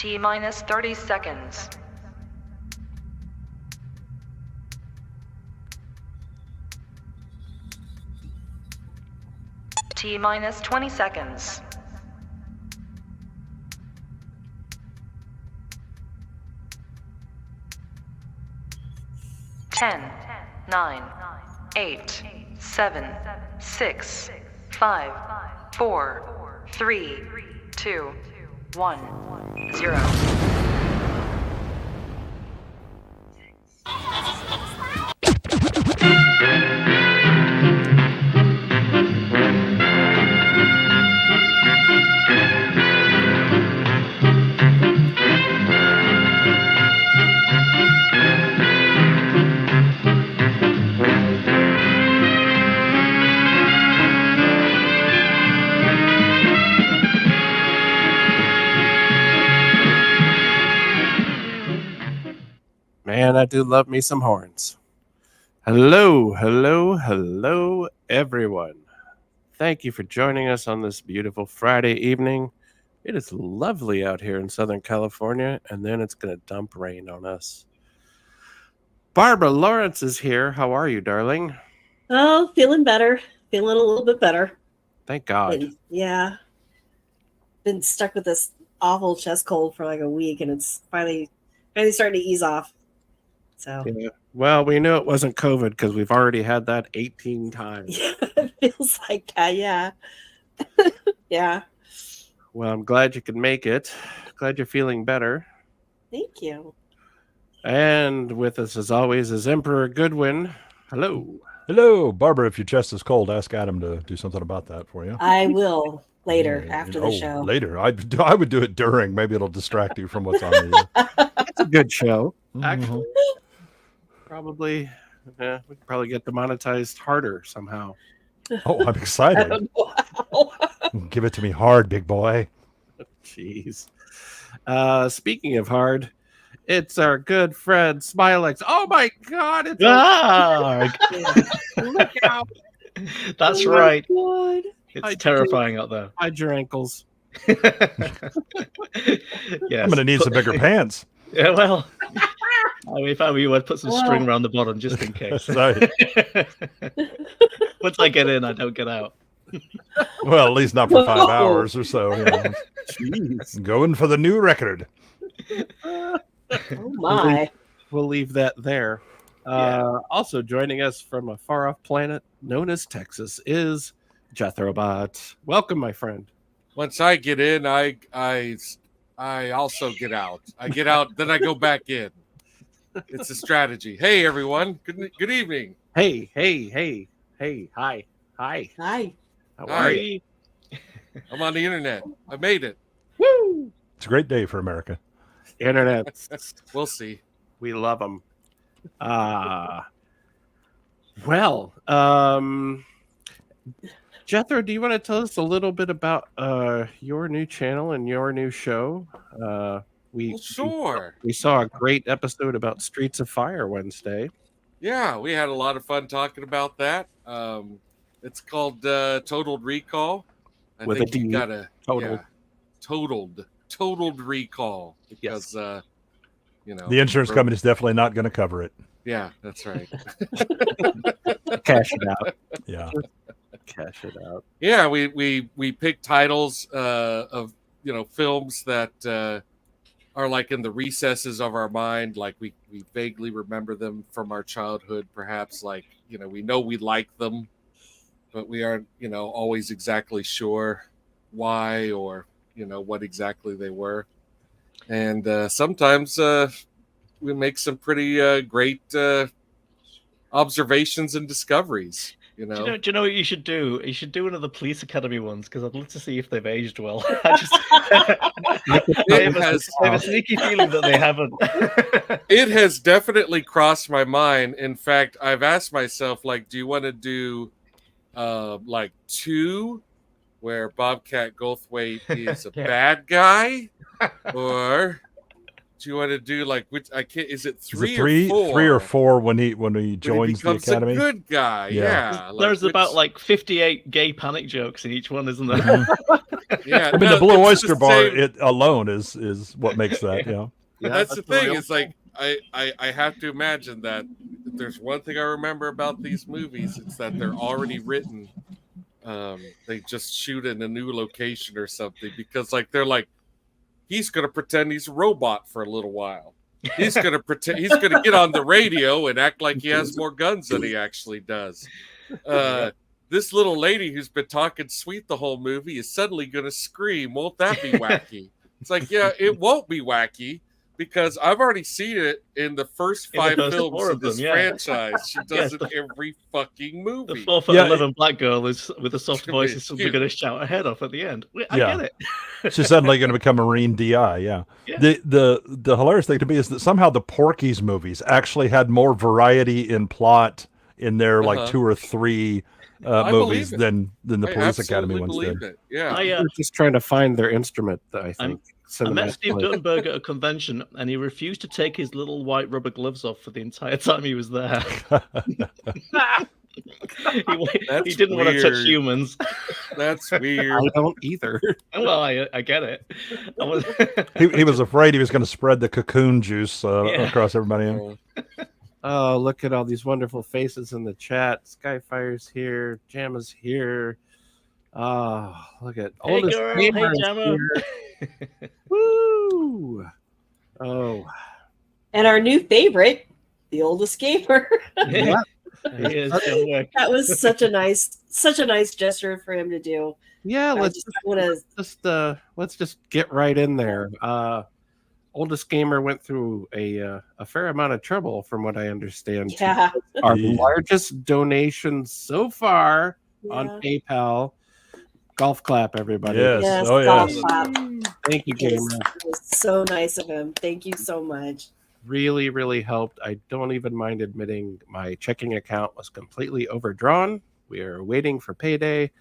T minus 30 seconds. T minus 20 seconds. Ten, 9, 8, 7, 6, 5, 4, 3, 2, 1, 0. Man, I do love me some horns. Hello, hello, hello, everyone. Thank you for joining us on this beautiful Friday evening. It is lovely out here in Southern California, and then it's going to dump rain on us. Barbara Lawrence is here. How are you, darling? Oh, feeling better. Feeling a little bit better. Thank God. Yeah. Been stuck with this awful chest cold for like a week, and it's finally starting to ease off. So Yeah. Well, we knew it wasn't COVID because we've already had that 18 times. yeah, it feels like that. Yeah. Yeah. Well, I'm glad you could make it. Glad you're feeling better. Thank you. And with us, as always, is Emperor Goodwin. Hello. Hello, Barbara. If your chest is cold, ask Adam to do something about that for you. I will later after the show. Later. I would do it during. Maybe it'll distract you from what's on the It's a good show, actually. Mhm. Probably, we could probably get demonetized harder somehow. Oh, I'm I excited. don't know how. Give it to me hard, big boy. Jeez. Speaking of hard, it's our good friend Smylexx. Oh my God! It's look out! That's Oh my right. God. It's terrifying out there. Hide your ankles. Yes. I'm going to need some bigger pants. Yeah, well, I mean, if I were you, I'd put some string around the bottom just in case. Right. Once I get in, I don't get out. Well, at least not for 5 Whoa. hours or so. You know. Jeez. Going for the new record. Oh my. We'll leave that there. Also joining us from a far-off planet known as Texas is Jethrobot. Welcome, my friend. Once I get in, I also get out. I get out, then I go back in. It's a strategy. Hey, everyone. Good evening. Hey, hi. Hi. How Hi. are you? I'm on the internet. I made it. Woo! It's a great day for America. Internet. We'll see. We love them. Well, Jethro, do you want to tell us a little bit about your new channel and your new show? Well, sure. We saw a great episode about Streets of Fire Wednesday. Yeah, we had a lot of fun talking about that. It's called Totaled Recall. I With think a D. you got to Total. Totaled Recall because Yes. The insurance company is definitely not going to cover it. Yeah, that's right. Cash it out. Yeah. Cash it out. Yeah, we picked titles of films that are like in the recesses of our mind, like we vaguely remember them from our childhood, perhaps like we know we like them, but we aren't always exactly sure why or what exactly they were. And sometimes we make some pretty great observations and discoveries. Do you know what you should do? You should do one of the Police Academy ones because I'd love to see if they've aged well. I have a sneaky feeling that they haven't. It has definitely crossed my mind. In fact, I've asked myself, like, do you want to do like 2 where Bobcat Goldthwait is a bad guy, or Do you want to do like which? I can't. Is it Is three, it three, or four? 3 or 4 when he When joins the becomes academy? a good guy. Yeah. Yeah. There's which- about like 58 gay panic jokes in each one, isn't there? Yeah. I mean, no, the Blue it's Oyster the Bar same- it alone is what makes that. Yeah. that's the thing. real It's like I have to imagine that if there's one thing I remember about these movies, it's that they're already written. They just shoot in a new location or something because like they're like, he's gonna pretend he's a robot for a little while. He's gonna pretend he's gonna get on the radio and act like he has more guns than he actually does. This little lady who's been talking sweet the whole movie is suddenly gonna scream. Won't that be wacky? It's like, yeah, it won't be wacky because I've already seen it in the first In the 5 first films 4 of of them, this yeah. franchise. She does Yes, it every fucking The movie. 4'11" black girl is with a soft I voice mean, is suddenly going to shout her head off at the end. I Yeah. get it. She's suddenly going to become Marine DI. Yeah. Yeah. The hilarious thing to me is that somehow the Porky's movies actually had more variety in plot in their like 2 or 3 I movies believe it. than the I Police Academy absolutely ones did. believe it. Yeah. I, They're just trying to find their instrument, I think. I met Steve cinematically. Guttenberg at a convention, and he refused to take his little white rubber gloves off for the entire time he was there. he didn't want to touch weird. humans. That's weird. I don't either. Well, I get it. I was... He was afraid he was going to spread the cocoon juice Yeah. across everybody. Oh, look at all these wonderful faces in the chat. Skyfire's here. Jamma's here. Oh, look at Hey, Oldest girl. Gamer Hey, is Jamma. here. Woo! Oh, And our new favorite, the Oldest Gamer. yeah. He is somewhere. That was such a nice gesture for him to do. Yeah, I just want to. let's just get right in there. Oldest Gamer went through a fair amount of trouble, from what I understand. to Yeah. our Yeah. largest donation so far on Yeah. PayPal. Golf clap, everybody. Yes. Yes, Oh, golf yes. clap. Thank you, It Gamer. was so nice of him. Thank you so much. Really, really helped. I don't even mind admitting my checking account was completely overdrawn. We are waiting for payday,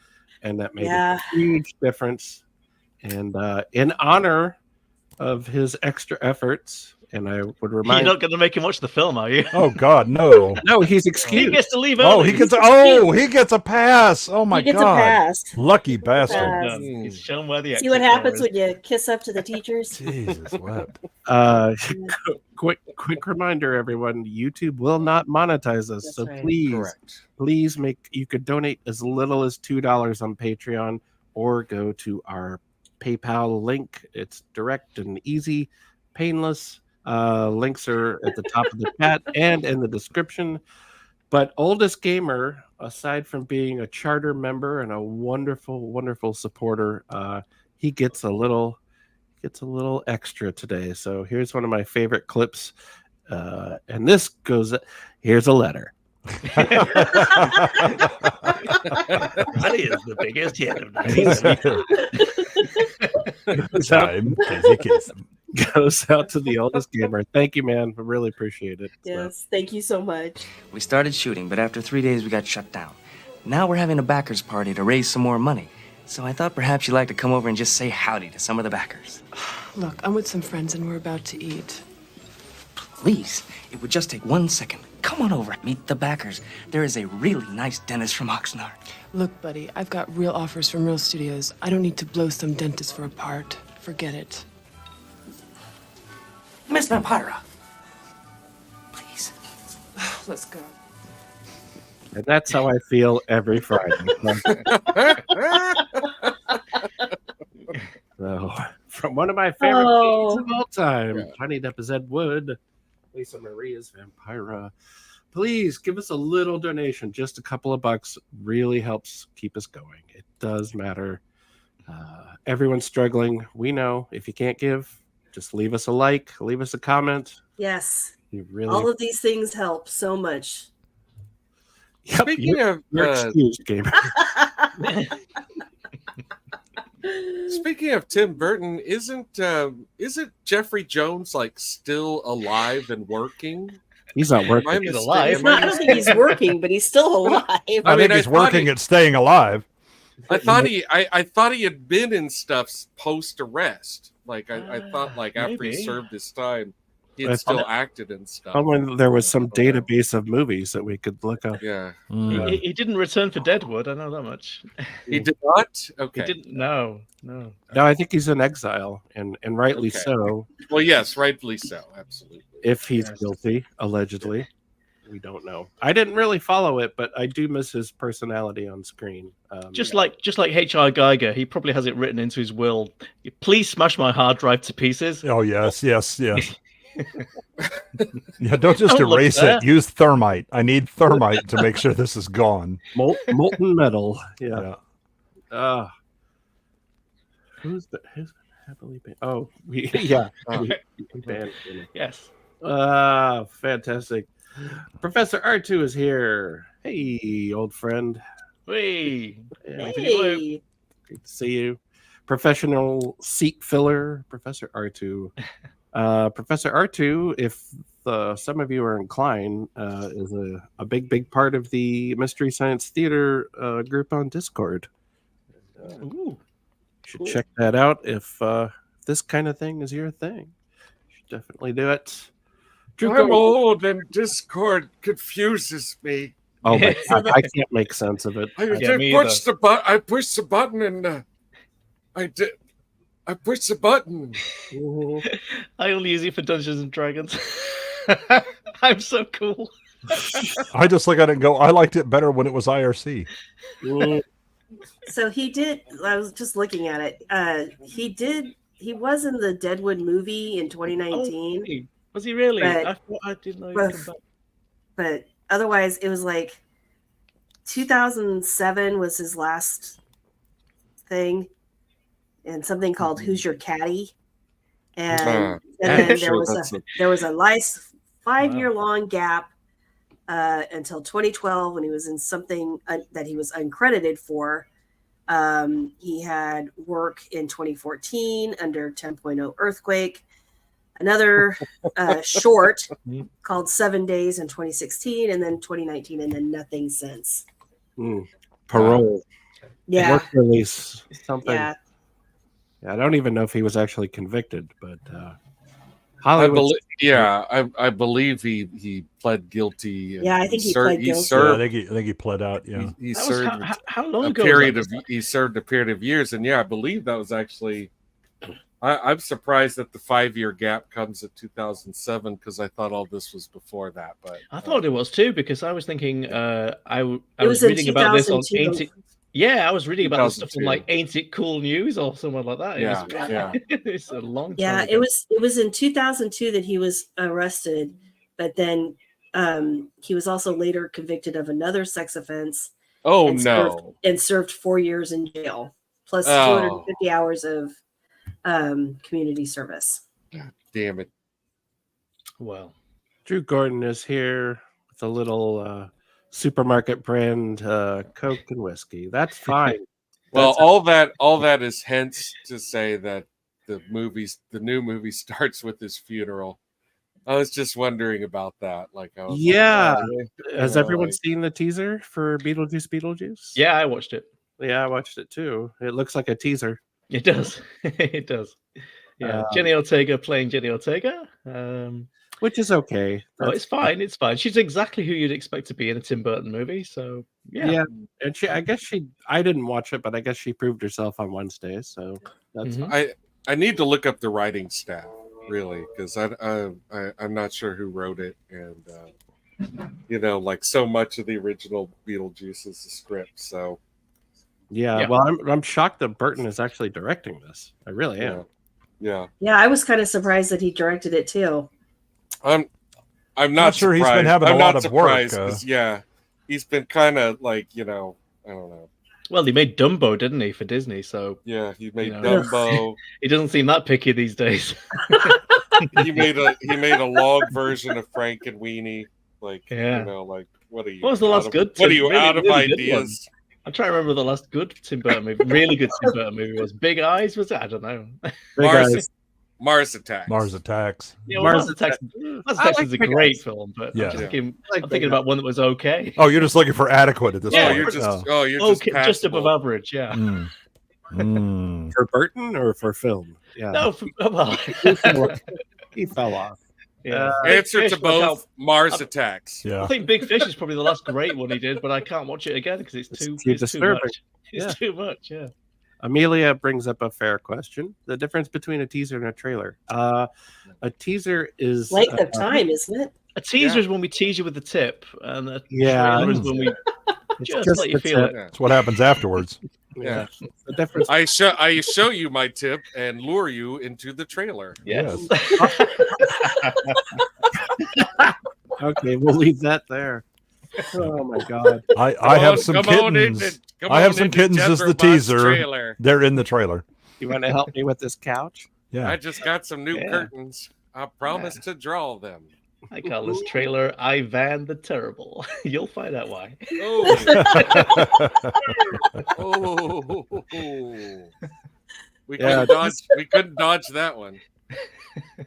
and that made Yeah. a huge difference. And in honor of his extra efforts, and I would You're remind not going to make him watch the film, are you? Oh God, no! no, he's He excused. gets to leave Oh, early. he gets a pass. Oh my he gets God, a pass. lucky bastard. pass. Done. He's shown where the See what exit door happens is. when you kiss up to the teachers? Jesus wept. Quick reminder, everyone: YouTube will not monetize us, That's so right. please you could donate as little as $2 on Patreon, or go to our PayPal link. It's direct and easy, painless. Links are at the top of the chat and in the description. But Oldest Gamer, aside from being a charter member and a wonderful supporter, he gets a little extra today. So here's one of my favorite clips, and this goes. Here's a letter. That is the biggest hit of the Time to kiss him. Goes out to the Oldest Gamer. Thank you, man. I really appreciate it. So, Yes, thank you so much. We started shooting, but after 3 days we got shut down. Now we're having a backers party to raise some more money. So I thought perhaps you'd like to come over and just say howdy to some of the backers. Look, I'm with some friends and we're about to eat. Please, it would just take 1 second. Come on over, meet the backers. There is a really nice dentist from Oxnard. Look, buddy, I've got real offers from real studios. I don't need to blow some dentist for a part. Forget it. Miss Vampira. Please. Let's go. and that's how I feel every Friday. So, from one of my favorite Oh. games of all time, Yeah. Johnny Depp as Ed Wood, Lisa Marie as Vampira. Please give us a little donation. Just a couple of bucks really helps keep us going. It does matter. Everyone's struggling. We know. If you can't give, just leave us a like, leave us a comment. Yes. You really All of these things help so much. Yep, Speaking of you're excused, Gamer. speaking of Tim Burton, isn't Jeffrey Jones like still alive and working? He's not working. Am I He's mistaken? alive. I don't think he's working, but he's still alive. I think I he's thought working at staying alive. I thought he had been in stuff post arrest. Like I thought, like after he maybe. served his time, he I had still thought- acted and stuff. There was some database of movies that we could look up. Yeah, He didn't return for Deadwood. I know that much. he did not. Okay, He didn't. No. No, I think he's in exile, and rightly Okay. so. Well, yes, rightfully so. Absolutely. If he's Yes. guilty, allegedly. We don't know. I didn't really follow it, but I do miss his personality on screen. Just like H.R. Geiger, he probably has it written into his will. Please smash my hard drive to pieces. Oh yes. Yeah, don't just Don't look erase there. it. Use thermite. I need thermite to make sure this is gone. molten metal. Yeah. Yeah. Who's happily banned? Oh, yeah. We banned him. Yes. Fantastic. Professor R2 is here. Hey, old friend. Whee. Yeah, Hey. great to see you. Professional seat filler, Professor R2. Professor R2, if some of you are inclined, is a big part of the Mystery Science Theater group on Discord. Ooh. Should check that out if this kind of thing is your thing. You should definitely do it. I'm old, and Discord confuses me. Oh my God, I can't make sense of it. I pushed the button, and I pushed the button. I only use it for Dungeons and Dragons. I'm so cool. I just look at it and go, I liked it better when it was IRC. So he did. I was just looking at it. He was in the Deadwood movie in 2019. Oh, was he really? But- I thought I didn't know he would come back. But otherwise, it was like 2007 was his last thing, and something called "Who's Your Caddy," and then there was a nice 5-year long gap until 2012 when he was in something that he was uncredited for. He had work in 2014 under 10.0 Earthquake, another short called 7 Days in 2016, and then 2019, and then nothing since. Parole. Yeah. Work release. Something. Yeah. I don't even know if he was actually convicted, but I Hollywood. believe he pled guilty. Yeah, I think he pled guilty. Yeah, I Served, think he pled out. Yeah. he That was served how long a ago? period was of that? he served a period of years, and I believe that was actually. I'm surprised that the 5-year gap comes at 2007 because I thought all this was before that. But I thought it was too because I was thinking I It was in reading about this on 2002. Ain't It. Yeah, I was reading about this stuff on 2002. like Ain't It Cool News or something like that. Yeah. It's a long time. Yeah, ago. it was in 2002 that he was arrested, but then he was also later convicted of another sex offense. Oh and no! served 4 years in jail, plus Oh. 250 hours of community service. Damn it! Well, Drew Gordon is here with a little supermarket brand Coke and whiskey. That's fine. Well, That's- all that is hence to say that the new movie starts with his funeral. I was just wondering about that. Like, I was Yeah. like, oh, Has you know, everyone like- seen the teaser for Beetlejuice? yeah, I watched it. Yeah, I watched it too. It looks like a teaser. It does. It does. Yeah, Um, Jenny Ortega playing Jenny Ortega. Which is okay. Oh, it's fine. It's fine. She's exactly who you'd expect to be in a Tim Burton movie. So Yeah. And I didn't watch it, but I guess she proved herself on Wednesday, so that's Mhm. I need to look up the writing staff really because I'm not sure who wrote it, and like so much of the original Beetlejuice is the script. So Yeah. Well, I'm shocked that Burton is actually directing this. I really am. yeah, Yeah, I was kind of surprised that he directed it too. I'm not Not sure he's been surprised. having a I'm lot not of work, surprised 'cause, he's been kind of like I don't know. Well, he made Dumbo, didn't he, for Disney? So Yeah, he made You know. Dumbo. he doesn't seem that picky these days. he made a long version of Frank and Weenie. Like, Yeah. like what are you? What was the out last of- good What are Tim- you really- out of really good ideas? I'm trying to remember the last good Tim Burton movie. Really good Tim Burton movie was Big Eyes. Was it? I don't know. Mars Attacks. Mars Attacks. Yeah, well, Mars Mars Attacks. Mars I Attacks like is a Big great Eyes. film, but Yeah. I'm thinking about one that was okay. Oh, you're just looking for adequate at this Yeah, point. You're just Okay, just passable. above average. Yeah. Mm. For Burton or for film? Yeah. No, well, He fell off. yeah. Answer Big to Fish, but I both: can't- Mars Attacks. Yeah. I think Big Fish is probably the last great one he did, but I can't watch it again because it's too disturbing. much. It's Yeah. too much. Yeah. Amelia brings up a fair question. The difference between a teaser and a trailer. A teaser is Length of time, isn't it? A teaser is when we tease you with the tip, and a Yeah. trailer is when we just let you feel it. That's what happens afterwards. Yeah. The difference. I show you my tip and lure you into the trailer. Yes. Okay, we'll leave that there. Oh my god. I have some kittens. I have some kittens as the teaser. Trailer. They're in the trailer. You want to help me with this couch? Yeah. I just got some new curtains. I promise to draw them. I call this trailer Ivan the Terrible. You'll find out why. Oh. We couldn't dodge that one.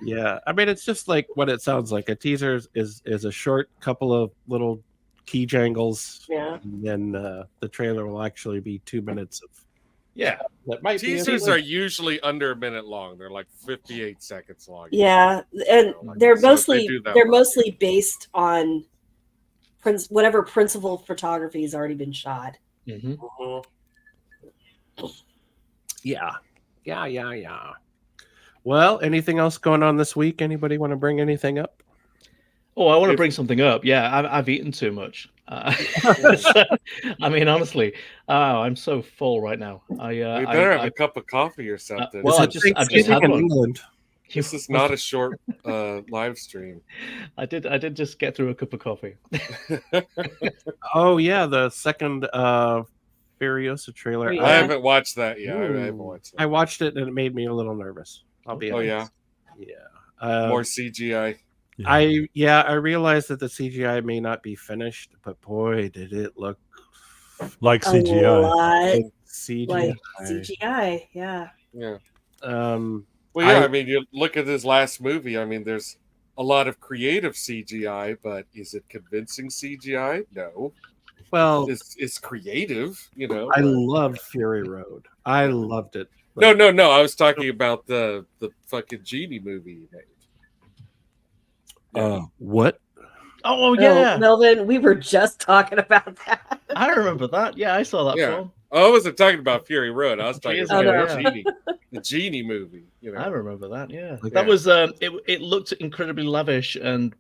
Yeah. I mean, it's just like what it sounds like. A teaser is a short couple of little key jangles. Yeah. And then the trailer will actually be 2 minutes of. Yeah. That might Teasers are usually under a minute long. They're like 58 seconds long. Yeah, and they're So mostly they do that mostly based on whatever principal photography has already been shot. Mm-hmm. Yeah. Well, anything else going on this week? Anybody want to bring anything up? Oh, I want to bring something up. Yeah, I've eaten too much. So, I mean, honestly, I'm so full right now. We better have a cup of coffee or something. Well, I've just had in one. England. This is not a short live stream. I did just get through a cup of coffee. Oh yeah, the second Furiosa trailer. Yeah. I haven't watched that yet. I haven't watched that. I watched it and it made me a little nervous. I'll be honest. Yeah. More CGI. I realized that the CGI may not be finished, but boy, did it look like A CGI. lot CGI. like CGI, yeah. Yeah. Um, Well, yeah, I mean, you look at his last movie. I mean, there's a lot of creative CGI, but is it convincing CGI? No. well, It's creative, you know. I loved Fury Road. I loved it. No. I was talking about the fucking genie movie he made. What? Oh yeah, Melvin, we were just talking about that. I remember that. Yeah, I saw that film. Oh, I wasn't talking about Fury Road. I was talking about Yeah. the genie movie. You know, I remember that. Yeah, Like that was it looked incredibly lavish and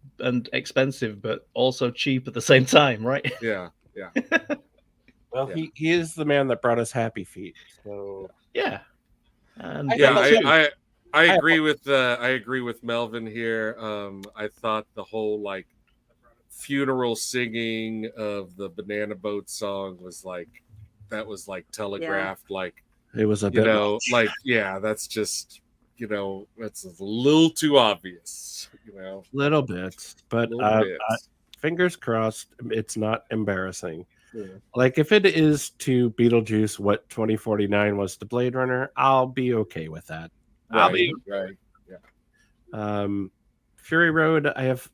expensive, but also cheap at the same time, right? yeah. Well, he is the man that brought us Happy Feet. So Yeah. And I agree with Melvin here. I thought the whole like funeral singing of the Banana Boat song was like telegraphed, like it was a you bit know, much. like that's just that's a little too obvious, little bit, but Little bits. fingers crossed it's not embarrassing. Yeah. Like if it is to Beetlejuice what 2049 was to Blade Runner, I'll be okay with that. I'll be right. Fury Road. I have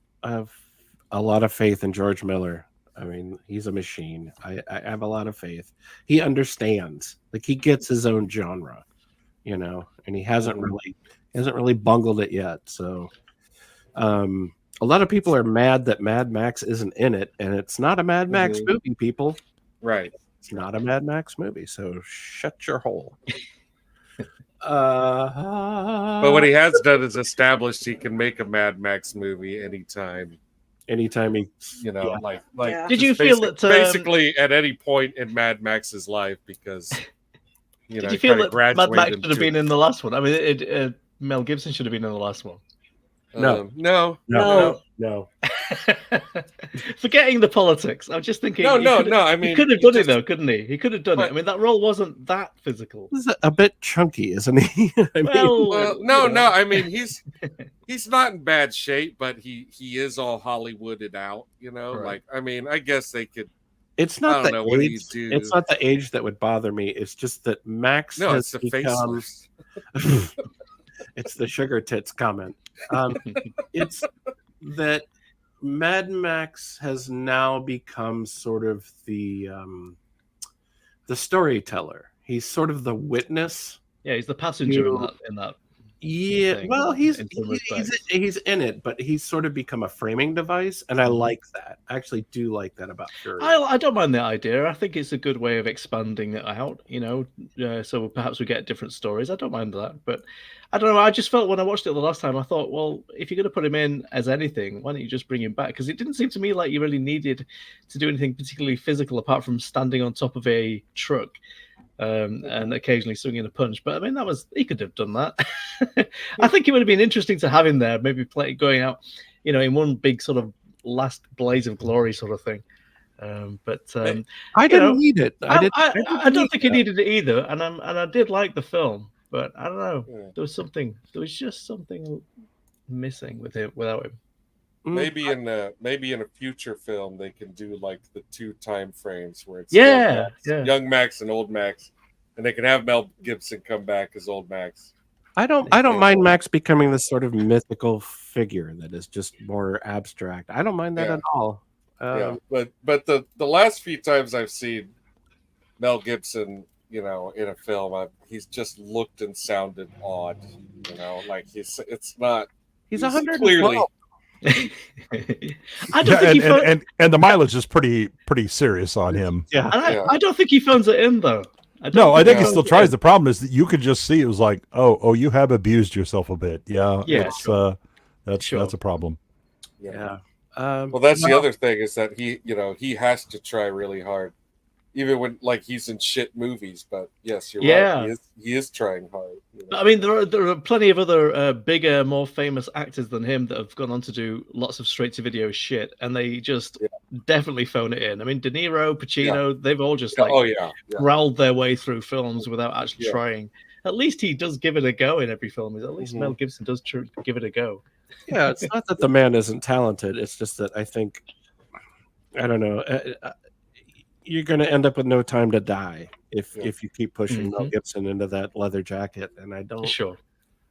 a lot of faith in George Miller. I mean, he's a machine. I have a lot of faith. He understands. Like he gets his own genre, and he hasn't really bungled it yet. So, a lot of people are mad that Mad Max isn't in it, and it's not a Mad Max movie, people. Right. It's not a Mad Max movie, so shut your hole. But what he has done is established he can make a Mad Max movie anytime he like Yeah. Did you feel that basically at any point in Mad Max's life, because did you feel that Mad Max should have been in the last one? I mean, Mel Gibson should have been in the last one. No. Forgetting the politics, I'm just thinking. No. I mean, he could have done it though, couldn't he? He could have done it. I mean, that role wasn't that physical. He's a bit chunky, isn't he? Well, no. I mean, he's not in bad shape, but he is all Hollywooded out. Right. Like I mean, I guess they could. It's not I don't know what do you do. It's not the age that would bother me. It's just that Max has it's the become. facelift. It's the sugar tits comment. It's that Mad Max has now become sort of the storyteller. He's sort of the witness. Yeah, he's the passenger in that. Yeah, thing, well, in some respects. he's in it, but he's sort of become a framing device, and I like that. I actually do like that about Fury. I don't mind the idea. I think it's a good way of expanding it out, so perhaps we get different stories. I don't mind that, but I don't know. I just felt when I watched it the last time, I thought, well, if you're going to put him in as anything, why don't you just bring him back? Because it didn't seem to me like you really needed to do anything particularly physical apart from standing on top of a truck. And occasionally swinging a punch, but I mean he could have done that. I think it would have been interesting to have him there, maybe going out, in one big sort of last blaze of glory sort of thing. But I didn't need it. I don't think he needed it either, and I did like the film, but I don't know. Yeah. There was just something missing without him. Maybe in a future film they can do like the 2 time frames where it's young Max and old Max, and they can have Mel Gibson come back as old Max. I don't mind Max becoming this sort of mythical figure that is just more abstract. I don't mind that at all. But the last few times I've seen Mel Gibson, in a film, he's just looked and sounded odd. Like he's 112. Clearly. I don't think and the mileage is pretty serious on him. Yeah, I don't think he phones it in though. I think he still tries. The problem is that you could just see it was like, oh, you have abused yourself a bit. That's a problem. Yeah. Well, that's the other thing is that he has to try really hard, even when he's in shit movies. But yes, you're right. He is trying hard. I mean, there are plenty of other bigger, more famous actors than him that have gone on to do lots of straight-to-video shit, and they just definitely phone it in. I mean, De Niro, Pacino, they've all just growled their way through films without actually trying. At least he does give it a go in every film. At least Mel Gibson does give it a go. Yeah, it's not that the man isn't talented. It's just that I think, I don't know, you're going to end up with no time to die if you keep pushing Mel Gibson into that leather jacket, and I don't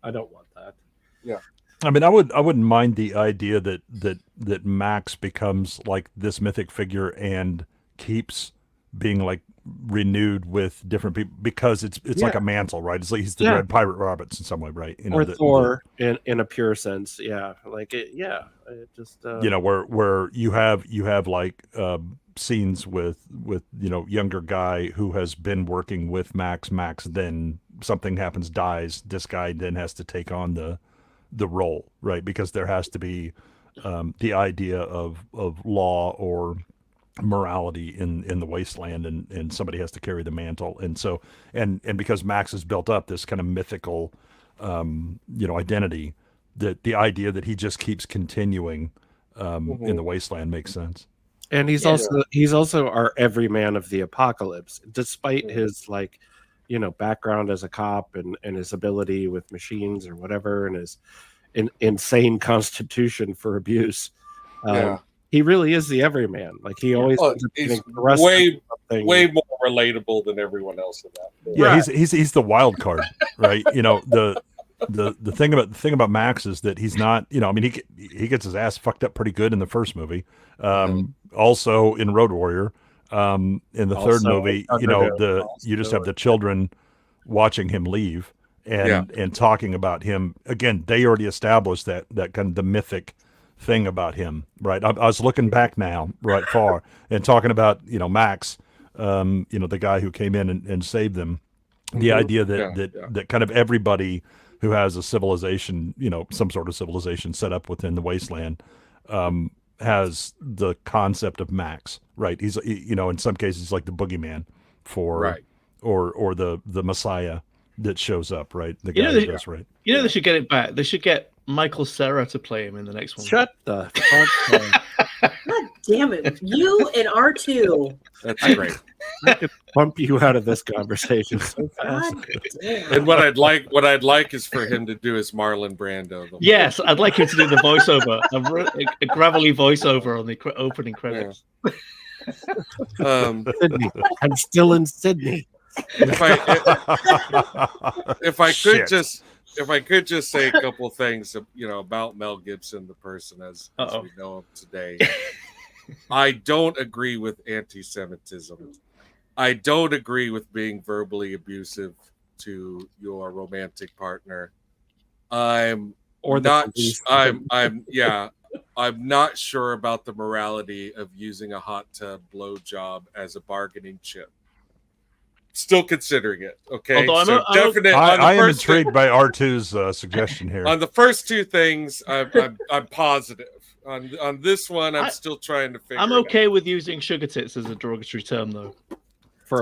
want that. Yeah, I mean, I wouldn't mind the idea that Max becomes like this mythic figure and keeps being like renewed with different people because it's like a mantle, right? It's like he's the Dread Pirate Roberts in some way, right? Or Thor in a pure sense, It just where you have like scenes with younger guy who has been working with Max, then something happens, dies, this guy then has to take on the role, right? Because there has to be the idea of law or morality in the wasteland, and somebody has to carry the mantle, and so and because Max has built up this kind of mythical identity, that the idea that he just keeps continuing in the wasteland makes sense. And he's also our everyman of the apocalypse, despite his background as a cop and his ability with machines or whatever, and his insane constitution for abuse. He really is the everyman. Like he always he's way more relatable than everyone else in that. Yeah, right. He's the wild card, right? The thing about Max is that he's not, I mean, he gets his ass fucked up pretty good in the first movie. Also in Road Warrior, in the third movie, you just have the children watching him leave and talking about him again. They already established that kind of the mythic thing about him, right? I was looking back now, right far, and talking about Max, the guy who came in and saved them. The idea that kind of everybody who has a civilization, some sort of civilization set up within the wasteland, has the concept of Max, right? He's in some cases like the boogeyman or the Messiah that shows up, right? The guy who does right. They should get it back. They should get Michael Cera to play him in the next one. Shut the fuck up. God damn it. You and R2. That's great. I could pump you out of this conversation so fast. And what I'd like is for him to do his Marlon Brando. Yes, I'd like him to do the voiceover, a gravelly voiceover on the opening credits. Sydney. I'm still in Sydney. If I could just say a couple things, about Mel Gibson, the person as we know him today. I don't agree with anti-Semitism. I don't agree with being verbally abusive to your romantic partner. I'm not sure about the morality of using a hot tub blowjob as a bargaining chip. Still considering it. Okay, Although I am intrigued by R2's suggestion here. On the first two things, I'm positive. On this one, I'm still trying to figure. I'm okay with using sugar tits as a derogatory term, though.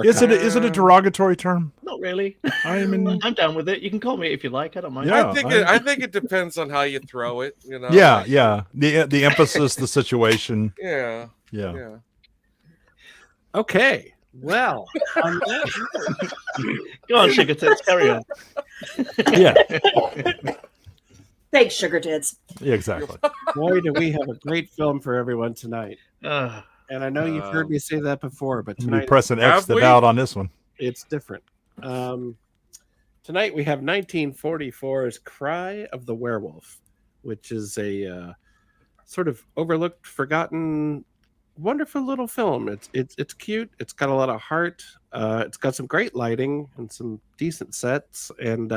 Is it a derogatory term? Not really. I'm down with it. You can call me if you like. I don't mind. Yeah, I think it depends on how you throw it. You know. Yeah, yeah. The emphasis, the situation. Yeah. Okay. Well, go on, sugar tits, carry on. Yeah. Thanks, sugar tits. Yeah, exactly. Boy, do we have a great film for everyone tonight. And I know you've heard me say that before, but tonight we press an X out on this one. It's different. Tonight we have 1944's Cry of the Werewolf, which is a sort of overlooked, forgotten, wonderful little film. It's cute. It's got a lot of heart. It's got some great lighting and some decent sets, and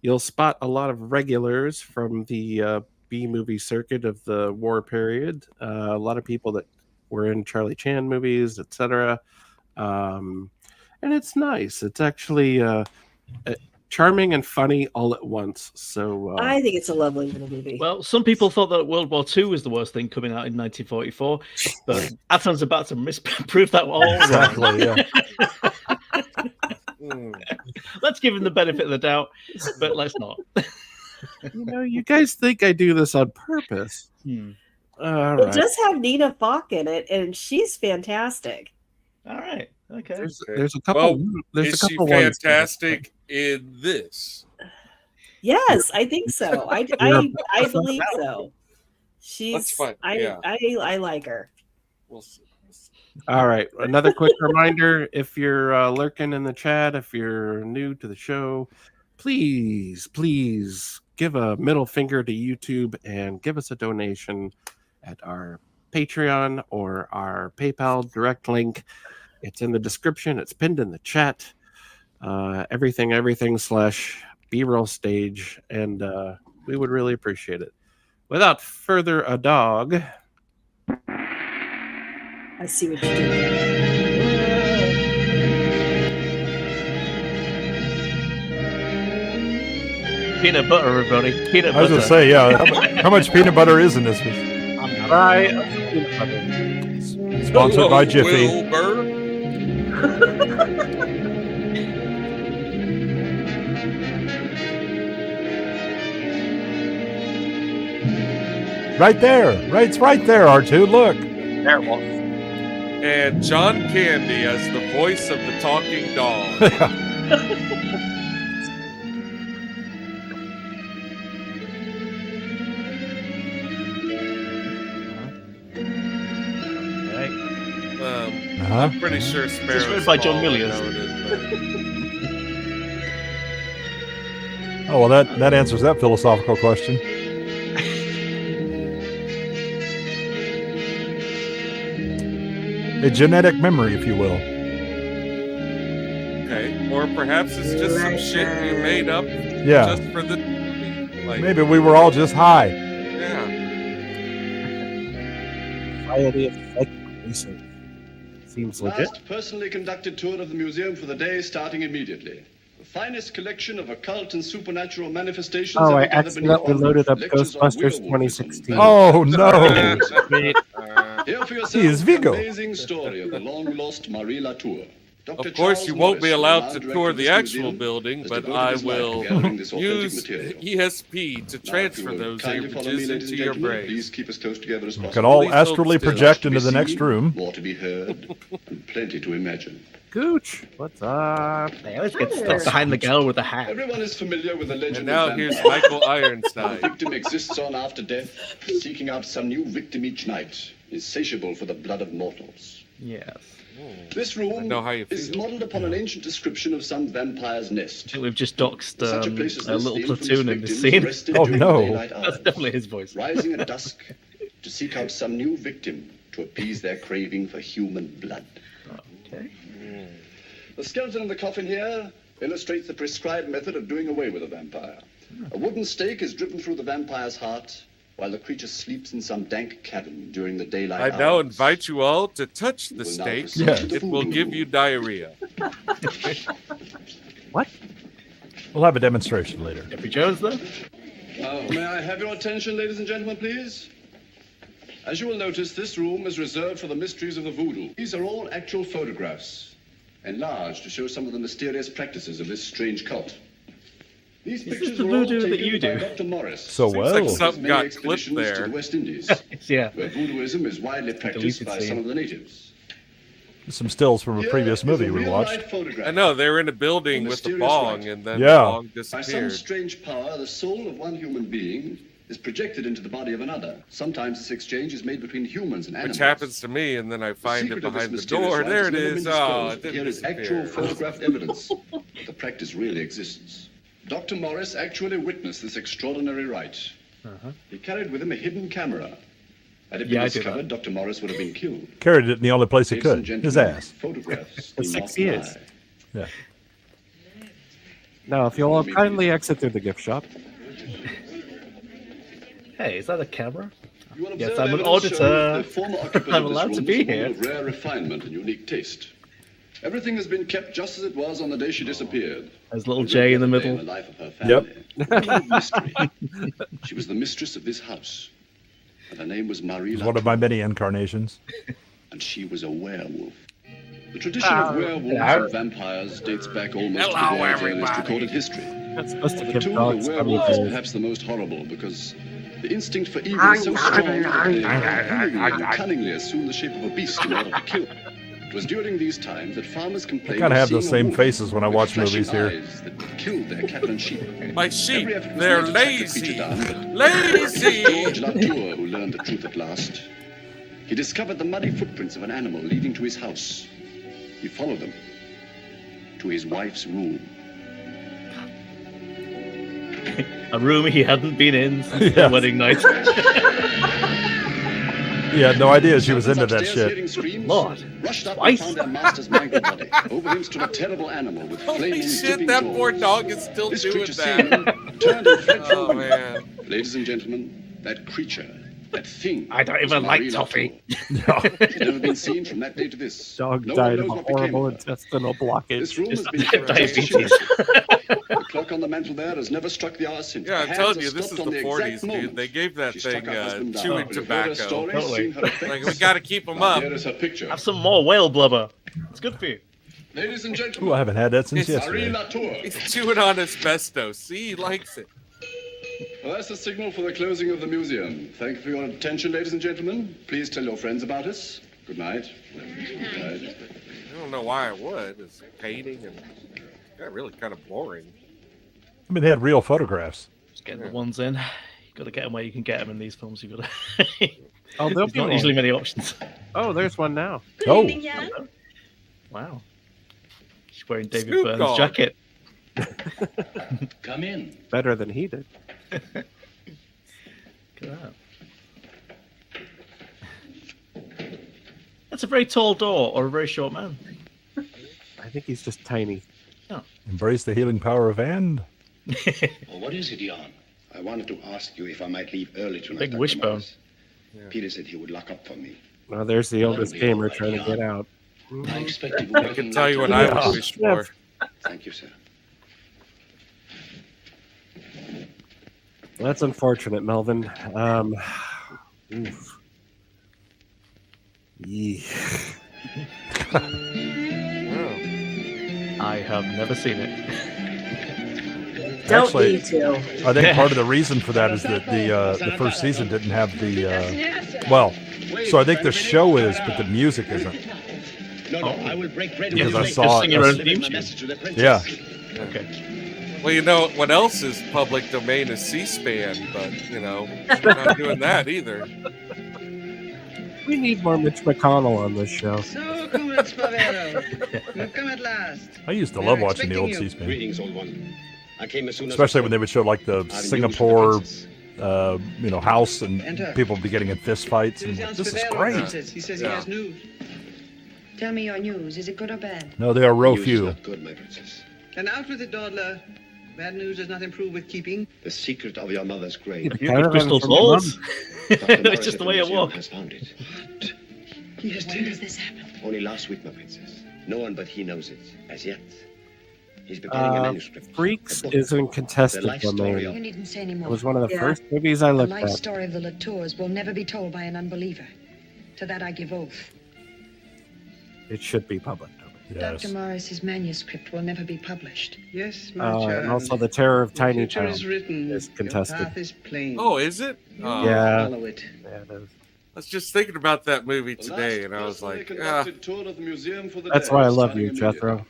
you'll spot a lot of regulars from the B-movie circuit of the war period. A lot of people that were in Charlie Chan movies, etc. And it's nice. It's actually charming and funny all at once. So I think it's a lovely little movie. Well, some people thought that World War II was the worst thing coming out in 1944, but Aton's about to prove that all exactly. Let's give him the benefit of the doubt, but let's not. You guys think I do this on purpose. It does have Nina Foch in it, and she's fantastic. All right. Okay. There's a couple. Is she fantastic in this? Yes, I think so. I believe so. That's fun. I like her. We'll see. All right. Another quick reminder: if you're lurking in the chat, if you're new to the show, please give a middle finger to YouTube and give us a donation at our Patreon or our PayPal direct link. It's in the description. It's pinned in the chat. Everything / B-roll stage, and we would really appreciate it. Without further ado, I see what you're doing. Peanut butter, everybody. Peanut butter. I was going to say, how much peanut butter is in this? Sponsored by Jiffy. Right there. It's right there, R2. Look. Werewolf. And John Candy as the voice of the talking dog. I'm pretty sure Sparrow's It's written by John Milius. Oh, well, that answers that philosophical question. A genetic memory, if you will. Okay, or perhaps it's just some shit you made up just for the like, maybe we were all just high. Yeah. Society of Psychic Research. Seems legit. Last personally conducted tour of the museum for the day, starting immediately. The finest collection of occult and supernatural manifestations. Oh, I accidentally loaded up Ghostbusters 2016. Oh no! Here for He is Vigo. Amazing story of the long-lost Marie Latour. Of course, you won't be allowed to tour the actual building, but I will use ESP to transfer those images into your brain. Please keep as close together as We possible. can all astrally project into the next room. More to be heard, and plenty to imagine. Gooch, what's up? Hey, let's get stuck behind the gal with the hat. Everyone is familiar with the legend. And now of here's vampires. Michael Ironstein. The victim exists on after death, seeking out some new victim each night, insatiable for the blood of mortals. Yes. This room know how you is feel. modeled upon an ancient description of some vampire's I nest. think we've just doxed Such a place as a this, little the infamous platoon in this victims scene. rested Oh, during no. the daylight That's hours, definitely his voice. rising at dusk to seek out some new victim to appease their craving for human blood. Okay. The skeleton in the coffin here illustrates the prescribed method of doing away with a vampire. A wooden stake is driven through the vampire's heart while the creature sleeps in some dank cabin during the daylight I now hours. invite you all to touch the stake. It will give you diarrhea. What? We'll have a demonstration later. Jeffrey Jones, though. May I have your attention, ladies and gentlemen, please? As you will notice, this room is reserved for the mysteries of the voodoo. These are all actual photographs, enlarged to show some of the mysterious practices of this strange cult. These pictures the were all voodoo that taken you by do? Dr. Morris. So Seems like well. something Many got expeditions clipped to there. the West Indies, Yeah. where voodooism is widely practiced by scene. some of the natives. Some stills from a Here previous is movie a we real-life watched. photograph. I know they were in a building A with the mysterious bong, rite. and then Yeah. the bong By some disappeared. strange power, the soul of one human being is projected into the body of another. Sometimes this exchange is made between humans and animals. Which happens to me, and then I The find it secret of this behind the mysterious door. rite There has it never is. been Oh, it disclosed. didn't Here is actual disappear. photographed evidence that the practice really exists. Dr. Morris actually witnessed this extraordinary rite. He carried with him a hidden camera. Had it been Yeah, I did discovered, Dr. Morris would have been killed. Carried it in the only place he Ladies and could, his gentlemen, ass. Photographs For do 6 not years. lie. Yeah. Now, if you'll all kindly exit through the gift shop. Hey, is that a camera? You will Yes, observe I'm an evidence showing auditor. that the former occupant I'm of this allowed to room be was a woman here. of rare refinement and unique taste. Everything has been kept just as it was on the day she disappeared. There's little A J in the regular day middle. the life of her Yep. family. Full of mystery. She was the mistress of this house, and her name was Marie It's one of my many incarnations. and she was a werewolf. The tradition of werewolves and vampires dates back almost to the very earliest recorded history. That's supposed to Of the give two, the dogs gummy werewolf is bears. perhaps the most horrible because the instinct for evil is so strong that they willingly and cunningly assume the shape of a beast in order to kill. It was during these times that farmers complained kinda of have those seeing a same wolf faces when I with watch flashing movies here. eyes that killed their cattle and sheep. My sheep, Every effort was they're made to track the lazy. creature down, but George Lazy! Latour, who learned the truth at last, he discovered the muddy footprints of an animal leading to his house. He followed them to his wife's room. A room he hadn't been in since Yeah. their wedding night. He had no idea she was into that Upstairs, shit. hearing screams, Lord, rushed up twice? and found their master's mangled body. Over him stood a terrible animal with Holy flaming, shit, dripping that jaws. poor dog is still This doing creature seeing that. him, turned and fled Oh, from him. man. Ladies and gentlemen, that creature, that thing. I don't was even like Marie toffee. Latour. She'd never been seen from that day to this. Dog No one died of knows a what became horrible of her. intestinal blockage. This room has been Diabetes. The clock on the mantel there has never struck the hour since. Yeah, Her I'm hands telling are you, this stopped is on the exact 40s, dude. moment. They gave that She thing stuck her husband down. chewing We've heard her tobacco. stories, Totally. seen her effects. Like, we gotta keep them Now, up. Here is her picture. Have some more whale blubber. It's good for you. Ladies and Ooh, gentlemen, I haven't had that since It's Marie yesterday. Latour. He's chewing on asbestos. See, he likes it. Well, that's the signal for the closing of the museum. Thank you for your attention, ladies and gentlemen. Please tell your friends about us. Good night. Good night. I don't know why I would. It's painting and got really kind of boring. I mean, they had real photographs. Just getting the ones in. You got to get them where you can get them in these films. You've got to. Oh, there'll There's be not one. usually many options. Oh, there's one now. Oh, Wow. She's wearing David Snoop Burns' Dogg. jacket. Come in. Better than he did. Look at that. That's a very tall door or a very short man. I think he's just tiny. embrace the healing power of and. Well, what is it, Jan? I wanted to ask you if I might leave early tonight. Big Dr. wishbone. Morris. Peter said he would lock up for me. Well, there's the oldest gamer trying to get out. I expected I can tell you what I would wish for. Thank you, sir. Well, that's unfortunate, Melvin. Oof. Yee. I have never seen it. Don't Actually, need to. I think part of the reason for that is that the first season didn't have the well. So I think the show is, but the music isn't. No, I will break bread Because with I you. saw sing it. your own Deliver theme my tune. message to the princess. Yeah. Okay. Well, you know what else is public domain is C-SPAN, but you know, we're not doing that either. We need more Mitch McConnell on this show. So, Comrade Sparrow, you've come at last. I used to We love were watching the old expecting you. C-SPAN, Greetings, old one. I came as soon as especially I when they would show like the could. I've news Singapore, for the princess. house, and Enter. people would be getting in fist fights, and Here's Jan this is Sparrow, great. Princess. He says he has news. Tell me your news. Is it good or bad? No, they are real News is few. not good, my princess. And out with it, dawdler. Bad news does not improve with keeping. The secret of your mother's grave. You get crystal balls. Dr. It's just the way it Museum walks. has found it. What? Yes, When does this happen? Only last week, my princess. No one but he knows it, as yet. He's preparing a manuscript. Freaks a book. is in contested The life story domain. You needn't say any It more. was one of the Yeah. first movies I The looked life at. story of the Latours will never be told by an unbeliever. To that I give oath. It should be public domain. Yes. Dr. Morris's manuscript will never be published. Yes, my child. And also The Terror of The Tiny future Town is written. is Your contested. path is plain. Oh, is it? You Yeah. follow it. Yeah, it is. I was just thinking about that movie The today, last and I was personally like, conducted tour of the museum for the That's dead, why I love starting you, immediately. Jethro.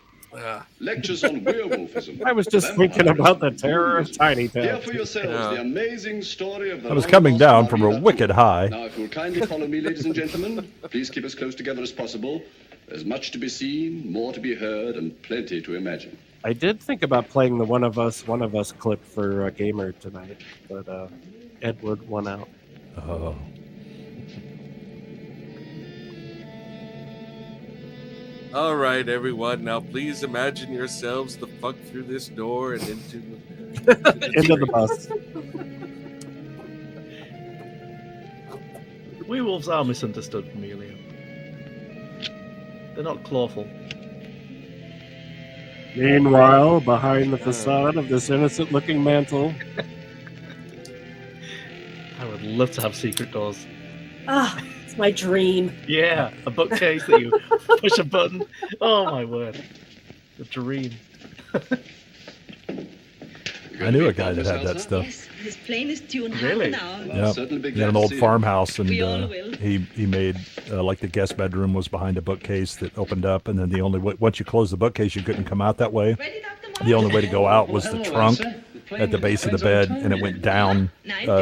Lectures on werewolfism. I was just thinking about The Terror of Tiny Hear Town. for yourselves the amazing story of the I was long coming lost down from a Marina wicked Foch. high. Now, if you'll kindly follow me, ladies and gentlemen, please keep as close together as possible. There's much to be seen, more to be heard, and plenty to imagine. I did think about playing the One of Us clip for Gamer tonight, but Edward won out. Oh. all right, everyone, now please imagine yourselves the fuck through this door and into Into the bus. Werewolves are misunderstood, Amelia. They're not clawful. Meanwhile, behind the facade of this innocent-looking mantle, I would love to have secret doors. Ah, it's my dream. Yeah, a bookcase that you push a button. Oh my word. The dream. I knew a guy that had that stuff. Yes, his plane is due in Really? half an hour. Yeah, certainly be he glad had an to old see you. farmhouse, and We all will. he made like the guest bedroom was behind a bookcase that opened up, and then the only way, once you closed the bookcase, you couldn't come out that way. Ready, Dr. The only way to go out was Hello, the trunk Elsa. The plane- at the base of the plane's bed, on and it time. went down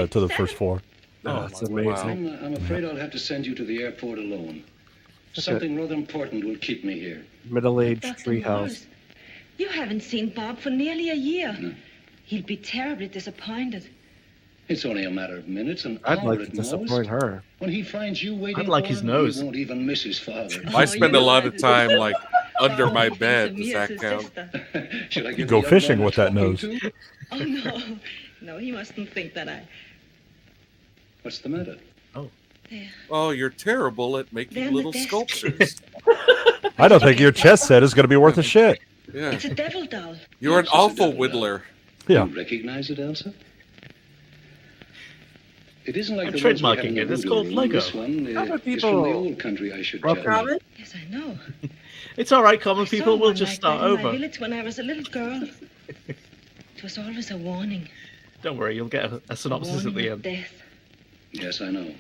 to the first floor. oh, that's amazing. I'm afraid I'll have to send you to the airport alone. Something rather important will keep me here. Middle-aged Dr. treehouse. Morris, you haven't seen Bob for nearly a year. No. He'll be terribly disappointed. It's only a matter of minutes, an I'd hour like at to most. disappoint her. When he finds you waiting I'd like for his him, nose. he won't even miss his father. I spend a you lot know, of time like under my Bob bed. thinks Does of me that as his count? sister. Should I You give go the young fishing man a with that talking nose. to? Oh, no. No, he mustn't think that I... What's the matter? There. Oh, you're terrible at They're making in the little desk. sculptures. I don't think your chess set is going to be worth a shit. Yeah, It's a devil doll. you're an Yes, it's a awful devil whittler. Yeah. You recognize it, Elsa? It isn't like I'm the ones we have trademarking in the it. It's voodoo called room. Lego. This one Other is from the people- old country, I should Well, tell you. Robin? Yes, I know. It's all right, common I saw people. We'll one just like start that in my over. village when I was a little girl. It was always a warning. Don't worry, you'll get a synopsis at warning the of end. death. Yes, I know.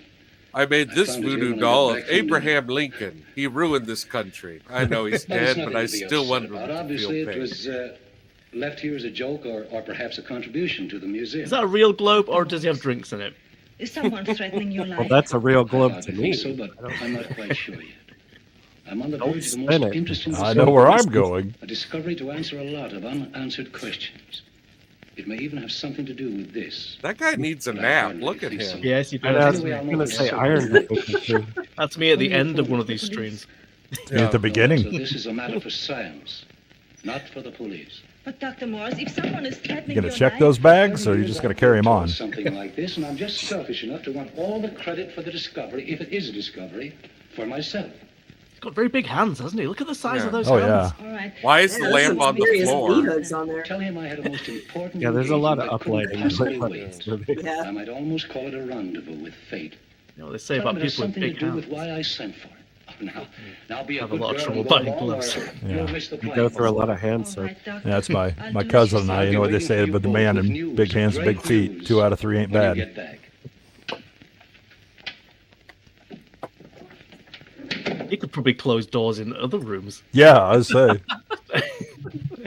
I made I this found it here voodoo when I doll got of back from Abraham Lincoln. He ruined this country. I know he's But it's dead, but nothing I to be still upset want about. him to Obviously, feel it pain. was left here as a joke or perhaps a contribution to the museum. Is that a real globe, or does he have drinks in it? Is someone threatening your life? Well, that's a real I globe thought to you me. think so, but I'm not quite sure yet. I'm on the Don't verge of the spin most it. interesting I know where I'm going. A discovery to answer a lot of unanswered questions. It may even have something to do with this. That guy needs a But I nap. hardly Look at think so. him. Yes, you do. I was Anyway, I'm going to over say so- iron deficiency. That's me at the end of one of these streams. At the So beginning. this is a matter for science, not for the police. But Dr. Morris, if someone is threatening You going to your check life, those bags, or are you just going to carry them on? Something like this, and I'm just selfish enough to want all the credit for the discovery, if it is a discovery, for myself. He's got very big hands, hasn't he? Look at the size Yeah. of those Oh, hands. yeah. All right. Why is the there's lamp some on the serious floor? V-hoods on there. Tell him I had a most important Yeah, there's a lot of engagement that couldn't uplighting possibly going on in wait. this movie. Yeah. I might almost call it a rendezvous with fate. You know what they say Tell about him it has people with something to big do hands. with why I sent for it. Now be a Have a good lot of girl trouble and go buying along, gloves. or Yeah. you'll miss the You plane. go through a lot of hand All soap. right, Doctor. Yeah, that's my I'll my do as cousin you and say. I. You know what they say about the man and big hands and big feet. 2 out of 3 ain't When you bad. get back. He could probably close doors in other rooms. Yeah, I was say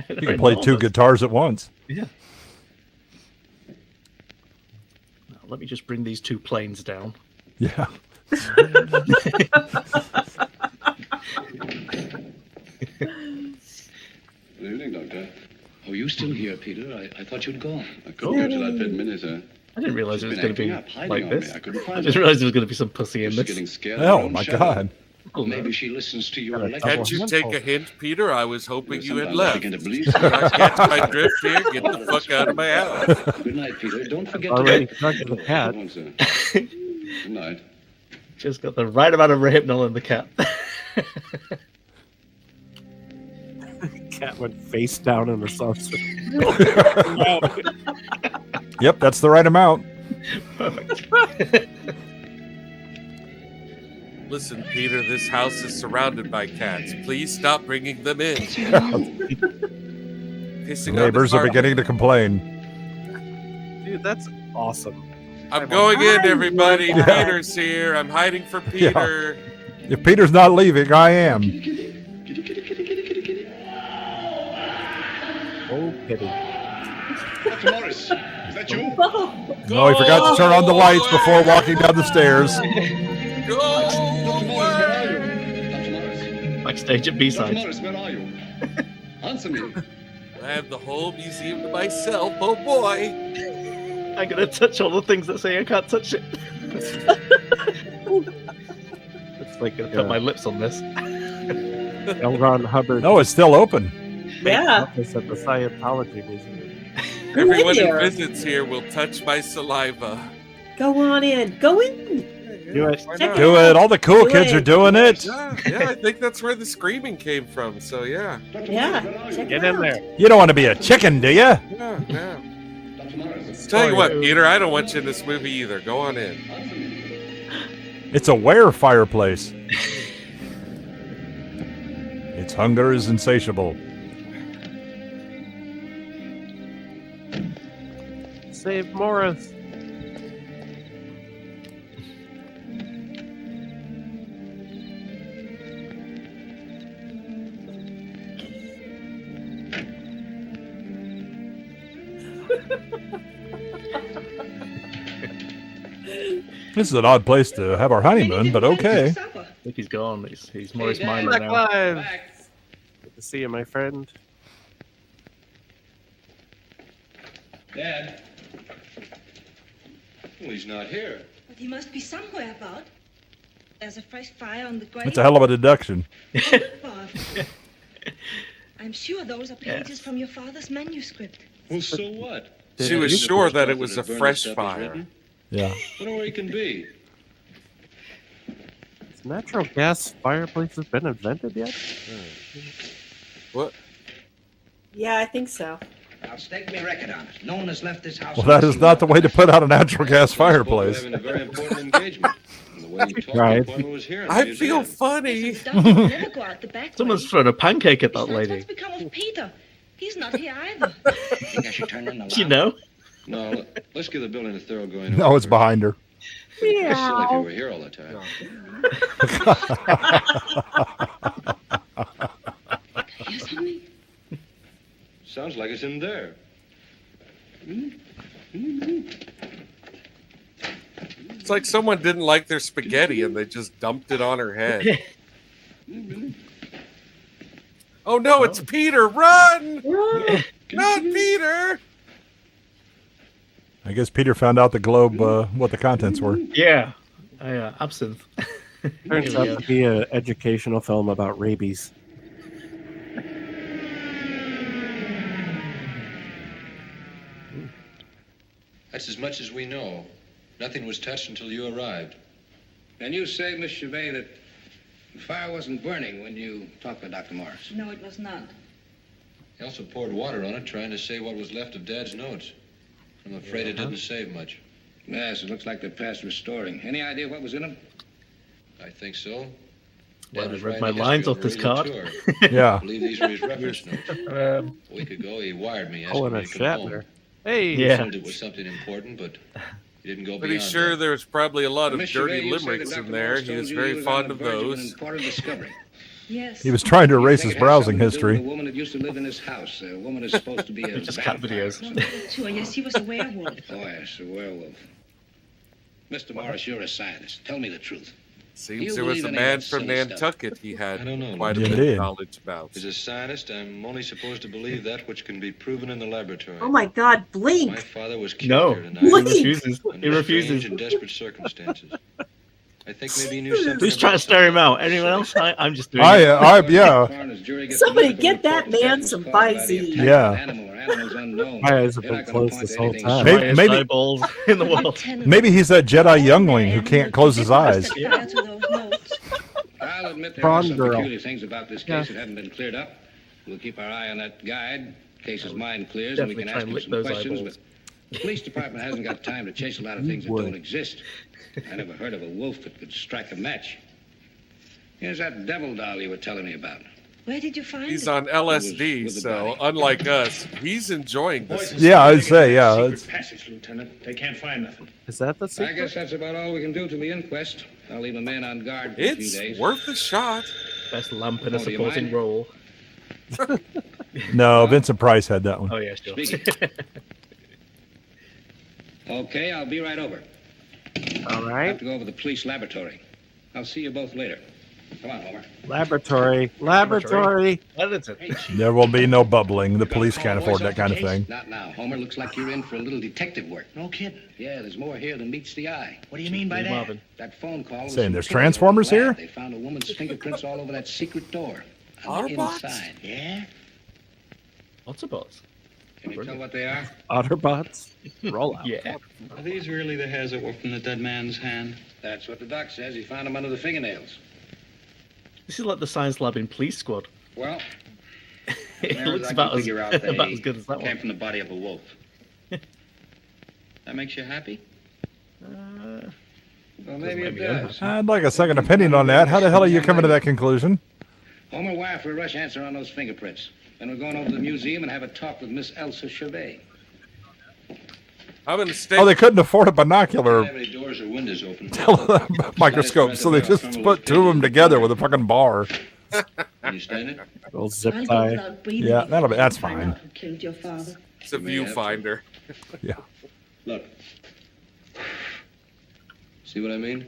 you can play 2 guitars at once. Yeah. Now, let me just bring these 2 planes down. Yeah. Good evening, Doctor. Oh, you still here, Peter? I thought you'd gone. I couldn't get to that bed minute, sir. I didn't realize She's it was been going to be acting up, hiding like on me. this. I couldn't I find didn't her. realize there was going to be some pussy in She's this. getting scared. of her Oh own my shadow. God. Maybe she listens to your lectures. Can't you take a hint, Peter? I was hoping you had Sometimes I left. begin to believe You're not catching my drift here. Get the fuck out of my house. Good night, Peter. Don't forget Already to... talking to the cat. Good night. Just got the right amount of Rohypnol in the cat. Cat went face down in the saucer. Yep, that's the right amount. Listen, Peter, this house is surrounded by cats. Please stop bringing them in. Pissing on the Neighbors are carpet. beginning to complain. Dude, that's awesome. I'm going in, everybody. Yeah. Peter's here. I'm hiding for Peter. If Peter's not leaving, I am. Oh, pity. Dr. Morris, is that you? No, he forgot to turn on the lights before walking down the stairs. Go away. Dr. Morris. Backstage at Dr. B-Sides. Morris, where are you? Answer me. I have the whole museum to myself. Oh boy. I'm gonna touch all the things that say I can't touch it. It's like Gonna put my lips on this. L. Ron Hubbard. No, it's still open. Yeah. Office at the Scientology Museum. Everyone who there. visits here will touch my saliva. Go on in. Go in. Do it. Why Check not? Do it. All the cool Do kids it. are doing it. Yeah, I think that's where the screaming came from. So yeah, Yeah. Check Get it in out. there. You don't want to be a chicken, do you? yeah. Dr. Morris. Tell you what, Peter, I don't want you in this movie either. Go on in. Answer me. It's a were fireplace. Its hunger is insatiable. Save Morris. This is an odd place to have our honeymoon, but okay. I think he's gone. He's Morris Hey, Minor Dad. now. Live. Good to see you, my friend. Dad. Well, he's not here. But he must be somewhere about. There's a fresh fire on the grave. That's a hell of a deduction. Bob. I'm sure those are pages from your father's manuscript. Well, so what? She was sure that it was a fresh fire. Yeah. Wonder where he can be. Has natural gas fireplaces been invented yet? What? Yeah, I think so. I'll stake me record on it. No one has left this house. Well, that is not the way to put out a natural gas fireplace. Having a very important engagement. And the way you talked, Right. the appointment was here in the I museum. feel funny. The doctor will never go out the back Someone's way. thrown a pancake at that Besides, lady. what's become of Peter? He's not here either. You think I should turn on the light? You know? No, let's give the building a thorough going. No, it's behind her. It'd be silly if you were here all the time. Hear something? Sounds like it's in there. It's like someone didn't like their spaghetti and they just dumped it on her head. Oh no, it's Peter! Run! Not Peter! I guess Peter found out the globe what the contents were. Yeah. Absinthe. Turns out to be an educational film about rabies. That's as much as we know. Nothing was touched until you arrived. And you say, Miss Chevet, that the fire wasn't burning when you talked with Dr. Morris? No, it was not. He also poured water on it, trying to save what was left of Dad's notes. I'm afraid it didn't save much. Yes, it looks like they're past restoring. Any idea what was in them? I think so. Well, Dad I was read writing my a lines history off of this a card. tour. Yeah. I believe these were his reference notes. A week ago, he wired me asking Pulling a me to come home. Shatner. Hey. He Yeah. assumed it was something important, but he didn't go Pretty beyond sure that. there's probably a lot of Miss dirty Chevet, you say that limericks Dr. in there. Morris He told was you very was fond on of the verge an those. important discovery. Yes. He was trying to You erase think his it has browsing something to do with history. The woman that used to live in this house. A woman is supposed to be a Just cat vampire. videos. Sure, yes, he was a werewolf. Oh, yes, a werewolf. Mr. Morris, you're a scientist. Tell me the truth. Seems You there was believe a any of man that from silly stuff? Nantucket he had I don't know. quite a bit Indeed. of knowledge about. As a scientist, I'm only supposed to believe that which can be proven in the laboratory. Oh my God, My Blink! father was killed No. here He tonight Blink! refuses. under He refuses. strange and desperate circumstances. I think maybe he knew something. Who's trying to stare him out? Anyone else? I'm just doing yeah. Somebody get that man some Visine. Yeah. My eyes have been closed this whole time. Maybe eyeballs in the world. Maybe he's that Jedi youngling who can't close his eyes. I'll admit there Prawn are some girl. peculiar things about this case that haven't been cleared up. We'll keep our eye on that guide. In case his mind clears, and we can ask him some questions. But the police department hasn't got time to chase a lot of things that don't exist. I never heard of a wolf that could strike a match. Here's that devil doll you were telling me about. Where did you find He's it? on LSD, so unlike us, he's enjoying this. Yeah, I'd say, yeah. Secret passage, Lieutenant. They can't find nothing. Is that the I secret? guess that's about all we can do till the inquest. I'll leave a man on guard for a few It's days. worth a shot. Best lamp in a Oh, do you supporting mind? role. No, Vincent Price had that one. Oh yeah, sure. Okay, I'll be right over. All I right. have to go over to the police laboratory. I'll see you both later. Come on, Homer. Laboratory. There will be no bubbling. The police can't afford that kind of thing. Not now. Homer, looks like you're in for a little detective work. No kidding. Yeah, there's more here than meets the eye. What do you mean by that? Marvin. That phone call was Saying from there's Taylor Transformers lab. here? They found a woman's fingerprints all over that secret door. On the Autobots? inside. Yeah? Lots of bots. Can you tell what they are? Otterbots. Roll out. Yeah. Are these really the hairs that were from the dead man's hand? That's what the doc says. He found them under the fingernails. This is like the science lab in Police Squad. Well, It as looks I about can as, figure out, they about as good as that came one. from the body of a wolf. That makes you happy? Well, maybe maybe it I'm does. I'd like a second opinion on that. How the hell are you coming to that conclusion? Homer, wire for a rush answer on those fingerprints. Then we're going over to the museum and have a talk with Miss Elsa Chevet. I'm going to stay. Oh, they couldn't afford a binocular Have any doors or windows open? microscope, so they just put two of them together with a fucking bar. Can you stand it? Little zip I'll go tie. without breathing Yeah, if that's you find fine. out who killed your father. It's a viewfinder. Yeah. Look. See what I mean?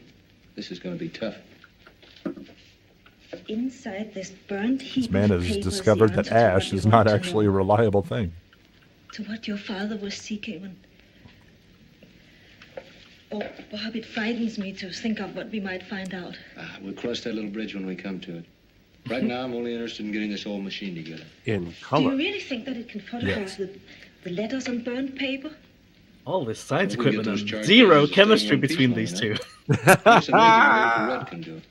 This is going to be tough. Inside this burnt heap This man of has papers, discovered the that answer to what ash you is want not to actually a know, reliable thing. to what your father was seeking. And... Oh, Bob, it frightens me to think of what we might find out. We'll cross that little bridge when we come to it. Right now, I'm only interested in getting this whole machine together. In Do you color. really think that it can photograph the letters on burnt paper? All this science Well, we get equipment those and charged zero cases chemistry staying one between piece these long two. It's amazing what Red can do.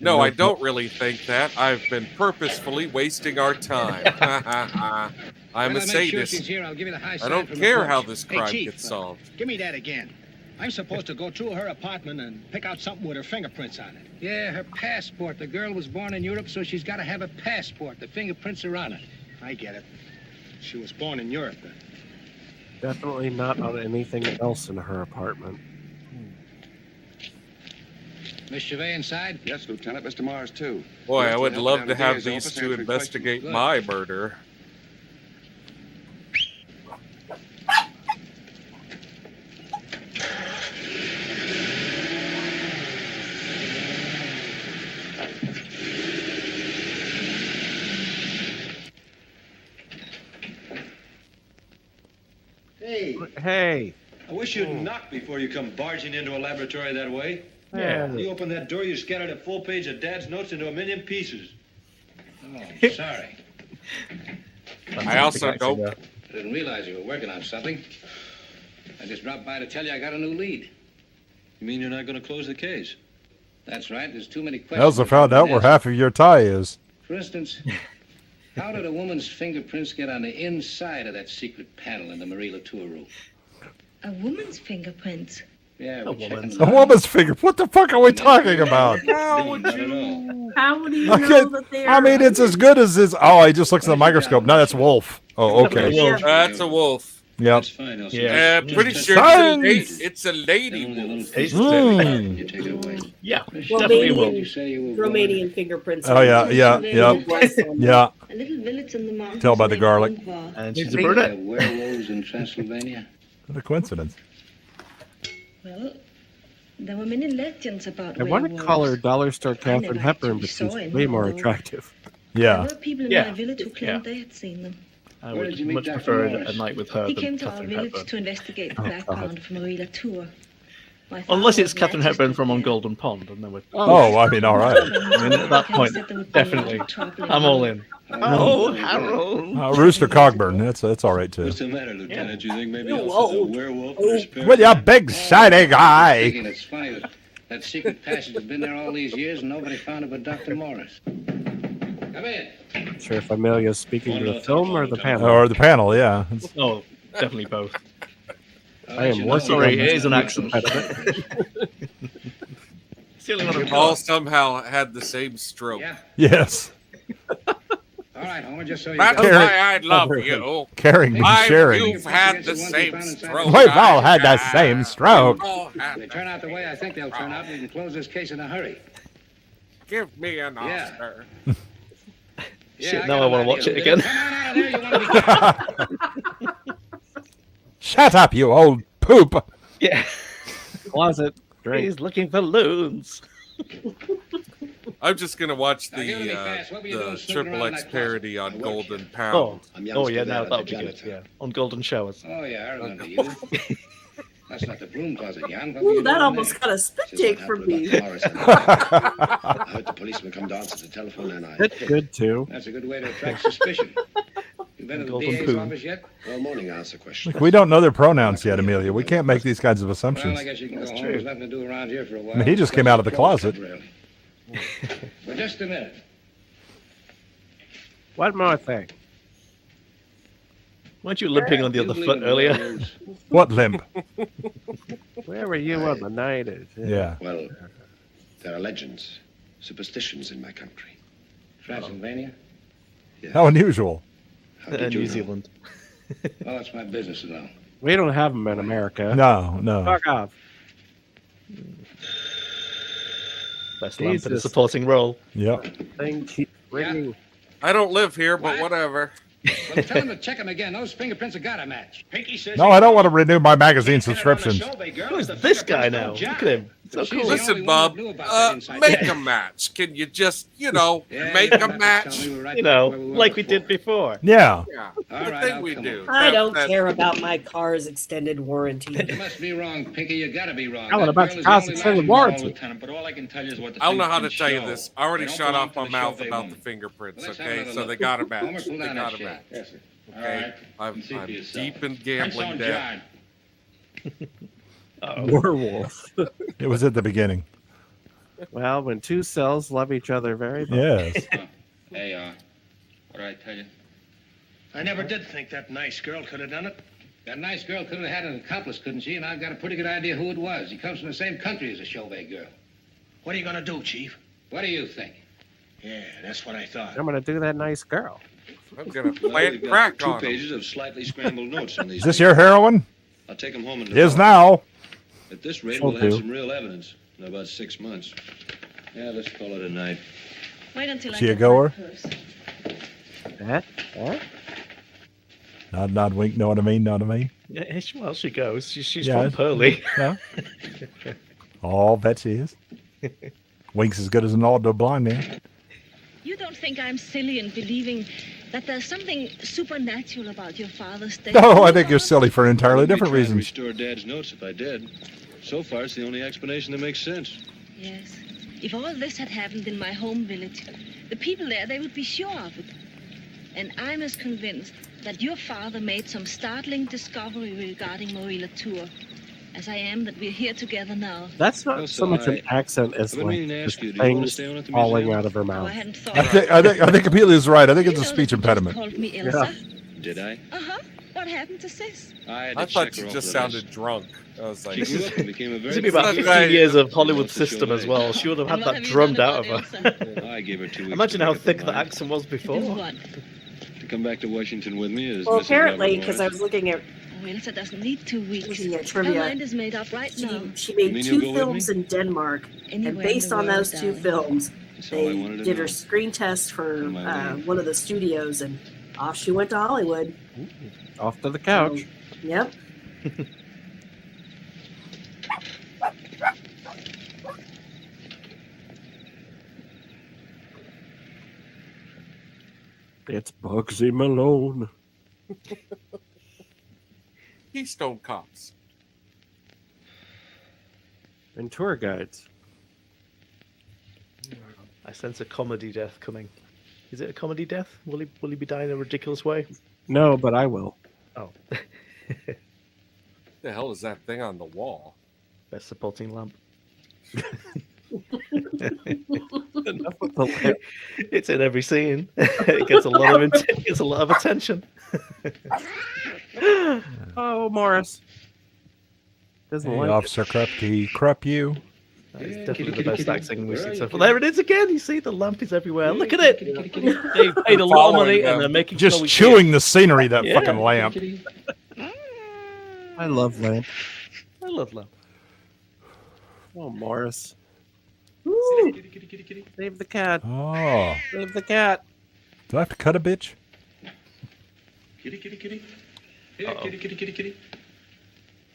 No, I don't really think that. I've been purposefully wasting our time. I'm Well, a I'll make sure sadist. she's here. I'll give you the high I sign don't from the care porch. how this Hey, crime Chief, gets solved. Give me that again. I'm supposed to go through her apartment and pick out something with her fingerprints on it. Yeah, her passport. The girl was born in Europe, so she's got to have a passport. The fingerprints are on it. I get it. She was born in Europe then. Definitely not on anything else in her apartment. Miss Chevet inside? Yes, Lieutenant. Mr. Mars, too. Boy, I would Help love down to the have DA's these office two answering investigate questions. my murder. Hey, Hey. I wish you'd knock before you come barging into a laboratory that way. Yeah. You open that door, you scattered a full page of Dad's notes into a million pieces. Oh, I'm sorry. I also don't. I didn't realize you were working on something. I just dropped by to tell you I got a new lead. You mean you're not going to close the case? That's right. There's too many questions. Elsa found out where half of your tie is. For instance, how did a woman's fingerprints get on the inside of that secret panel in the Marie Latour room? A woman's fingerprints. Yeah, A we're checking woman's. A them out. woman's finger. What the fuck are we talking about? How would I don't know. How would you I know can't- that they're? I mean, it's as good as this. Oh, he just looks in the microscope. No, that's Wolf. Oh, okay. Wolf. That's a wolf. Yep. That's fine, Elsa. Yeah. Pretty sure Science! it's a lady Only a little wolf. piece. Mm. You take it away. Yeah, definitely will. You say you were born- Romanian fingerprints. Oh, yeah, yeah, yeah. Yeah. A little village in the mountains. Tell by the named garlic. Lundvar. And she's a There brunette. are werewolves in Transylvania. What a coincidence. Well, there were many legends about I want to werewolves. call her Dollar Store Catherine never Hepburn, actually but saw she's any, way more although- attractive. Yeah. There were people in Yeah. my village who claimed Yeah. they had seen them. I Where would did you meet much Dr. prefer Morris? a night with her He than came to our Catherine village Hepburn. to investigate the Oh, background of Marie Latour. Unless it's Catherine Hepburn from On Golden Pond, and then we're... Oh, I mean, all right. I mean, at that point, definitely, I'm all in. Oh, Harold. Rooster Cogburn. That's all right too. What's the matter, Lieutenant? You think maybe Elsa's a werewolf? With your big shiny guy. It's funny that secret passage has been there all these years and nobody found it but Dr. Morris. Come in. Not sure if Amelia's speaking to the film or the panel. Or the panel, yeah. Oh, definitely both. I am working Sorry, on it is an accent. We've all somehow had the same stroke. Yeah. Yes. All right, Homer, just so you That's got- why I love you. Caring and sharing. You've had the same stroke. We've all had the same stroke. If they turn out the way I think they'll turn out, we can close this case in a hurry. Give me an Oscar. Shit, now I want to watch it again. Shut up, you old poop. Yeah. Closet. Drink. He's looking for loons. I'm just gonna watch the Triple X parody on Golden Pound. Oh yeah, now that'll be good. Yeah, on Golden Showers. Oh, yeah, I remember you. That's not the broom closet, Jan. Ooh, that almost got a spit take from me. I heard the policeman come down to the telephone and I... That's good too. That's a good way to attract suspicion. You been to the Golden DA's poo. office yet? Well, morning, answer question. Look, we don't know their pronouns yet, Amelia. We can't make these kinds of Well, assumptions. I guess you can go home. There's nothing to do around here for a while. I mean, he just came out of the closet. Well, just a minute. One more thing. Weren't you limping on the other foot earlier? What limp? Where were you on the night? Yeah. Well, there are legends, superstitions in my country. Transylvania? How unusual. New Zealand. Well, that's my business now. We don't have them in America. No. Fuck off. Best lamp in a supporting role. Yep. Thing keeps ringing. I don't live here, but whatever. Well, tell him to check him again. Those fingerprints have got a match. Pinky says No, I don't want to renew my magazine subscriptions. Who is this guy now? Look at him. So cool. Listen, Bob, make a match. Can you just, make a match? Like we did before. Yeah. The thing we do. I don't care about my car's extended warranty. You must be wrong, Pinky. You gotta be wrong. I want about your car's extended warranty. But all I can tell you is what the I don't know how to fingerprints tell you show. this. I already They don't shot belong off to my the mouth show they about own. the fingerprints, Let's have okay? another So they look. got a Homer, match. pull They down got that a match. shade. Yes, sir. All Okay? right. I'm See for yourself. deep in Prints gambling don't debt. jive. Werewolf. It was at the beginning. Well, when two cells love each other very much. Yes. Hey, what did I tell you? I never did think that nice girl could have done it. That nice girl could have had an accomplice, couldn't she? And I've got a pretty good idea who it was. He comes from the same country as the Chauvet girl. What are you gonna do, Chief? What do you think? Yeah, that's what I thought. I'm gonna do that nice girl. I'm gonna Well, plant we've got crack 2 on 'em. pages of slightly scrambled notes on these. Is this your heroin? I'll take them home and Is now. At this rate, Shall we'll have do. some real evidence in about 6 months. Yeah, let's call it a night. Wait until She I a get goer? my purse. Nod, wink. Know what I mean? Know what I mean? Yeah, well, she goes. She's Yeah. from Pearly. Yeah. Oh, bet she is. Winks as good as an old blind man. You don't think I'm silly in believing that there's something supernatural about your father's death? No, I think you're silly for entirely different We'd try to reasons. restore Dad's notes if I did. So far, it's the only explanation that makes sense. Yes. If all this had happened in my home village, the people there, they would be sure of it. And I'm as convinced that your father made some startling discovery regarding Marie Latour as I am that we're here together now. That's not so much an accent as I've been meaning to like ask just you, do you want to things stay on at the falling museum? out of her Oh, mouth. I hadn't thought. I think Amelia's right. I think it's a speech impediment. Called me Elsa. Did I? Uh-huh. What happened to Sis? I I thought you just sounded drunk. I was like, She grew up and became a It's very... gonna be about That's 15 right. years of Hollywood system as well. She would have had And what that have you drummed done out of about her. I gave her 2 weeks. Imagine to how make up her thick the mind. accent was Do before. what? To come back to Washington with me is Well, Mrs. apparently, Levin because I Morris. was looking at Oh, Elsa doesn't need 2 weeks. looking at Her trivia. mind is made up right now. She You made mean 2 you'll go with films me? in Denmark, Anywhere and in based the on world, those 2 darling. films, That's all I they wanted to did know. her screen test for On my way. one of the studios, and off she went to Hollywood. Off to the couch. Yep. It's Bugsy Malone. Keystone Cops. And tour guides. I sense a comedy death coming. Is it a comedy death? Will he be dying in a ridiculous way? No, but I will. Oh. The hell is that thing on the wall? Best supporting lamp. Enough with the lamp. It's in every scene. It gets a lot of attention. Oh, Morris. Doesn't Hey, like Officer Krupke, Krupp you. That is definitely the best acting we've seen so far. There it is again. You see, the lamp is everywhere. Look at it. They've paid a lot of money and they're making Just sure we chewing the scenery, that fucking lamp. I love lamp. I love lamp. Oh, Morris. Woo. Save the cat. Oh. Save the cat. Do I have to cut a bitch? Kitty, kitty, kitty. Here, kitty, kitty, kitty, kitty.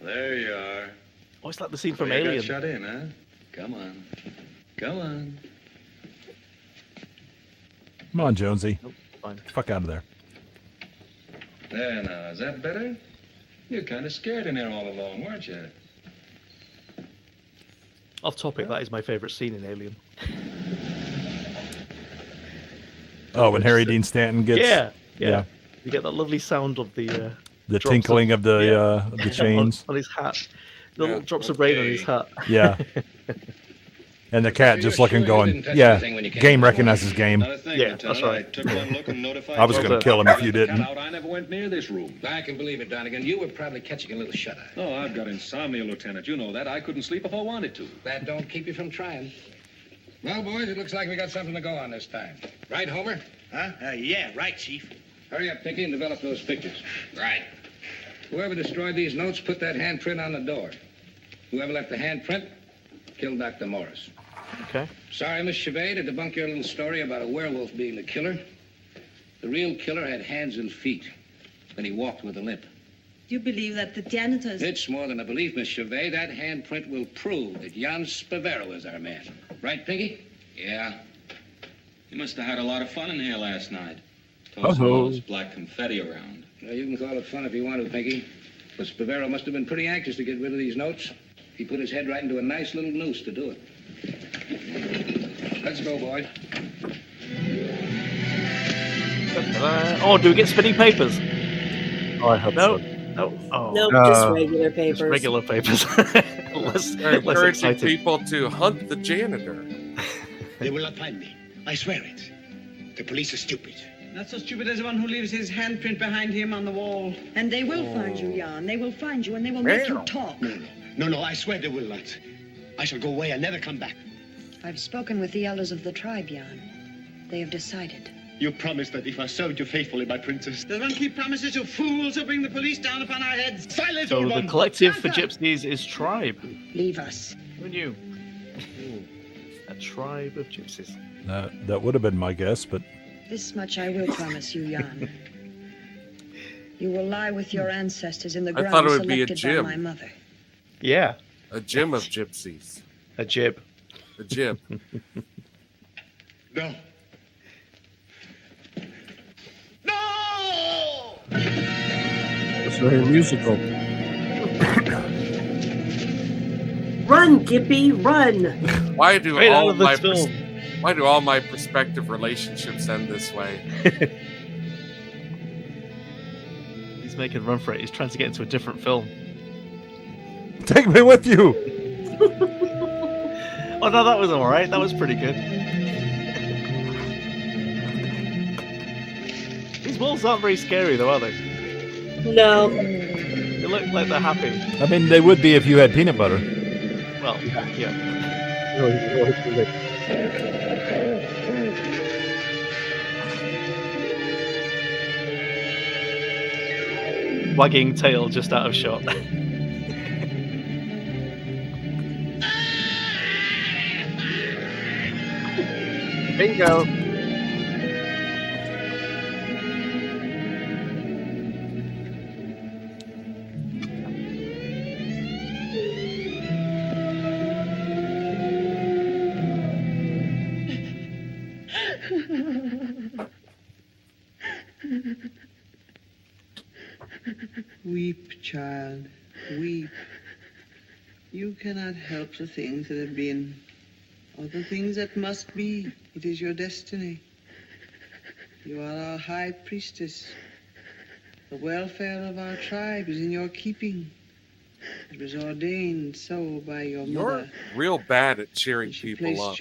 There you are. Oh, it's like the scene from You got Alien. shut in, huh? Come on. Come on. Come on, Jonesy. Nope, fine. Fuck out of there. There now, is that better? You're kind of scared in there all along, weren't you? Off topic, that is my favourite scene in Alien. Oh, when Harry Dean Stanton gets... Yeah. You get that lovely sound of the drops tinkling of the chains. on his hat. The little drops of rain on his hat. Yeah. And the cat just looking, going, yeah, game recognizes game. Yeah, that's right. I was going to kill him if you didn't. I never went near this room. I can believe it, Donegan. You were probably catching a little shut-eye. Oh, I've got insomnia, Lieutenant. You know that. I couldn't sleep if I wanted to. That don't keep you from trying. Well, boys, it looks like we got something to go on this time. Right, Homer? Huh? Yeah, right, Chief. Hurry up, Pinky, and develop those pictures. Right. Whoever destroyed these notes put that handprint on the door. Whoever left the handprint killed Dr. Morris. Okay. Sorry, Miss Chevet, to debunk your little story about a werewolf being the killer. The real killer had hands and feet, and he walked with a limp. Do you believe that the janitors... It's more than a belief, Miss Chevet. That handprint will prove that Jan Spavero is our man. Right, Pinky? Yeah. You must have had a lot of fun in here last night. Tossing all this black confetti around. Well, you can call it fun if you want to, Pinky. But Spavero must have been pretty anxious to get rid of these notes. He put his head right into a nice little noose to do it. Let's go, boys. Oh, do we get spinning papers? Oh, I hope so. No. Oh. Nope, just regular papers. Just regular papers. They're encouraging people to hunt the janitor. They will not find me. I swear it. The police are stupid. Not so stupid as the one who leaves his handprint behind him on the wall. And they will find you, Jan. They will find you and they will make you talk. No, I swear they will not. I shall go away and never come back. I've spoken with the elders of the tribe, Jan. They have decided. You promised that if I served you faithfully, my princess. Does one keep promises to fools who bring the police down upon our heads? Silence, So old the one! collective for gypsies is tribe. Leave us. Who knew? A tribe of gypsies. That would have been my guess, but... This much I will promise you, Jan. You will lie with your ancestors in the I ground thought it would be a selected gym. by my mother. Yeah. A gym of gypsies. A jib. A jib. No. It's very musical. Run, Gippy, run! Why do Right out all of this my film. why do all my prospective relationships end this way? He's making a run for it. He's trying to get into a different film. Take me with you! Oh no, that was alright. That was pretty good. These wolves aren't very scary though, are they? No. They look like they're happy. I mean, they would be if you had peanut butter. Well, yeah. Wagging tail just out of shot. Bingo. Weep, child, weep. You cannot help the things that have been, or the things that must be. It is your destiny. You are our high priestess. The welfare of our tribe is in your keeping. It was ordained so by your mother. You're real bad at cheering people up.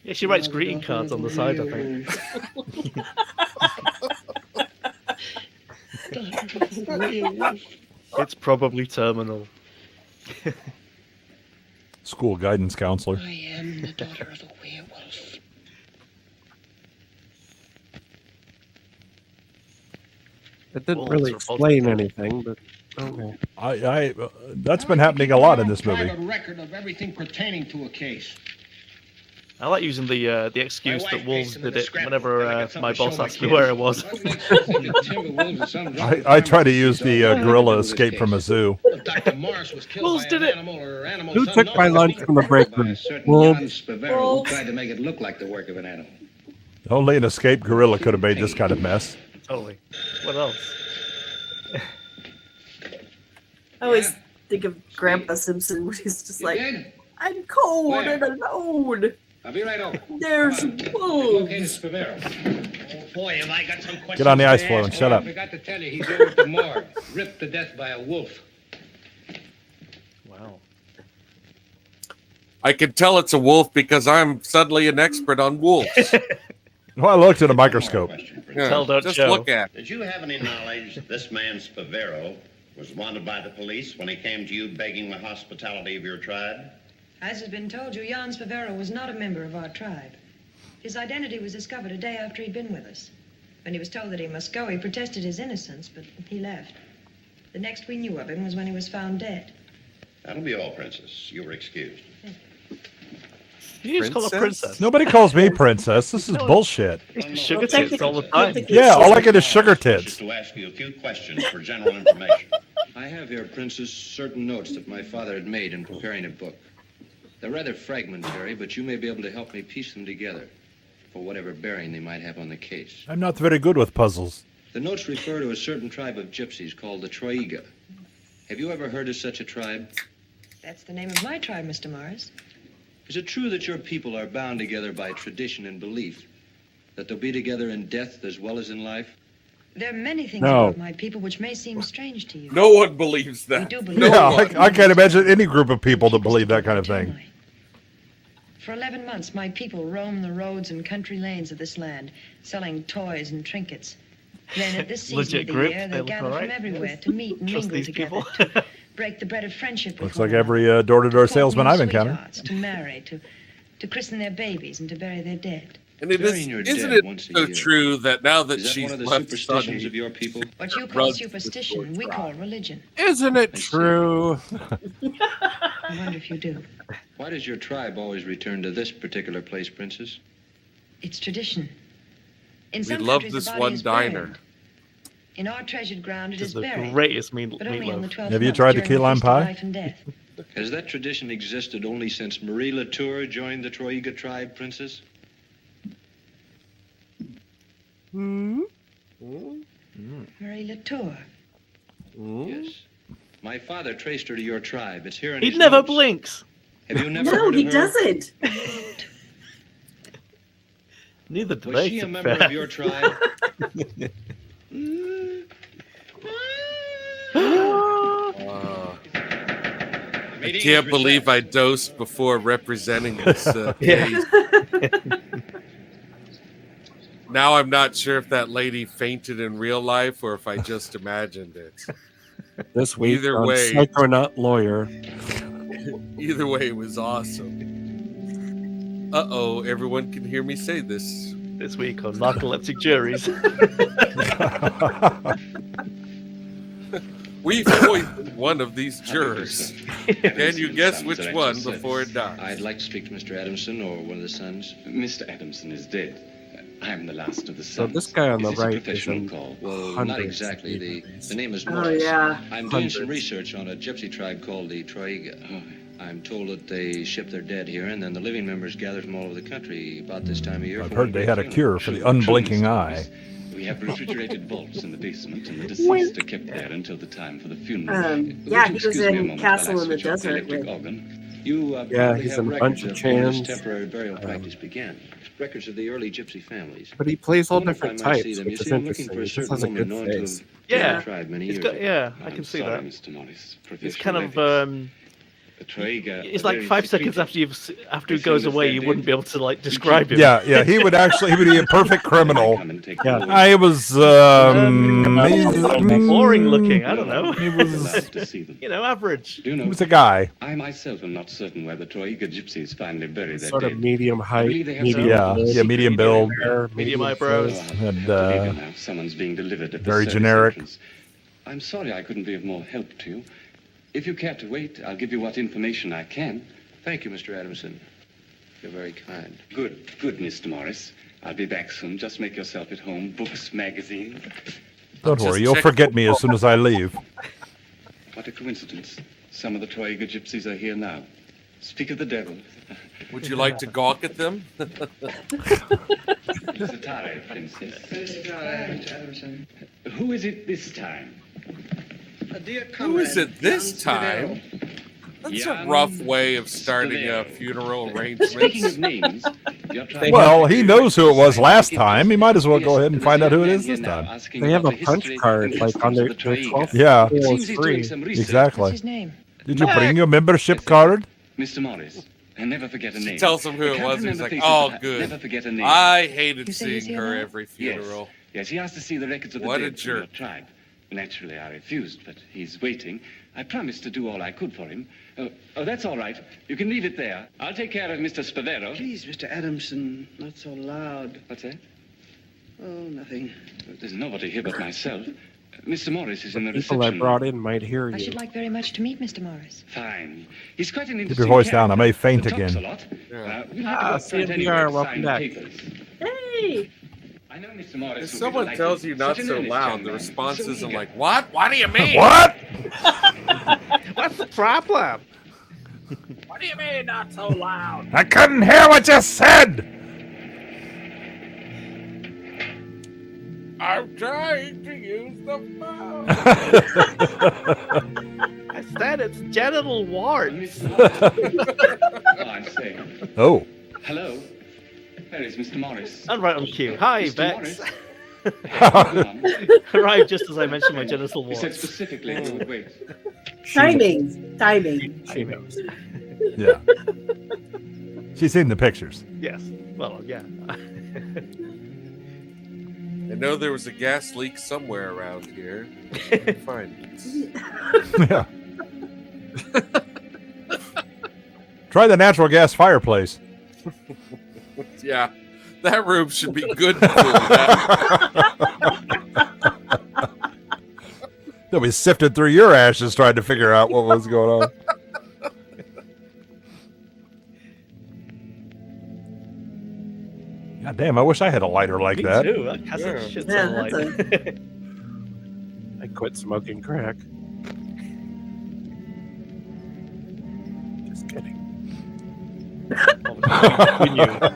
Yeah, she writes greeting cards on the side, I think. It's probably terminal. School guidance counselor. I am the daughter of a werewolf. It didn't really explain anything, but okay. That's been happening a lot in this movie. Private record of everything pertaining to a case. I like using the excuse that wolves did it whenever my boss asked me where I was. I try to use the gorilla escape from a zoo. Dr. Morris was killed Wolves by did an it. animal or animal. Who took my lunch from the break room? Wolves. Who tried to make it look like the work of an animal. Only an escaped gorilla could have made this kind of mess. Totally. What else? I always think of Grandpa Simpson when he's just like, I'm cold and alone. I'll be right over. There's wolves. Oh boy, have I got some questions. Get on the ice to floe ask. and shut Oh, up. I forgot to tell you, he's over at the morgue, ripped to death by a wolf. Wow. I can tell it's a wolf because I'm suddenly an expert on wolves. Well, I looked at a microscope. Yeah, Tell don't just show. look at it. Did you have any knowledge that this man Spavero was wanted by the police when he came to you begging the hospitality of your tribe? As has been told you, Jan Spavero was not a member of our tribe. His identity was discovered a day after he'd been with us. When he was told that he must go, he protested his innocence, but he left. The next we knew of him was when he was found dead. That'll be all, Princess. You were excused. You just call her princess. Nobody calls me princess. This is bullshit. Sugar tits all the time. Yeah, all I get is sugar tits. Just to ask you a few questions for general information. I have here, Princess, certain notes that my father had made in preparing a book. They're rather fragmentary, but you may be able to help me piece them together for whatever bearing they might have on the case. I'm not very good with puzzles. The notes refer to a certain tribe of gypsies called the Troiga. Have you ever heard of such a tribe? That's the name of my tribe, Mr. Morris. Is it true that your people are bound together by tradition and belief? That they'll be together in death as well as in life? There are many things No. about my people which may seem strange to you. No one believes We that. do believe No Yeah, one. I can't imagine any group of people that believe that kind of thing. For 11 months, my people roamed the roads and country lanes of this land, selling toys and trinkets. Then at this season Legit of the group, year, they they look gather all right. from everywhere to meet and Trust mingle these together, people. to break the bread of friendship with Looks one like every another, door-to-door to form salesman new I've encountered. sweethearts, to marry, to christen their babies, and to bury their dead. And it Burying your isn't dead it once a so year. true that now that Is that she's one of the left superstitions Sonny, of your people? What you call runs superstition, the we tribe. call religion. Isn't it true? I wonder if you do. Why does your tribe always return to this particular place, Princess? It's tradition. In We some love countries, this the body one is diner. buried. In our treasured ground, it Just is the buried. greatest But only on the meatloaf. 12th Have you month tried the during key lime feast of pie? life and death. Has that tradition existed only since Marie Latour joined the Troiga tribe, Princess? Marie Latour. Yes. My father traced her to your tribe. It's here in He his never notes. blinks. Have you never No, heard he of her? doesn't. Neither do Was they. she a to be member fair. of your tribe? I can't believe I dosed before representing this Yeah. case. Now I'm not sure if that lady fainted in real life or if I just imagined it. This week Either on way. Psychonaut Lawyer. Either way, it was awesome. Uh-oh, everyone can hear me say this. This week on narcoleptic juries. We've poisoned one of these jurors. Can you guess which one before it dies? I'd like to speak to Mr. Adamson or one of the sons. Mr. Adamson is dead. I'm the last of the So sons. this guy on the Is this a right is professional in call? Well, not hundreds exactly. of The movies. name is Oh, Morris. yeah. I'm doing some Hundreds. research on a gypsy tribe called the Troiga. I'm told that they ship their dead here, and then the living members gather from all over the country about this time of year. I've for heard one they big had a funeral. cure for the unblinking eye. We We have refrigerated vaults in the basement, and the deceased are kept there until the time for the funeral. Yeah, he was in Castle in the Desert. He's in a bunch of chants. Temporary burial practice began. Records of the early gypsy families. But he plays all Wonder if different I might types, see them. which You is see, I'm looking interesting. for a He just certain has a woman good known to face. have Yeah, tried many it's years got, ago. yeah, I can see that. Mr. Morris. It's kind of it's like 5 seconds after he goes away, you wouldn't be able to like describe him. Yeah, he would be a perfect criminal. Yeah. I was boring looking. I don't know. He was, average. Do you know, he was a guy. I myself am not certain where the Troika gypsies finally buried their Sort of dead. medium height, medium build, medium eyebrows, and someone's being delivered at the very service generic. entrance. I'm sorry I couldn't be of more help to you. If you care to wait, I'll give you what information I can. Thank you, Mr. Adamson. You're very kind. Good, Mr. Morris. I'll be back soon. Just make yourself at home. Books, magazine. Don't worry, you'll forget me as soon as I leave. What a coincidence. Some of the Troika gypsies are here now. Speak of the devil. Would you like to gawk at them? Satire, princess. Mr. Adamson. Who is it this time? A dear Who is comrade, it this Jan time? Spadero. That's a rough way of starting a funeral Speaking of arrangement. names, Well, he knows who it was last time. He might as well go ahead and find out who it is this time. They have a punch card, like on their 12th. Yeah, free. exactly. What's his name? Did you bring your membership card? Mr. Morris. And never forget a name. Tells him who it was. He's like, oh, good. Never forget a name. I hated seeing her every funeral. Yes, he asked to see the records of the What a dead from your jerk. tribe. Naturally, I refused, but he's waiting. I promised to do all I could for him. Oh, that's all right. You can leave it there. I'll take care of Mr. Spadero. Please, Mr. Adamson, not so loud. What's that? Oh, nothing. There's nobody here but myself. Mr. Morris is in the People reception. I brought in might hear I you. should like very much to meet Mr. Morris. Fine. He's quite an Keep interesting your voice down. I may character. faint Talks again. a lot. We'll have to go front anyway CNPR, to welcome sign back. papers. Hey! I know Mr. Morris. If will be someone delighted. tells you not Such an so earnest loud, young the man. response So isn't eager. like, what? What do you mean? What? What's the problem? What do you mean not so loud? I couldn't hear what you said. I'm trying to use the phone. I said it's genital warts. Oh, I'm saying. Oh. Hello. Where is Mr. Morris? And right on cue. Hi, Mr. Bex. Morris? Arrived just as I mentioned my genital He said warts. specifically he would wait. Timing. She knows. Yeah. She's seen the pictures. Yes. Well, yeah. I know there was a gas leak somewhere around here. Fine. Yeah. Try the natural gas fireplace. Yeah, that room should be good. And cool. They'll be sifted through your ashes trying to figure out what was going on. God damn, I wish I had a lighter like Me that. too. That has a shit Yeah, ton of that's light. I quit smoking crack. Just kidding.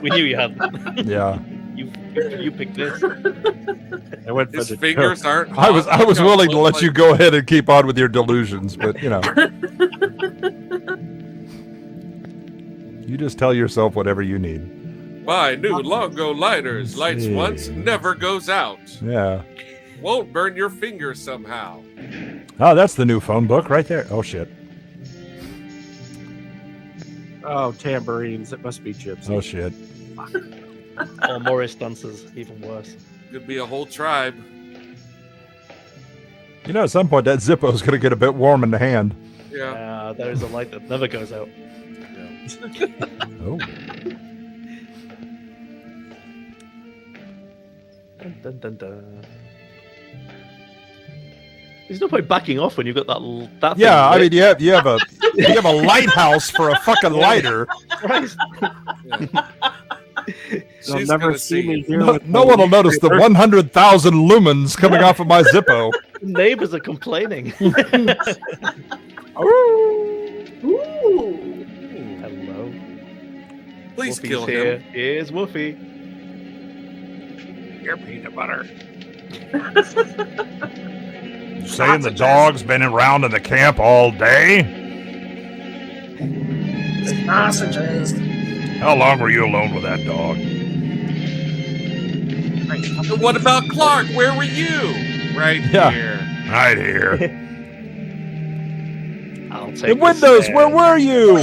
we knew you hadn't. Yeah. You picked this. I went for His the fingers joke. aren't. I was hot. willing to let you go ahead and keep on with your delusions, but you know. You just tell yourself whatever you need. Buy new Longo lighters. Lights see. once, never goes out. Yeah. Won't burn your fingers somehow. Oh, that's the new phone book right there. Oh shit. Oh, tambourines. It must be gypsy. Oh shit. Or Morris dances, even worse. Could be a whole tribe. You know, at some point that Zippo's gonna get a bit warm in the hand. Yeah. There is a light that never goes out. Oh. Dun, dun, dun, dun. There's no point backing off when you've got that thing. Yeah, I lit. mean you have a lighthouse for a fucking lighter. Christ. They'll She's never gonna see me here. No, with no my one will notice the 100,000 lumens coming off of my Zippo. Neighbors are complaining. Ooh. Hello. Please Woofie's kill here. him. Here's Woofie. Your peanut butter. Saying the dog's been around in the camp all day? Sausages. How long were you alone with that dog? And what about Clark? Where were you? Right here. Right here. I'll The windows, where were you?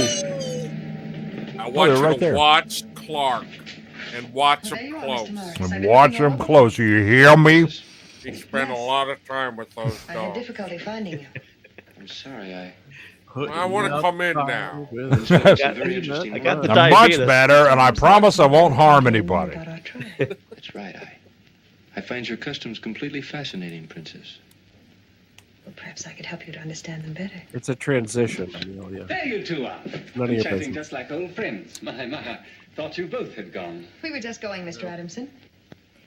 I want they're you right to there. watch Clark and watch him close. And watch him close. You hear me? He spent a lot of time with those I had dogs. difficulty finding you. I'm sorry, I want to come in now. very interesting. I got the I'm much diabetes. better, and I promise I won't harm anybody. That's right, I find your customs completely fascinating, Princess. Well, perhaps I could help you to understand them better. It's a transition, Amelia. There you two are. None of your Chatting business. just like old friends. My. Thought you both had gone. We were just going, Mr. Adamson.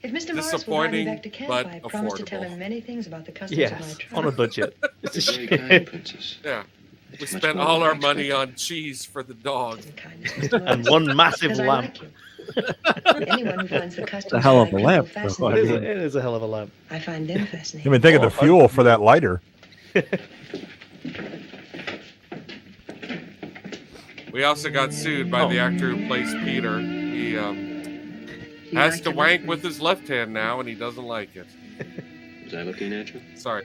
If Mr. Morris would ride me Disappointing, back to camp, but I promised to tell affordable. him many things about the customs of my Yes, tribe. on a budget. It's a Very shame. kind, Princess. Yeah. We It's much spent more all than I our money expected. on cheese for the dog. And one massive Because I lamp. like you. Anyone who finds the customs a hell of of my a lamp, people though, I It is, fascinating, a, it is a hell of a lamp. I find them fascinating. You mean, think of the fuel for that lighter. We also got sued by the actor who plays Peter. He has to wank with his left hand now, and he doesn't like it. Was I looking at you? Sorry.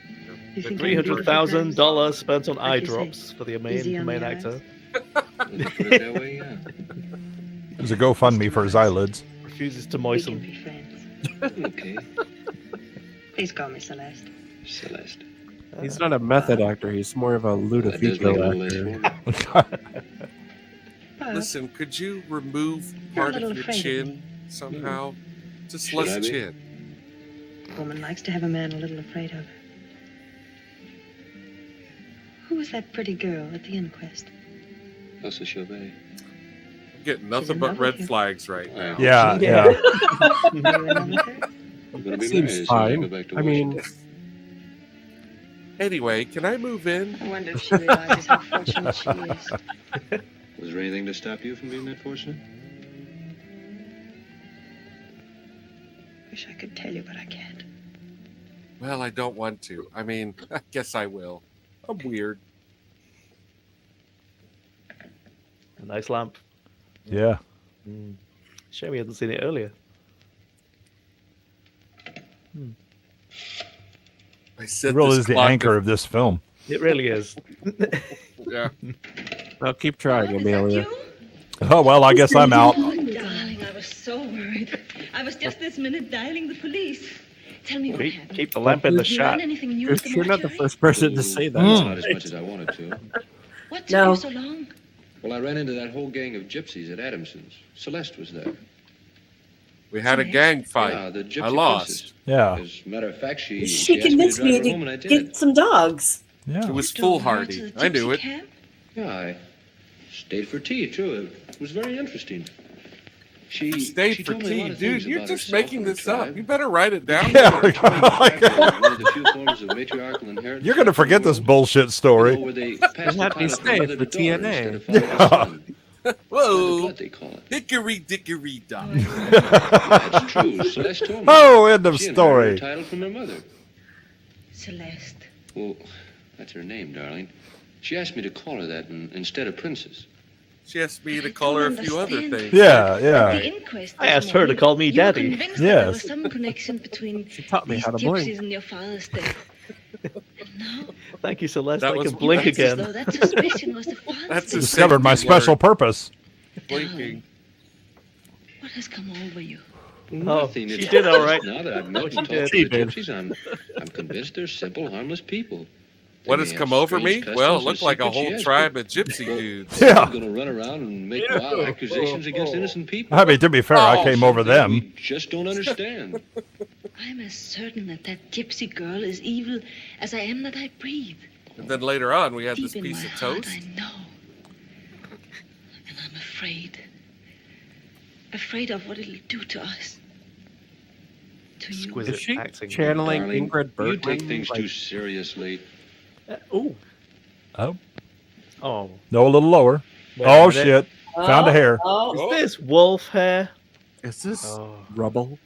$300,000 spent on eye Like you say, drops for the easy on main the actor. Put it that way, yeah. There's a GoFundMe for his eyelids. Refuses to We can moisten. be friends. Okay, Please call me Celeste. Celeste. He's not a method actor. He's more of a That does make it a Ludovico little less actor. Well, Listen, could you remove You're a part of little your afraid of chin me. somehow? Just Should I less be? chin. a woman likes to have a man a little afraid of her. Who was that pretty girl at the inquest? Elsa Chauvet. I'm getting She's nothing in but love red with you. flags right now. Yeah. You in love with her? I'm gonna be Seems married as soon as I fine. go back to I mean, Washington. Anyway, can I move in? I wonder if she realizes how fortunate she is. Was there anything to stop you from being that fortunate? Wish I could tell you, but I can't. Well, I don't want to. I mean, I guess I will. I'm weird. A nice lamp. Yeah. Shame we hadn't seen it earlier. I It set really this is the clock anchor to- of this film. It really is. Yeah. I'll keep trying, Amelia. Oh, well, I guess I'm out. Oh, darling, I was so worried. I was just this minute dialing the police. Tell me what happened. Keep the lamp in the Did you shot. learn anything new You're, at the you're not the mortuary? first person to say that. Not as much as I wanted to. What took No. you so long? Well, I ran into that whole gang of gypsies at Adamson's. Celeste was there. We had a gang fight. Yeah, the gypsy I lost. princess. Yeah. As a matter of fact, she She asked me to convinced drive me her home, and I to did. get some dogs. Yeah. It was Drove her to foolhardy. the I knew gypsy it. camp? Yeah, I stayed for tea too. It was very interesting. She Stayed she for told me a lot tea. of Dude, things you're about just herself making and her this up. tribe. You better write it down. Yeah. One of the few forms of matriarchal inheritance. You're going to forget this bullshit story. Where they pass Doesn't the have to be title from safe mother for to daughter TNA. instead of father to son. Whoa. Blood, they call it. Hickory dickory dock. That's true. Celeste told me. Oh, end of She inherited story. her title from her mother. Celeste. Well, that's her name, darling. She asked me to call her that instead of Princess. She asked me to call her a few other things. Yeah, At yeah. the inquest I this asked her to morning, call me you were Daddy. convinced that there was Yes. some connection between She taught me these how to blink. gypsies and your father's death. No, Thank you, Celeste. That I was- can blink it's as again. though that suspicion was the father's That's death. a Discovered my safety word. special purpose. Blinking. What has come over you? Nothing. she It's did all right. Now that I've met she and did. talked She to the did. gypsies, I'm convinced they're simple, harmless people. They What may has have come over me? strange Well, it customs looked and like a secrets, whole yes, tribe but of gypsy dudes. they're Yeah. not going to run around and make wild accusations against innocent people. I mean, to be fair, I came over them. We just don't understand. I'm as certain that that gypsy girl is evil as I am that I breathe. And then later on, we had Deep this in piece my of heart, toast. I know. And I'm afraid. Afraid of what it'll do to us. To you. Exquisite Is she acting. channeling Darling, Ingrid you Bergman? take things Like, too seriously. Ooh. Oh, Oh. no, a little lower. Wait a Oh, minute. shit. Found a hair. Oh, Is this wolf hair? is this Oh. rubble?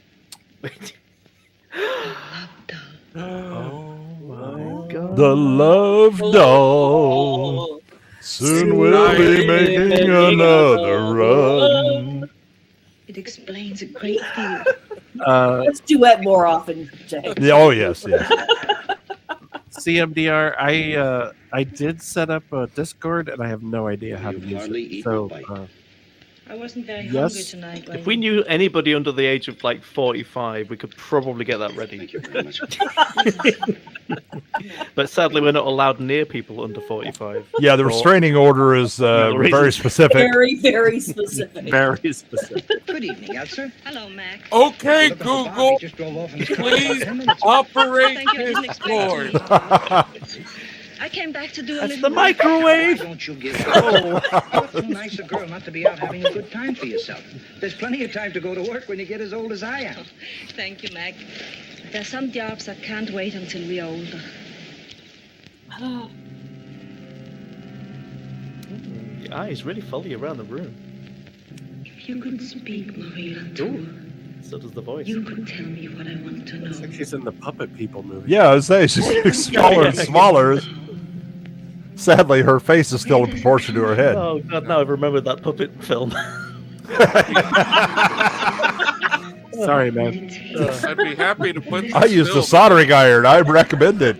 Oh my god. The love doll. Soon we'll be making another run. It explains a great deal. Let's duet more often, Jay. Yeah, oh yes, yes. CMDR, I did set up a Discord and I have no idea how to use it. So I wasn't very Yes. hungry tonight. If we knew anybody under the age of like 45, we could probably get that ready. Thank you very much. But sadly, we're not allowed near people under 45. Yeah, the restraining order is very specific. Very, very specific. Very specific. Good evening, Elsa. Hello, Mac. Okay, Look at the bar, Google, he just drove off in his car. please 10 minutes. operate Thank you, I didn't expect Discord. I came back to do a That's little the microwave. Why don't you give up? You're too nice a girl not to be out having a good time for yourself. There's plenty of time to go to work when you get as old as I am. Thank you, Mac. There's some jobs that can't wait until we're older. Your eyes really follow you around the room. If you could speak, Marilla, Ooh, so does the voice. you could tell me what I want to know. I think she's in the Puppet People movie. Yeah, I was saying she's getting smaller and smaller. Sadly, her face is still in proportion to her head. Oh god, now I've remembered that puppet film. Sorry, man. I'd be happy to put. I used a soldering iron. I recommend it.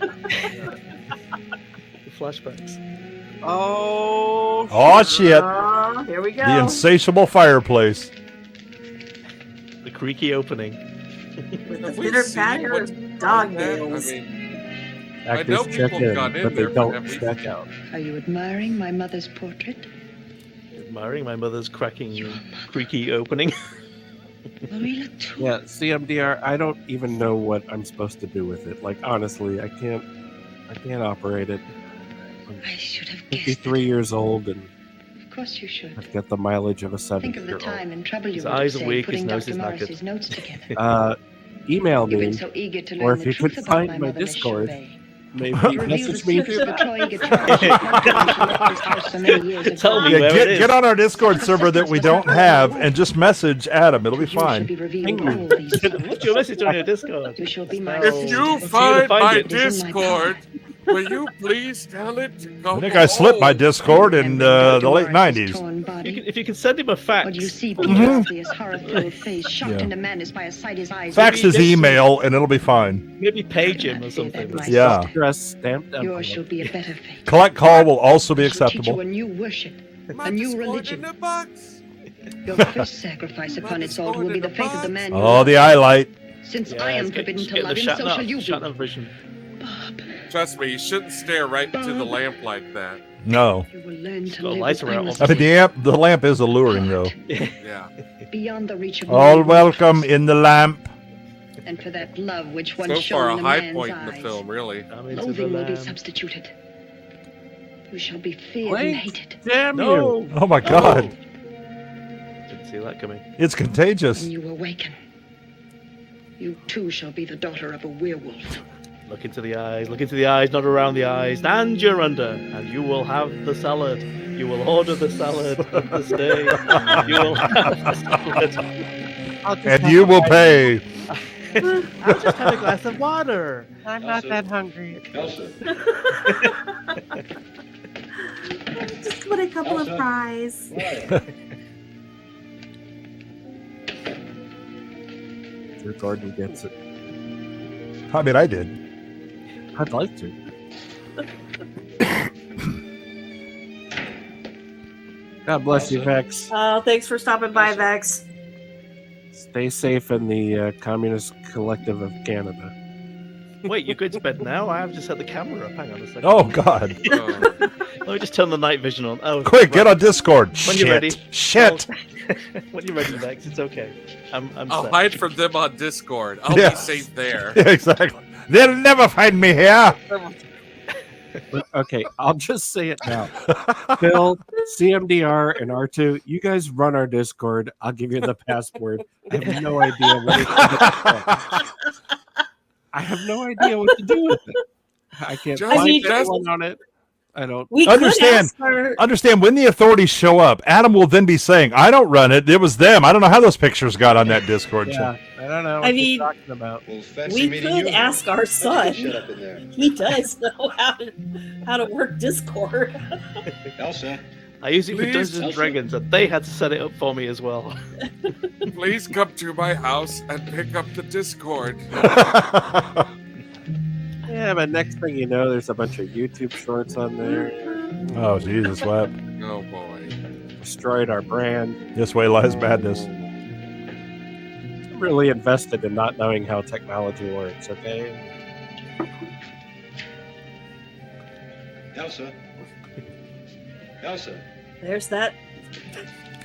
Flashbacks. Oh shit! Here we go. The insatiable fireplace. The creaky opening. With the pitter patter of dog nails. I know Actors check people in, got in but they there, don't have we- check out. Are you admiring my mother's portrait? Admiring my mother's cracking, creaky opening. Marilla, too. Yeah, CMDR, I don't even know what I'm supposed to do with it. Like, honestly, I can't operate it. I should have I'm guessed 53 years old and Of course you should. I've got the mileage of a Think of the 70-year-old. time and trouble you His would have eyes are saved weak, his putting nose Dr. is knackered. Morris's notes together. Email You've me, been so eager to or learn if the you truth could about find my my mother, Miss Discord, Chauvet. maybe You reveal message the me. secret of the Troy guitar. She left this house so many years ago. Tell me Yeah, where it is. get on our Discord server that we don't have and just message Adam. It'll be You should fine. be revealing all these things. What's your message on your Discord? You shall be my If you assistant. find my it. Discord, will you please tell it to go I think I slipped my home? Discord in the late 90s. Torn body. If you can send him a fax. What do you see before his horror-filled face, shocked Yeah. into madness by a sight his eyes? Fax his email and it'll be fine. Maybe page him or something. Yeah. Dress stamped Yours envelope. shall be a better fate. Collect call will also be I shall teach you acceptable. a new worship, My a new Discord religion. in a box. Your first sacrifice upon its altar will be the faith of the man you Oh, love. the eye light. Since Yeah, I am it's get- forbidden to get love the him, so shall you be. Shatner vision. Trust me, you shouldn't stare right into the lamp like that. No. You will learn to Got a live light with around. honesty, I mean, the lamp is alluring, though. Yeah. beyond the reach of All man, welcome in the lamp. and for that love which once So shone far, a in a high man's point in the eyes, film, really. I'm into the loathing will be lamb. substituted. You shall be feared Wait. and hated. Damn you! No. Oh my god. Didn't see that coming. It's contagious. When you awaken, you too shall be the daughter of a werewolf. Look into the eyes, not around the eyes. Stand you're under, and you will have the salad. You will order the salad of the steak. You will have the salad. And you will pay. I'll just have a glass of water. I'm not that hungry. Just put a couple of fries. Sure, Gordon gets it. I mean, I did. I'd like to. God bless you, Vex. Thanks for stopping by, Vex. Stay safe in the Communist Collective of Canada. Wait, you're going to bed now? I have just set the camera up. Hang on a second. Oh god. Let me just turn the night vision on. Oh, Quick, get on Discord. When Shit. you're ready. Shit. When you're ready, Vex, it's okay. I'm I'll set. hide from them on Discord. I'll Yeah. be safe there. Yeah, exactly. They'll never find me here. But, okay, I'll just say it now. Phil, CMDR, and R2, you guys run our Discord. I'll give you the password. I have no idea what I have no idea what to do with it. I can't Just- find I mean, anyone on it. I don't We understand. Could ask our... Understand when the authorities show up, Adam will then be saying, "I don't run it. It was them. I don't know how those pictures got on that Discord." Yeah, I don't know. What you're talking about. We could ask our son. He does know how to work Discord. Elsa. I use it for Please, Dungeons and Elsa. Dragons, and they had to set it up for me as well. Please come to my house and pick up the Discord. Yeah, but next thing you know, there's a bunch of YouTube shorts on there. Oh, Jesus, what? Oh, boy. Destroyed our brand. This way lies madness. I'm really invested in not knowing how technology works, okay? Elsa. Elsa. There's that.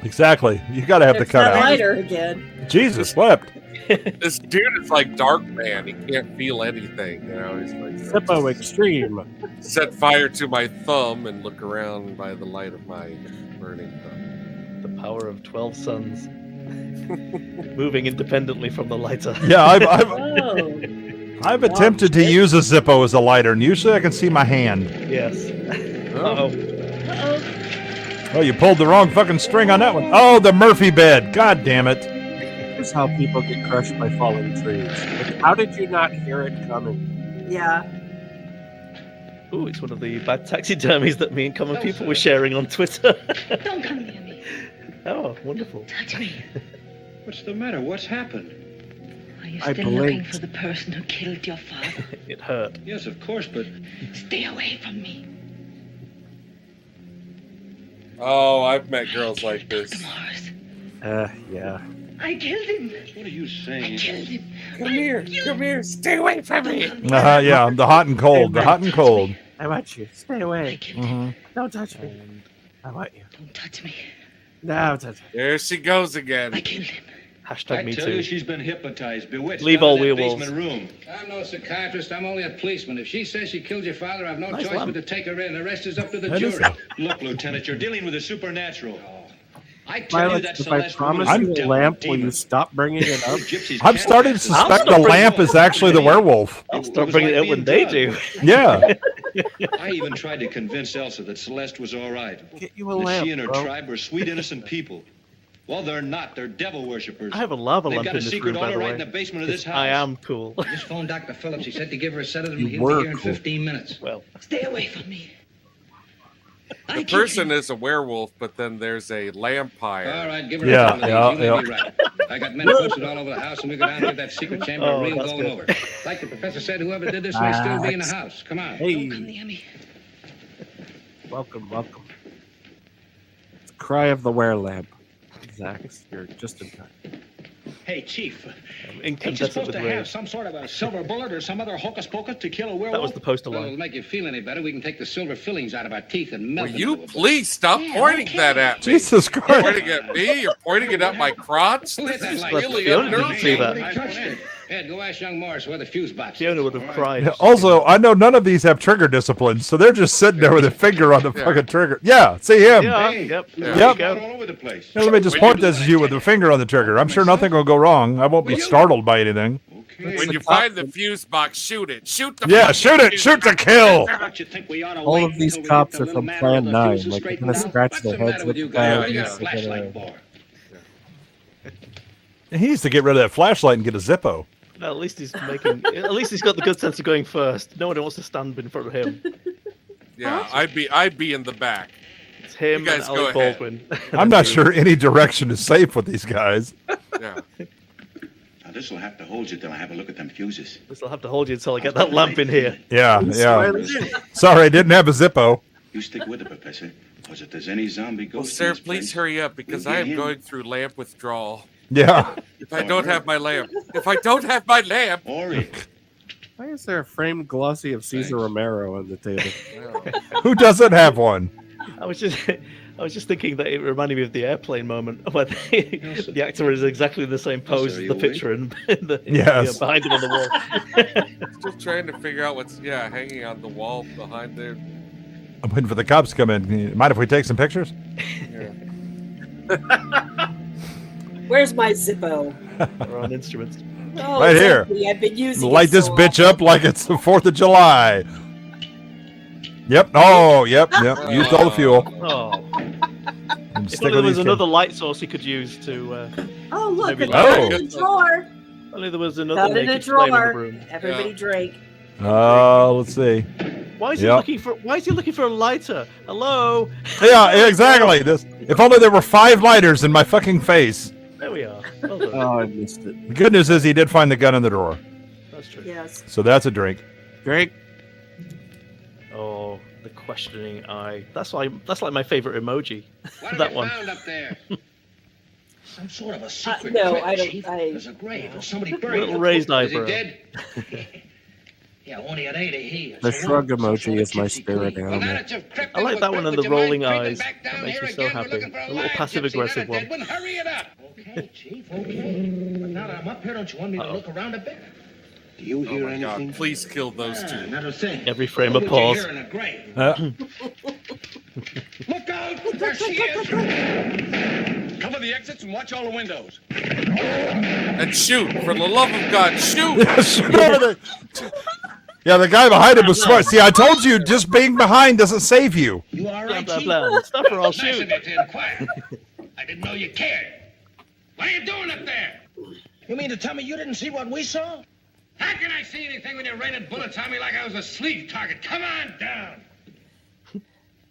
Exactly. You got to have the There's that cutout. lighter again. Jesus wept. This dude is like Dark Man. He can't feel anything. You know, he's like Zippo Extreme. Set fire to my thumb and look around by the light of my burning thumb. The power of 12 suns. Moving independently from the lighter. Yeah, I've attempted to use a Zippo as a lighter, and usually I can see my hand. Yes. Uh-oh. Oh, you pulled the wrong fucking string on that one. Oh, the Murphy bed. God damn it. Here's how people get crushed by falling trees. Like, how did you not hear it coming? Yeah. Ooh, it's one of the bad taxidermies that me and common people were sharing on Twitter. Don't come near me. Oh, wonderful. Touch me. What's the matter? What's happened? Are you I still looking blinked. for the person who killed your father? It hurt. Yes, of course, but Stay away from me. Oh, I've met girls like this. Yeah. I killed him. what are you saying? I killed him. Come here, stay away from me. Yeah, the hot and cold. The hot and cold. I want you. Stay away. Mm-hmm. Don't touch me. I want you. Don't touch me. No, touch me. There she goes again. I killed him. Hashtag I me tell too. you, she's been hypnotized, bewitched. Leave down all in that werewolves. basement room. I'm no psychiatrist. I'm only a policeman. If she says she killed your father, I've no Nice choice lamp. but to take her in. The rest is up to the That is jury. Look, Lieutenant, you're dealing with the supernatural. I tell you Smylexx, that if I Celeste woman promise is you a devil, lamp, will demon. you stop bringing it up? Gypsies I'm can't starting to pass suspect it. the lamp is actually the werewolf. I'll It start was bringing like it up when being they done. do. Yeah. I even tried to convince Elsa that Celeste was all right. Get you a That lamp, she and her bro. tribe were sweet, innocent people. Well, they're not. They're devil worshippers. I have a lava They've lamp got in a this secret room, by order the right way. in the basement of this house. I am cool. Just phone Dr. Phillips. He said to give her a sedative. You He'll were be here in cool. 15 minutes. Well, Stay away from me. I The killed person him. is a werewolf, but then there's a lampire. All right, give her Yeah, a couple of these. yeah, You may be right. I got men posted all over the house, and we go down and give that secret chamber Oh, a real that's going good. over. Like the professor said, whoever did this may still be in the house. Come on. Hey, Don't come near me. welcome. It's Cry of the Werelamp. Zax, you're just in time. Hey, Chief. I'm Ain't you incandescent supposed with to have rage. some sort of a silver bullet or some other hocus pocus to kill a werewolf? That was the poster Well, line. it'll make you feel any better. We can take the silver fillings out of our teeth and melt Will them you into a bullet. please stop pointing that at me? Jesus You're Christ. pointing at me? You're pointing it at my crotch? Who hit This that is light? really Fiona didn't see unnerving. that. Nobody touched it. Ed, go ask young Morris where the fuse box is. Fiona would have cried. Yeah, also, I know none of these have trigger disciplines, so they're just sitting there with a finger on the fucking trigger. Yeah, see him. Yeah, Hey, yep. Yeah. There Yep. you go. all over the place. Here, let me just point this at you with the finger on the trigger. I'm sure nothing will go wrong. I won't be startled by anything. Okay. When you find the fuse box, shoot it. Shoot the Yeah, fucking shoot it. fuse Shoot to box. kill. Don't you think we ought to All wait of these until we cops get the are little from matter Plan of the 9. fuses Like, they're straightened gonna out? scratch What's their the heads matter with you the guys? guy. What do you got a They're gonna- flashlight for? He needs to get rid of that flashlight and get a Zippo. No, at least he's making. At least he's got the good sense of going first. No one wants to stand in front of him. Yeah, I'd be in the back. It's him You and guys Alec go ahead. Baldwin. I'm not sure any direction is safe with these guys. Yeah. Now, this will have to hold you till I have a look at them fuses. This will have to hold you until I get that lamp in here. Yeah, yeah. Sorry, I didn't have a Zippo. You stick with it, Professor. Because if there's any zombie Well, ghost sir, in this please place, hurry up because we'll I get am him. going through lamp withdrawal. Yeah. If I don't have my lamp. If I don't have my lamp. Ori. Why is there a framed glossy of Caesar Romero on the table? Who doesn't have one? I was just thinking that it reminded me of the airplane moment where the actor is exactly the same pose as the picture and Yes. behind him on the wall. Still trying to figure out what's hanging on the wall behind there. I'm waiting for the cops to come in. Mind if we take some pictures? Where's my Zippo? We're on instruments. Oh, Right here. exactly. I've been using Light it this so bitch up like it's the 4th of July. Yep. Oh, yep. Used all the fuel. Oh. And If stick only there with was these another light source he could use to. Oh, look, maybe it's light in the drawer. Only there was another Got in a naked flame in the drawer. room. Everybody drink. Let's see. Why is he Yep. looking for? Why is he looking for a lighter? Hello. Yeah, exactly. If only there were 5 lighters in my fucking face. There we are. Well done. Oh, I missed it. The good news is he did find the gun in the drawer. That's true. Yes. So that's a drink. Drink. Oh, the questioning eye. That's like my favorite emoji. What that have one. you found up there? Some sort of a secret no, crypt, I don't- Chief. I- There's a grave or somebody buried. Little raised Is he eyebrow. dead? Yeah, only an 80 here. The shrug emoji is my spirit animal. I like that one and the rolling eyes. That makes me so happy. A little passive aggressive one. Hurry it up. Okay, Chief, okay. But now that I'm up here, don't you want me to look around a bit? Do you Oh hear my anything? God! Please kill those two. Another thing. Every frame of What pause. you hear in a grave? Look out! There she is! Cover the exits and watch all the windows. And shoot! For the love of God, shoot! Yeah, the guy behind him was smart. See, I told you, just being behind doesn't save you. You all right, Blah, Chief? blah, blah. Stop or I'll Nice shoot. of you to inquire. I didn't know you cared. What are you doing up there? You mean to tell me you didn't see what we saw? How can I see anything when you're raining bullets on me like I was a sleep target? Come on down!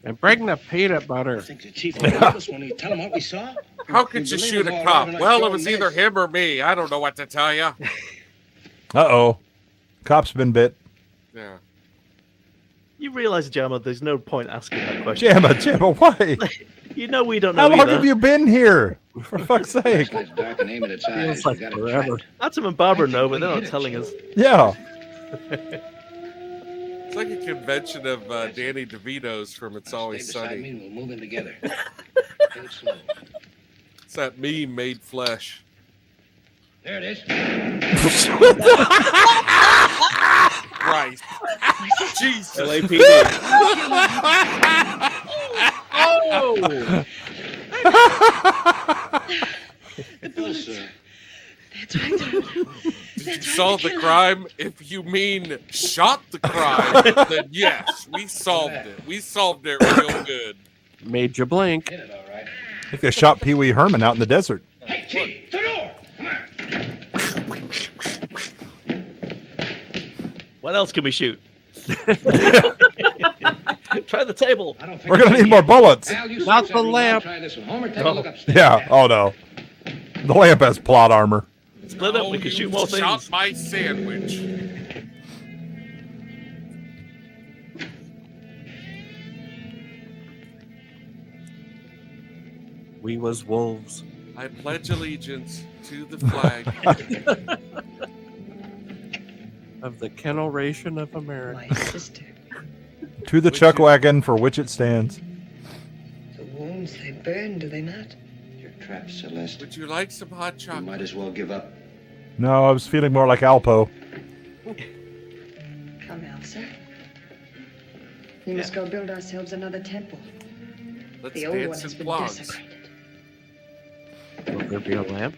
And bring the peanut butter. I think the Chief will believe us when we tell him what we saw. How could you shoot a cop? Well, it was either him or me. I don't know what to tell you. Uh-oh. Cop's been bit. Yeah. You realize, Jammer, there's no point asking that question. Jammer, why? You know we don't know How long either. have you been here? For fuck's sake. It's dark and aim at its eyes. Feels like We got it forever. trapped. Adam and Barbara know, but they're not telling us. Yeah. It's like a convention of Danny DeVito's from It's Always Stay beside Sunny. me and we'll move in together. Take it slow. It's that meme made flesh. There it is. Right. Jesus. LAPD. Oh! Elsa. That's right. Did you solve the crime? If you mean shot the crime, then yes, we solved it. We solved it real good. Made you blink. Hit it all right. I think they shot Pee Wee Herman out in the desert. Hey, Chief, the door. Come on. What else can we shoot? Try the table. I don't think We're going to need more bullets. Al, you Not search the that room. I'll lamp. Try this one. Homer, take a look upstairs. Yeah. Oh, no. The lamp has plot armor. Split up. We Oh, can you shoot more shot things. my sandwich. We was wolves. I pledge allegiance to the flag. Of the kennel ration of America. My sister. To the chuck wagon for which it stands. The wounds, they burn, do they not? You're trapped, Celeste. Would you like some hot You chocolate? might as well give up. No, I was feeling more like Alpo. Come, Elsa. We must go build ourselves another temple. Let's The old one dance has in been blogs. desecrated. Will there be a lamp?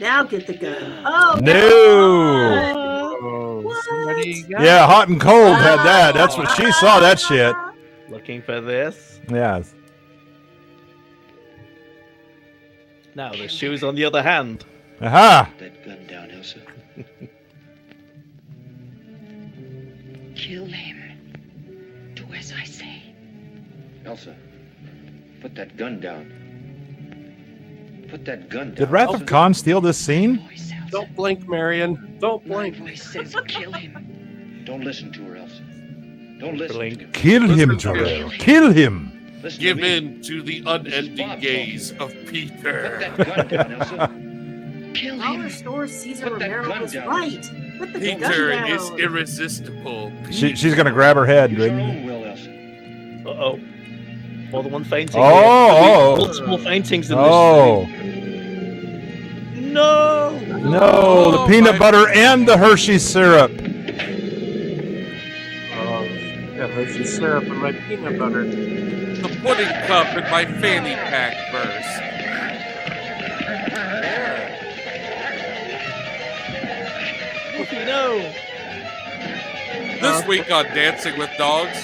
Now get the gun. Oh, No. Oh, somebody got Yeah, Hot and Cold had that. That's what she saw that shit. Looking for this. Yeah. Now the shoes on the other hand. Aha. Put that gun down, Elsa. Kill him. Do as I say. Elsa, put that gun down. Put that gun down. Did Wrath of Khan steal this scene? Voice, Elsa. Don't blink, Marion. Don't My blink. voice says kill him. Don't listen to her, Elsa. Don't listen to Blink. her. Kill him, Listen to Jorel. Kill him. Listen Give to me. in to the unending gaze of Put Peter. that gun down, Elsa. Kill Our him. store Caesar Put that Romero gun was down. right. Put the Peter gun is down. irresistible. She's going to grab her head. Use your own will, Elsa. Uh-oh. More than one fainting. Oh, here. oh. Multiple faintings in Oh. this scene. No! No, the peanut butter and the Hershey syrup. Oh, got Hershey syrup in my peanut butter. The pudding cup in my fanny pack burst. Whoopie, no! This week on Dancing with Dogs,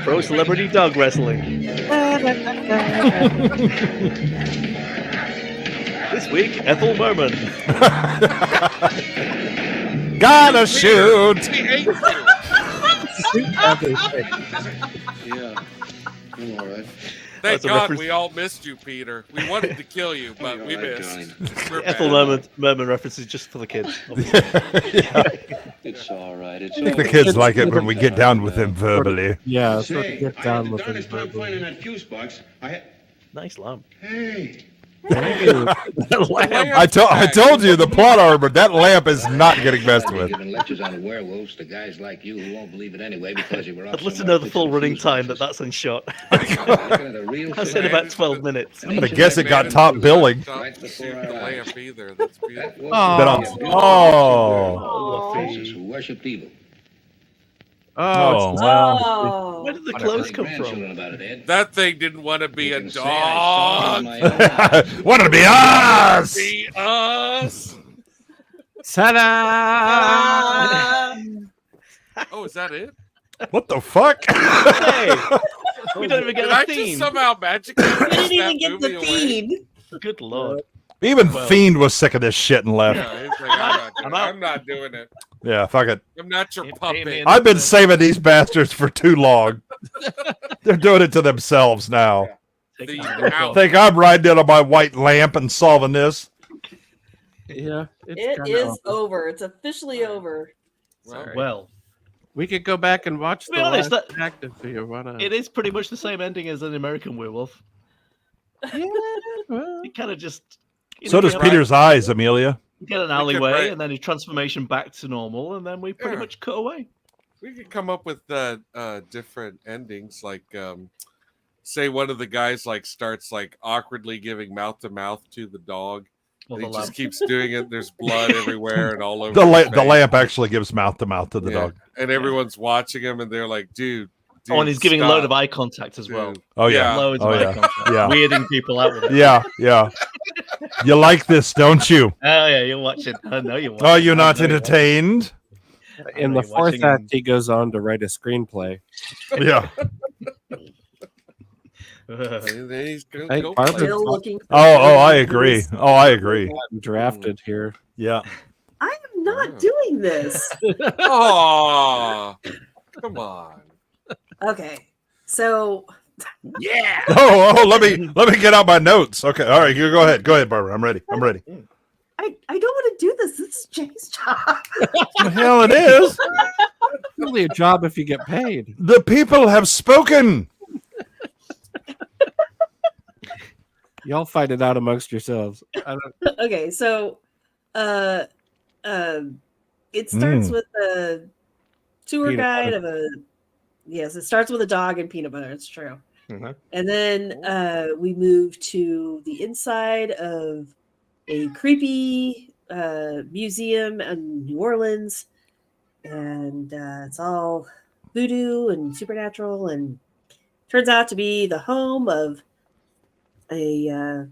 Pro celebrity dog wrestling. This week, Ethel Merman. Gotta shoot. We hate you. Yeah. I'm all right. Thank That's a God reference- we all missed you, Peter. We wanted to kill you, but we missed. We're Ethel bad. Merman references just for the kids. It's all right. It's I think the kids like it when we get down with them verbally. Yeah, so Say, get I had down the with darndest it. time finding that fuse box. Nice lamp. Hey. I told you the plot armor. That lamp is not getting messed with. Giving lectures on werewolves to guys like you who won't believe it anyway because you were off. I'd love to know the full running time that's in shot. I said about 12 minutes. I'm gonna guess it got top billing. Don't shoot the lamp either. That's beautiful. Faces who worship evil. Oh, wow. Oh. Where did the clothes come from? That thing didn't want to be a dog. Wanted to be us. Be us. Ta-da! Oh, is that it? What the fuck? Hey, we don't even get Did a I just theme. somehow magically We push didn't even that get movie the away? feed. Good lord. Even Fiend was sick of this shit and left. Yeah, he's like, I'm not doing it. Yeah, fuck it. I'm not your puppet. I've been saving these bastards for too long. They're doing it to themselves now. Think I'm riding in on my white lamp and solving this? Yeah, It is over. It's officially over. Well, we could go back and watch to be the honest, last act if you want to. it is pretty much the same ending as an American Werewolf. It kind of just. So does Peter's eyes, Amelia. You get an alleyway, and then his transformation back to normal, and then we pretty much cut away. We could come up with different endings, like say one of the guys like starts like awkwardly giving mouth to mouth to the dog. And he just keeps doing it. There's blood everywhere and all over. The lamp actually gives mouth to mouth to the dog. And everyone's watching him, and they're like, "Dude." Oh, and he's giving a load of eye contact as well. Oh yeah, loads of eye contact. Yeah. Weirding people out with it. Yeah. You like this, don't you? Oh yeah, you're watching. I know you're watching. Are you not entertained? In the fourth act, he goes on to write a screenplay. Yeah. I agree. I agree. Drafted here. Yeah. I am not doing this. Oh, come on. Okay, so yeah. Oh, let me get out my notes. Okay, all right, you go ahead, Barbara. I'm ready. I don't want to do this. This is Jay's job. The hell it is. It's really a job if you get paid. The people have spoken. Y'all fight it out amongst yourselves. Okay, so it starts with a tour Peanut guide butter. of a it starts with a dog and peanut butter. It's true. And then we move to the inside of a creepy museum in New Orleans, and it's all voodoo and supernatural, and turns out to be the home of a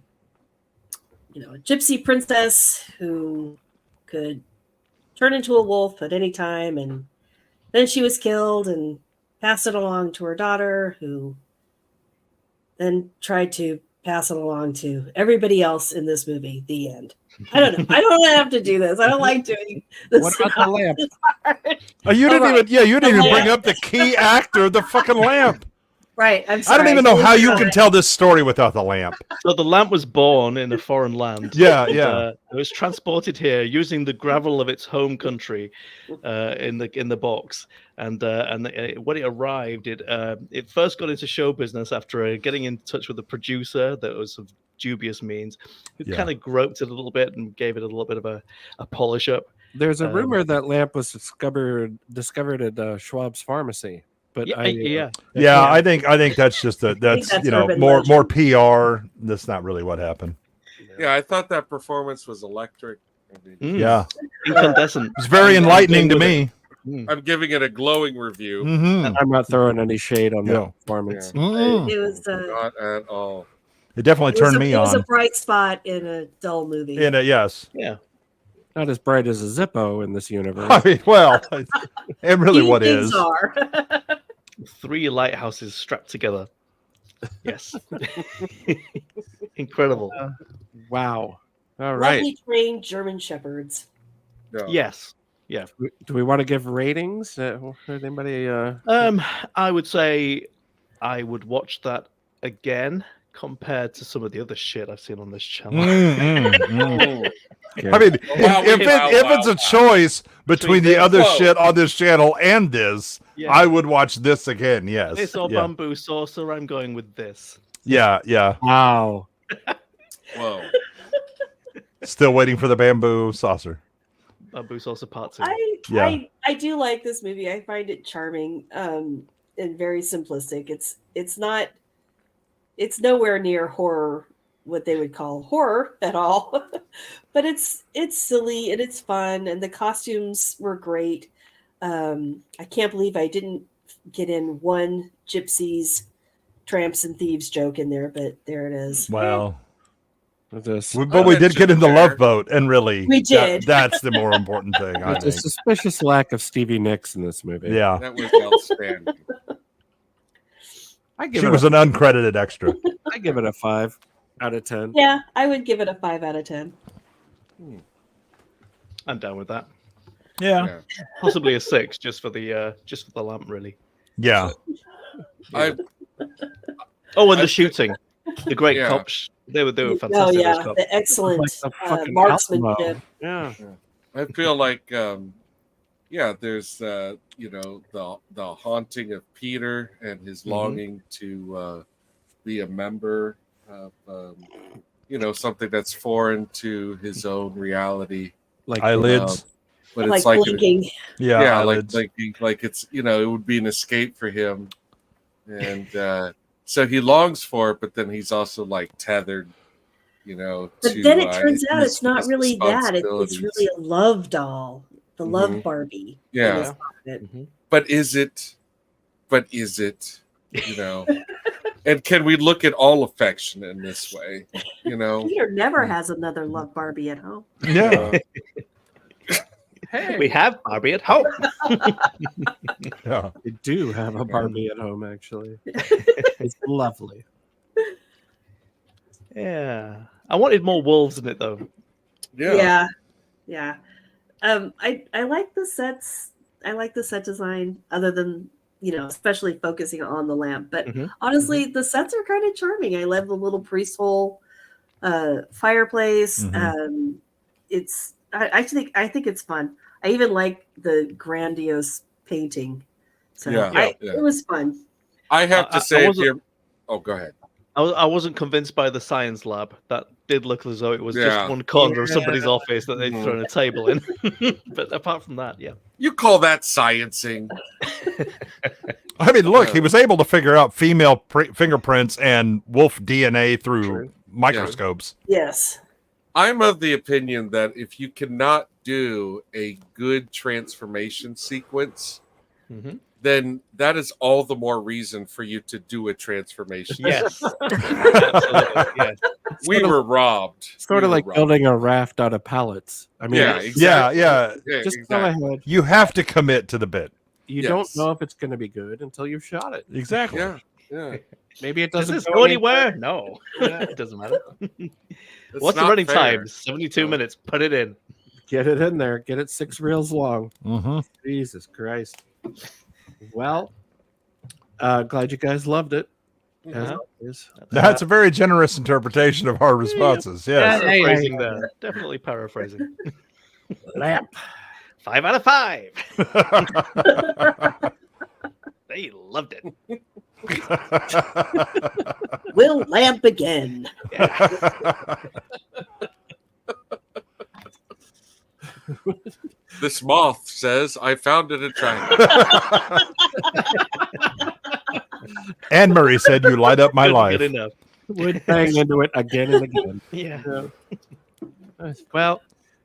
gypsy princess who could turn into a wolf at any time, and then she was killed and passed it along to her daughter, who then tried to pass it along to everybody else in this movie. The end. I don't know. I don't have to do this. I don't like doing this. What about the lamp? Oh, you didn't All even. You didn't even The bring lamp. up the key actor, the fucking lamp. Right. I'm I sorry. don't even know how you can tell this story without the lamp. So the lamp was born in a foreign land. Yeah, And, yeah. it was transported here using the gravel of its home country, in the box. And when it arrived, it first got into show business after getting in touch with a producer that was of dubious means, who Yeah. kind of groped it a little bit and gave it a little bit of a polish up. There's a rumor that lamp was discovered at Schwab's pharmacy. But Yeah, I think that's just that's urban more legend. PR. That's not really what happened. Yeah, I thought that performance was electric. Yeah, incandescent. It's very enlightening to me. I'm giving it a glowing review. Mm-hmm. I'm not throwing any shade on Yeah. that performance. Mm-mm. It was Not at all. It definitely turned me It was a on. bright spot in a dull movie. Yes. Yeah. not as bright as a Zippo in this universe. I mean, well, and really, what Things is? are. 3 lighthouses strapped together. Yes. Incredible. Wow. All right. Lovely trained German shepherds. Yes. Yeah. Do we want to give ratings? Anybody? I would say I would watch that again compared to some of the other shit I've seen on this channel. I mean, if it's a choice between the other shit on this channel and this, I would watch this again. Yes. This or Bamboo Saucer, I'm going with this. Yeah. Wow. Whoa. Still waiting for the Bamboo Saucer. Bamboo Saucer Part 2. I do like this movie. I find it charming and very simplistic. It's nowhere near horror, what they would call horror at all. But it's silly and it's fun, and the costumes were great. I can't believe I didn't get in one gypsies, tramps, and thieves joke in there, but there it is. Wow. But we did get in the Love Boat, and really, we did. That's the more important thing. There's a suspicious lack of Stevie Nicks in this movie. Yeah, that was outstanding. She was an uncredited extra. I give it a 5 out of 10. Yeah, I would give it a 5 out of 10. I'm down with that. Yeah. Possibly a 6 just for the lamp, really. Yeah. And the shooting, the great cops. They were fantastic. Oh yeah, those cops. the excellent fucking marksmanship. Yeah. I feel like there's the haunting of Peter and his longing to be a member of something that's foreign to his own reality, like eyelids. But like it's like blinking. like it's it would be an escape for him, and so he longs for it, but then he's also like tethered, But then it turns out it's not really that. It's really a love doll, the love Barbie. Yeah. But is it? And can we look at all affection in this way? Peter never has another love Barbie at home. Yeah. We have Barbie at home. Yeah. We do have a Barbie at home, actually. It's lovely. Yeah. I wanted more wolves in it, though. Yeah. I like the sets. I like the set design, other than, especially focusing on the lamp. But honestly, the sets are kind of charming. I love the little priest hole fireplace. I think it's fun. I even like the grandiose painting. So it was fun. I have to say, go ahead. I wasn't convinced by the science lab. That did look as though it was just one corner of somebody's office that they'd thrown a table in. But apart from that, you call that sciencing? I mean, look, he was able to figure out female fingerprints and wolf DNA through microscopes. Yes. I'm of the opinion that if you cannot do a good transformation sequence, then that is all the more reason for you to do a transformation. Yes. Absolutely. Yes. We were robbed. Sort of like building a raft out of pallets. I mean, just go ahead. You have to commit to the bit. You don't know if it's going to be good until you've shot it. Exactly. Yeah. Maybe it Does doesn't this go anywhere? No. It doesn't matter. What's the running time? 72 minutes. Put it in. Get it in there. Get it 6 reels long. Jesus Christ. Well, glad you guys loved it. As always. That's a very generous interpretation of our responses. Yes. Paraphrasing there. Definitely paraphrasing. Lamp. 5 out of 5. They loved it. We'll lamp again. This moth says, I found it attractive. Anne Murray said, you light up my life. Would bang into it again and again. Yeah. Well,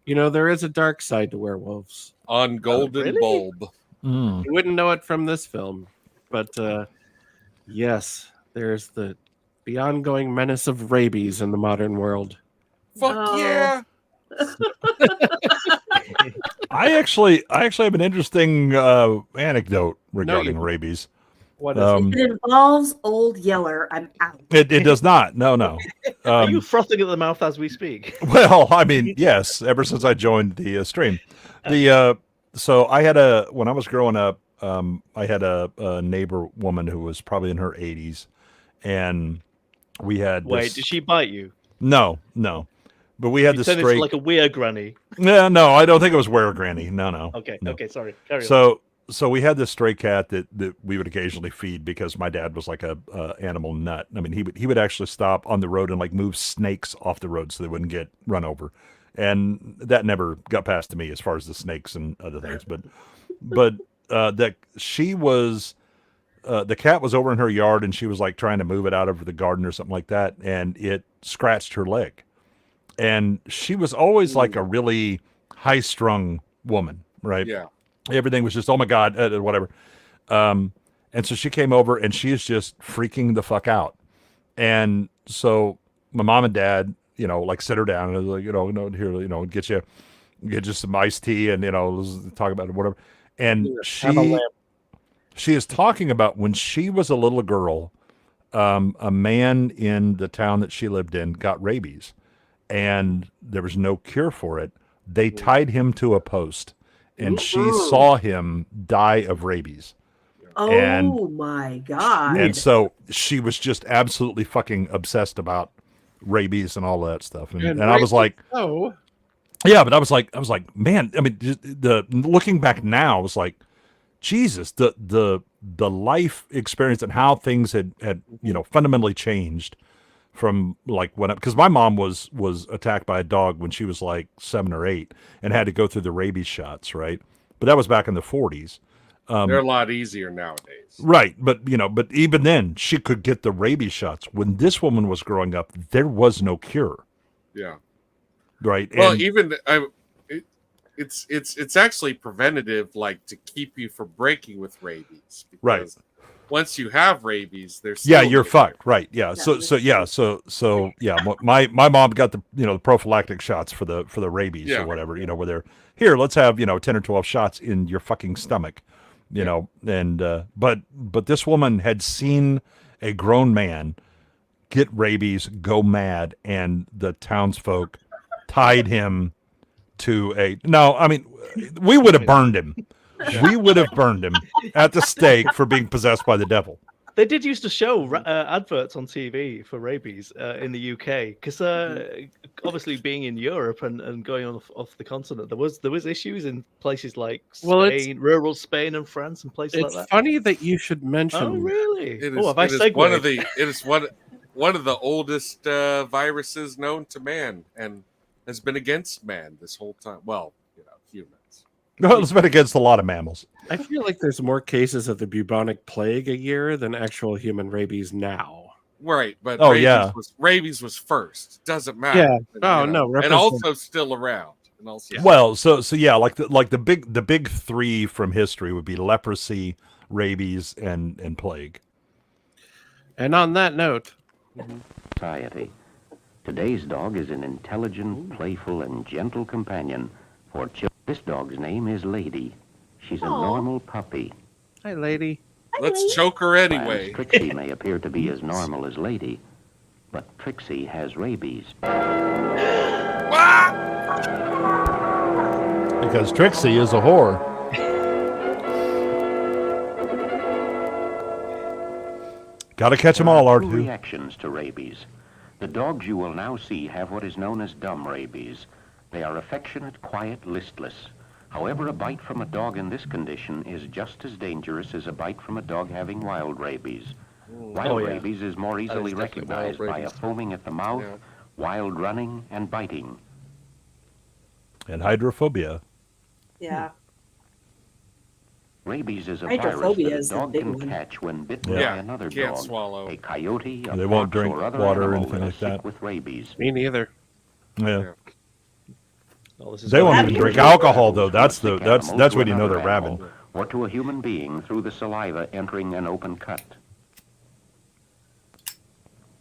there is a dark side to werewolves. On Golden Bulb. You wouldn't know it from this film. But yes, there's the ongoing menace of rabies in the modern world. Fuck yeah. I actually have an interesting anecdote regarding rabies. What is it? If it involves Old Yeller, I'm out. It does not. No. Are you frothing at the mouth as we speak? Well, I mean, yes. Ever since I joined the stream, so I had when I was growing up, I had a neighbor woman who was probably in her 80s, and we had. Wait, did she bite you? No. But we had You this turned into stray. like a weird granny. No, I don't think it was were granny. No. Okay, no. okay, sorry. Carry on. So we had this stray cat that we would occasionally feed because my dad was like a animal nut. I mean, he would actually stop on the road and like move snakes off the road so they wouldn't get run over, and that never got past to me as far as the snakes and other things. But that she was. The cat was over in her yard and she was like trying to move it out of the garden or something like that, and it scratched her leg. And she was always like a really high-strung woman, right? Yeah. Everything was just, oh my God, whatever. And so she came over and she is just freaking the fuck out. And so my mom and dad, like sit her down and like, here, get you some iced tea and, let's talk about it, whatever. And she is talking about when she was a little girl, a man in the town that she lived in got rabies. And there was no cure for it. They tied him to a post, and she saw him die of rabies. Oh my God. And so she was just absolutely fucking obsessed about rabies and all that stuff. And I was like, yeah, but I was like, man, I mean, the looking back now, I was like, Jesus, the life experience and how things had fundamentally changed from like because my mom was attacked by a dog when she was like 7 or 8 and had to go through the rabies shots, right? But that was back in the 40s. They're a lot easier nowadays. Right, but even then she could get the rabies shots. When this woman was growing up, there was no cure. Yeah. Right. Well, it's actually preventative, like to keep you from breaking with rabies. Right. Once you have rabies, there's you're fucked, right? Yeah. So my mom got the prophylactic shots for the rabies or whatever, where they're here, let's have 10 or 12 shots in your fucking stomach, and but this woman had seen a grown man get rabies, go mad, and the townsfolk tied him to we would have burned him. We would have burned him at the stake for being possessed by the devil. They did used to show adverts on TV for rabies in the UK because obviously being in Europe and going off the continent, there was issues in places like Spain, rural Spain and France and places like that. It's funny that you should mention. Oh, really? It is one of the oldest viruses known to man and has been against man this whole time. Well, humans. No, it's been against a lot of mammals. I feel like there's more cases of the bubonic plague a year than actual human rabies now. Right, but rabies was first. Doesn't matter. Yeah. And also still around. And also well, so yeah, like the big three from history would be leprosy, rabies, and plague. And on that note, society. Today's dog is an intelligent, playful, and gentle companion for children. This dog's name is Lady. She's a normal puppy. Hi, Lady. Let's choke her anyway. Trixie may appear to be as normal as Lady, but Trixie has rabies. Because Trixie is a whore. Gotta catch them all, Art. Reactions to rabies. The dogs you will now see have what is known as dumb rabies. They are affectionate, quiet, listless. However, a bite from a dog in this condition is just as dangerous as a bite from a dog having wild rabies. Wild rabies is more easily recognized by a foaming at the mouth, wild running, and biting. And hydrophobia. Yeah. Rabies is a virus that a dog can catch when bitten by another dog, swallow. a coyote, a They won't fox, drink or other water or animal anything that like is sick that. with rabies. Me neither. Yeah. Oh, They won't even drink alcohol, though. That's when you know they're rabid. Or to a human being through the saliva entering an open cut.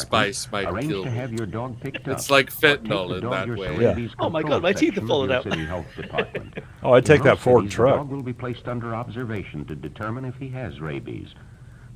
spice might arrange kill to me. have your dog picked up. It's like or take the fentanyl in dog that your way. rabies Oh my control God, my teeth are section of falling your out. city health department. Oh, I take In that most Ford cities, truck. The dog will be placed under observation to determine if he has rabies.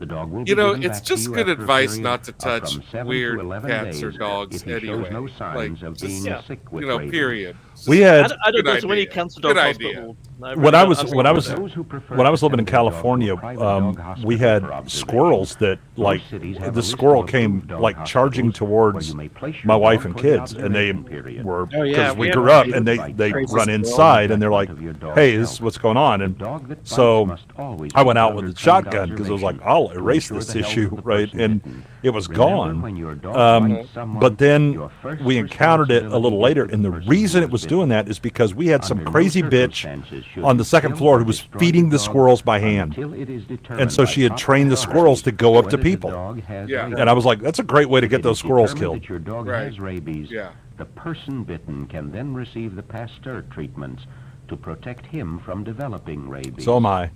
The dog will be You know, given it's back to just you good after a advice period not to of touch from 7 weird to 11 cats or days dogs if he anyway. shows no signs of being just, sick with you know, rabies. period. We had I don't Good go to any idea. cancer Good dog idea. hospital. when I was Those who prefer when I was to living in send their dog to a California, private dog hospital we for had observation. squirrels that like cities have a the list squirrel of came approved dog like charging hospitals towards where you may place your my wife dog and for the kids, and they observation period. were Oh, yeah, because we we had grew up one and of they crazy run squirrels inside and they're like, of your dog's "Hey, this is health. what's going on?" And dog that bites so must always I went be out under with a trained shotgun because I was like, observation "I'll to erase ensure this the health issue," of the right? person And bitten. it was Remember, gone. when your dog bites someone, But then your first we encountered it a little responsibility later, is to and the the person reason who it was was doing bitten. that is because we had some Under no crazy bitch circumstances should on you the second kill floor or who was destroy feeding the dog squirrels by hand. until it is determined And so by she had proper trained the authorities squirrels to go up whether to the people. dog has Yeah. rabies. And I was like, that's a great way to If get it those is squirrels determined killed. that your dog Right. has rabies, Yeah. the person bitten can then receive the Pasteur treatments to protect him from developing rabies. So am I.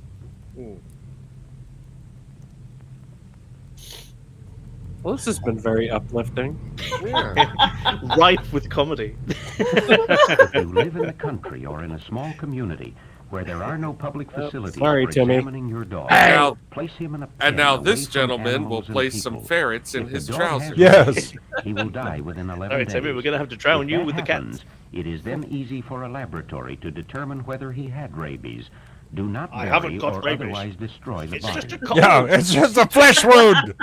Well, this has been very uplifting. Rife with comedy. If you live in the country or in a small community where there are no public facilities sorry, for Timmy. examining your dog, Now- place him in a pen And now away this from gentleman will animals and place some people. ferrets in If the his dog has trousers. Yes. rabies, he will die within 11 All right, days. Timmy, we're going to have to drown If you that with the happens, cats. it is then easy for a laboratory to determine whether he had rabies. Do not I bury haven't got or rabies. otherwise destroy the It's body. just a cold. Yeah, it's just a flesh wound.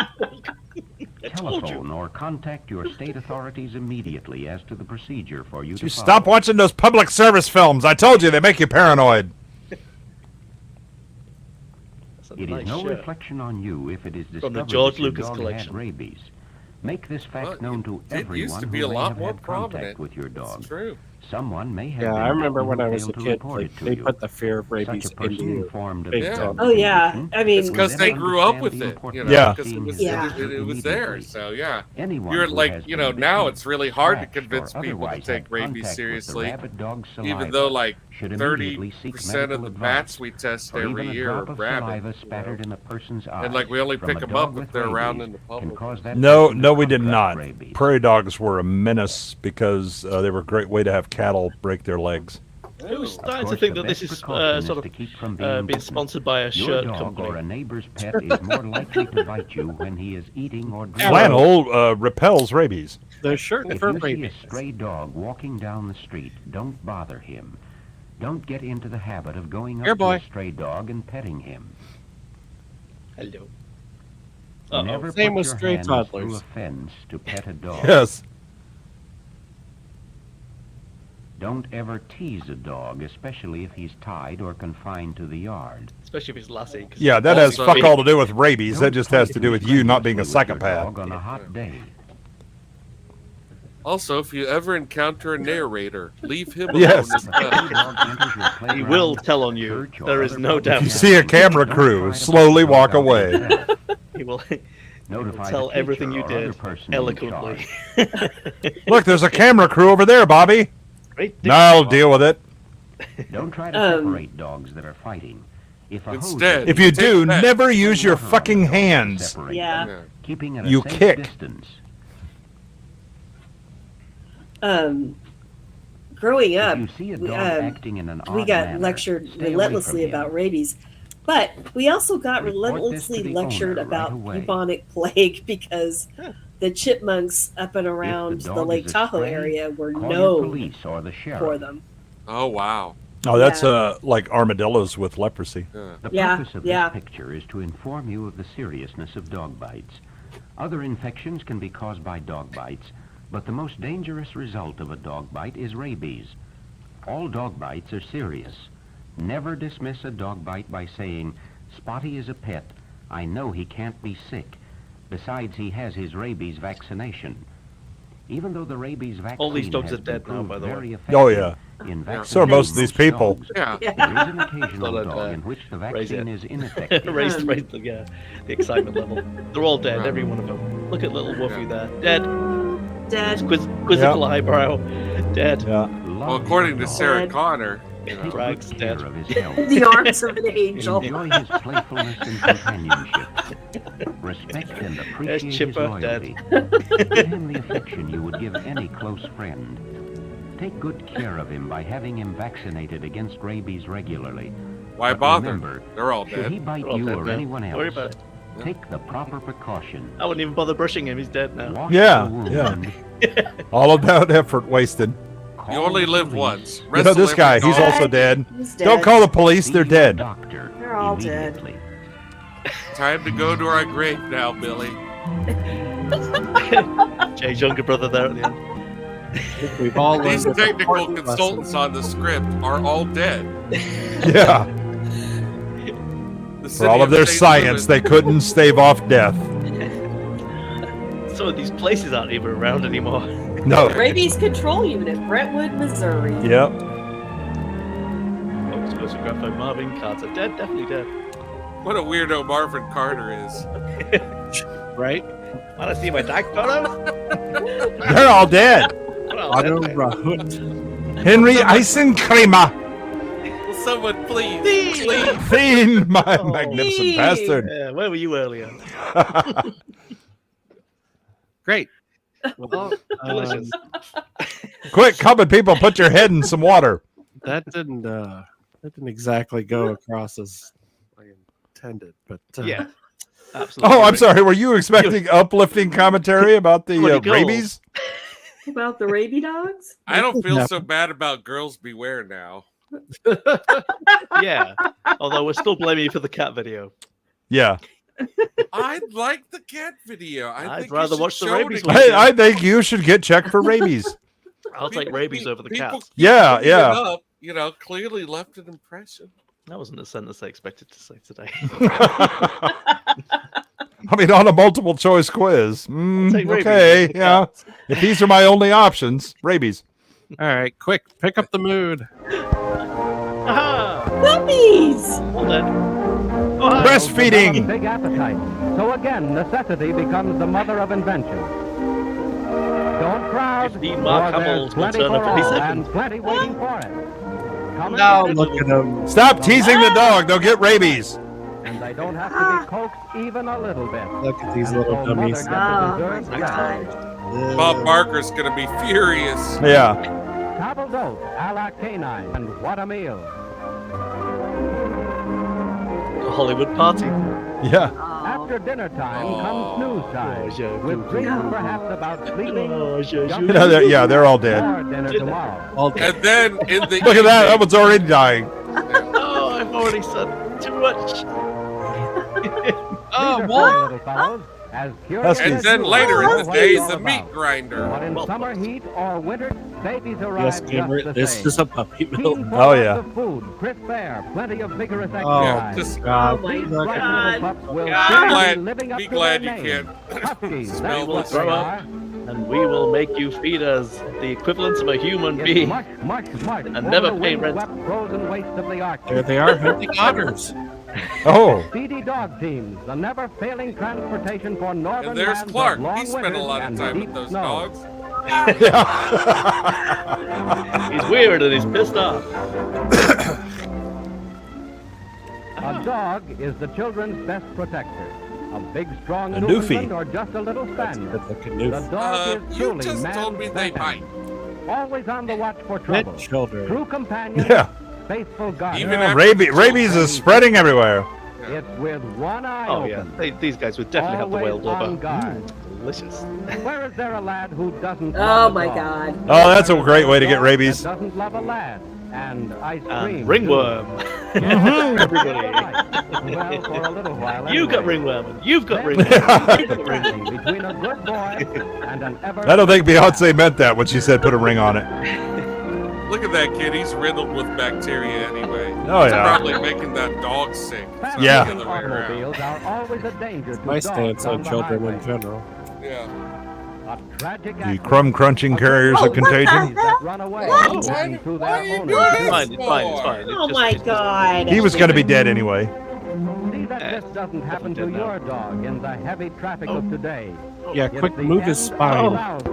Telephone or contact your state authorities immediately as to the procedure for you to You follow. stop watching those public service films. I told you they make you paranoid. It is no reflection on you if it is From discovered the George that your Lucas dog collection. had rabies. Make this fact Well, known to it everyone used to be who a may lot have more had contact prominent. with your dog. It's true. Someone may have Yeah, been I remember bitten when who I was a failed to kid, report it to they you. put the fear of rabies Such a person into you. informed of big the time. dog Oh yeah, condition I mean, It's because they then grew up understand with the it, importance you of know, Yeah. because seeing his Yeah. dog it was there. immediately. So yeah, Anyone you're who like, has you know, been now bitten, it's really hard to scratched, convince or people to otherwise take had rabies contact with the seriously, rabid dog's even saliva though like should immediately seek 30% of medical the advice. bats we test Or every even a year are drop of rabid. saliva spattered in a person's eye And like we only from pick a them dog up with if they're around rabies in the can public. cause that No, person to no, we did contract not. rabies. Prairie dogs were a menace because they were a great way to have cattle break their legs. I was starting to course, think the that this best is precaution sort is to keep from of being being bitten. sponsored by a Your shirt dog company. or a neighbor's pet is more likely to bite you when he is eating or drinking. Flannel repels rabies. The shirt If for you see a rabies. stray dog walking down the street, don't bother him. Don't get into the habit of going Here, up to boy. a stray dog and petting him. Hello. Never Same put with your stray hands toddlers. through a fence to pet a dog. Yes. Don't ever tease a dog, especially if he's tied or confined to the yard. Especially if it's lassie. 'cause Yeah, that has Also- fuck all to do with rabies. That Don't just has play to do too with you not being a strenuously with your psychopath. dog on a hot day. Also, if you ever encounter a narrator, leave him alone Yes. as well. He will tell on you. There is no doubt. If you see a camera crew, slowly walk away. He will Notify tell the everything you teacher or other did person in eloquently. Look, there's a camera crew over there, Bobby. Great No, I'll deal with it. Don't try to separate dogs that are fighting. If a hose Instead, If you Take do, that. never use your water on the fucking dog to hands. separate Yeah. them, keeping at a You safe kick. distance. growing up, If you see a we, dog acting in an we odd got manner, lectured stay away relentlessly from him. about rabies, but we also got Report this relentlessly to the lectured owner about right away. bubonic plague because the chipmunks up and around the dog Lake is Tahoe astray, area were call your known police or the sheriff. for them. Oh wow. Oh, that's Yeah. like armadillos with leprosy. The Yeah, purpose of yeah. this picture is to inform you of the seriousness of dog bites. Other infections can be caused by dog bites, but the most dangerous result of a dog bite is rabies. All dog bites are serious. Never dismiss a dog bite by saying, "Spotty is a pet. I know he can't be sick. Besides, he has his rabies vaccination." Even though the rabies vaccine All these dogs has are dead been now, proved by the way. very Oh, effective yeah. in So are most of vaccinating these people. dogs, Yeah. there is an occasional Thought I'd, dog in which the raise vaccine it. is ineffective. raise the excitement level. They're all dead, every one of them. Look at little Woofy there. Dead. Dead. Quizzical eyebrow. Dead. Yeah. Well, according to Sarah Dead. Connor, you know, Rags dead. Of his health. The arms of an angel. Enjoy his playfulness and companionship. Respect and appreciate his Chipper, loyalty. Give him the affection you would give any close friend. Take good care of him by having him vaccinated against rabies regularly. Why But bother? remember, They're all should dead. he bite They're all you dead or now. anyone Don't worry else, about it. take the proper precaution. I wouldn't even bother brushing him. He's dead now. Wash Yeah, the yeah. wound, All of that effort wasted. You only live once. You know Wrestle this guy, every he's dog. also dead. He's Don't dead. call the police, they're dead. doctor They're all immediately. Time to go to our grave now, Billy. Jay's younger brother there at the end. We've all These learned a technical important consultants on the script are all dead. Yeah. The For city all of their St. science, Louis- they couldn't stave off death. Some of these places aren't even around anymore. No. Rabies Control Unit, Brentwood, Missouri. Yep. Oh, supposed to grab Marvin Carter. Dead, definitely dead. What a weirdo Marvin Carter is. Right? Want to see my tag photo? They're all dead. Otto Rahut. Henry Eisencremer. Will someone please? Fiend, my magnificent bastard. Yeah, where were you earlier? Great. Well, Delicious. Quick, coming people, put your head in some water. that didn't exactly go across as I intended, but Yeah. Absolutely. Oh, I'm sorry. Were you expecting uplifting commentary about the rabies? About the rabies dogs? I don't feel so bad about Girls Beware now. Yeah. Although we're still blaming you for the cat video. Yeah. I like the cat video. I'd think rather you should watch the show it rabies again. one. I think you should get checked for rabies. I'll take rabies over the People cats. keep Yeah, bringing yeah. it up, you know, clearly left an impression. That wasn't the sentence I expected to say today. I mean, on a multiple choice quiz. take rabies Okay, over the yeah. If these are my only options, rabies. all right, quick, pick up the mood. Puppies! All dead. Breastfeeding. Big appetite. So again, necessity becomes the mother of invention. Don't crowd, 15 Mark for there's Hamill's will plenty turn for up any all second. and plenty waiting for it. Come Now and look at him. Stop teasing the dog. They'll get rabies. and they don't have to be coaxed even a little bit. Look at these And little so mother dummies. gets the Oh, dessert my salad. God. Bob Barker's going to be furious. Yeah. Table d'ote a la canine, and what a meal. A Hollywood party. Yeah. After dinner time comes snooze time, with dreams perhaps about sleeping, You know, they're all dead. or dinner tomorrow. All dead. And then in the Look at that. That one's already dying. Oh, I've already said too much. Oh, what? little fellows, as curious Huskies. And as then you later are in the what day, it's all the meat about. grinder. But in summer heat or winter, babies arrive Yes, Gamer, just the this same. is a puppy Team mill. full Oh, yeah. of food, crisp air, plenty of vigorous Oh, exercise. just- God. Oh, my These bright God. little pups will Be soon be glad, living up be to glad their you name. can't Huskies, smell that's will what this. they grow up. are. And we will make you feed us the equivalent of a human It's being. much, much, much And over never the pay rent. wind-swept frozen wastes of the Arctic. There they are, hunting otters. Oh. Speedy dog teams, the never-failing transportation for northern And there's lands of Clark. long He spent a winters lot of and time deep with those snow. dogs. He's weird and he's pissed off. A dog is the children's best protector. A big, strong A Newfoundland Newfie. or just a little Spaniel. Good looking The new dog is You truly just told me man's they best bite. friend. Always on the watch for trouble. children. True companion. Yeah. Faithful guardian. Even Yeah, after rabies is spreading everywhere. It's with one eye Oh, yeah. open. These guys would definitely have the whale Always on blubber. guard. Delicious. Where is there a lad who doesn't Oh, love a my dog? God. Oh, that's a great way to get rabies. That doesn't love a lad. And ice cream. And ringworm. Everybody. Well, for a little while. You got anyway. ringworm. and You've got Then ringworm. there's You've got ringworm. between a good boy and an ever. I don't think Beyonce meant that when she said put a ring on it. Look at that kid. He's riddled with bacteria anyway. Oh, It's yeah. probably making that dog sick. It's not Yeah. the other way around. Automobiles are always a danger to My dogs stance on the children in highway. general. Yeah. A tragic The accident. crumb crunching carriers of contagion. That run away What? walking through Why their are you owners. doing It's this fine, it's fine, it's for? fine. It's Oh, just- my it's just- God. He was going to be dead anyway. See that this doesn't happen to your dog in the heavy traffic of today. Yeah, It's quick the move his end of spine. round.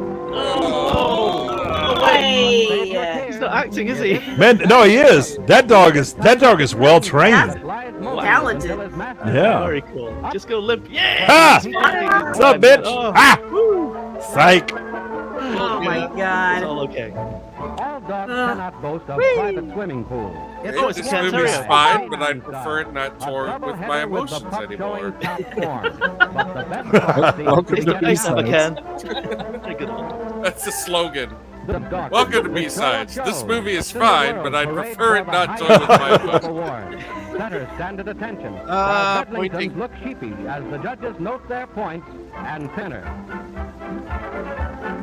Hey. He's not acting, is he? Man, no, he is. That dog is well trained. Talented. Yeah. Very cool. Just go limp. Yeah! Ha! What's up, bitch? Oh. Ah! Psych. Oh my god. It's all okay. All dogs cannot boast of private swimming pools. This movie's fine, but I'd prefer it not torn with my emotions anymore. Welcome to B-Sides. That's the slogan. Welcome to B-Sides. This movie is fine, but I'd prefer it not torn with my emotions. Better stand at attention. While Bedlingtons look sheepy as the judges note their points and pinner.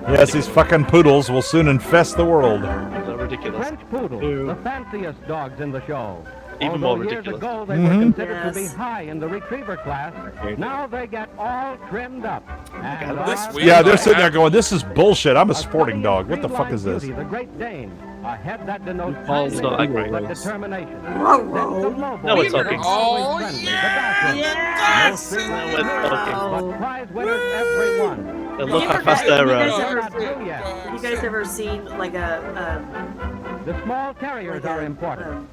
Yes, these fucking poodles will soon infest the world. They're ridiculous. French poodles, the fanciest dogs in the show. Even more Although ridiculous. Years ago, they were considered to be high in the retriever class. Now they get all trimmed up. And Yeah, they're sitting there going, "This is bullshit. I'm a sporting dog. What the fuck is this?" The Great Dane, a head that denotes Paul's not that great. but determination. Now we're talking. Oh, Yes! Now we're talking. But prize winners, everyone. And look how fast they're. You guys ever seen like The small terriers are important.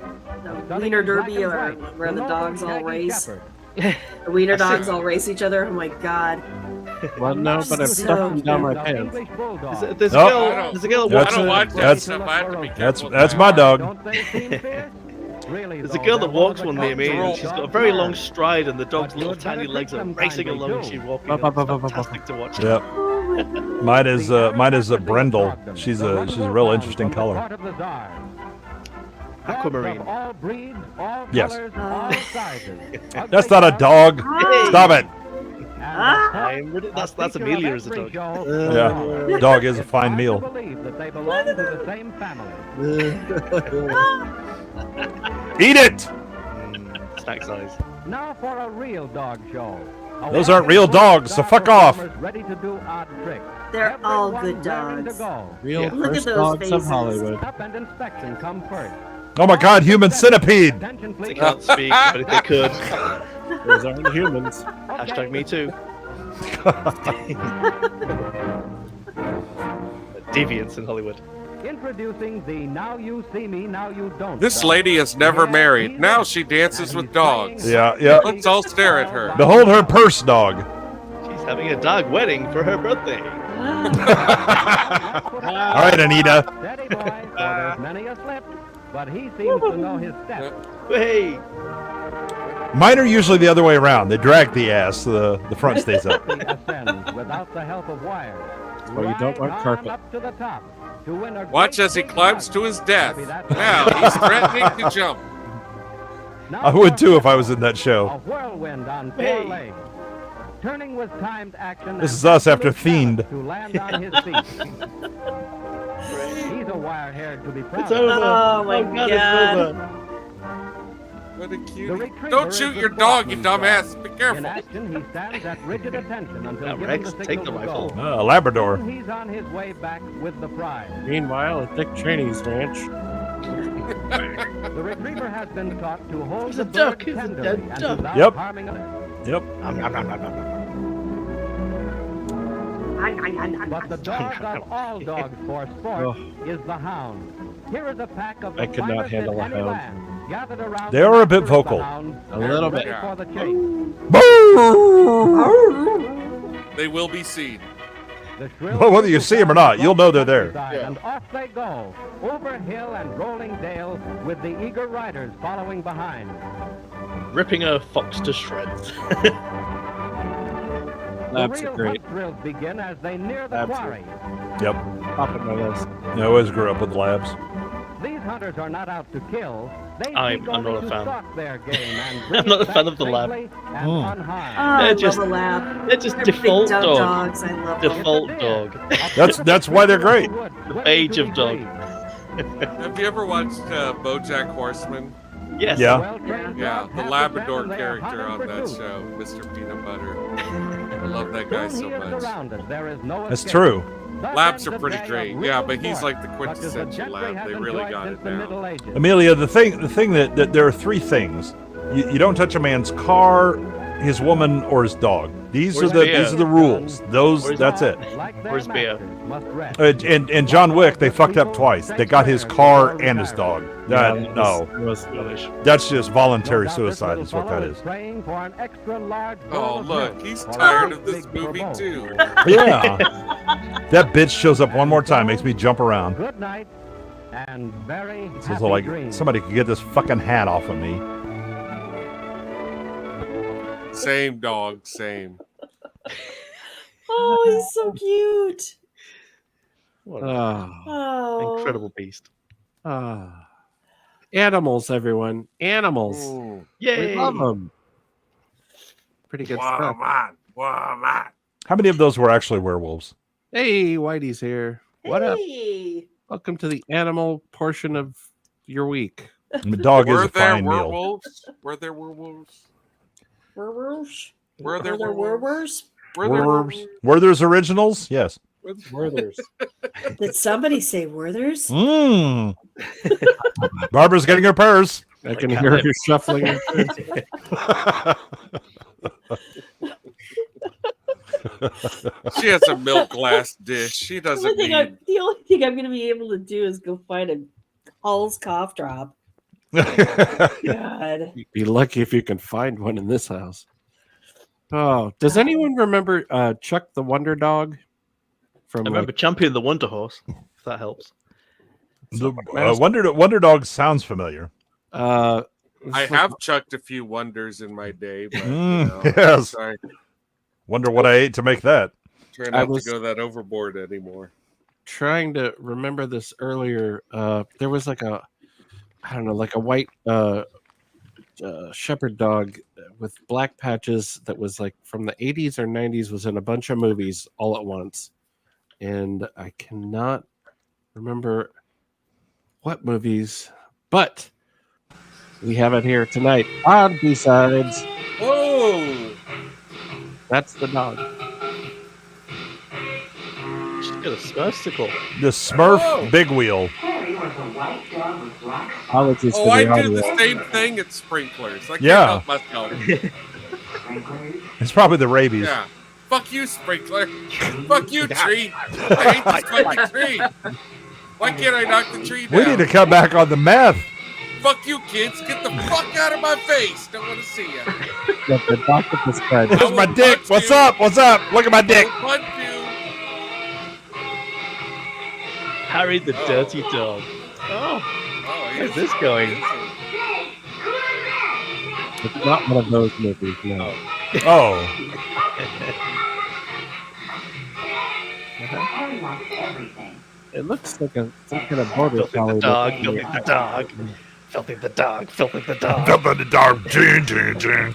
a wiener derby or where the dogs all race? The wiener dogs all race each other. Oh my god. Well, no, but I'm stuffing down my pants. There's a girl. There's a girl. That's I don't watch that that's stuff. I have to be careful. that's my dog. There's a girl that walks one near me, and she's got a very long stride, and the dog's little tiny legs are racing along as she's walking. It's fantastic to watch. Yep. Mine is Brendel. She's a real interesting color. Aquamarine. All breeds, all Yes. colors, all sizes. That's not a dog. Stop it. That's Amelia as a dog. Yeah, dog is a fine meal. Believe that they belong to the same family. Eat it. Snack size. Now for a real dog show. Those aren't real dogs, so fuck off. Ready to do odd tricks. They're all good dogs. Real Look at first those dogs of faces. Hollywood. Up and inspection come first. Oh my God, human centipede. Attention, They please. can't speak, but if they could. Those aren't humans. Hashtag me too. Deviants in Hollywood. Introducing the Now You See Me, Now You Don't. This lady is never married. Now she dances with dogs. Yeah, yeah. Let's all stare at her. Behold her purse dog. She's having a dog wedding for her birthday. All right, Anita. Steady boy, for there's many a slip, but he seems to know his step. Hey. Mine are usually the other way around. They drag the ass. The front stays up. He ascends without the help of wires. Well, you don't want Right on carpet. up to the top to win a Watch great as he big climbs prize. to his death. Maybe that's Now he's threatening to jump. Now I would for too if I was in that a show. whirlwind on four Hey. legs. Turning with timed action. This and is us after absolute Fiend. talent To land on his feet. He's a wire-haired to be proud It's of. over. Oh my God, God. it's over. What a The cutie. retriever Don't is shoot the your dog, you sportsman's dumbass. dog. Be In careful. action, he stands at rigid attention until Now, given Rex, the take signal the to rifle. go. A Labrador. Then he's on his way back with the prize. Meanwhile, at Dick Cheney's ranch. The retriever has been taught to hold It's the a duck, bird it's a tenderly dead and duck. without Yep. harming others. Yep. But the dog of all dogs for sport is the hound. Here is a pack of the I could not finest handle in a any hound. land, gathered around They the are a bit master of the vocal. hound A and little ready bit. for the chase. They will be seen. The shrill Well, whether you see 'em or not, you'll know they're there. And off they go, over hill and rolling dale, with the eager riders following behind. Ripping a fox to shreds. Labs the are real great. hunt thrills begin as they near the Labs are- quarry. Yep. Top of my list. I always grew up with labs. These hunters are not out to kill. They I'm seek not only a to fan. stalk their game and I'm bring not it a fan back of the lab. safely and Oh. unharmed. Oh, I They're love just- a lab. They're just They're default big dumb dog. dogs. I love them. Default dog. That's why they're great. The age of dog. Have you ever watched BoJack Horseman? Yes. Yeah. Yeah, the Labrador character on that show, Mr. Peanut Butter. I love that guy so much. That's true. Labs are pretty great. Yeah, but he's like the quintessential lab. They really got it now. Amelia, the thing that there are three things. You don't touch a man's car, his woman, or his dog. These Where's are the Bear? these are the rules. That's it. Where's Bear? And John Wick, they fucked up twice. They got his car and his dog. That's just voluntary suicide. Is what that is. Oh, look, he's tired of this movie too. Yeah. That bitch shows up one more time, makes me jump around. Good night, and very It's happy also like dreams. somebody could get this fucking hat off of me. Same dog, same. Oh, he's so cute. What Oh. incredible beast. Animals, everyone. Animals. Yay. We love them. Pretty good stuff. How many of those were actually werewolves? Hey, Whitey's here. What up? Hey. Welcome to the animal portion of your week. The dog is Were a there fine meal. werewolves? Were there werewolves? Werewolves? Were there werewolves? Were there werewolves? Werther's originals? Yes. Werthers. Did somebody say Werthers? Mmm. Barbara's getting her purse. I can hear her shuffling. She has a milk glass dish. She doesn't need. The only thing I'm going to be able to do is go find a Hall's cough drop. God. You'd be lucky if you can find one in this house. Oh, does anyone remember Chuck the Wonder Dog? I remember Champion the Wonder Horse, if that helps. The Wonder Dog sounds familiar. I have chucked a few wonders in my day. But, yes. Sorry. Wonder what I ate to make that. Try not to go that overboard anymore. Trying to remember this earlier. There was like a white shepherd dog with black patches that was like from the 80s or 90s, was in a bunch of movies all at once. And I cannot remember what movies, but we have it here tonight on B-Sides. Whoa! That's the dog. She's got a Smurfsicle. The Smurf Big Wheel. Apologies Oh, for I the do the audio. same thing at Sprinklers. I can't Yeah. help myself. It's probably the rabies. Yeah. Fuck you, Sprinkler. Fuck you, tree. I hate this fucking tree. Why can't I knock the tree down? We need to cut back on the meth. Fuck you, kids. Get the fuck out of my face. Don't want to see you. The doctor prescribed. There's my dick. What's up? What's up? Look at my dick. Punch you. Harry the Dirty Dog. Oh, where's this going? It's not one of those movies, no. Oh. It looks like some kind of border Filthy the collie. dog, filthy the dog. Filthy the dog, filthy the dog. Filthy the dog. Ding, ding, ding.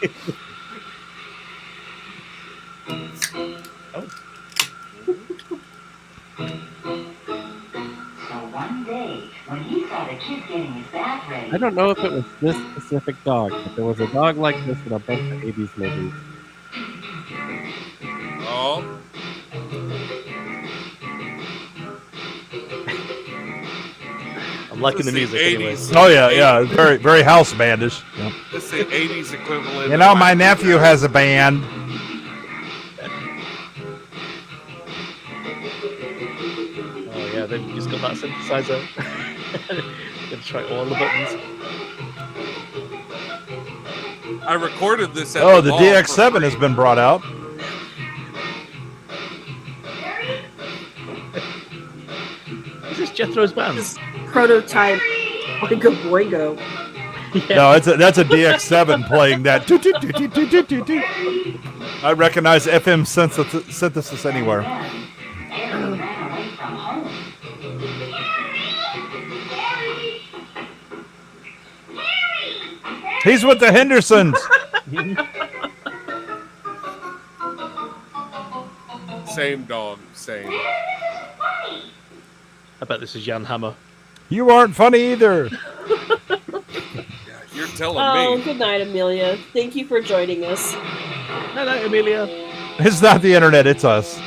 I don't know if it was this specific dog, but there was a dog like this in a bunch of 80s movies. Oh. I'm liking the music anyway. Oh yeah, yeah. Very, very house bandish. Yep. This is the 80s equivalent. You know, my nephew has a band. Oh yeah, they've just got that synthesizer. Gonna try all the buttons. I recorded this at Oh, the mall DX7 for has free. been brought out. Is this Jethro's band? Prototype Boingo Boingo. No, that's a DX7 playing that. Toot, toot, toot, toot, toot, toot, toot, toot. I recognize FM synthesis anywhere. He's with the Hendersons. Same dog, same. I bet this is Jan Hammer. You aren't funny either. You're telling Oh, me. good night, Amelia. Thank you for joining us. Hello, Amelia. It's not the internet, it's us.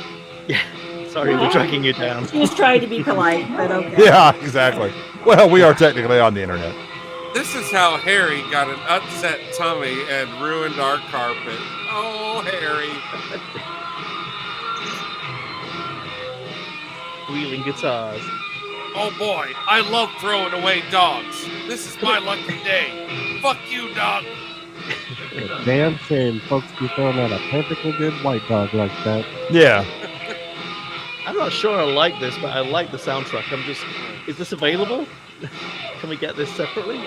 Sorry, we're dragging you down. She was trying to be polite, but okay. Yeah, exactly. Well, we are technically on the internet. This is how Harry got an upset tummy and ruined our carpet. Oh, Harry. Wheeling guitars. Oh boy, I love throwing away dogs. This is my lucky day. Fuck you, dog. Damn shame folks be throwing out a perfectly good white dog like that. Yeah. I'm not sure I like this, but I like the soundtrack. Is this available? Can we get this separately?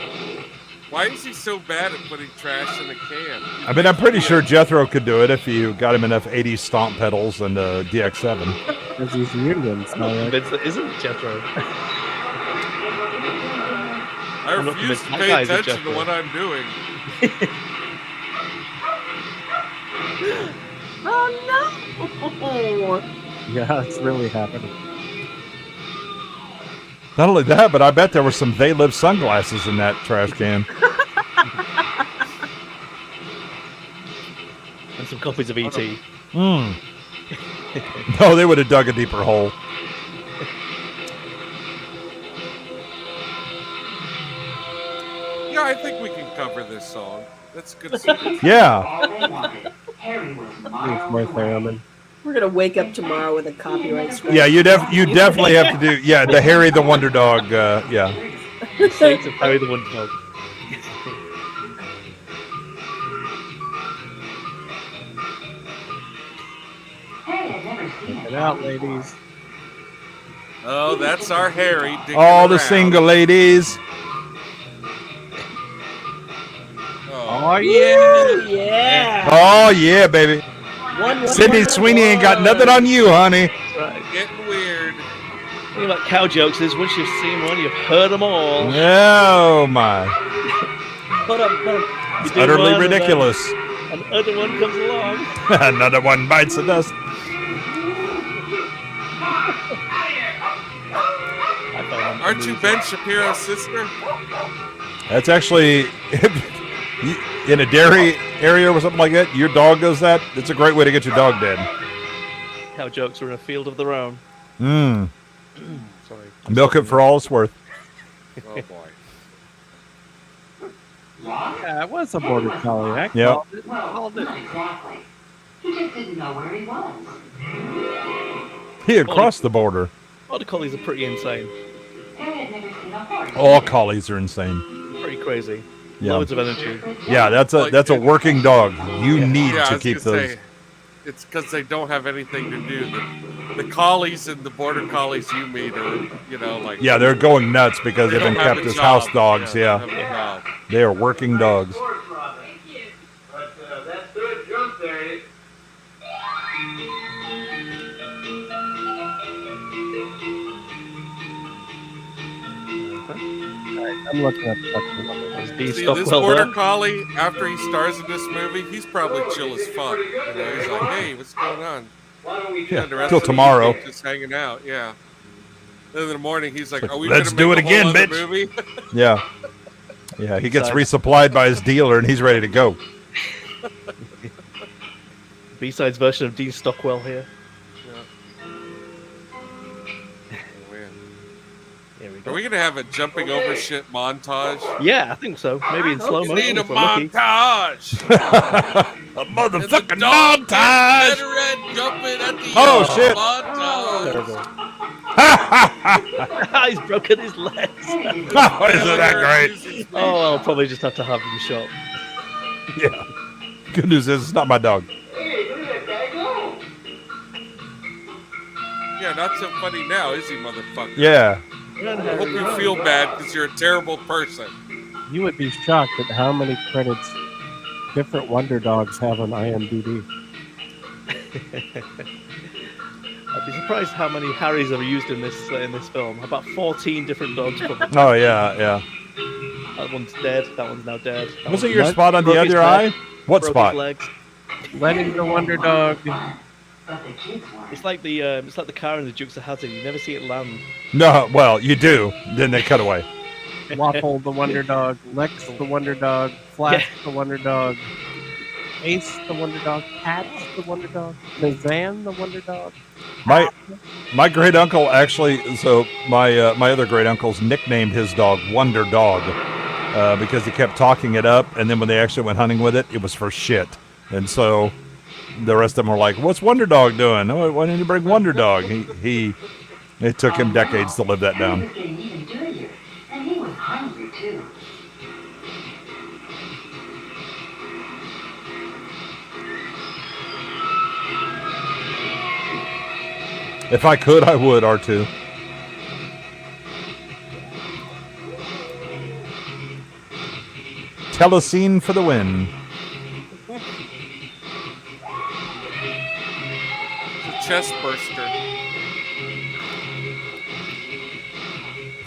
Why is he so bad at putting trash in a can? I mean, I'm pretty sure Jethro could do it if you got him enough 80s stomp pedals and DX7. Because he's unions. Isn't Jethro? I refuse to pay attention to what I'm doing. Oh no! Yeah, it's really happening. Not only that, but I bet there were some They Live sunglasses in that trash can. And some copies of E.T. No, they would have dug a deeper hole. Yeah, I think we can cover this song. That's good stuff. Yeah. We're gonna wake up tomorrow with a copyright strike. Yeah, you definitely have to do. Yeah, the Harry the Wonder Dog. Yeah. Thanks of Harry the Wonder Dog. Check it out, ladies. Oh, that's our Harry. All the single ladies. Oh yeah, yeah. Oh yeah, baby. Sydney Sweeney ain't got nothing on you, honey. Right. Getting weird. The thing about cow jokes is once you've seen one, you've heard them all. Oh my. Hold up. It's utterly ridiculous. Another one comes along. Another one bites the dust. Aren't you Ben Shapiro's sister? That's actually in a dairy area or something like that. Your dog does that. It's a great way to get your dog dead. Cow jokes are in a field of their own. Sorry. Milk it for all it's worth. Oh boy. Yeah, it was a border collie. I Yep. called it. Exactly. He just didn't know where he was. He had crossed the border. Border collies are pretty insane. Harry had never seen a horse. All collies are insane. Pretty crazy. Yeah. Loads of energy. Yeah, that's a working dog. You need Yeah, I to was keep gonna those. say, it's because they don't have anything to do. The collies and the border collies you meet are, like... Yeah, they're going nuts because They they've been don't have kept a as job. house dogs. Yeah, Yeah, they don't have a job. they are working dogs. But that third jump there, I'm looking at the See, this border collie, after he stars in this movie, he's probably chill as fuck. He's like, hey, what's going on? Yeah, And the rest till of the tomorrow. people just hanging out, yeah. Then in the morning, he's like, are we Let's gonna do it make a whole again, other bitch. movie? Yeah, yeah. He gets So- resupplied by his dealer and he's ready to go. B-sides version of Dean Stockwell here. Here we go. Are we gonna have a jumping over shit montage? Yeah, I think so. Maybe in slow We motion. need a if we're lucky. montage. A motherfucking dog montage. jumping at the Oh, end of shit. montage. He's broken his legs. Isn't that great? Oh, I'll probably just have to have him shot. Yeah. Good news is it's not my dog. Yeah, not so funny now, is he, motherfucker? Yeah. I hope you feel bad because you're a terrible person. You would be shocked at how many credits different Wonder Dogs have on IMDb. I'd be surprised how many Harrys are used in this film. About 14 different dogs. Probably. Oh yeah, yeah. That one's dead. That one's now dead. That Was it one's your spot on the broke his other leg. eye? What Broke spot? His legs. Letting the Wonder Dog. It's like the car in the Dukes of Hazzard. You never see it land. No, well, you do. Then they cut away. Waffle the Wonder Dog. Lex the Wonder Dog. Flash the Wonder Dog. Ace the Wonder Dog. Patch the Wonder Dog. Kazan the Wonder Dog. My great uncle actually. So my other great uncle's nicknamed his dog Wonder Dog. because he kept talking it up, and then when they actually went hunting with it, it was for shit. And so the rest of them were like, "What's Wonder Dog doing? Oh, why didn't you bring Wonder Dog?" It took him decades to live that down. He was getting even dirtier, and he was hungry too. If I could, I would, R2. Telescene for the win. Chest burster.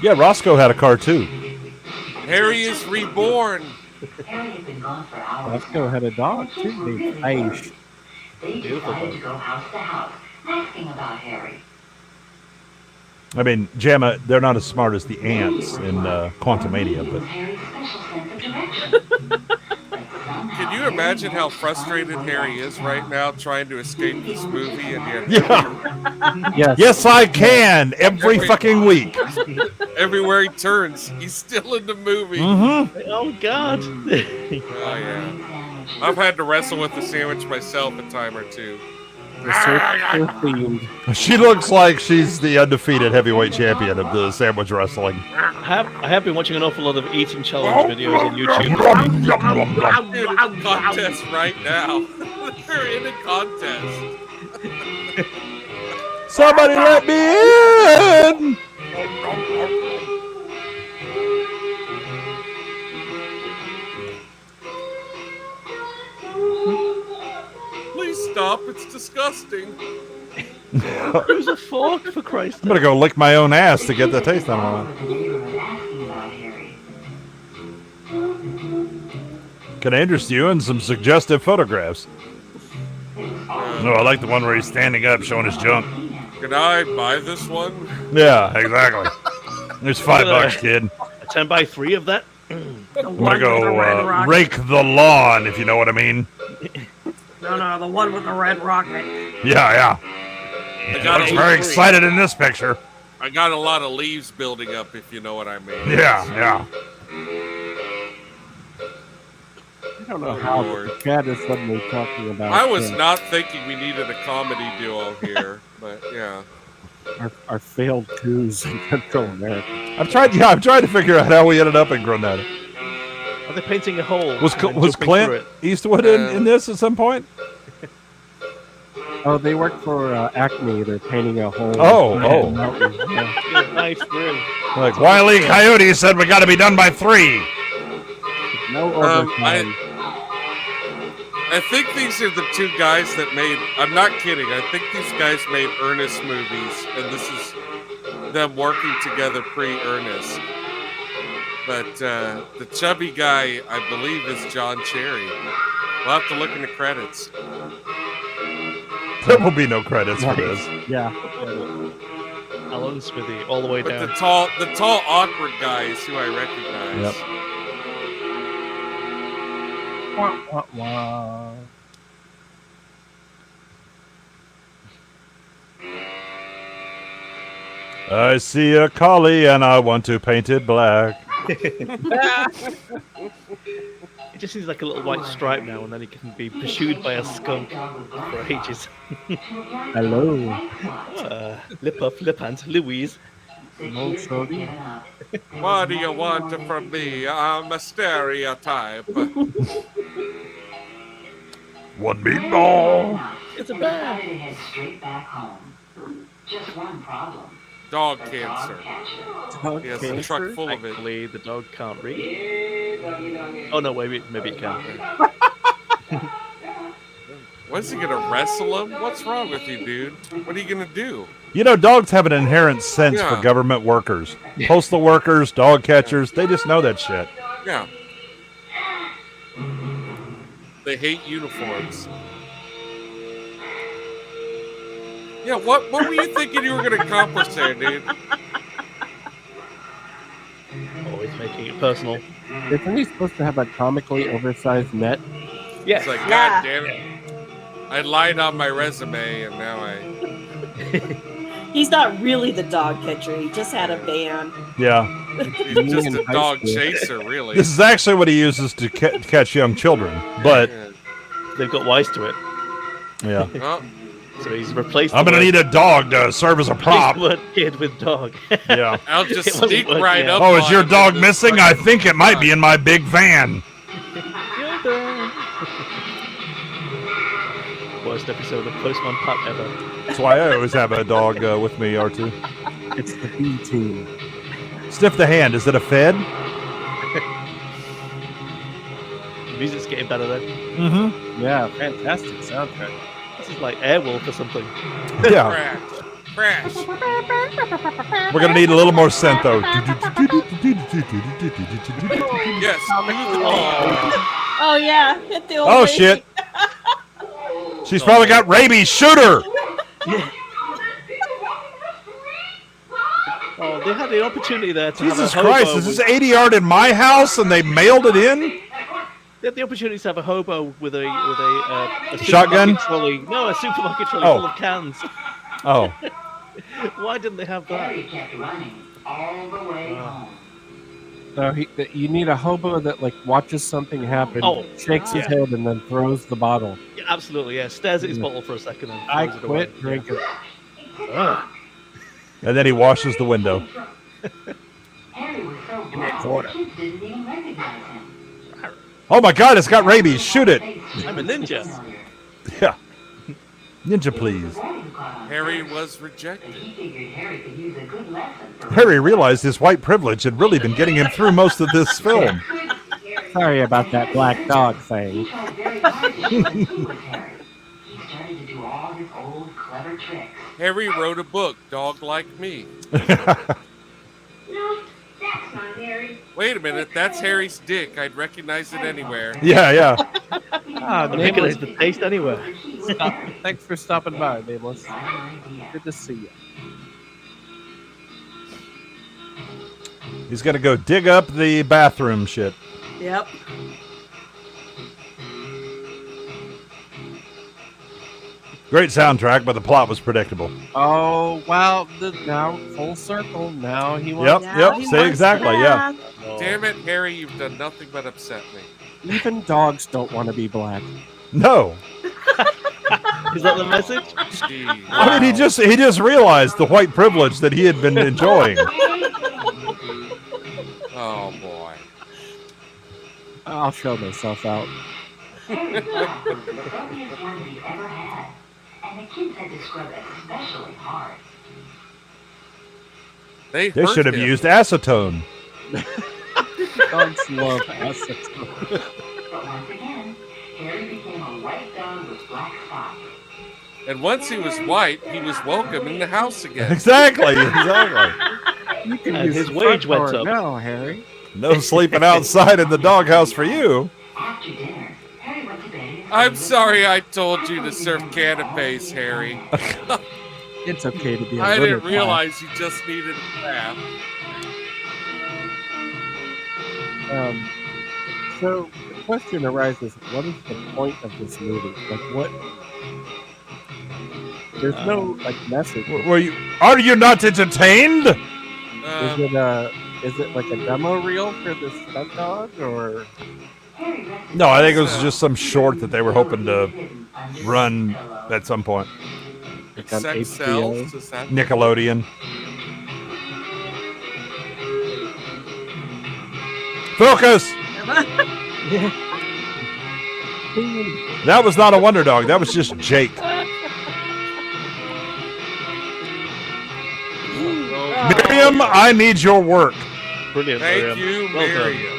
Yeah, Roscoe had a car too. Harry is reborn. Harry had been gone for hours. Roscoe had a dog too, named Aish. They decided to go house to house, asking about Harry. I mean, Jamma, they're not as smart as the ants in Quantumania, but Harry's special sense of direction. Can you imagine how frustrated Harry is right now trying to escape this movie? And yet, yes, I can every fucking week. Everywhere he turns, he's still in the movie. Mm-hmm. Oh God! Oh yeah, I've had to wrestle with the sandwich myself a time or two. She looks like she's the undefeated heavyweight champion of the sandwich wrestling. I have been watching an awful lot of eating challenge videos on YouTube. They're in a contest right now. They're in a contest. Somebody let me in! Please stop, it's disgusting. Who's a fork, for Christ's sake? I'm gonna go lick my own ass to get the taste out of it. Can I interest you in some suggestive photographs? No, I like the one where he's standing up showing his junk. Can I buy this one? Yeah, exactly. There's $5, kid. A 10x3 of that. I'm gonna go rake the lawn, if you know what I mean. No, the one with the red rocket. Yeah. I looks very excited in this picture. I got a lot of leaves building up, if you know what I mean. Yeah. I don't know how the chat is suddenly talking about. I was not thinking we needed a comedy duo here, but yeah. Our failed coups in Central America. I'm trying to figure out how we ended up in Grenada. Are they painting a hole? Was Clint Eastwood in this at some point? Oh, they work for Acme. They're painting a hole. Oh. Yeah, nice room. Like Wile E. Coyote said, we got to be done by 3. No overtime. I think these are the two guys that made. I'm not kidding. I think these guys made Ernest movies, and this is them working together pre-Ernest. But the chubby guy, I believe, is John Cherry. We'll have to look in the credits. There will be no credits for this. Yeah. Alan Smithy, all the way But down. the tall, awkward guy is who I recognize. Yep. I see a collie and I want to paint it black. It just seems like a little white stripe now, and then he can be pursued by a skunk for ages. Hello. Lip up, lip hand, Louise. What do you want from me? I'm a stereotype. One meatball. It's a bear. Head straight back home. Just one problem. Dog cancer. He has a truck full of it. Actually, the dog can't read. Oh no, maybe it can. What's he gonna wrestle him? What's wrong with you, dude? What are you gonna do? You know, dogs have an inherent sense Yeah. for government workers. Postal workers, dog catchers, they just know that shit. Yeah. They hate uniforms. Yeah, what were you thinking you were gonna accomplish there, dude? Always making it personal. Isn't he supposed to have a comically oversized net? Yeah. It's like, God damn it. I lied on my resume and now I He's not really the dog catcher. He just had a van. Yeah. He's just a dog chaser, really. This is actually what he uses to catch young children, but they've got wise to it. Yeah. Oh. So he's replaced. I'm gonna need a dog to serve as a prop. Kid with dog. Yeah. I'll just It wasn't sneak working right out. up. Oh, is your dog missing? I think it might be in my big van. Worst episode of Postman Pat ever. That's why I always have a dog with me, R2. It's the B team. Sniff the hand. Is it a Fed? The music's getting better then. Mm-hmm. Yeah, fantastic soundtrack. This is like Airwolf or something. Yeah. Crash. We're gonna need a little more synth though. Yes. Oh yeah, hit the old Oh lady. shit! She's probably got rabies. Shoot her! Oh, they had the opportunity there to Jesus have a Christ! hobo Is this with- 80 yard in my house and they mailed it in? They had the opportunity to have a hobo with a Shotgun? supermarket trolley. No, a supermarket trolley Oh. full of cans. Oh. Why didn't they have that? Harry kept running all the way home. So you need a hobo that like watches something happen, shakes his yeah. head, and then throws the bottle. Yeah, absolutely, yeah. Stares at his bottle for a second and I throws it away. quit drinking. Ugh. And then he washes the window. Harry was so black the kids didn't even recognize him. Oh my God! It's got rabies. Shoot it! I'm a ninja. Yeah. Ninja, please. Harry was rejected. He figured Harry could use a good lesson for Harry realized his white privilege had really been getting him through most of this film. Sorry about that black dog thing. He tried very hard to show us who was Harry. He started to do all his old clever tricks. Harry wrote a book, Dog Like Me. No, that's not Harry. Wait a minute, that's Harry's dick. I'd recognize it anywhere. Yeah, yeah. The recognize the taste anywhere. Thanks for stopping by, Nameless. Good to see you. He's gonna go dig up the bathroom shit. Yep. Great soundtrack, but the plot was predictable. Oh, wow. Now, full circle. Now he wants... Yep, say exactly, yeah. Damn it, Harry, you've done nothing but upset me. Even dogs don't want to be black. No. Is that the message? Jeez. I mean, he just realized the white privilege that he had been enjoying. Oh, boy. I'll show myself out. Harry was the funniest one we ever had. And the kids had to scrub especially hard. They should have used acetone. Dogs love acetone. But once again, Harry became a white dog with black spots. And once he was white, he was welcome in the house again. Exactly, exactly. You can And use his the wage front went door up. now, Harry. No sleeping outside in the doghouse for you. After dinner, Harry went to bed. I'm sorry I told you to serve canapes, Harry. It's okay to be a I little didn't realize you just needed a bath. So the question arises: what is the point of this movie? Like, what? There's no like message. Are you not entertained? Is it like a demo reel for this stunt dog, or? No, I think it was just some short that they were hoping to run at some point. Like on Sex HBO? sells, is that- Nickelodeon. Focus! That was not a wonder dog. That was just Jake. Miriam, I need your work. Brilliant. Thank you, Well done. Miriam.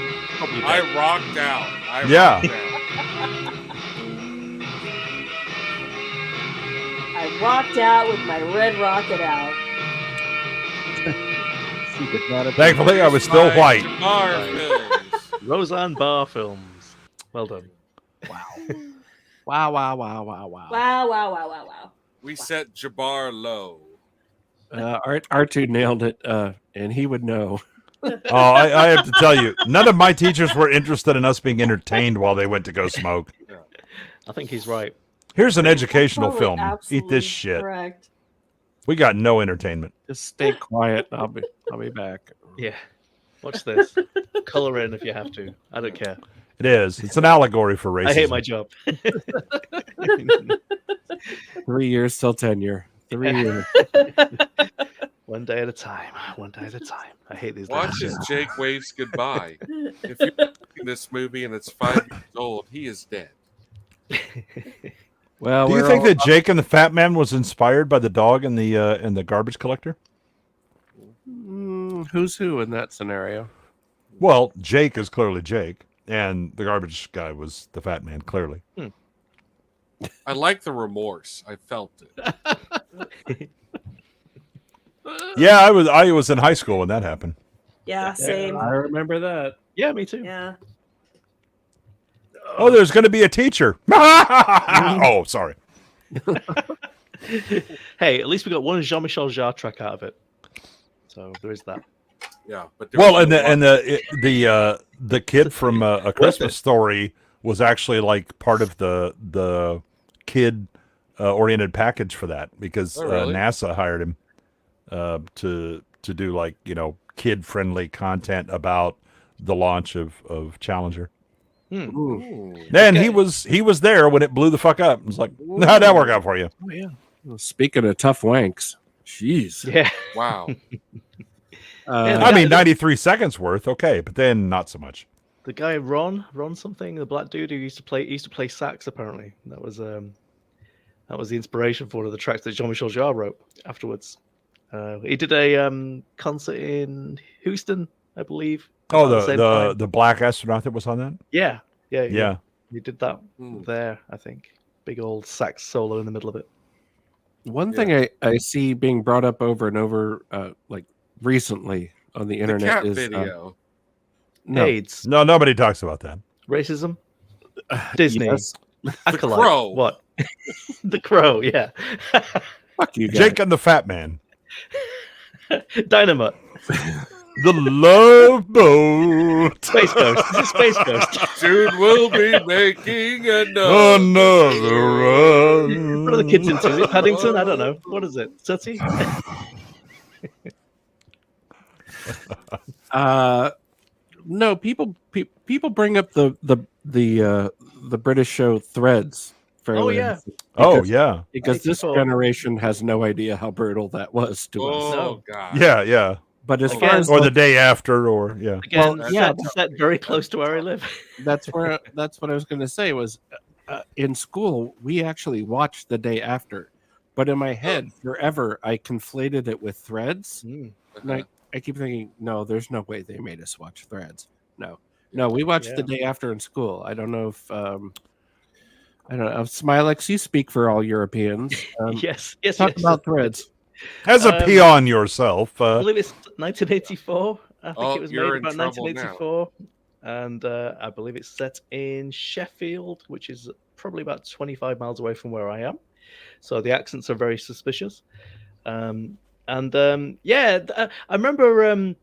I rocked out. Yeah. Rocked out. I rocked out with my red rocket out. She did not appear. Thankfully, I was still white. Bar films. Roseanne Barr films. Well done. Wow. Wow, wow, wow, wow, wow. Wow, wow, wow, wow, wow. We set Jabbar low. R2 nailed it, and he would know. Oh, I have to tell you, none of my teachers were interested in us being entertained while they went to go smoke. I think he's right. Here's an educational Probably film. Eat this absolutely shit. Correct. We got no entertainment. Just stay quiet. I'll be back. Yeah. Watch this. Color in if you have to. I don't care. It is. It's an allegory for racism. I hate my job. 3 years till tenure. 3 years. One day at a time. One day at a time. I hate these. Watch as Jake waves goodbye. If you're watching this movie and it's 5 years old, he is dead. Well, do you think that Jake and the Fat Man was inspired by the dog and the garbage collector? Who's who in that scenario? Well, Jake is clearly Jake, and the garbage guy was the Fat Man, clearly. I like the remorse. I felt it. Yeah, I was in high school when that happened. Yeah, same. I remember that. Yeah, me too. Yeah. Oh, there's going to be a teacher. Oh, sorry. Hey, at least we got one Jean-Michel Jarre track out of it. So there is that. Yeah, but well, and the kid from A Christmas Story was actually like part of the kid oriented package for that because really? NASA hired him to do like kid friendly content about the launch of Challenger. Then he was there when it blew the fuck up. It was like, how'd that work out for you? Oh yeah. Well, speaking of tough wanks, jeez. Yeah. Wow. I mean, 93 seconds worth, okay, but then not so much. The guy Ron something, the black dude who used to play sax. Apparently, that was the inspiration for one of the tracks that Jean-Michel Jarre wrote afterwards. He did a concert in Houston, I believe. Oh, the black astronaut that was on that? Yeah. He did that Hmm. there, I think. Big old sax solo in the middle of it. One thing I see being brought up over and over, like recently on the internet, cat is video. no, AIDS, No, nobody talks about that. racism, Disney, yes. Acolyte. Crow. What? The Crow, yeah. Fuck you guys. Jake and the Fat Man. Dynamite. The Love Boat. Space Ghost. This is Space Ghost. Soon we'll be making another run. What are the kids into? Is it Paddington? I don't know. What is it? Sooty? No, people bring up the British show Threads. Oh, yeah. Because this generation has no idea how brutal that was to us. Oh God. Yeah. But as Again, far as Or the day after, or yeah. Again, yeah, set very close to where I live. that's what I was going to say was in school we actually watched the day after, but in my head forever I conflated it with Threads. And I keep thinking, no, there's no way they made us watch Threads. No, we watched the day after in school. I don't know if Smylexx, you speak for all Europeans. Yes. Talk about Threads. As a peon yourself. I believe it's 1984. I think it was made you're in about trouble 1984. And I believe it's set in Sheffield, which is probably about 25 miles away from where I am. So the accents are very suspicious. I remember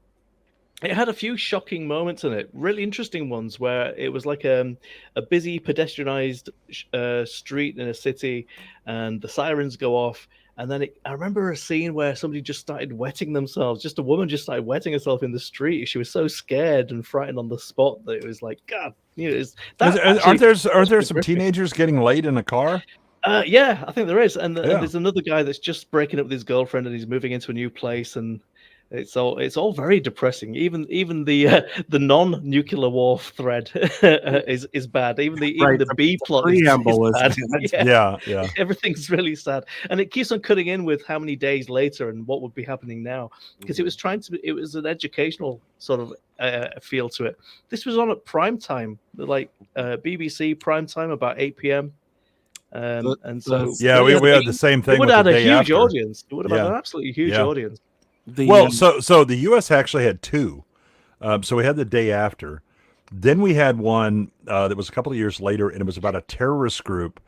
it had a few shocking moments in it, really interesting ones where it was like a busy pedestrianized street in a city and the sirens go off. And then I remember a scene where somebody just started wetting themselves. Just a woman just started wetting herself in the street. She was so scared and frightened on the spot that it was like, God, aren't there some teenagers getting laid in a car? Yeah, I think there is. And there's another guy that's just breaking up with his girlfriend and he's moving into a new place, and it's all very depressing. Even the non-nuclear war thread is bad. Even the B plot is bad. Yeah. Everything's really sad, and it keeps on cutting in with how many days later and what would be happening now, because it was an educational sort of feel to it. This was on at prime time, like BBC prime time, about 8 p.m. And so we had the same thing. It would have had a huge audience. It would have had an absolutely huge Yeah. audience. So the U.S. actually had two. So we had the day after. Then we had one that was a couple of years later, and it was about a terrorist group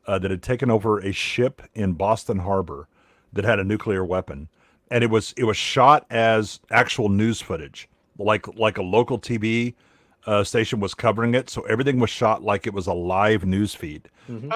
that had taken over a ship in Boston Harbor that had a nuclear weapon, and it was shot as actual news footage, like a local TV station was covering it. So everything was shot like it was a live news feed. Mm-hmm.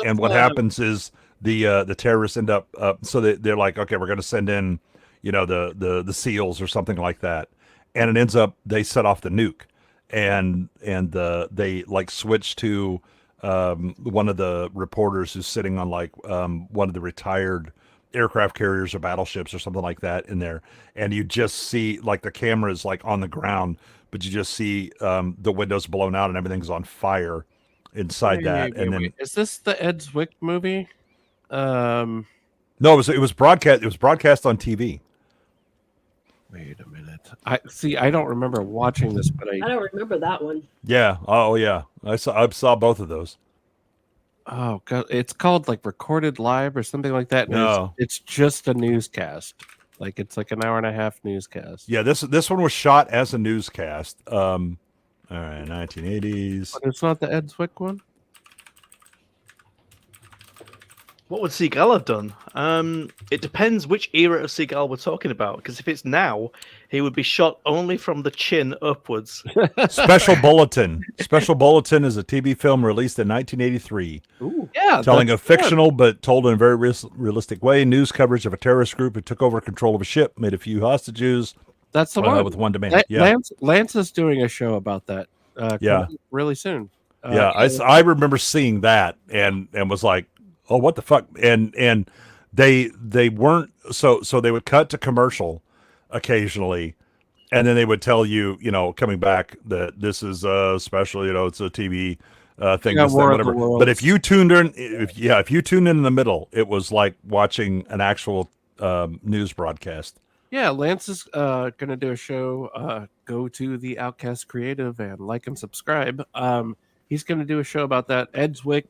And what happens is the terrorists end up so they're like, okay, we're going to send in, the SEALs or something like that, and it ends up they set off the nuke, and they like switch to one of the reporters who's sitting on like one of the retired aircraft carriers or battleships or something like that in there, and you just see like the camera is like on the ground, but you just see the windows blown out and everything's on fire inside that. Then is this the Ed Zwick movie? No, it was broadcast. It was broadcast on TV. Wait a minute. I don't remember watching this, but I don't remember that one. Yeah. Oh yeah. I saw both of those. Oh god, it's called like Recorded Live or something like that. No, it's just a newscast. Like it's like an hour and a half newscast. Yeah, this one was shot as a newscast. All right, 1980s. But it's not the Ed Zwick one. What would Seagal have done? It depends which era of Seagal we're talking about. Because if it's now, he would be shot only from the chin upwards. Special Bulletin. Special Bulletin is a TV film released in 1983. Ooh, yeah, telling a fictional but told in a very realistic way news coverage of a terrorist group who took over control of a ship, made a few hostages. That's the one with one demand. Yeah, Lance is doing a show about that. Really soon. I remember seeing that and was like, oh, what the fuck? And they weren't so they would cut to commercial occasionally, and then they would tell you, coming back that this is special, it's a TV thing, this, that, whatever. But if you tuned in, if you tuned in the middle, it was like watching an actual news broadcast. Yeah, Lance is going to do a show. Go to the Outcast Creative and like and subscribe. He's going to do a show about that. Ed Zwick.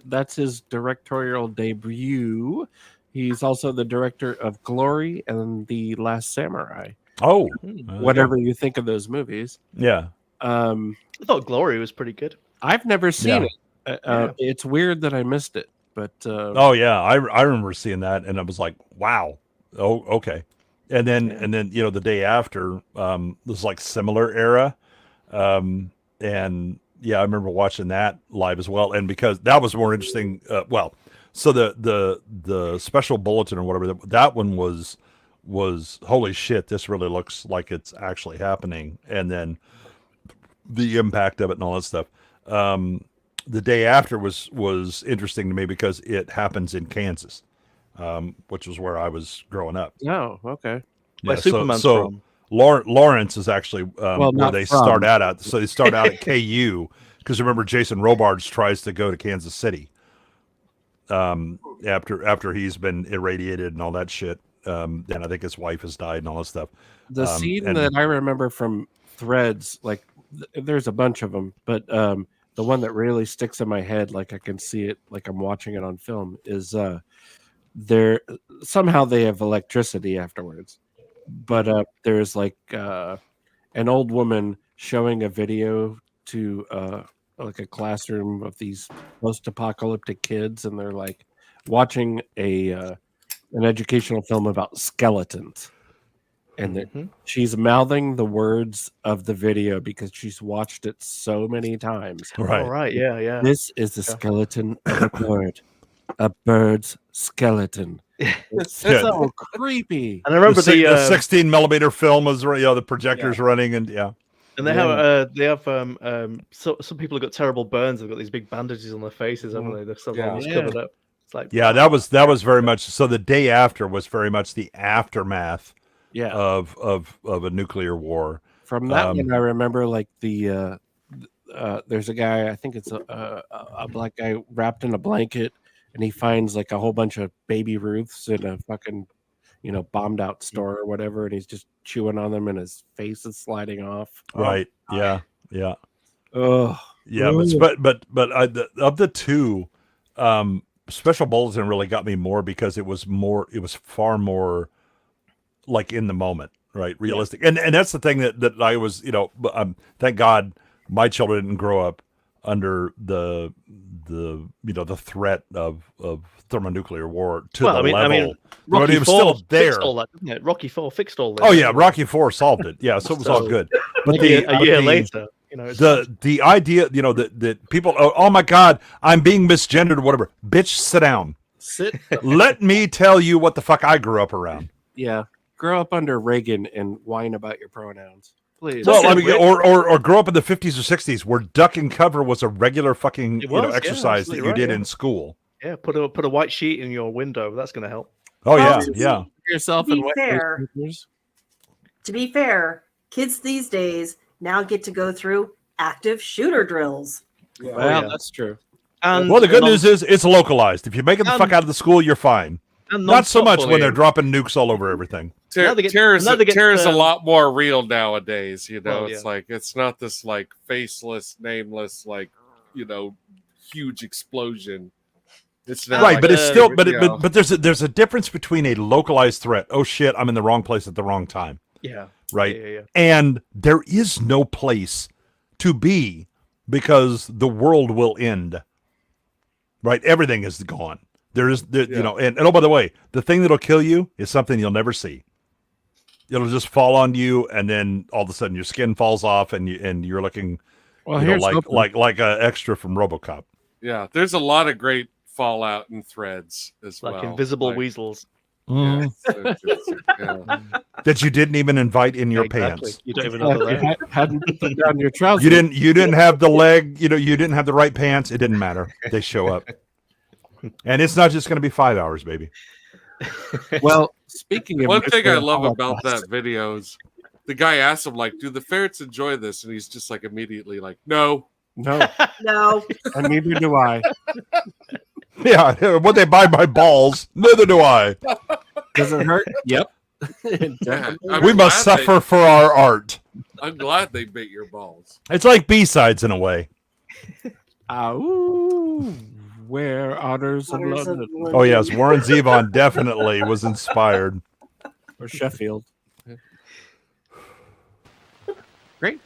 That's his directorial debut. He's also the director of Glory and The Last Samurai. Oh, whatever you think of those movies. Yeah. I thought Glory was pretty good. I've never seen it. It's weird that I missed it, but oh yeah, I remember seeing that and I was like, wow. Oh, okay. And then the day after, was like similar era, and yeah, I remember watching that live as well, and because that was more interesting. So the Special Bulletin or whatever, that one was holy shit. This really looks like it's actually happening, and then the impact of it and all that stuff. The day after was interesting to me because it happens in Kansas, which was where I was growing up. Oh, okay. Yeah, so Lawrence is actually where they start out at. So they start out at KU because remember Jason Robards tries to go to Kansas City after he's been irradiated and all that shit. And I think his wife has died and all that stuff. The scene that I remember from Threads, like there's a bunch of them, but the one that really sticks in my head, like I can see it, like I'm watching it on film, is somehow they have electricity afterwards. But there's like an old woman showing a video to like a classroom of these post-apocalyptic kids, and they're like watching an educational film about skeletons, and she's mouthing the words of the video because she's watched it so many times. Right. Oh, right. Yeah. This is the skeleton of a bird. A bird's skeleton. It's so creepy. And I remember the 16 millimeter film was the projectors running and and they have some people have got terrible burns. They've got these big bandages on their faces, haven't they? They're so covered up. It's like that was very much so. The day after was very much the aftermath of a nuclear war. From that one, I remember like there's a guy, I think it's a black guy wrapped in a blanket. And he finds like a whole bunch of baby Ruths in a fucking, bombed out store or whatever, and he's just chewing on them, and his face is sliding off. Right? Yeah. Oh, yeah. But of the two, Special Bulletin really got me more because it was far more like in the moment, right? Realistic, and that's the thing that I was, thank God my children didn't grow up under the threat of thermonuclear war to the level. I mean, Rocky it was still there. Fixed all that, didn't it? Rocky IV fixed all this. Oh yeah, Rocky IV solved it. Yeah, so it was all good. But a year later, the idea, that people, oh my God, I'm being misgendered or whatever. Bitch, sit down. Let me tell you what the fuck I grew up around. Yeah. Grow up under Reagan and whine about your pronouns. Please. Well, I mean, or grow up in the 50s or 60s where duck and cover was a regular fucking exercise that you did in school. Yeah, put a white sheet in your window. That's going to help. Oh, yeah. Yourself to be fair, kids these days now get to go through active shooter drills. Yeah. Well, that's true. Well, the good news is it's localized. If you make it the fuck out of the school, you're fine. Not so much when they're dropping nukes all over everything. Terror is a lot more real nowadays. You know, it's like it's not this like faceless, nameless, like huge explosion. It's not right, like, but it's still, but there's a difference between a localized threat. Oh shit, I'm in the wrong place at the wrong time. Yeah. Right. Yeah. And there is no place to be because the world will end. Right, everything is gone. And oh, by the way, the thing that'll kill you is something you'll never see. It'll just fall on you, and then all of a sudden your skin falls off, and you're looking, like an extra from RoboCop. Yeah, there's a lot of great Fallout and threads as well, like invisible weasels. Yeah, that you didn't even invite in your pants. You don't even know that. Hadn't put down your trousers. You didn't have the leg. You didn't have the right pants. It didn't matter. They show up. And it's not just going to be 5 hours, baby. Well, speaking of one thing I love about that video is the guy asked him, like, do the ferrets enjoy this? And he's just like immediately like, no. No. And neither do I. Yeah, would they buy my balls? Neither do I. Does it hurt? Yep. We must suffer for our art. I'm glad they bit your balls. It's like B-sides in a way. Where Otters of London. Oh, yes. Warren Zevon definitely was inspired. Or Sheffield. Great.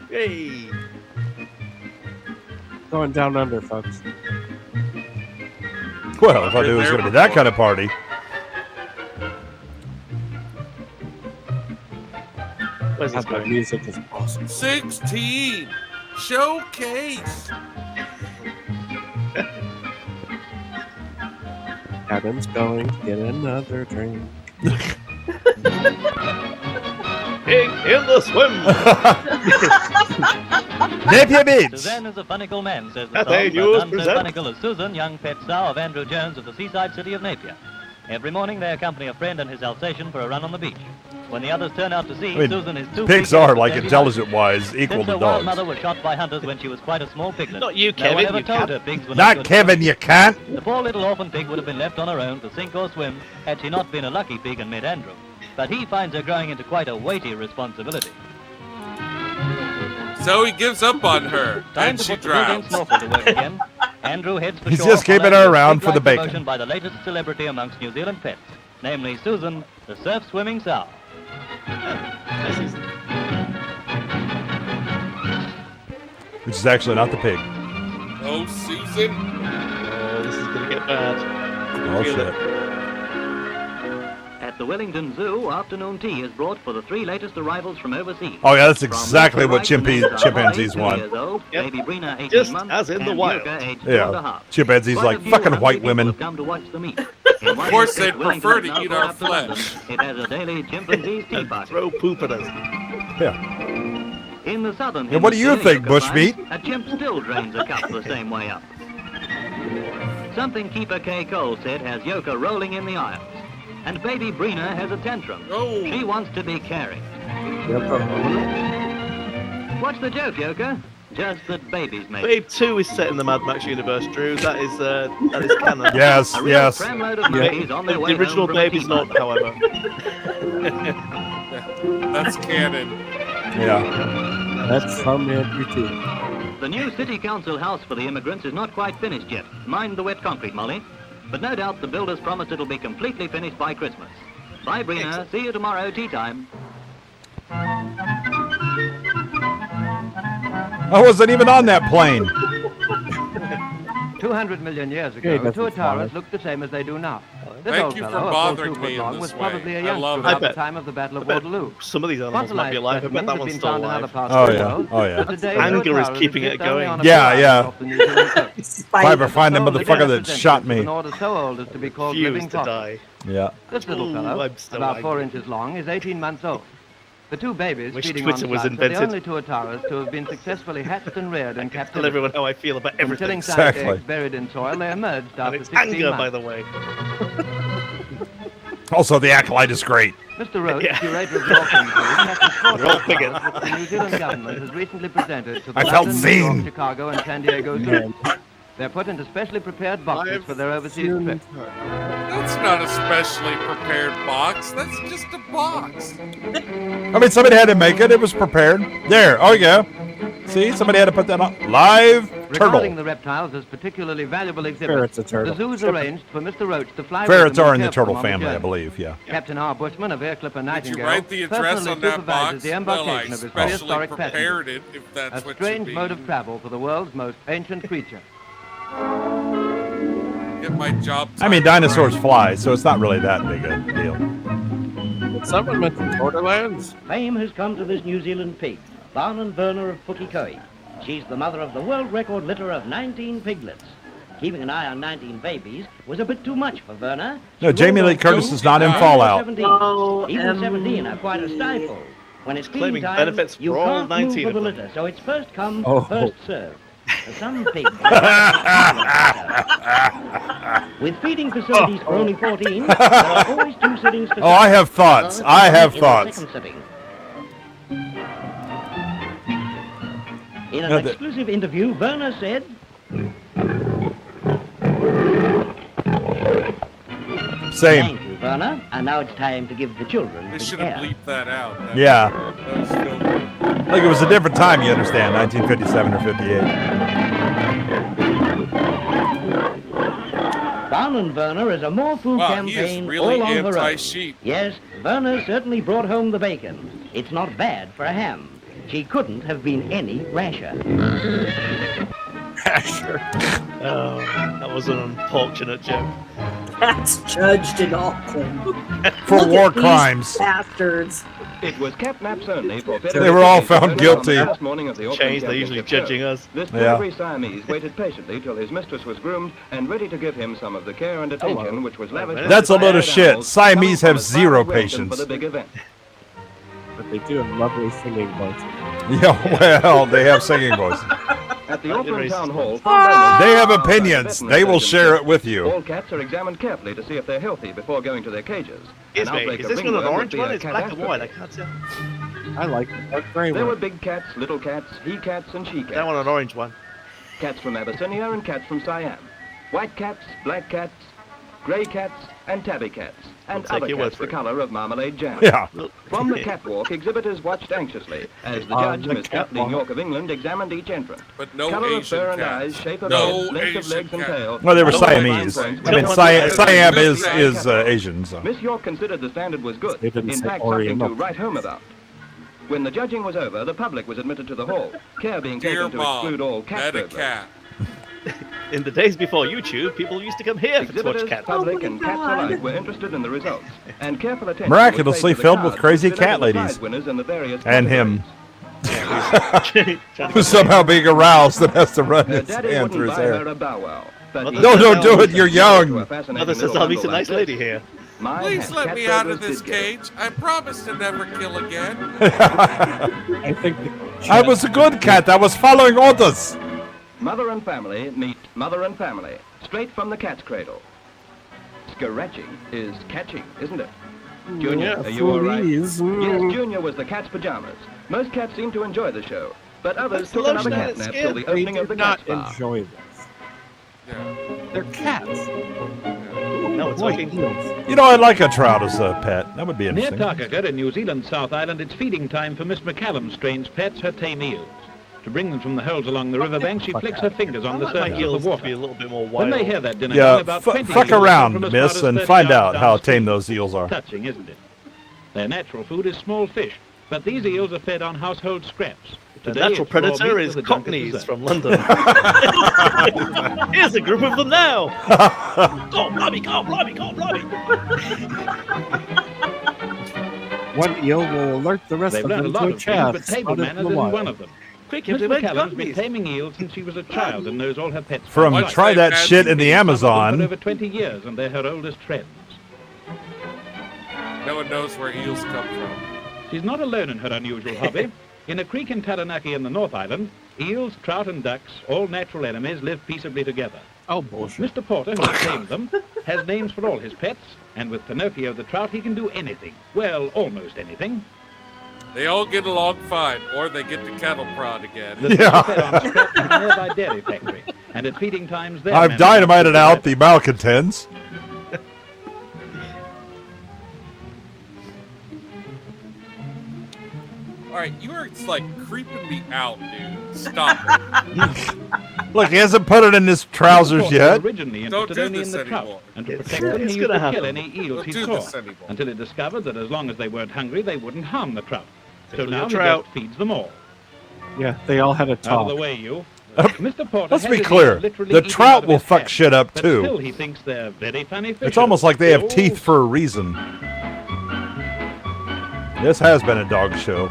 Hey. Going down under, folks. Well, if I knew it was going to be that kind of party. Where's this My music is awesome. 16 showcase. Adam's going to get another drink. Pig in the swim. Napier Beach. Suzanne is a funnical man, says the They song, use but none so present. funnical as Susan, young pet sow of Andrew Jones of the seaside city of Napier. Every morning they accompany a friend and his Alsatian for a run on the beach. When the others turn out to sea, Susan is too pigs big are, to like stand intelligent-wise, equal Since to her wild dogs. mother was shot by hunters when she was quite a small piglet. Not you, No Kevin, one ever you told can't. her pigs were Not good Kevin, swimmers. you can't. The poor little orphan pig would have been left on her own to sink or swim had she not been a lucky pig and met Andrew. But he finds her growing into quite a weighty responsibility. So he gives up on her, Time and to she put the built-in drowns. snorkel to work again. Andrew heads for He's shore. just keeping followed her around with for the big bacon. promotion by the latest celebrity amongst New Zealand pets, namely Susan, the surf swimming sow. Which is actually not the pig. Oh, Susan. Oh, this is going to get bad. Oh, Feel shit. it. At the Wellington Zoo, afternoon tea is brought for the 3 latest arrivals from overseas. Oh, yeah, that's From exactly Luther what Wright, the names are chimpanzees Molly, 2 want. years old, Yep. Baby Brina, 18 Just months, as in the and wild. Yurka, aged 2.5. Yeah, chimpanzees Quite like a few fucking hungry white people women. have come to watch the meet. Of course, they'd prefer to eat our flesh. It has a daily chimpanzees tea party. Throw poop at us. Yeah. In the southern Yeah, what do you hemisphere, think, Yurka finds Bushmeat? A chimp still drains a cup the same way up. Something Keeper K. Cole said has Yurka rolling in the aisles. And baby Brina has a tantrum. Oh. She wants to be carried. What's the joke, Yurka? Just that babies make Babe 2 is set in the Mad Max universe, Drew. That is canon. Yes, a real yes. tramload of monkeys on their The way original home from Babe a is tea not, party. however. That's canon. Yeah. That's from Andrew, too. The new city council house for the immigrants is not quite finished yet. Mind the wet concrete, Molly. But no doubt the builders promised it'll be completely finished by Christmas. Bye, Brina. See you tomorrow, tea time. I wasn't even on that plane. 200 million years Okay, ago, that's Tuataras fine. looked the same as they do now. This Thank old you for fellow, a full bothering 2 me foot in long, this was probably way. a I youngster love about it. the time of the Battle of I bet Waterloo. some of these animals might be alive. I bet that one's still alive. Oh yeah, oh yeah. Anger is keeping it going. Yeah. If I ever find the motherfucker that shot me. An order so old as to be called Refuse living to fossils. die. Yeah. This little Ooh, fellow, I'm so about 4 angry. inches long, is 18 months old. The 2 babies Wish feeding Twitter on was slugs are the invented. only 2 Ataras to have been successfully hatched and reared in Tell captivity. everyone how I feel about From everything. tilling-sized eggs buried in soil, they emerged And after it's 16 anger, months. by the way. Also, the acolyte is great. Mr. Roach, Yeah. curator of York has They're all bigot. which the New Zealand government has recently presented to the I felt London, New York, seen. Chicago, and San Diego zoos. They're put into specially prepared boxes for their overseas trips. That's not a specially prepared box. That's just a box. I mean, somebody had to make it. It was prepared. There. Oh yeah. See, somebody had to put that on. Live Regarding turtle. the reptiles as particularly valuable Ferret's exhibits, a turtle. the zoos arranged for Mr. Roach to fly Ferrets with them are and in the care for turtle them on the family, I journey. believe. Yeah. Captain R. Bushman of Air Clipper Did Nightingale you write the address personally on that supervises box? the Well, I embarkation of his specially prehistoric prepared passengers. it, if that's A what strange you mode mean. of travel for the world's most ancient creature. Get my job. I mean, dinosaurs fly, so it's not really that big a deal. Did someone mention Borderlands? Fame has come to this New Zealand pig, Barton Werner of Pukekohe. She's the mother of the world record litter of 19 piglets. Keeping an eye on 19 babies was a bit too much for Werner. No, Jamie Lee Curtis is not in Fallout. 17. Even 17 are quite a stifle. When it's feeding Claiming time, benefits you for all can't 19 move of for the them. litter, so it's first come, Oh. first served. For some pigs. With feeding facilities for only 14, there are always 2 sittings to Oh, I have thoughts. I have thoughts. second sitting. In No, an the- exclusive interview, Werner said, Same. "Thank you, Werner. And now it's time to give the children They the should have air." bleeped that out. That Yeah. that was filthy. Like it was a different time, you understand, 1957 or 58. Barn and Werner is a more food Wow, he is campaign really all on her own. anti-sheep. Yes, Werner certainly brought home the bacon. It's not bad for a ham. She couldn't have been any rasher. Rasher. Oh, that was an unfortunate joke. That's judged in Auckland. For Look war at these crimes. bastards. It was kept naps only for They were all found guilty. Change, they're usually judging us. This Yeah. pedigree Siamese waited patiently till his mistress was groomed and ready to give him some of the care and attention which was lavished. That's a on load of the shit. animals Siamese coming have from zero as far as Wellington patience. for the big event. But they do have lovely singing voices. Yeah, well, they have singing voices. At the Auckland Town Hall, They have opinions. They will share it with you. all cats are examined carefully to see if they're healthy before going to their cages. Excuse me, is this one an orange one? It's black and white. I can't tell. I like the dark gray There were one. big cats, little cats, he cats, and she cats. That one an orange one. Cats from Abyssinia and cats from Siam. White cats, black cats, grey cats, and tabby cats. And I'll take other your word cats for the it. colour of marmalade jam. Yeah. From the catwalk, exhibitors watched anxiously as the On judge, the Miss Kathleen catwalk. York of England, examined each entrant. But no Colour of Asian fur and cats. eyes, shape of No head, length of Asian legs and cat. tail. Well, they were All fine Siamese. points I mean, were Siam is catwalk. Asian. So. Miss York considered the standard was good. They didn't In say fact, something Oriental. to write home about. When the judging was over, the public was admitted to the hall, care being Dear taken to Mom, exclude all cat met a burglars. cat. In the days before YouTube, people used to come here to watch Exhibitors, cats. public, and cats alike were interested in the results, and careful attention Miraculously was paid to the filled with cards crazy delivered cat to the prize ladies. winners in the various And him. categories. Who's somehow being aroused and has to run Her his daddy hand wouldn't through his buy her hair. a bow wow. but Mother he No, said don't do no it, you're to young. a fascinating Mother says little I'll meet a bundle nice like lady this. here. My Please hat, let cat me out of burglars this did get it. cage. I promise to never kill again. I think I was a good cat. I was following orders. Mother and family meet mother and family, straight from the cat's cradle. Scratching is catching, isn't it? Junior, Yeah, are you all right? please. Yes, Junior was the cat's pajamas. Most cats seem to enjoy the show, but others took Lotion another on cat its nap skin. till the They opening did of the not cat spa. enjoy this. Yeah. They're cats. No, it's White working. heels. You know, I'd like a trout as a pet. That would be Near interesting. Tarkaga in New Zealand's South Island, it's feeding time for Miss McCallum's strange pets, her tame eels. To bring them from the holes along the riverbank, she flicks her fingers on the I'd like surface my of eels the to water. be a little bit more When wild. they hear that dinner Yeah, gong, about 20 fuck eels around, from as miss, far as and 30 find yards out how downstream. tame those eels are. Touching, isn't it? Their natural food is small fish, but these eels are fed on household scraps. The Today natural it's raw predator meat is with a dunk of Cockneys dessert. from London. Here's a group of them now. Go, blimey, go, blimey, go, blimey. One eel will alert the rest They've of learned a them lot to a of things, chaff but table spotted in manners the isn't wild. one of them. Quick, Miss everybody, McCallum's been Cockneys. taming eels since she was a child and knows all her pets. From by sight. try that shit in the Some of them Amazon. For over 20 years, and they're her oldest friends. No one knows where eels come from. She's not alone in her unusual hobby. In a creek in Taranaki in the North Island, eels, trout and ducks, all natural enemies, live peaceably together. Oh, bullshit. Mr. Porter, who has tamed them, has names for all his pets, and with Pinocchio the trout, he can do anything. Well, almost anything. They all get along fine, or they get to cattle prod again. The fish are fed on scraps from a nearby dairy factory, and at feeding times, they're I've managed to dynamited out survive. the malcontents. All right, you are like creeping me out, dude. Stop it. Look, he hasn't put it in his trousers Porter yet. Originally Don't interested do only this in the trout, anymore. and to It's protect them, he gonna used to happen. kill any eels Don't he do saw, this anymore. until he discovered that as long as they weren't hungry, they wouldn't harm the trout. So Tickle now your he trout. just feeds them all. Yeah, they all had a Out of talk. the way, you. Mr. Porter Let's has be his clear. ears literally The eaten trout out of will his fuck hand, shit up, but too. Still, he thinks they're very funny fish. It's almost like they have teeth for a reason. This has been a dog show.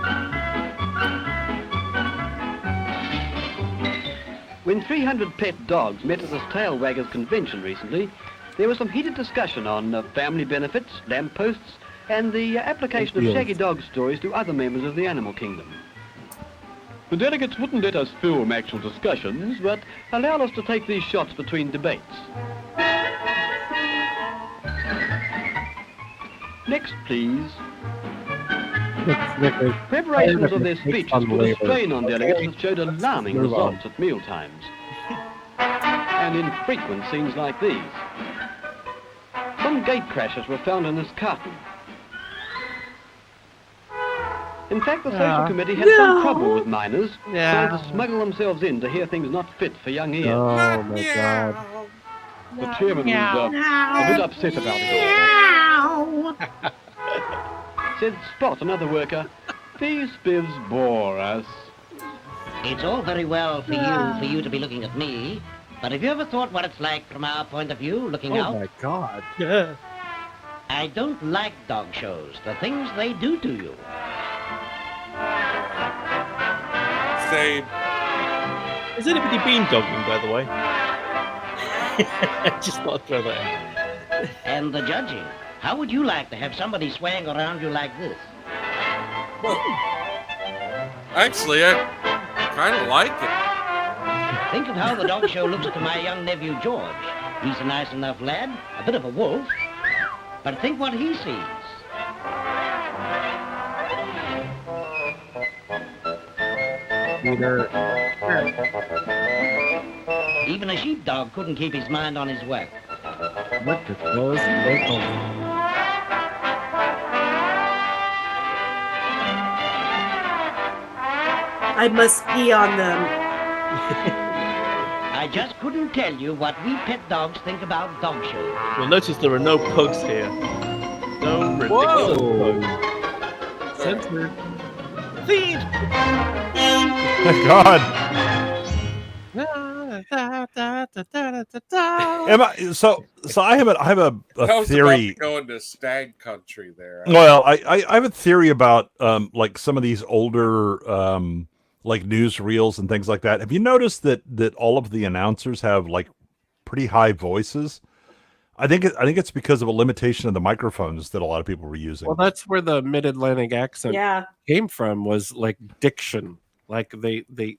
When 300 pet dogs met at this tail waggers convention recently, there was some heated discussion on family benefits, lampposts, and the application of shaggy dog stories to other members of the animal kingdom. The delegates wouldn't let us film actual discussions, but allowed us to take these shots between debates. Next, please. Preparations of their speeches put a strain on delegates that showed alarming results at mealtimes. And in frequent scenes like these. Some gate crashes were found in this carton. In fact, the social committee had some trouble with minors trying to smuggle themselves in to hear things not fit for young ears. Oh my god. The chairman was a bit upset about it all. Said Spot, another worker, these bivs bore us. It's all very well for you to be looking at me, but have you ever thought what it's like from our point of view, looking out? Oh my god. Yeah. I don't like dog shows, the things they do to you. Same. Has anybody been dogging, by the way? Just thought I'd throw that in. And the judging. How would you like to have somebody swaying around you like this? Well, actually, I kind of like it. Think of how the dog show looks to my young nephew George. He's a nice enough lad, a bit of a wolf, but think what he sees. Even a sheepdog couldn't keep his mind on his work. What the clothes I must pee on them. I just couldn't tell you what we pet dogs think about dog shows. You'll notice there are no pugs here. No ridiculous pugs. Censored. Feed! Thank God. Am I, so I have I a was theory. about to go into stag country there. Well, I have a theory about like some of these older like newsreels and things like that. Have you noticed that all of the announcers have like pretty high voices? I think it's because of a limitation of the microphones that a lot of people were using. Well, that's where the mid-Atlantic accent came from, was like diction. Like they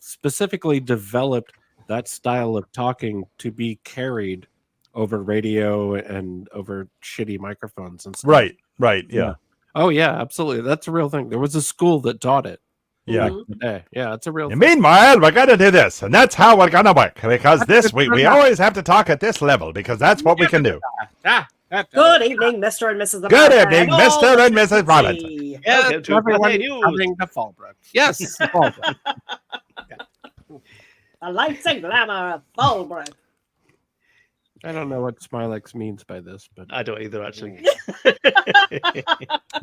specifically developed that style of talking to be carried over radio and over shitty microphones and stuff. Right, yeah. Oh yeah, absolutely. That's a real thing. There was a school that taught it. Yeah. back in the day. Yeah, it's a real And thing. meanwhile, we're gonna do this, and that's how we're gonna work. Because this week we always have to talk at this level because that's what we can do. Good evening, Mr. and Mrs. Good Robinson. evening, Mr. and Mrs. Robinson. Yes, Welcome to everyone News. coming to Fallbrook. Yes, Fallbrook. The lights and glamour of Fallbrook. I don't know what Smylexx means by this, but I don't either, actually.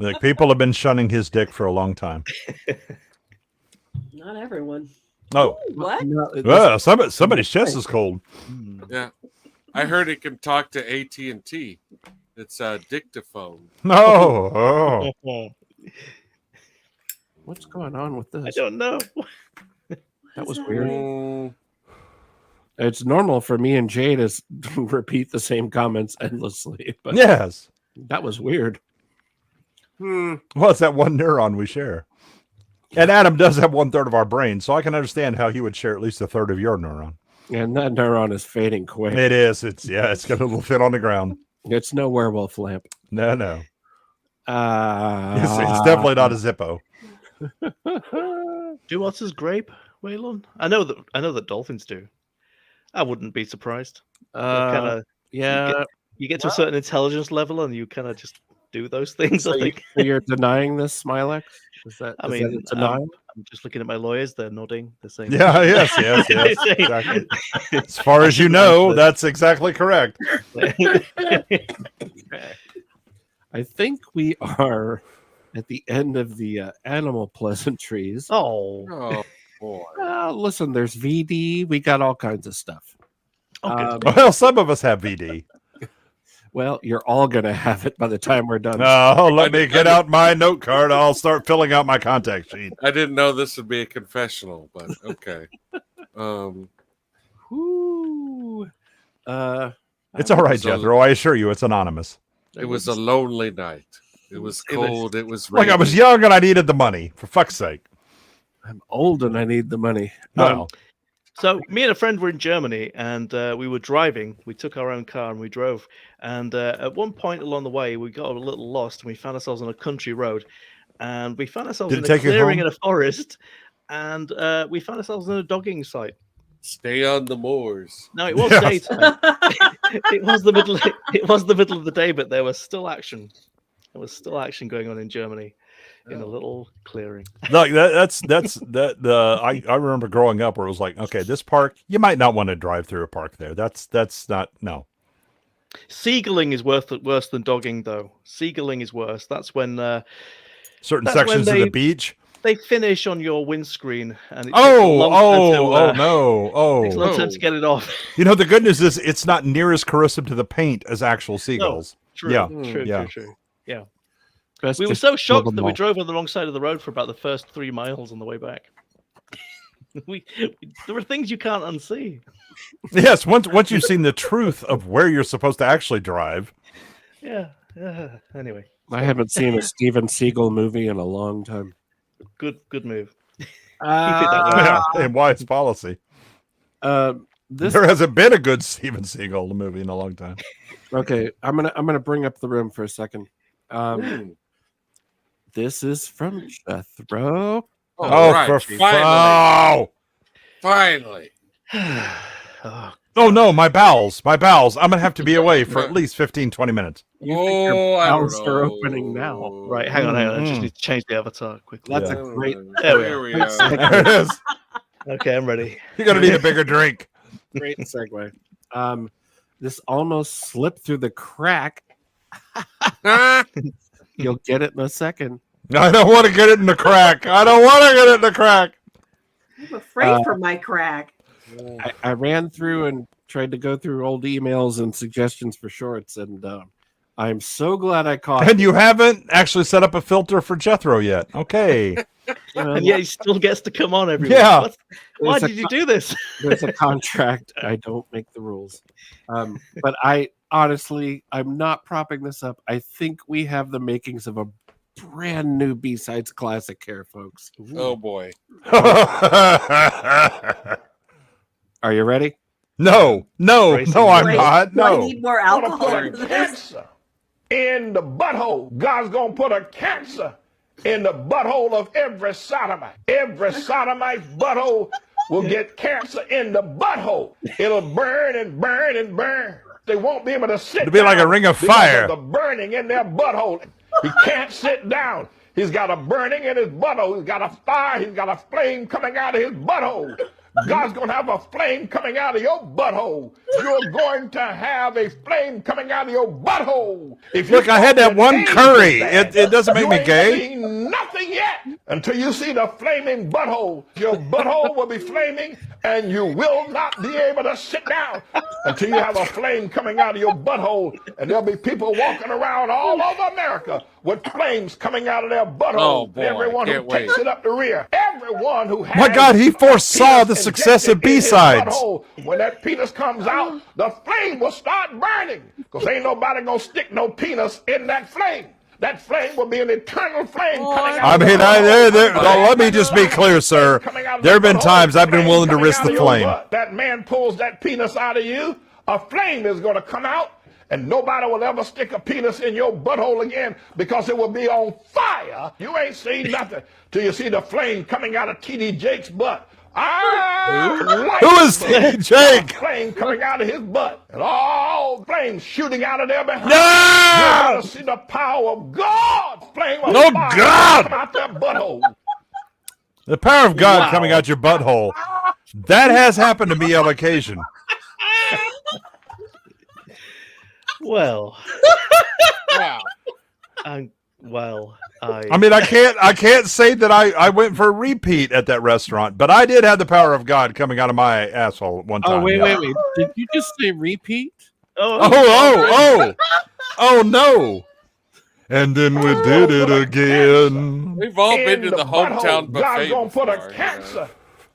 Like, people have been shunning his dick for a long time. Not everyone. Oh, What? Somebody's chest is cold. Yeah, I heard it can talk to AT&T. It's a dictaphone. No. What's going on with this? I don't know. That was weird. It's normal for me and Jay to repeat the same comments endlessly, but Yes. that was weird. Well, it's that one neuron we share. And Adam does have 1/3 of our brain, so I can understand how he would share at least 1/3 of your neuron. And that neuron is fading quick. It is. It's got a little fit on the ground. It's no werewolf lamp. No. It's definitely not a Zippo. Do otters grape, Waylon? I know that dolphins do. I wouldn't be surprised. You get to a certain intelligence level, and you kind of just do those things. So I think. you're denying this, Smylexx? I mean, I'm just looking at my lawyers. They're nodding. They're saying, Yeah, yes. Exactly. As far as you know, that's exactly correct. I think we are at the end of the animal pleasantries. Oh boy. Listen, there's VD. We got all kinds of stuff. Well, some of us have VD. Well, you're all going to have it by the time we're done. Oh, let me get out my note card. I'll start filling out my contact sheet. I didn't know this would be a confessional, but okay. It's all right, Jethro. I assure you, it's anonymous. It was a lonely night. It was cold. It was like I was young and I needed the money. For fuck's sake. I'm old and I need the money. No. So me and a friend were in Germany, and we were driving. We took our own car and we drove. And at one point along the way, we got a little lost, and we found ourselves on a country road. And we found ourselves in a clearing in a forest, and we found ourselves in a dogging site. Stay on the moors. No, it was daytime. It was the middle. It was the middle of the day, but there was still action. There was still action going on in Germany. In a little clearing. Like I remember growing up where it was like, okay, this park, you might not want to drive through a park there. That's not no. Seagulling is worse than dogging, though. Seagulling is worse. That's when certain sections of the beach they finish on your windscreen, and it takes no! Takes a long time to get it off. You know, the good news is it's not near as corrosive to the paint as actual seagulls. True. Yeah. Best We were just so kill shocked them that we all. drove on the wrong side of the road for about the first 3 miles on the way back. There are things you can't unsee. Yes, once you've seen the truth of where you're supposed to actually drive. Yeah. Anyway, I haven't seen a Steven Seagal movie in a long time. Good move. Keep it Yeah, and wise policy. There hasn't been a good Steven Seagal movie in a long time. Okay, I'm gonna bring up the room for a second. This is from Jethro. Finally. Oh no, my bowels. I'm gonna have to be away for at least 15-20 minutes. Bowels are opening now. Right, hang on. I just need to change the avatar quickly. That's a great. There we are. There it is. Okay, I'm ready. You're gonna need a bigger drink. Great segue. This almost slipped through the crack. You'll get it in a second. I don't want to get it in the crack. I'm afraid for my crack. I ran through and tried to go through old emails and suggestions for shorts, and I'm so glad I caught. And you haven't actually set up a filter for Jethro yet. Okay. And yet he still gets to come on every week. Yeah. Why did you do this? There's a contract. I don't make the rules. But I honestly, I'm not propping this up. I think we have the makings of a brand new B-Sides classic here, folks. Oh boy. Are you ready? No, I'm not. Do I No. need more alcohol for this? Cancer in the butthole. God's gonna put a cancer in the butthole of every sodomite. Every sodomite's butthole will get cancer in the butthole. It'll burn and burn and burn. They won't be able to sit It'll be like a down ring of because fire. the burning in their butthole. He can't sit down. He's got a burning in his butthole. He's got a fire. He's got a flame coming out of his butthole. God's going to have a flame coming out of your butthole. You're going to have a flame coming out of your butthole. If Look, I had that one curry. It doesn't make you me ain't gay. seen nothing yet. until you see the flaming butthole. Your butthole will be flaming, and you will not be able to sit down until you have a flame coming out of your butthole. And there'll be people walking around all over America with flames coming out of their butthole. Oh, boy, Everyone who can't takes wait. it up the rear. Everyone who has My God, he foresaw the success of B-sides. When that penis comes out, the flame will start burning. Because ain't nobody going to stick no penis in that flame. That flame will be an eternal flame coming out. I mean, let me just be clear, sir. There have been times I've been willing to risk the flame. That man pulls that penis out of you, a flame is going to come out, and nobody will ever stick a penis in your butthole again because it will be on fire. You ain't seen nothing till you see the flame coming out of T.D. Jake's butt. Who is T.D. Jake? Flame coming out of his butt, and all flames shooting out of there behind. No! You're going to see the power of God. Flame of No, fire God! come out that butthole. The power of God coming out your butthole. That has happened to me on occasion. Well, wow. I mean, I can't say that I went for a repeat at that restaurant, but I did have the power of God coming out of my asshole one time. Oh, wait. Did you just say repeat? Oh, no. And then we did it again. We've all been to the hometown buffet. God's going to put a before, cancer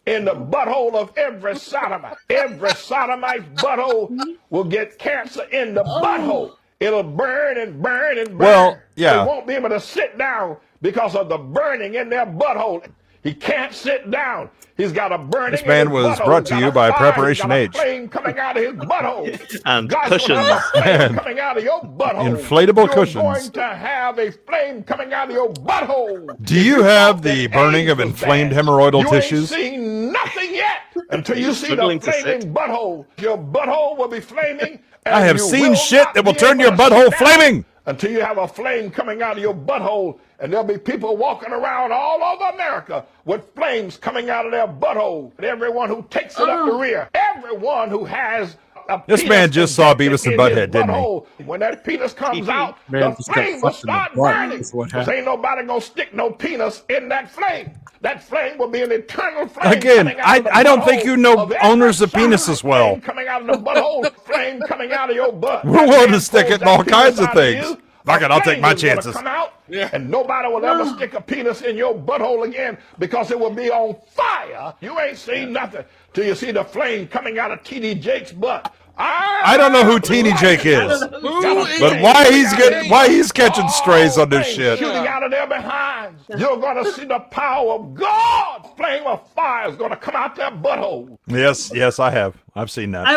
in the butthole of every sodomite. Every sodomite's butthole will get cancer in the butthole. It'll burn and burn and burn. Well, yeah. They won't be able to sit down because of the burning in their butthole. He can't sit down. He's got a burning. This man was brought to you by Preparation H. Flame coming out of his butthole. And God's cushions. gonna have a flame coming out of your butthole. Inflatable You're cushions. going to have a flame coming out of your butthole. Do you have the burning of inflamed hemorrhoidal tissues? You ain't seen nothing yet until you see the Struggling to flaming butthole. Your butthole will be flaming. and I have you seen will shit not that will be turn able your to butthole sit down flaming. until you have a flame coming out of your butthole, and there'll be people walking around all over America with flames coming out of their butthole. And everyone who takes it up the rear, everyone who has a This penis man just saw injected Beavis and in Butthead, his didn't he? butthole, when that penis comes out, Man the just got flame will fucked in the start butt. burning. That's what Because happened. ain't nobody gonna stick no penis in that flame. That flame will be an eternal flame. Again, coming out of the I don't think butthole you know of every owners of penises well. flame coming out of the butthole, flame coming out of your butt. We're That willing to man stick pulls it in all that penis kinds of out things. you, Fuck a it, I'll take flame my is gonna chances. Come out, and nobody will ever stick a penis in your butthole again because it will be on fire. You ain't seen nothing till you see the flame coming out of T.D. Jake's butt. I don't know who Teeny Jake is, but why he's catching strays on this shit. Shooting out of their behinds. You're going to see the power of God. Flame of fire is going to come out their butthole. Yes, I have. I've seen that.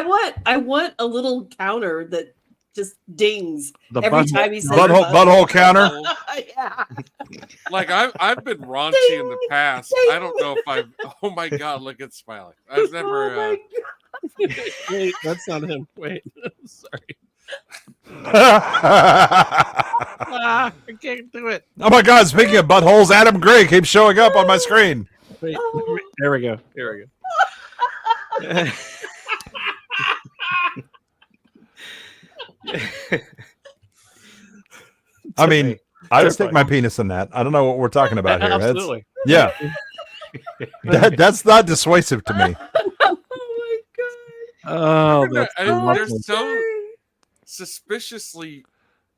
I want a little counter that just dings The every time he says butthole counter. Yeah. Like I've been raunchy in the past. I don't know if I've. Oh my God! Look at Smylexx. I've never. Wait, that's not him. Wait, sorry. I can't do it. Oh my God! Speaking of buttholes, Adam Gray keeps showing up on my screen. Wait, there we go. Here we go. I mean, I'd stick my penis in that. I don't know what we're talking about here. Absolutely. Yeah. That's not dissuasive to me. Oh, that's they're so suspiciously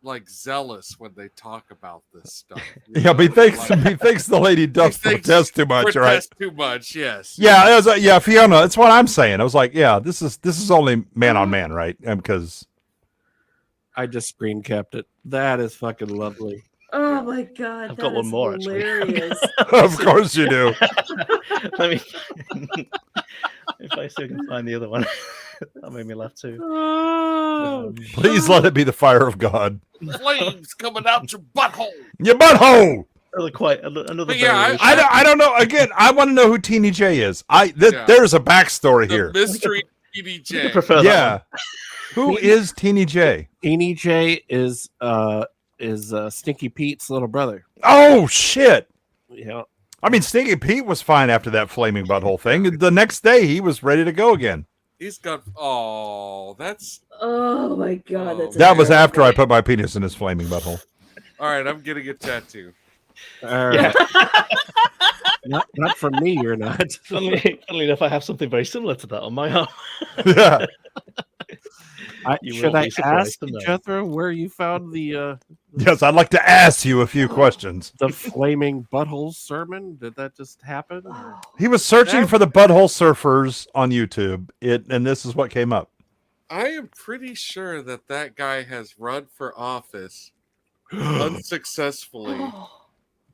like zealous when they talk about this stuff. Yeah, but he thinks the lady does protest too much, right? Protest too much, yes. Yeah, it was, yeah, Fiona. That's what I'm saying. I was like, yeah, this is only man on man, right? Because I just screen capped it. That is fucking lovely. Oh my God, I've got one more. Hilarious. Of course you do. Let me. If I still can find the other one, that made me laugh too. Please let it be the fire of God. Flames coming out your butthole. Your butthole. Another. Yeah, I don't know. Again, I want to know who Teeny J is. There's a backstory here. Mystery TDJ. Yeah. Who is Teeny J? Teeny J is Stinky Pete's little brother. Oh shit. Yeah. I mean, Stinky Pete was fine after that flaming butthole thing. The next day, he was ready to go again. He's got. Oh, that's. Oh my God, that's. That was after I put my penis in his flaming butthole. All right, I'm getting a tattoo. Yeah. Not from me, you're not. Funnily enough, I have something very similar to that on my arm. Yeah. Should I ask you, Jethro, where you found the Yes, I'd like to ask you a few questions. The flaming butthole sermon? Did that just happen? He was searching for the butthole surfers on YouTube, and this is what came up. I am pretty sure that guy has run for office unsuccessfully.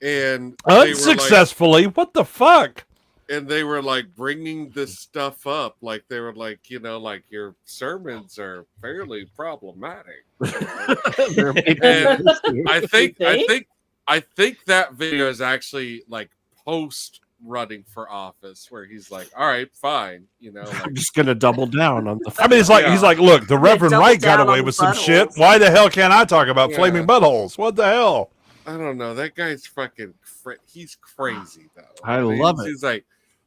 And unsuccessfully? What the fuck? And they were like bringing this stuff up, like they were like, like your sermons are fairly problematic. And I think that video is actually like post running for office, where he's like, "All right, fine, like, I'm just gonna double down on the." I mean, he's like, look, the Reverend Wright got away with some shit. Why the hell can't I talk about flaming buttholes? What the hell? I don't know. That guy's fucking. He's crazy though. I love it.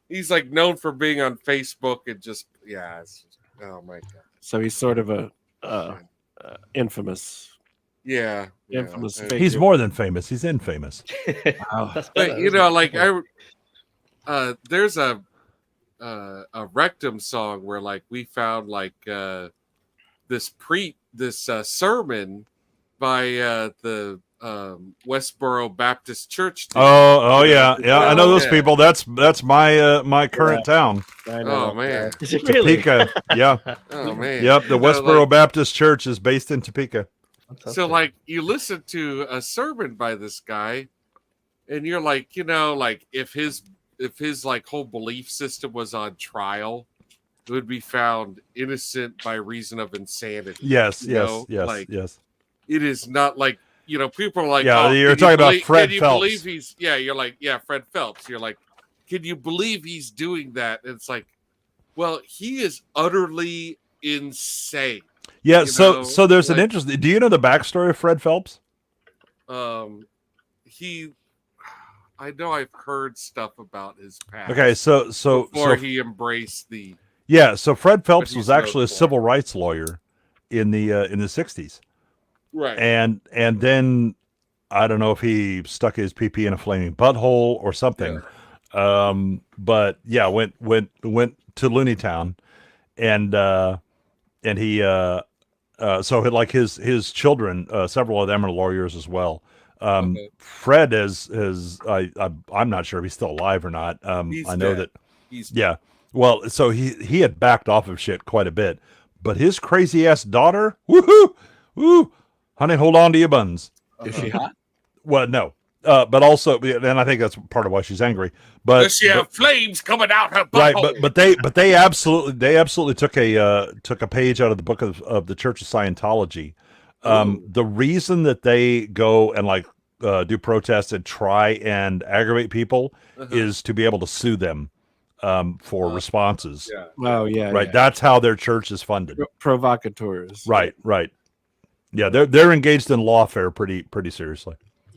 He's like known for being on Facebook and just it's just, oh my god. So he's sort of a infamous. Yeah, infamous. He's more than famous. He's infamous. But like there's a Rectum song where like we found like this sermon by the Westboro Baptist Church. Oh yeah. I know those people. That's my my current town. Oh man, is it really? Topeka. Yeah. Oh man. Yep. The Westboro Baptist Church is based in Topeka. So like you listen to a sermon by this guy, and you're like, like if his like whole belief system was on trial, it would be found innocent by reason of insanity. Yes. Like, it is not like. People are like, you're talking about Fred Phelps. Believe he's, you're like, Fred Phelps. You're like, can you believe he's doing that? And it's like, well, he is utterly insane. Yeah. So there's an interesting. Do you know the backstory of Fred Phelps? I know I've heard stuff about his past. Okay, so before he embraced the. Yeah. So Fred Phelps was actually a civil rights lawyer in the 60s. Right. And then I don't know if he stuck his PP in a flaming butthole or something. Yeah. But yeah, went to Looney Town, and he so like his children, several of them are lawyers as well. Fred I'm not sure if he's still alive or not. I know dead. that yeah. Well, so he had backed off of shit quite a bit, but his crazy ass daughter, woo. Honey, hold on to your buns. Is she hot? Well, no. But also, and I think that's part of why she's angry. But does she have flames coming out her butthole? Right, but they absolutely took a page out of the book of the Church of Scientology. The reason that they go and like do protests and try and aggravate people is to be able to sue them for responses. Yeah. Oh yeah. Right. Yeah. That's how their church is funded. Provocateurs. Right. Yeah, they're engaged in lawfare pretty seriously.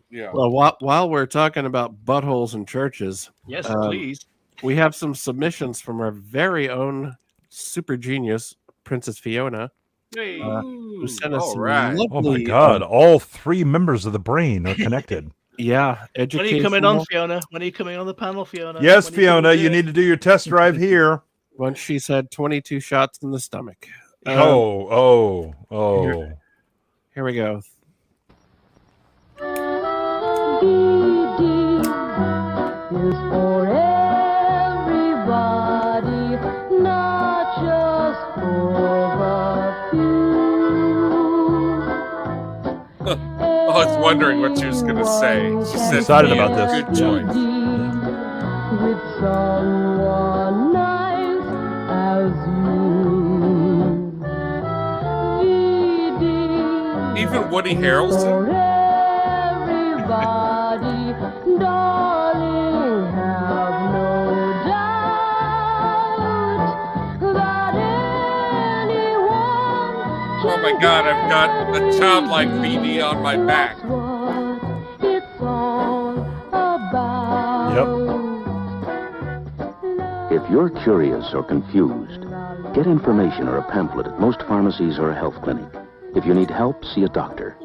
Yeah. Well, while we're talking about buttholes and churches, yes, please. We have some submissions from our very own super genius Princess Fiona, who sent us some lovely, oh my God! All three members of the brain are connected. Yeah, educational. When are you coming on, Fiona? When are you coming on the panel, Fiona? Yes, Fiona, you need to do your test drive here. Once she's had 22 shots in the stomach. Oh. Here we go. Is for everybody, not just for the few. I was wondering what she was going to say. She said, excited about this. Good choice. With someone nice as you. Even Woody Harrelson. Everybody, darling, have no doubt that anyone. Oh my God, I've got a childlike BD on my back. It's all about. If you're curious or confused, get information or a pamphlet at most pharmacies or a health clinic. If you need help, see a doctor.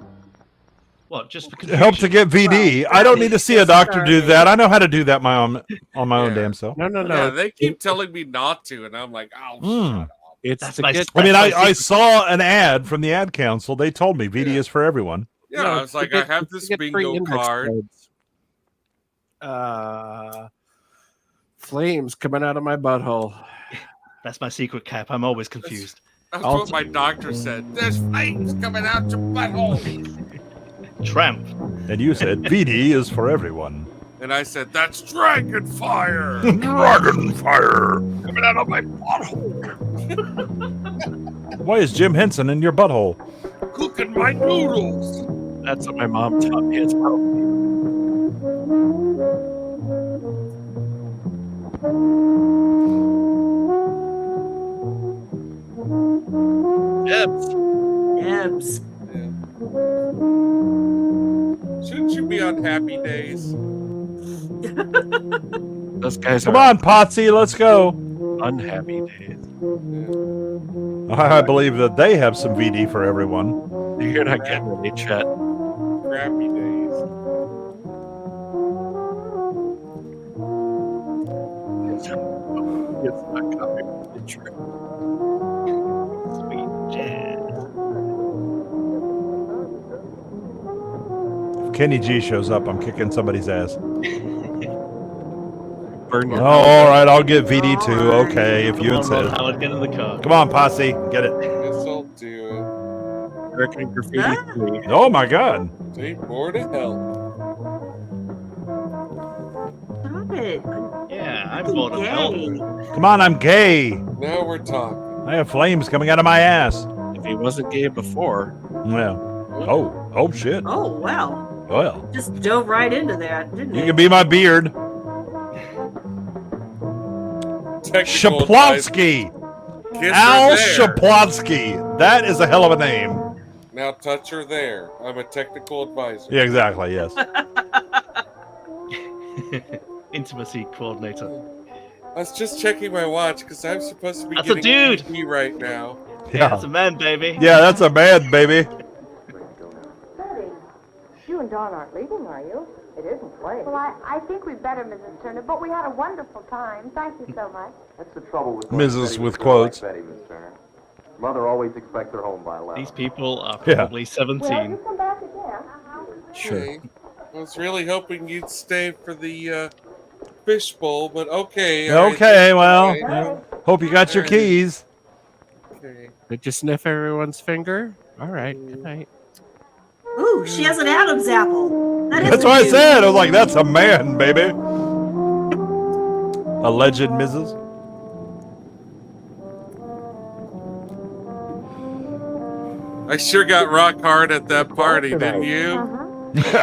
What? Just for Help to get VD. I don't need to see a doctor do that. I know how to do that on my own damn self. No. Yeah, they keep telling me not to, and I'm like, oh, shut up. It's I saw an ad from the ad council. They told me VD is for everyone. Yeah, I was like, I have this bingo card. Flames coming out of my butthole. That's my secret cap. I'm always confused. That's what my doctor said. There's flames coming out your butthole. Tramp. And you said VD is for everyone. And I said, that's dragon fire. Dragon fire. Coming out of my butthole. Why is Jim Henson in your butthole? Cooking my noodles. That's what my mom taught me as well. Ebbs. Shouldn't you be on Happy Days? Those guys Come on, Potsy, let's go. Unhappy days. I believe that they have some VD for everyone. You're not getting any chat. Crappy days. It's not coming. Sweet jazz. If Kenny G shows up, I'm kicking somebody's ass. Burn your all right, I'll get VD too. Okay, if you insist. Howard, get in the car. Come on, posse, get it. Guess I'll do American Graffiti 3. Oh my God. it. Ain't more to help. Stop it. Yeah, I'm going to help. Come on, I'm gay. Now we're talking. I have flames coming out of my ass. If he wasn't gay before. Yeah. Oh shit. Oh, wow. Well, Just dove right into that, didn't you it? can be my beard. Shaplonsky. Al Shaplonsky. That is a hell of a name. Now touch her there. I'm a technical advisor. Yeah, exactly. Yes. Intimacy coordinator. I was just checking my watch because I'm supposed to be That's a getting dude. EP right now. Yeah. That's a man, baby. Yeah, that's a man, baby. You and Dawn aren't leaving, are you? It isn't late. Well, I think we'd better, Mrs. Turner, but we had a wonderful time. Thank you so much. That's the trouble with Mrs. with quotes. Betty, Miss Turner. Mother always expects her home by 11. These people are probably 17. Come back again. Sure. I was really hoping you'd stay for the fishbowl, but okay. Okay, well, hope you got your keys. Okay. Did you sniff everyone's finger? All right. Good night. Ooh, she has an Adam's apple. That's what I said. I was like, that's a man, baby. Alleged Mrs. I sure got rock hard at that party, didn't you? It's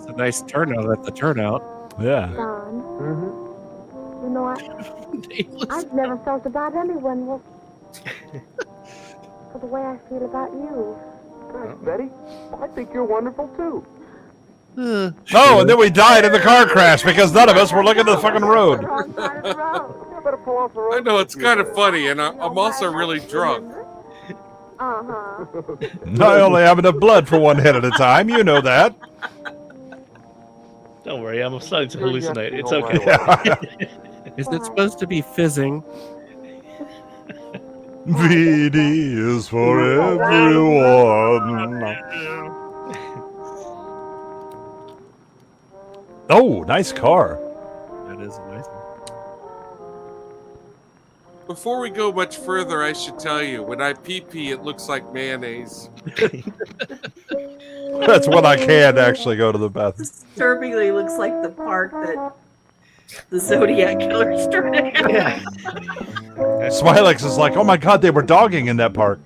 a nice turnout at the turnout. Yeah. You know, I've never felt about anyone for the way I feel about you. Gosh, Betty, I think you're wonderful too. Oh, and then we died in the car crash because none of us were looking at the fucking road. I know, it's kind of funny, and I'm also really drunk. I only have enough blood for one head at a time. You know that. Don't worry, I'm starting to hallucinate. It's okay. Is it supposed to be fizzing? VD is for everyone. Oh, nice car. That is a nice one. Before we go much further, I should tell you, when I pee-pee, it looks like mayonnaise. That's when I can actually go to the bathroom. Disturbingly looks like the park that the Zodiac Killer started. Yeah. Smylexx is like, oh my God, they were dogging in that park.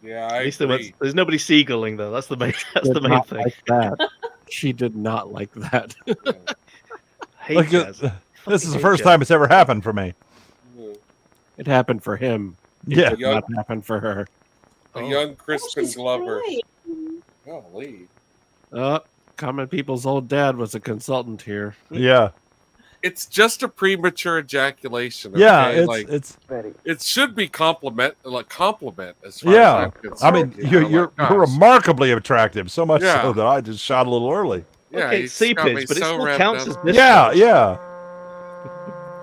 Yeah, At least there's nobody seagulling though. That's the main. That's the main Not thing. like that. She did not like that. Like, this is the first time it's ever happened for me. It happened for him. It Yeah. did not happen for her. A young Crispin Glover. Golly. Common People's old dad was a consultant here. Yeah. It's just a premature ejaculation. Okay? Yeah, it's like, it's. it should be compliment as far as Yeah, I'm I concerned. mean, you're remarkably attractive, so much Yeah. so that I just shot a little early. Yeah, Okay, he's it's got me seepage, but it so still revved counts up. as discharge. Yeah, yeah,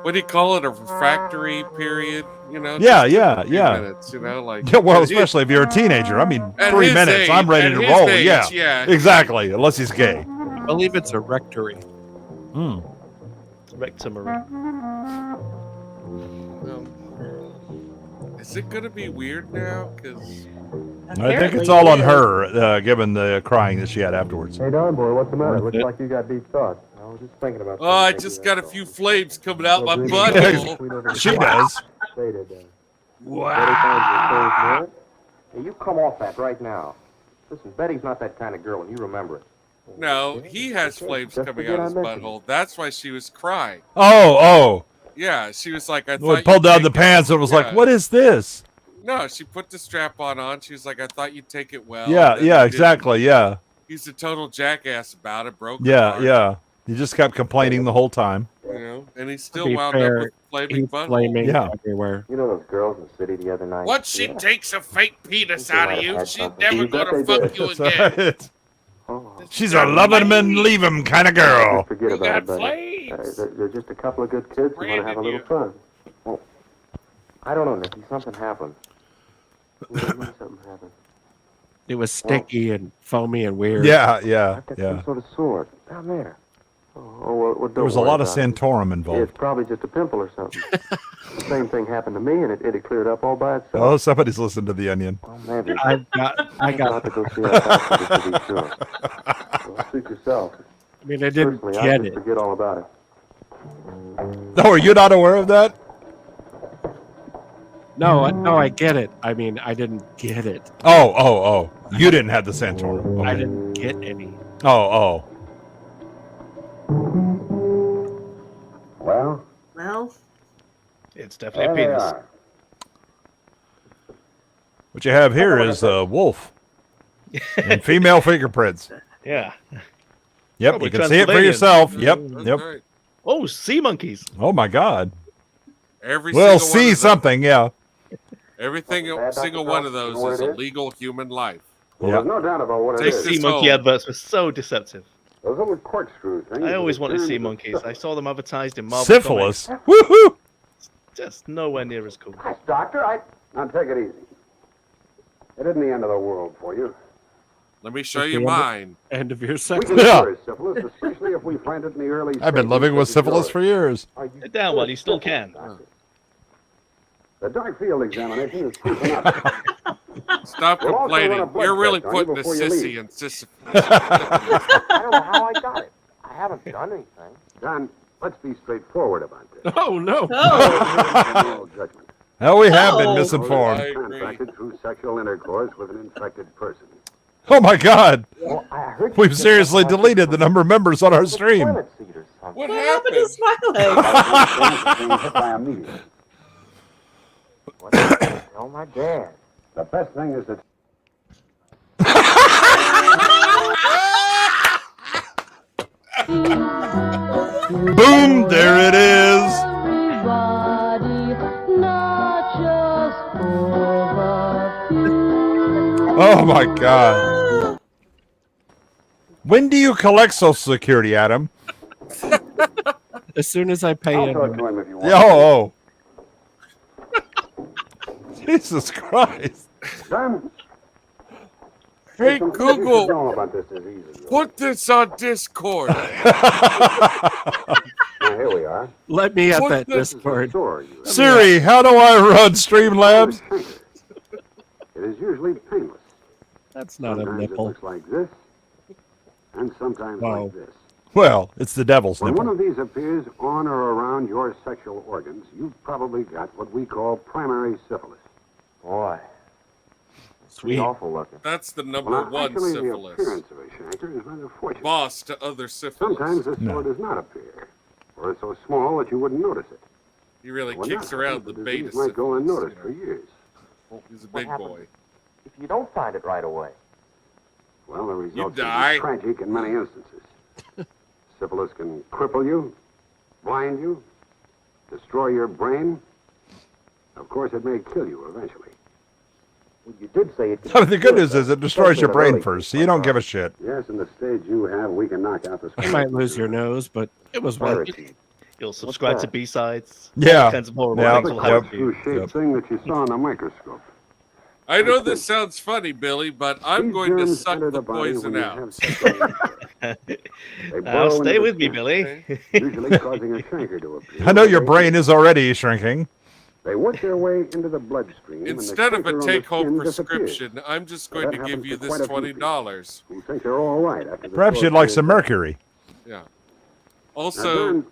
What do you call it? A refractory period? You know? yeah, just yeah, a few yeah. Minutes, you know, like Yeah, well, at his- especially if you're a teenager. I mean, at 3 his minutes, I'm age- ready at to his roll. age, Yeah, yeah. exactly. Unless he's gay. I believe it's a rectory. Rectory. Is it gonna be weird now? Because I think it's all on her, given the crying that she had afterwards. Hey, darn boy, what's the matter? Worth Looks it. like you got deep thoughts. I was just thinking about. oh, I just got a few flames coming out my butthole. She does. Wow. Hey, you come off that right now. Listen, Betty's not that kind of girl, and you remember it. No, he has flames Just coming forget out his I mentioned butthole. That's why she was crying. Oh. Yeah, she was like, I Well, thought it pulled you'd down the take pants and it was like, Yeah. what is this? No, she put the strap on. She was like, I thought you'd take it well. Yeah, and then yeah, you didn't. exactly, yeah. He's a total jackass about it, broke her Yeah, heart, yeah. You just kept complaining the whole time. You know, and he still be wound fair, up with flaming he's butthole. flaming Yeah. everywhere. You know those girls in the city the other night? Once she takes a fake penis They out might of have you, had she's something. never You bet gonna they fuck did. you That's again. right. She's a love him and leave him kind of girl. Forget You about got it, buddy. flames. They're just a couple of good kids who want to have a little fun. Oh, I don't know, Nicky. Something happened. Something happened. It was sticky and foamy and weird. Yeah, I've got yeah. some sort of sword down there. Well, There was a lot of Santorum involved. It's probably just a pimple or something. The same thing happened to me, and it had cleared up all by itself. Oh, somebody's listened to The Onion. Oh, maybe. I I'll got. have to go see our doctor just to be sure. Well, suit yourself. I mean, I didn't Personally, I get just it. forget all about it. No, are you not aware of that? No, I get it. I mean, I didn't get it. Oh. You didn't have the Santorum. I Okay. didn't get any. Oh. Well, It's definitely a there they penis. are. What you have here is a wolf and female fingerprints. Yeah. Yep, Probably you can see it for Transylvanian. yourself. Yep. Right. Oh, sea monkeys. Oh my God. Every We'll single one see of something. Yeah. Everything, Bad single Dr. one of Cross, you those know what is it a is? legal human life. Well, there's no doubt about what it Take is. this Sea monkey home. adverts were so deceptive. Those little corkscrew things. I always are wanted the sea germs of monkeys. I syphilis. saw them advertised in Marvel Syphilis. Comics. Woohoo! Just nowhere near as cool. Gosh, Doctor, Now take it easy. It isn't the end of the world for you. Let me show It's you the mine. End of your We sex. can Yeah. cure syphilis, especially if we find it in the early I've been stages living with of syphilis the for years. cure. Sit down while you still can. The dark field examination is proof enough. Stop We'll also run a complaining. blood You're really test on you putting the before you sissy leave. and sissy. I don't know how I got it. I haven't done anything. John, let's be straightforward about this. Oh no. No judgment. Hell, we have been I misinformed. agree. Contracted through sexual intercourse with an infected person. Oh my God. Well, I heard We've seriously deleted the number of members on our stream. toilet seat or something. What happened happened? to Smylexx? Being hit by a meteor. What the hell, my dad? The best thing is that Boom, there it is. Oh my God. When do you collect Social Security, Adam? As soon as I pay I'll in. talk to him if you want. Oh. Jesus Christ. John, Hey, there's some things you Google, don't know about this disease of yours. put this on Discord. Now, here we are. Let me at What that the- Discord. Sore you have. Siri, how do I run Streamlabs? It is usually painless. That's not a Sometimes it nipple. looks like this, and sometimes Wow. like this. Well, it's the devil's When one nipple. of these appears on or around your sexual organs, you've probably got what we call primary syphilis. Boy, Sweet. awful looking. That's the number Well, now, one actually, the syphilis. appearance of a chancre is rather fortunate. Boss to other syphilis. Sometimes this No. sore does not appear, or it's so small that you wouldn't notice it. He really When kicks that around happens, the disease beta might go syphilis. unnoticed you for know. years. He's a big boy. If you don't find it right away, well, the result can die. be tragic in many instances. Syphilis can cripple you, blind you, destroy your brain. Of course, it may kill you eventually. Well, you did say it. The good news is it destroys your brain first, so you don't give a shit. Yes, in the stage you have, we can knock out the... You might lose your nose, but it was worth it. You'll subscribe to B-sides. Yeah. All kinds of horrible Yeah. things will happen to you. Shaped thing that you saw in the microscope. I know this sounds funny, Billy, but I'm going to suck the poison out. Now stay with me, Billy. Usually causing a chancre to appear. I know your brain is already shrinking. They work their way into the bloodstream. Instead of and a the take-home cancer on the skin prescription, I'm just going to give you this $20. Who think they're all right after the Perhaps you'd like some mercury. Yeah. Also,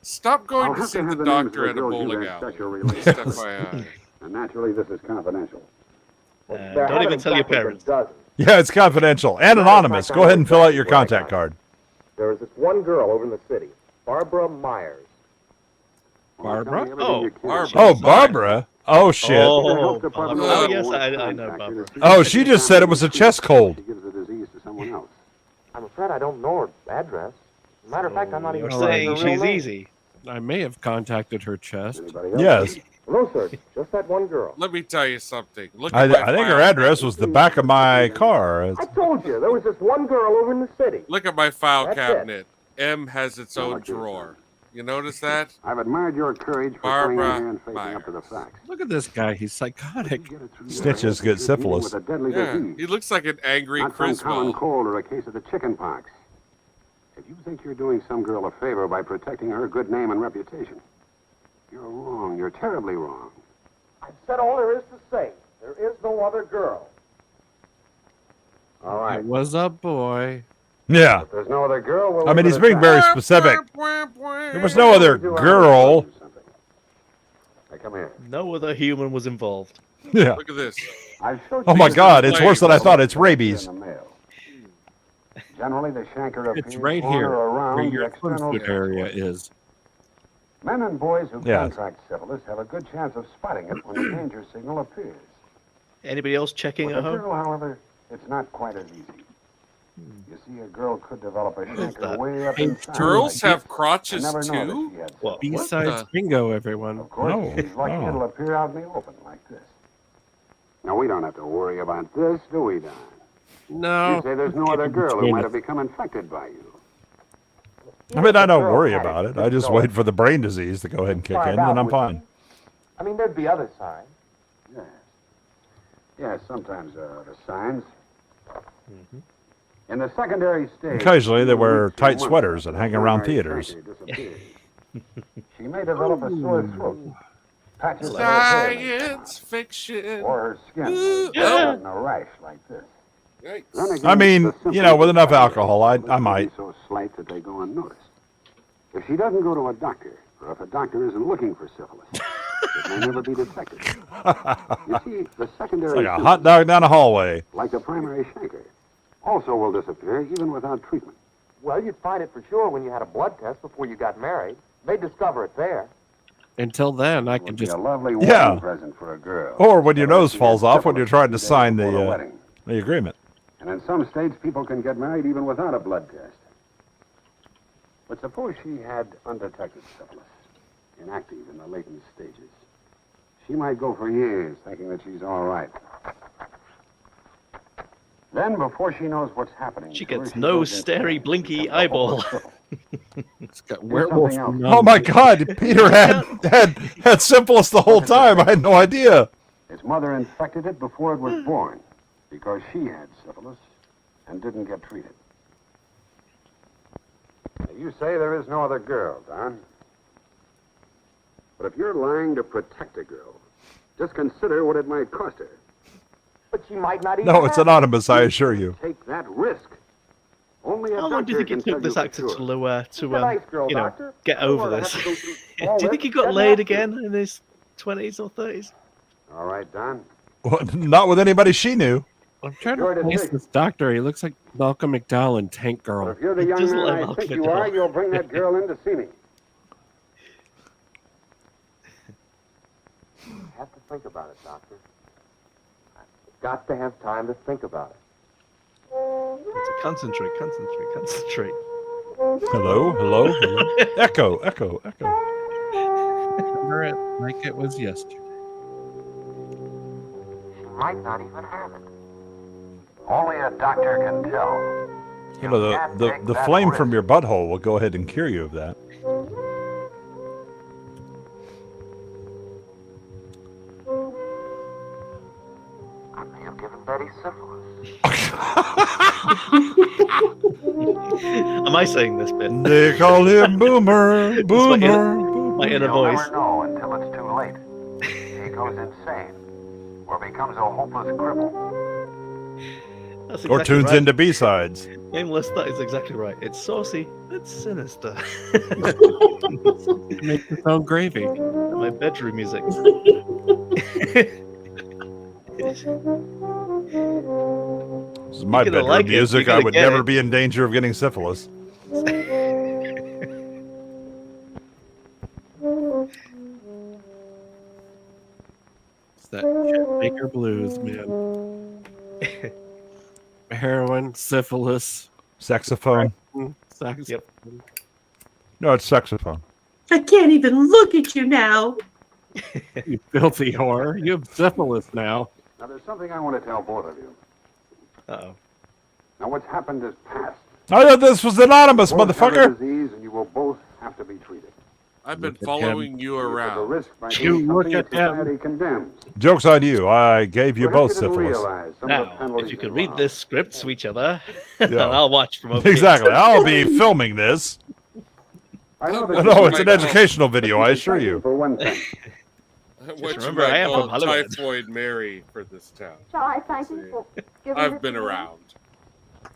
stop going to see the doctor at a bowling alley. Just FYI. And naturally, this is confidential. Don't even tell your parents. Yeah, it's confidential and anonymous. Go ahead and fill out your contact card. There was this one girl over in the city, Barbara Myers. Barbara? Oh, Barbara. Oh, Barbara? Oh, shit. Oh, yes, I know Barbara. Oh, she just said it was a chest cold. I'm afraid I don't know her address. Matter of fact, I'm not even You're sure saying her real she's name. easy. I may have contacted her chest. Yes. No, sir. Just that one girl. Let me tell you something. Look I at my think her file address was the back of my car. I told you, there was this one girl over in the city. Look at my file That's cabinet. M has its own drawer. You notice that? I've admired your courage for playing Barbara here and facing up to the facts. Look at this guy. He's psychotic. Stitches get syphilis. With a deadly Yeah, disease. he looks like an angry Not some common Griswold. cold or a case of the chicken pox. If you think you're doing some girl a favor by protecting her good name and reputation, you're wrong. You're terribly wrong. I've said all there is to say. There is no other girl. All right. It was a boy. Yeah. If there's no other girl, we'll I mean, leave he's it being at very that. specific. There was no other girl. Hey, come here. No other human was involved. Yeah. Look at this. Oh my God, it's worse than I thought. It's rabies. Generally, the chancre appears It's right on here or where around the your external foot area is. Men and boys who Yeah. contract syphilis have a good chance of spotting it when the danger signal appears. Anybody else checking With at a home? girl, however, it's not quite as easy. You see, a girl could develop a chancre that? way up Hey, inside. Girls have I crotches never too? noticed she had What? B-sides bingo, everyone. Of course, No. she's lucky Oh. it'll appear out in the open like this. Now, we don't have to worry about this, do we, Don? No. You say there's no other girl who might have become infected by you. I mean, I don't worry about it. I just wait for the brain disease to go ahead and kick in, and I'm fine. I mean, there'd be other signs. Yes. Yes, sometimes there are other signs. In the secondary stage... Occasionally, they wear weeks to tight months sweaters and after hang around primary theaters. chancre disappears, she may develop a sore throat, patches of her hair, Science fiction. or her skin Ooh, may develop in a rash like this. Yikes. Then again, I mean, the you know, with enough symptoms alcohol, I may might. be so slight that they go unnoticed. If she doesn't go to a doctor, or if a doctor isn't looking for syphilis, it may never be detected. You see, the secondary Like a symptoms, hot dog down a hallway. like the primary chancre, also will disappear even without treatment. Well, you'd find it for sure when you had a blood test before you got married. They'd discover it there. Until then, I It could would be just... a lovely Yeah. wedding present for a girl. Or when your But if nose she falls had off when you're syphilis trying to 2 days sign before the wedding. agreement. And in some states, people can get married even without a blood test. But suppose she had undetected syphilis, inactive in the latent stages. She might go for years thinking that she's all right. Then, before she knows what's happening, She to her, gets no goes into starey, trance blinky and becomes a eyeball. hospital. It's got Here's werewolf. something else. Oh my God, Peter had syphilis the whole time. I had no idea. His mother infected it before it was born because she had syphilis and didn't get treated. Now, you say there is no other girl, Don. But if you're lying to protect a girl, just consider what it might cost her. But she might not even No, it's have anonymous, I assure you. Take that risk. Only a How long do you doctor think it can took this tell you actor for to sure. lure She's a nice girl, you know, Doctor. get I don't over wanna this? have to go Do through all you think this. he got Doesn't laid have to. again in his 20s or 30s? All right, Don. Well, not with anybody she knew. I'm trying Your to place decision. this doctor. He looks like Malcolm McDowell in Tank But Girl. if you're the He young does man look I like think Malcolm you are, McDowell. you'll bring that girl in to see me. You have to think about it, Doctor. I've got to have time to think about it. Concentrate. Hello, hello, hello. Echo, echo, echo. Remember it like it was yesterday. She might not even have it. Only a doctor can tell. You know, the flame from your butthole will go ahead and cure you of that. I may have given Betty syphilis. Am I saying this bit? They call him Boomer, Boomer. My inner You'll voice. never know until it's too late. He goes insane or becomes a hopeless cripple. That's Or exactly tunes right. into B-sides. Nameless, that is exactly right. It's saucy. It's sinister. Make its own gravy. My bedroom music. This is my You're gonna bedroom like it. music. You're I gonna would get never it. be in danger of getting syphilis. It's that Chet Baker blues, man. Heroin, syphilis, Saxophone. saxophone. No, it's saxophone. I can't even look at you now. You filthy whore. You have syphilis now. Now, there's something I want to tell both of you. Uh-oh. Now, what's happened is past. I thought this was anonymous, You both have the motherfucker. disease, and you will both have to be treated. I've been Look at following him. you The around. risk by You doing look something at that him. society condemns. Joke's on you. I gave you But both if you didn't syphilis. realize some of the Now, penalties if you could read involved. this script to each other, Yeah. and I'll watch from over Exactly. here. I'll be filming this. I know that No, you it's an might educational video, I assure you. For one thing. What remember, you might I am call from Hollywood. Typhoid Mary for this town. Shall I thank him for giving I've this been to me? around.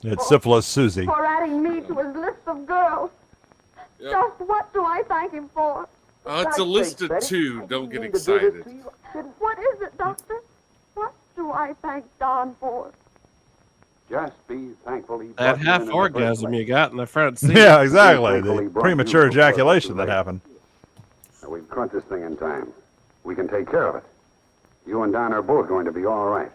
It's syphilis Susie. For adding me to his list of girls. Yep. Just what do I thank him for? It's a list of two. Don't get excited. What is it, Doctor? What do I thank Don for? Just be thankful he That brought you half in the orgasm first you place. got in the front seat. Yeah, exactly. Thankfully The brought premature you before it was ejaculation too that late. happened. Now, we've caught this thing in time. We can take care of it. You and Don are both going to be all right.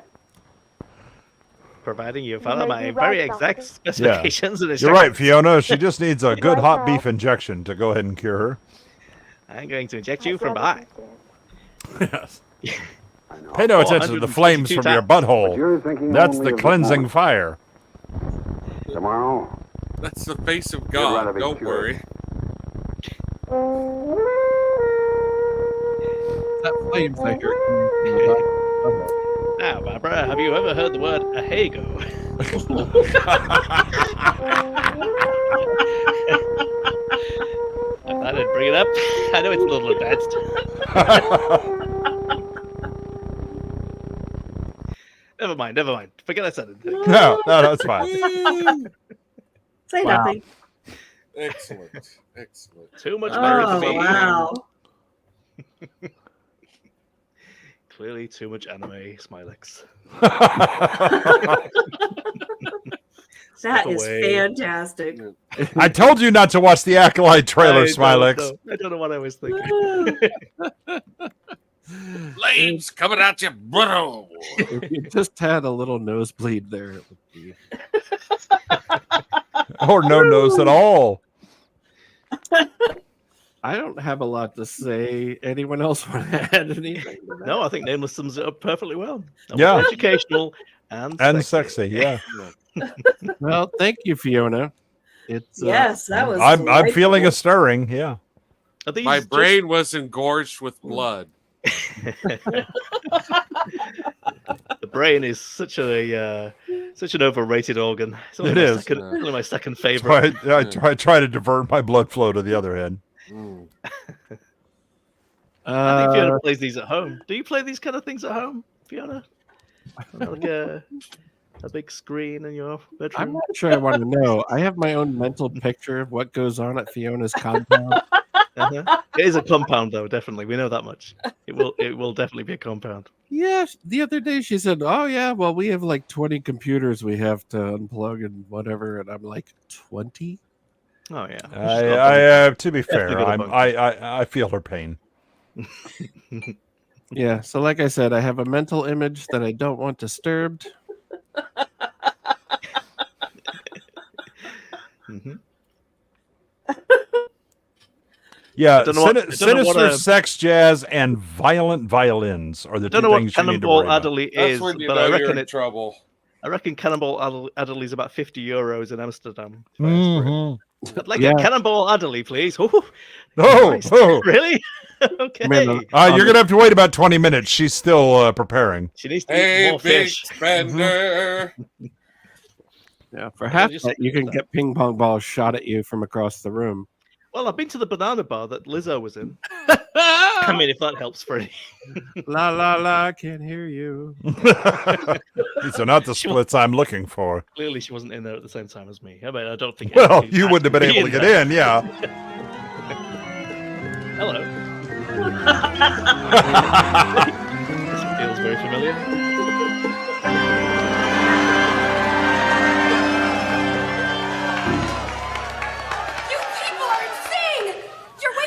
Providing you follow may my be very right, exact Doctor. specifications and You're right, instructions. Fiona. She just needs a good Right, hot Dad. beef injection to go ahead and cure her. I'm going to inject you I'd from rather behind. Yes. I know. Pay no attention to the 452 flames from your But butthole. you're thinking That's only the of the cleansing moment. fire. Tomorrow, That's the face of rather God. be Don't cured. worry. That flames I hear coming from the bottom. Now, Barbara, have you ever heard the word ahego? I thought I'd bring it up. I know it's a little advanced. Never mind. Forget I said it. No, it's fine. Say Wow. nothing. Excellent. Too much Mary for Oh, me. wow. Clearly too much anime, Smylexx. That Step is away. fantastic. I told you not to watch the Acolyte trailer, Smylexx. I don't know what I was thinking. Flames coming out your butthole. If you just had a little nosebleed there, it would be. Or no nose at all. I don't have a lot to say. Anyone else want to add anything? to that? No, I think Nameless sums it up perfectly well. That was Yeah. educational and Sexy, yeah. Well, thank you, Fiona. It's Yes, that was. I'm feeling a delightful. stirring, yeah. Are these My just- brain was engorged with blood. The brain is such an overrated organ. It's only It my is. Second, only my second So favorite. I try to divert my blood flow to the other head. I think Fiona plays these at home. Do you play these kind of things at home, Fiona? Like a big screen in your bedroom? I'm not sure I want to know. I have my own mental picture of what goes on at Fiona's compound. Uh-huh. It is a compound, though. Definitely, we know that much. It will definitely be a compound. Yeah, the other day she said, "Oh yeah, well we have like 20 computers we have to unplug and whatever," and I'm like, 20? Oh yeah. To be fair, Definitely got a bunch. I feel her pain. Yeah, so like I said, I have a mental image that I don't want disturbed. Mm-hmm. Yeah, sinister sex, jazz, and violent violins are the two things you need to worry Cannonball about. Adderley That's is, when you but know I you're reckon in trouble. I reckon Cannonball Adderley is about €50 in Amsterdam. Mm-hmm. I'd like a Cannonball Adderley, please. Ooh, Oh, really? Okay. You're gonna have to wait about 20 minutes. She's still preparing. She needs to eat more big fish. spender. Yeah, for half that, you can get ping pong balls shot at you from across the room. Well, I've been to the banana bar that Lizzo was in. I mean, if that helps, Freddie. La la la, can't hear you. These are not the splits I'm looking for. Clearly, she wasn't in there at the same time as me. I mean, I don't think. Well, you wouldn't have been able to get in, yeah. Hello. This feels very familiar.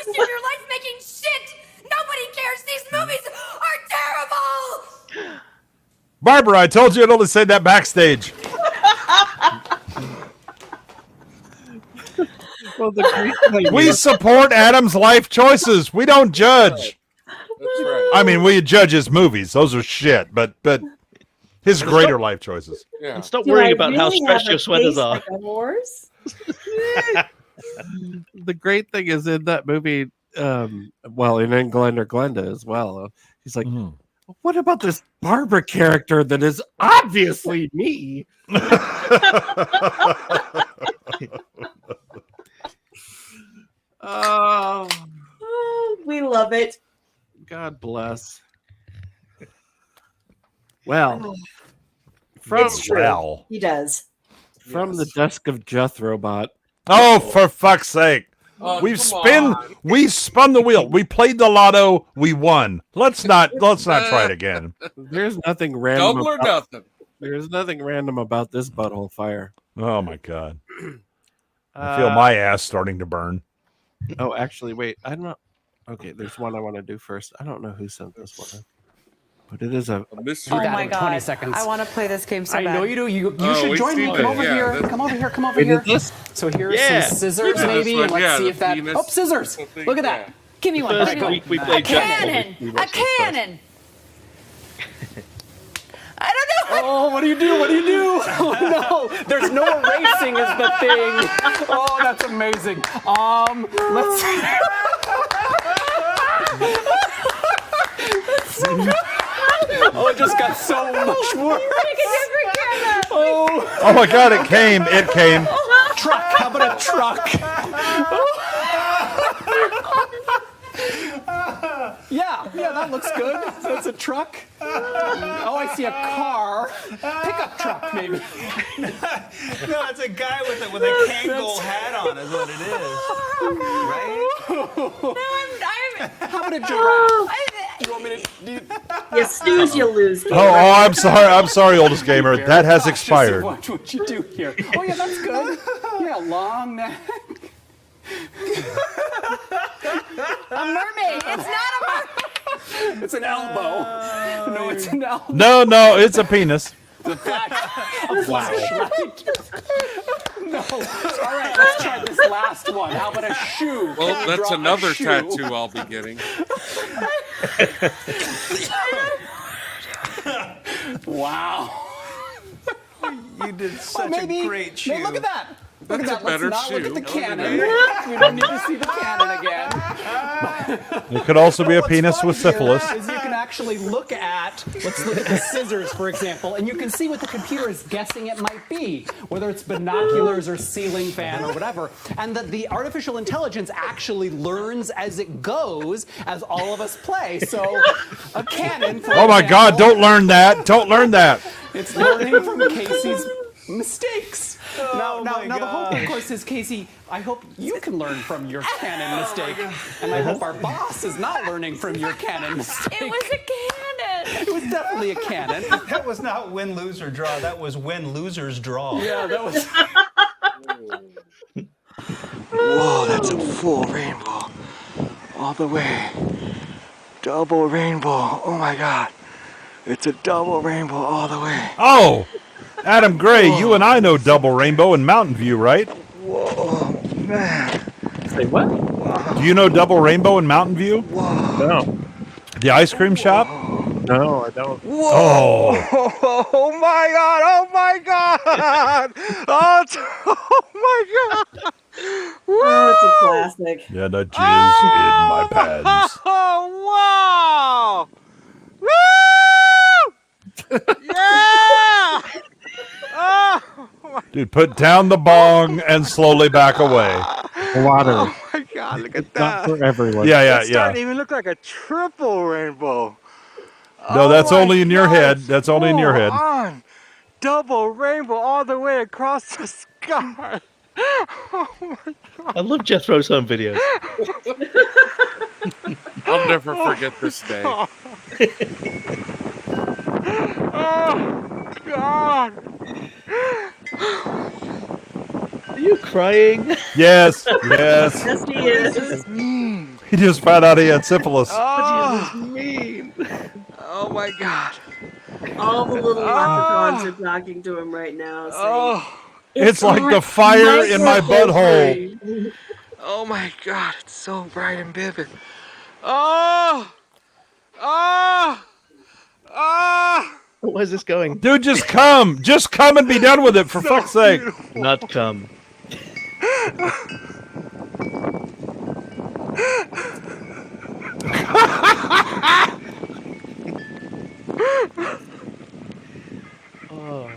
Your life making shit! Nobody cares! These movies are terrible! Barbara, I told you I'd only say that backstage. Well, we support Adam's life choices. We don't judge. That's right. I mean, we judge his movies. Those are shit, but his greater life choices. Yeah. And stop worrying about how stretched your sweaters are. Like a horse? The great thing is in that movie, well, in England or Glenda as well, he's like, what about this Barbara character that is obviously me? Oh, we love it. God bless. Well, from It's true. He does. From the desk of Jethrobot. Oh, for fuck's sake. Oh, we come spun the wheel. We played the lotto. We won. Let's not try it again. There's nothing random. Double or nothing. There's nothing random about this butthole fire. Oh my god. I feel my ass starting to burn. Oh, actually, wait. I don't know. Okay, there's one I want to do first. I don't know who sent this one, but it is a mystery. Oh my god! 20 seconds. I want to play this game so I bad. know you do. You should join me. Come over here. Come over here. Come over Wait, here. is this? So here's some scissors, maybe, and let's see if that. penis. Oh, scissors! Look at that. Give me one. First There you go. week we A played cannon! A cannon! I don't know. Oh, what do you do? What do you do? Oh no! There's no erasing is the thing. Oh, that's amazing. Let's. That's so good. Oh, it just got so much worse. Oh my god, it came. It came. Truck. How about a truck? Yeah, that looks good. That's a truck. Oh, I see a car. Pickup truck, maybe. No, it's a guy with a Kangol hat on is what it is. Right? No, How about a giraffe? Do you want me to... You snooze, you lose. Oh, I'm sorry. I'm sorry, oldest gamer. That has expired. Watch what you do here. Oh, yeah, that's good. Yeah, long neck. A mermaid. It's not a mermaid. It's an elbow. No, it's an elbow. No, it's a penis. Wow. No. All right, let's try this last one. How about a shoe? Well, that's another tattoo I'll be getting. Wow. You did such a great shoe. No, look at that. Look That's at a that. better Let's not shoe. look at the cannon. We don't need to see the cannon again. It could also be a penis with syphilis. Is you can actually look at, let's look at the scissors, for example, and you can see what the computer is guessing it might be, whether it's binoculars or ceiling fan or whatever. And that the artificial intelligence actually learns as it goes, as all of us play. So a cannon, for Oh my example, god, don't learn that. Don't learn that. it's learning from Casey's mistakes. Now, the hope, of course, is, Casey, I hope you can learn from your canon mistake. And I hope our boss is not learning from your canon mistake. It was a cannon. It was definitely a cannon. That was not win, lose, or draw. That was win, losers, draw. Yeah, that was... Whoa, that's a full rainbow. All the way. Double rainbow. Oh my god. It's a double rainbow all the way. Oh, Adam Gray, you and I know Double Rainbow and Mountain View, right? Whoa, man. Say what? Do you know Double Rainbow in Mountain View? No. The ice cream shop? No, I don't. Whoa! Oh. Oh my god! Oh my god! Oh my god! Oh, it's a classic. Yeah, that jizz in my pants. Oh wow! Woo! Yeah! Oh Dude, put down the bong and slowly back away. Water. Oh my god! Look at Not that. for everyone. Yeah. It's starting to even look like a triple rainbow. No, that's my only in your God, head. it's That's only in your head. full on. Double rainbow all the way across the sky. Oh my god. I love Jethro's home videos. I'll never forget this day. Oh god. Are you crying? Yes. Yes, he is. He just found out he had syphilis. Oh, mean. oh my god. All the little leprechauns are talking to him right now. Saying, Oh, It's like the fire in my butthole. oh my god, it's so bright and vivid. Oh! Oh! Oh! Where's this going? Dude, just come. Just come and be done with it, for fuck's sake. Not come. Oh,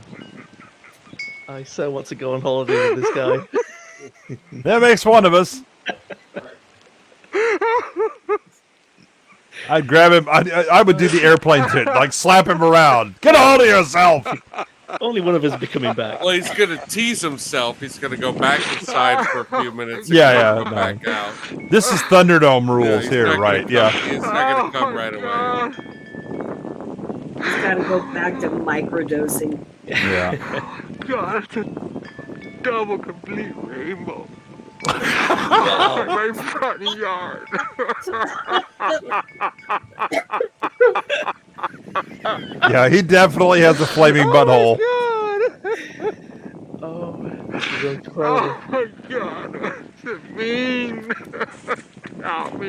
I so want to go on holiday with this guy. That makes one of us. I'd grab him. I would do the airplane shit, like slap him around. Get a hold of yourself. Only one of us will be coming back. Well, he's going to tease himself. He's going to go back inside for a few minutes. Yeah, Go no. back out. This is Thunderdome rules he's here, not gonna right? come- Yeah. He's not going to come right away. he's got to go back to microdosing. Yeah. God, it's a double complete rainbow. My front yard. Yeah, he definitely has a flaming butthole. Oh, this is incredible. Oh my god, it's mean. Help me.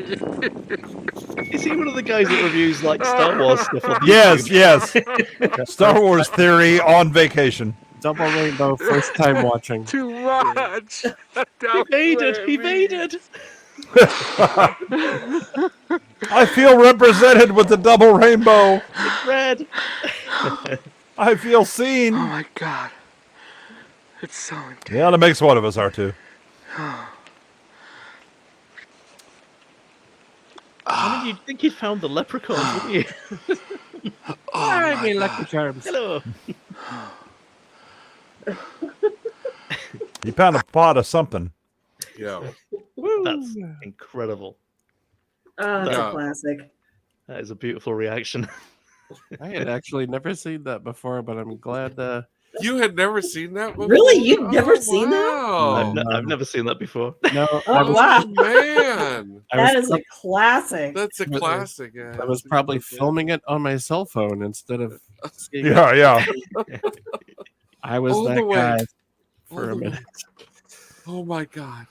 Is he one of the guys that reviews like Star Wars stuff on Yes, YouTube? yes. Star Wars theory on vacation. Double rainbow, first time watching. Too much. He evaded. I feel represented with the double rainbow. It's red. I feel seen. Oh my god. It's so intense. Yeah, that makes one of us, R2. I mean, you'd think he'd found the leprechauns, wouldn't you? I mean, lucky charms. Hello. He found a pot of something. Yeah. That's incredible. Oh, it's Yeah. a classic. That is a beautiful reaction. I had actually never seen that before, but I'm glad. You had never seen that before? Really? You've never seen wow. I've never seen that before. No, Oh, wow. Man. That is a classic. That's a classic. Yeah. I was probably filming it on my cell phone instead of. Yeah, yeah. I was All the that way. guy All for the a way. minute. Oh my god.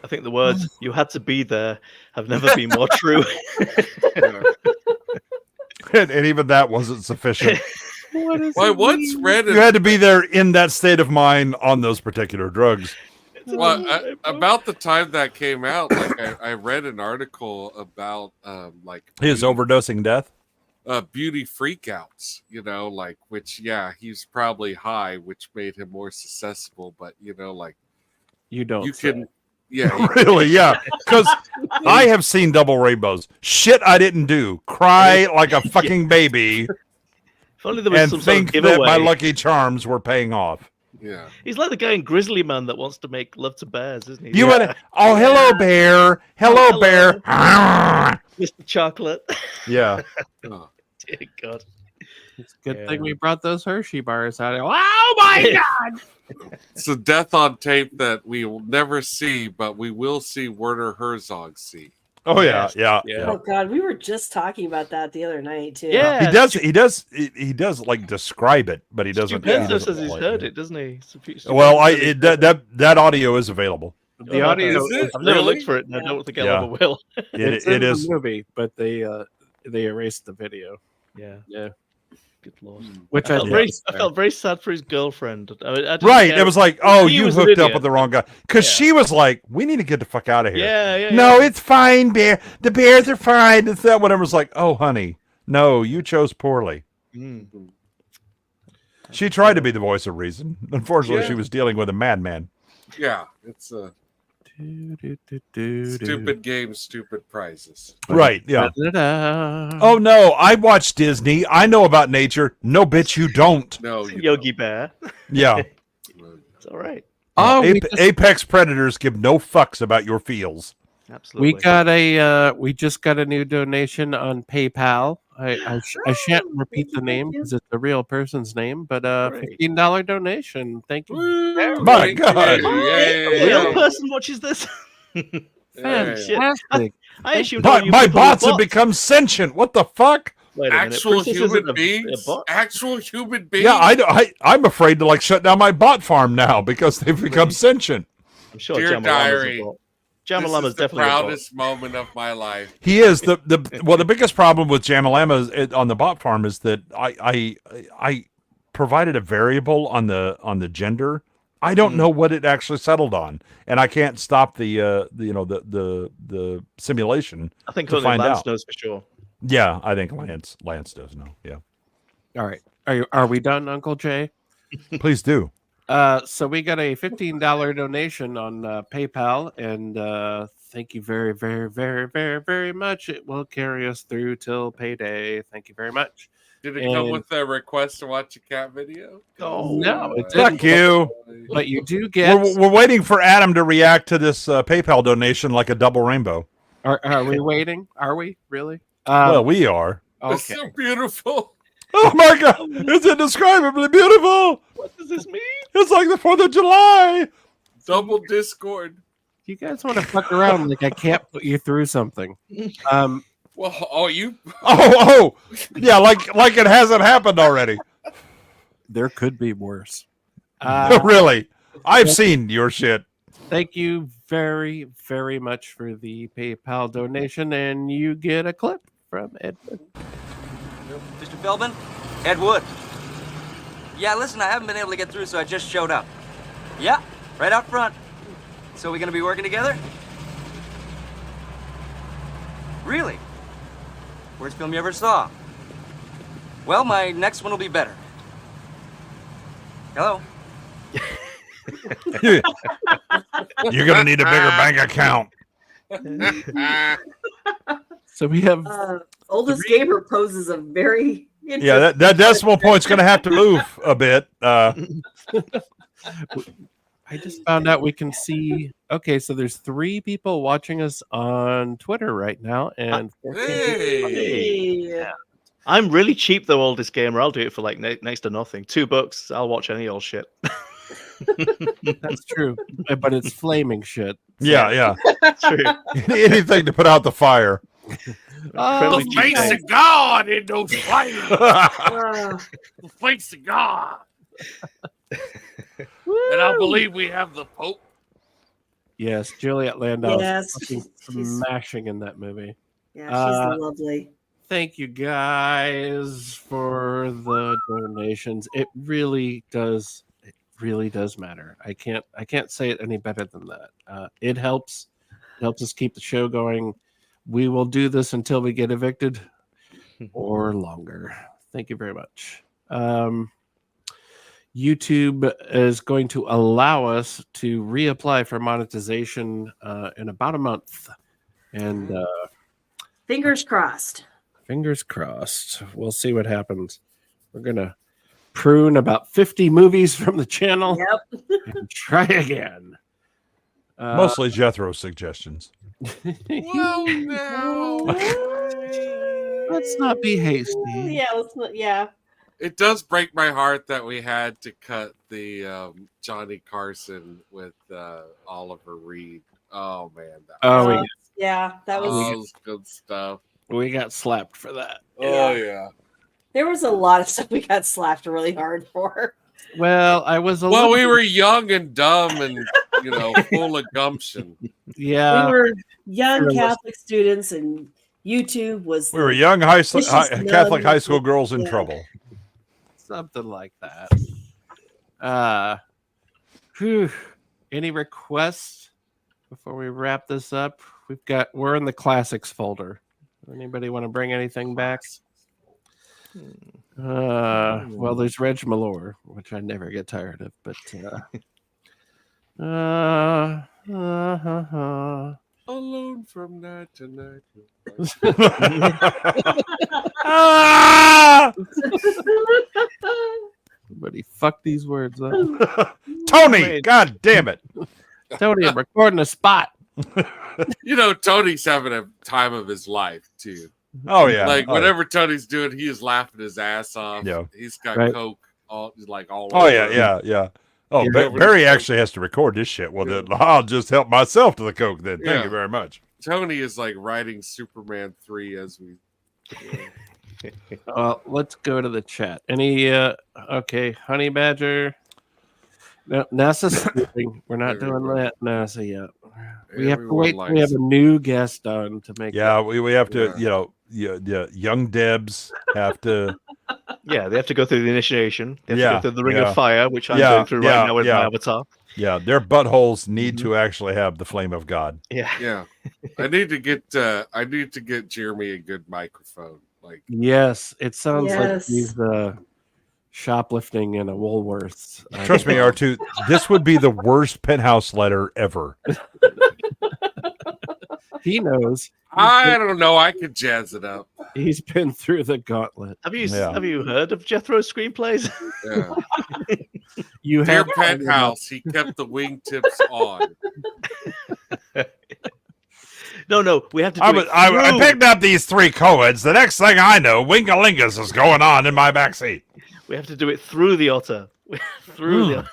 I think the words "you had to be there" have never been more true. And even that wasn't sufficient. Why? What's red? You had to be there in that state of mind on those particular drugs. Well, about the time that came out, like I read an article about like His overdosing death. Beauty freakouts, you know, like which he's probably high, which made him more susceptible. But you know, like You don't. you say. can, yeah, Really, yeah. Because I have seen double rainbows. Shit I didn't do. Cry like a fucking baby. If only there was And some sort of think that giveaway. my lucky charms were paying off. yeah. He's like the guy in Grizzly Man that wants to make love to bears, isn't he? You went, oh, hello, bear. Hello, bear. Mr. Chocolate. Yeah. Oh. Dear God. It's a good Yeah. thing we brought those Hershey bars out. Oh my god! It's a death on tape that we will never see, but we will see Werner Herzog see. Oh, yeah, Yes. yeah. Yeah. Oh God, we were just talking about that the other night too. Yeah. He does like describe it, but he doesn't. Stupendo he says doesn't he's like heard it, doesn't he? Well, that audio is available. The audio. I've never looked for it, and I don't think I ever will. It's in the movie, but they erased the video. Yeah. Yeah. Good lord. Which I felt very sad for his girlfriend. I didn't Right. care. It was like, oh, He you was an hooked up idiot. with the wrong guy. Because she was like, we need to get the fuck out of here. Yeah. No, it's fine, bear. The bears are fine. It's that whatever. Was like, oh, honey, no, you chose poorly. She tried to be the voice of reason. Unfortunately, she was dealing with a madman. Yeah, it's a stupid game, stupid prizes. Right, yeah. Oh, no, I watch Disney. I know about nature. No, bitch, you don't. No, Yogi Bear. Yeah. It's all right. Apex predators give no fucks about your feels. Absolutely. We just got a new donation on PayPal. I shan't repeat the name because it's a real person's name, but $15 donation. Thank you. My God. A real person watches this. Fantastic. I assumed my bots have become sentient. What the fuck? Wait a minute. Actual Princess isn't human a beings? bot? Actual human beings? Yeah, I'm afraid to shut down my bot farm now because they've become sentient. I'm sure Dear Diary, Jamalama's this is the definitely a bot. proudest moment of my life. He is the biggest problem with Jamalama on the bot farm is that I provided a variable on the gender. I don't know what it actually settled on, and I can't stop the simulation. I think to only find Lance out. knows for sure. Yeah, I think Lance does know. Yeah. All right. Are we done, Uncle Jay? Please do. So we got a $15 donation on PayPal, and thank you very, very, very, very, very much. It will carry us through till payday. Thank you very much. Did it come with a request to watch a cat video? Oh, no, it Fuck didn't. you. But you do get. We're waiting for Adam to react to this PayPal donation like a double rainbow. Are we waiting? Are we really? Well, we are. It's so beautiful. Oh my God! It's indescribably beautiful. What does this mean? It's like the 4th of July. Double Discord. You guys want to fuck around like I can't put you through something. Well, you. Oh, yeah, like it hasn't happened already. There could be worse. Really, I've seen your shit. Thank you very, very much for the PayPal donation, and you get a clip from Edwin. Mr. Feldman? Ed Wood. Yeah, listen, I haven't been able to get through, so I just showed up. Yeah, right out front. So we gonna be working together? Really? Worst film you ever saw? Well, my next one will be better. Hello? You're gonna need a bigger bank account. So we have Oldest Gamer poses a very Yeah, that decimal point's gonna have to move a bit. I just found out we can see. Okay, so there's 3 people watching us on Twitter right now, and 14 people on Hey. I'm really cheap though, Oldest Gamer. I'll do it for like next to nothing. $2. I'll watch any old shit. That's true, but it's flaming shit. Yeah. That's true. Anything to put out the fire. The face of God in those flames. The face of God. And I believe we have the Pope. Yes, Juliet Landau. Yes, Fucking she's smashing in that movie. Yeah, she's lovely. Thank you guys for the donations. It really does matter. I can't say it any better than that. It helps us keep the show going. We will do this until we get evicted or longer. Thank you very much. YouTube is going to allow us to reapply for monetization in about a month. And Fingers crossed. fingers crossed. We'll see what happens. We're going to prune about 50 movies from the channel and try again. Mostly Jethro's suggestions. Well, now. Let's not be hasty. Yeah, let's not. Yeah. It does break my heart that we had to cut the Johnny Carson with Oliver Reed. Oh man, that was good stuff. We got slapped for that. Oh yeah. There was a lot of stuff we got slapped really hard for. Well, I was we were young and dumb and full of gumption. Yeah. We were young Catholic students, and YouTube was. We were young Catholic high school nuns. girls in Yeah. trouble. Something like that. Any requests before we wrap this up? We're in the classics folder. Anybody want to bring anything back? Well, there's Reg Malore, which I never get tired of, but Alone from night to night. Somebody fuck these words up. Tony, God damn it. Tony, I'm recording a spot. Tony's having a time of his life too. Oh yeah. Like whatever Tony's doing, he is laughing his ass off. Yeah. He's got Coke all Oh over. yeah. Oh, Barry actually has to record this shit. Well, then I'll just help myself to the Coke then. Thank you very much. Tony is like writing Superman 3 as we. Let's go to the chat. Any okay, Honey Badger. No, NASA's sleeping. We're not doing that NASA yet. We have to wait. We have a new guest on to make. Yeah, we have to. Young Debs have to. Yeah, they have to go through the initiation. They have to go through the Ring of Fire, which I'm going through right now with my avatar. Yeah, their buttholes need to actually have the flame of God. Yeah. I need to get Jeremy a good microphone. Like yes, it sounds like he's shoplifting in a Woolworths. Trust me, R2, this would be the worst Penthouse letter ever. He knows. I don't know. I could jazz it up. He's been through the gauntlet. Have you heard of Jethro's screenplays? Yeah. You Dear have Penthouse, he kept the wingtips on. No, we have to. I picked up these 3 coeds. The next thing I know, Wingalingus is going on in my backseat. We have to do it through the otter. Through the otter.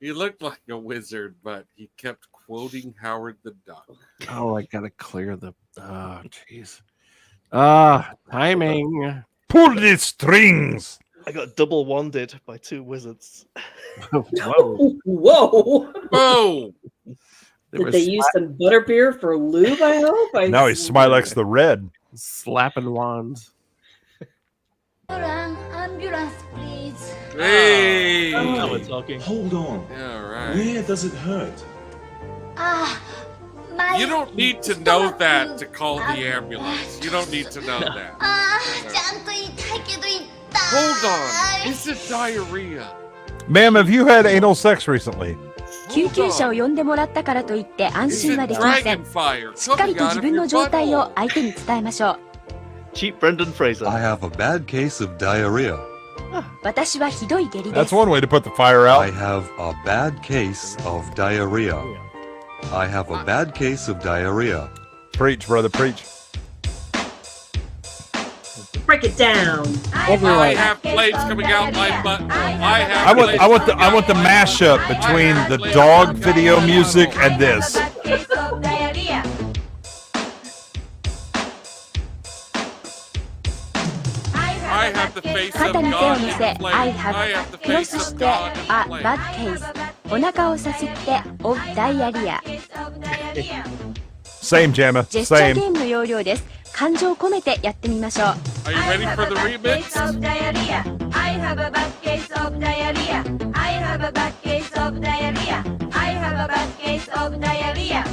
He looked like a wizard, but he kept quoting Howard the Duck. Oh, I gotta clear the. Oh, jeez. Timing. Pull the strings. I got double wanded by 2 wizards. Whoa! Did they use some butterbeer for lube? I hope. No, he's Smylexx the Red. Slapping wands. Ambulance, please. Hey! Now we're talking. Hold on. Yeah, right. Where does it hurt? You don't need to know that to call the ambulance. You don't need to know that. Hold on. Is it diarrhea? Ma'am, have you had anal sex recently? 救急車を呼んでもらったからといって安心はできません。しっかりと自分の状態を相手に伝えましょう。Cheap Brendan Fraser. I have a bad case of diarrhea. 私はひどい下痢で That's す。 one way to put the fire out. I have a bad case of diarrhea. I have a bad case of diarrhea. Preach, brother, preach. Break it down. I have flames coming out my butt. I want the mashup between the dog video music and this. I have the face of 肩に手を God 乗 in せ flame. I I have have the クロ face スし of て God A in flame. bad case お腹をさすって of diarrhea Same, Jamma. ジェスチャーゲ Same. ームの要領です。感情を込めてやってみましょう。 Are you ready for the remix? I have a bad case of diarrhea. I have a bad case of diarrhea. I have a bad case of diarrhea.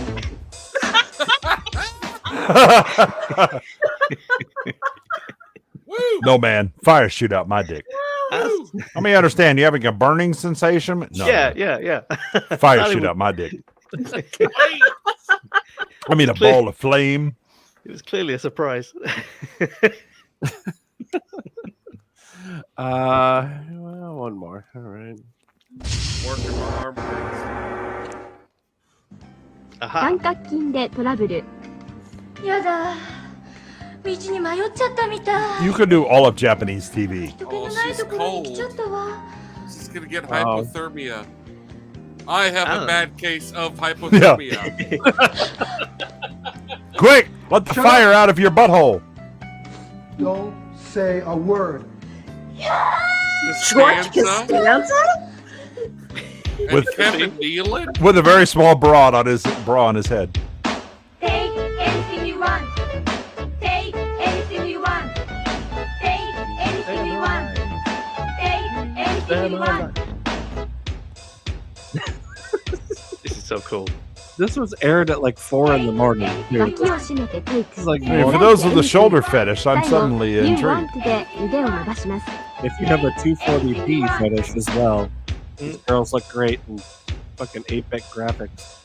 No, man. Fire shoot out my dick. Let me understand. You having a burning sensation? No. Yeah. Fire shoot out my dick. I mean, a ball of flame. It was clearly a surprise. Well, one more. All right. Working my arm. 三角筋でトラブル。やだ。道に迷っちゃったみたい。 You could do all of Japanese TV. Oh, she's cold. 来ちゃったわ。 She's gonna get hypothermia. I have a bad case of hypothermia. Quick! Let the fire out of your butthole. Don't say a word. George Costanza Costanza? and With- Kevin Nealon. With a very small bra on his head. Take anything you want. Take anything you want. Take anything you want. Take anything you want. This is so cool. This was aired at like 4 in the morning. Too. 脇を締めてテイク。 This is like Hey, for morning. those with the shoulder fetish, I'm 最後 suddenly You intrigued. want で腕を伸ばします。 If you have a 240p fetish as well, these girls look great in fucking 8-bit graphics.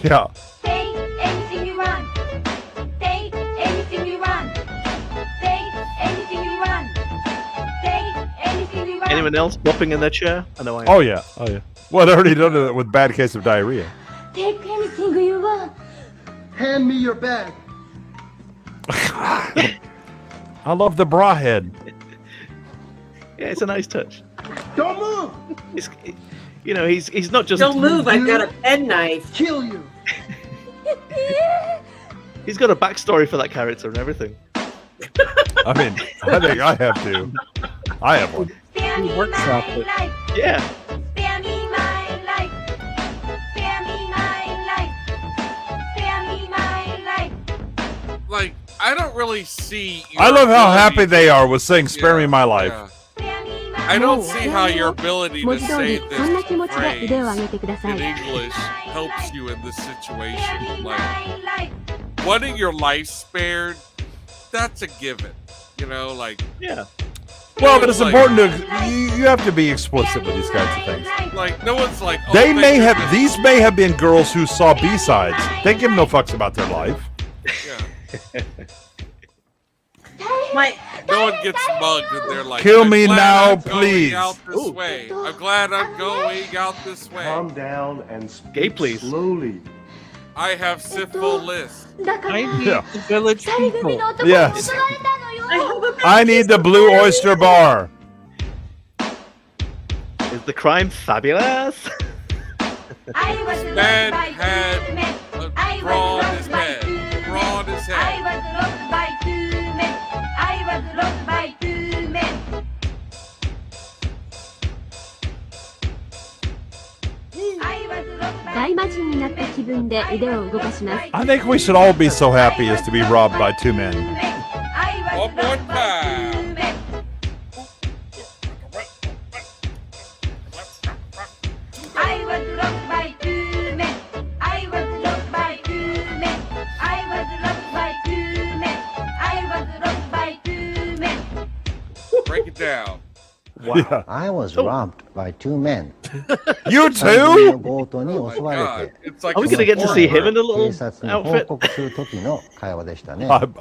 Yeah. Take anything you want. Take anything you want. Take anything you want. Take anything you want. Anyone else flopping in their chair? I know I am. Oh yeah. Oh yeah. Well, I already done it with bad case of diarrhea. Take anything you want. Hand me your bag. I love the bra head. Yeah, it's a nice touch. Don't move. It's, you know, he's not just. Don't move, I've got a penknife. Kill you. He's got a backstory for that character and everything. I mean, I think I have to. I have one. Spare me workshop my it. life. Yeah. Spare me my life. Spare me my life. Spare me my life. Like, I don't really see. I your love how ability happy they to- are with saying "Spare me my life." yeah. I don't see how your ability 文 to 字通 say りそんな this 気持ちで phrase 腕を上げてくださ in い。 English helps you in this situation. Like, wanting your life spared, that's a given. You know, like, Yeah. Well, but it's like- important to you have to be explicit with these kinds of things. Like, no one's like, oh, They thank may have goodness. these may have been girls who saw B-sides. They give no fucks about their life. My No one gets mugged and they're like, Kill I'm me glad now, I'm going please." Out this way. I'm glad I'm going out this way. Calm down and speak Gay, please. slowly. I have syphilis. だから I need Yeah. the village 二人組 people. の男 Yes. に取られたのよ。 I have a I need the Blue Oyster Bar. Is the crime fabulous? I was Man loved by had two men. a I was bra on his loved by head. two men. Bra on his I head. was loved by two men. I was loved by two men. I was loved by 大魔人になった気分で腕を動かします。 I think we should all be so happy as to be robbed by two men. I was One more loved by time. two men. I was loved by two men. I was loved by two men. I was loved by two men. I was loved by two men. Break it down. Yeah. I was robbed by two men. You 最近の too? 強盗に Oh my 襲われ god. て、 It's like Are we gonna get to see him in a little 警察に報 outfit? 告する時の会話でしたね。 I'm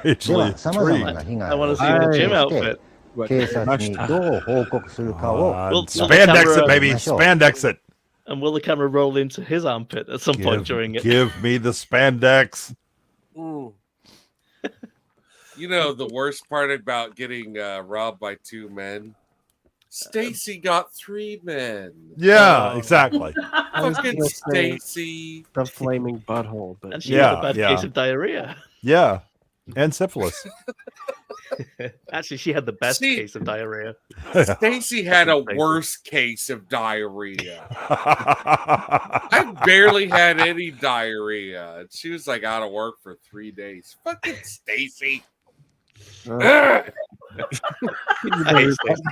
で strangely は、様々 intrigued. な被 I 害 want を to see him in a 想 gym 定 outfit. して、警察にどう報告するかを Well, Spandex it, camera- baby. Spandex it. And will the camera roll into his armpit at some point during it? Give me the spandex. You know the worst part about getting robbed by two men? Stacy got three men. Yeah, exactly. I was Fucking gonna say Stacy. the flaming butthole, but And she Yeah, had a bad yeah. case of diarrhea. Yeah. And syphilis. Actually, she had the best See- case of diarrhea. Stacy had a worse case of diarrhea. I barely had any diarrhea. She was like out of work for 3 days. Fucking Stacy. I hate Stacey.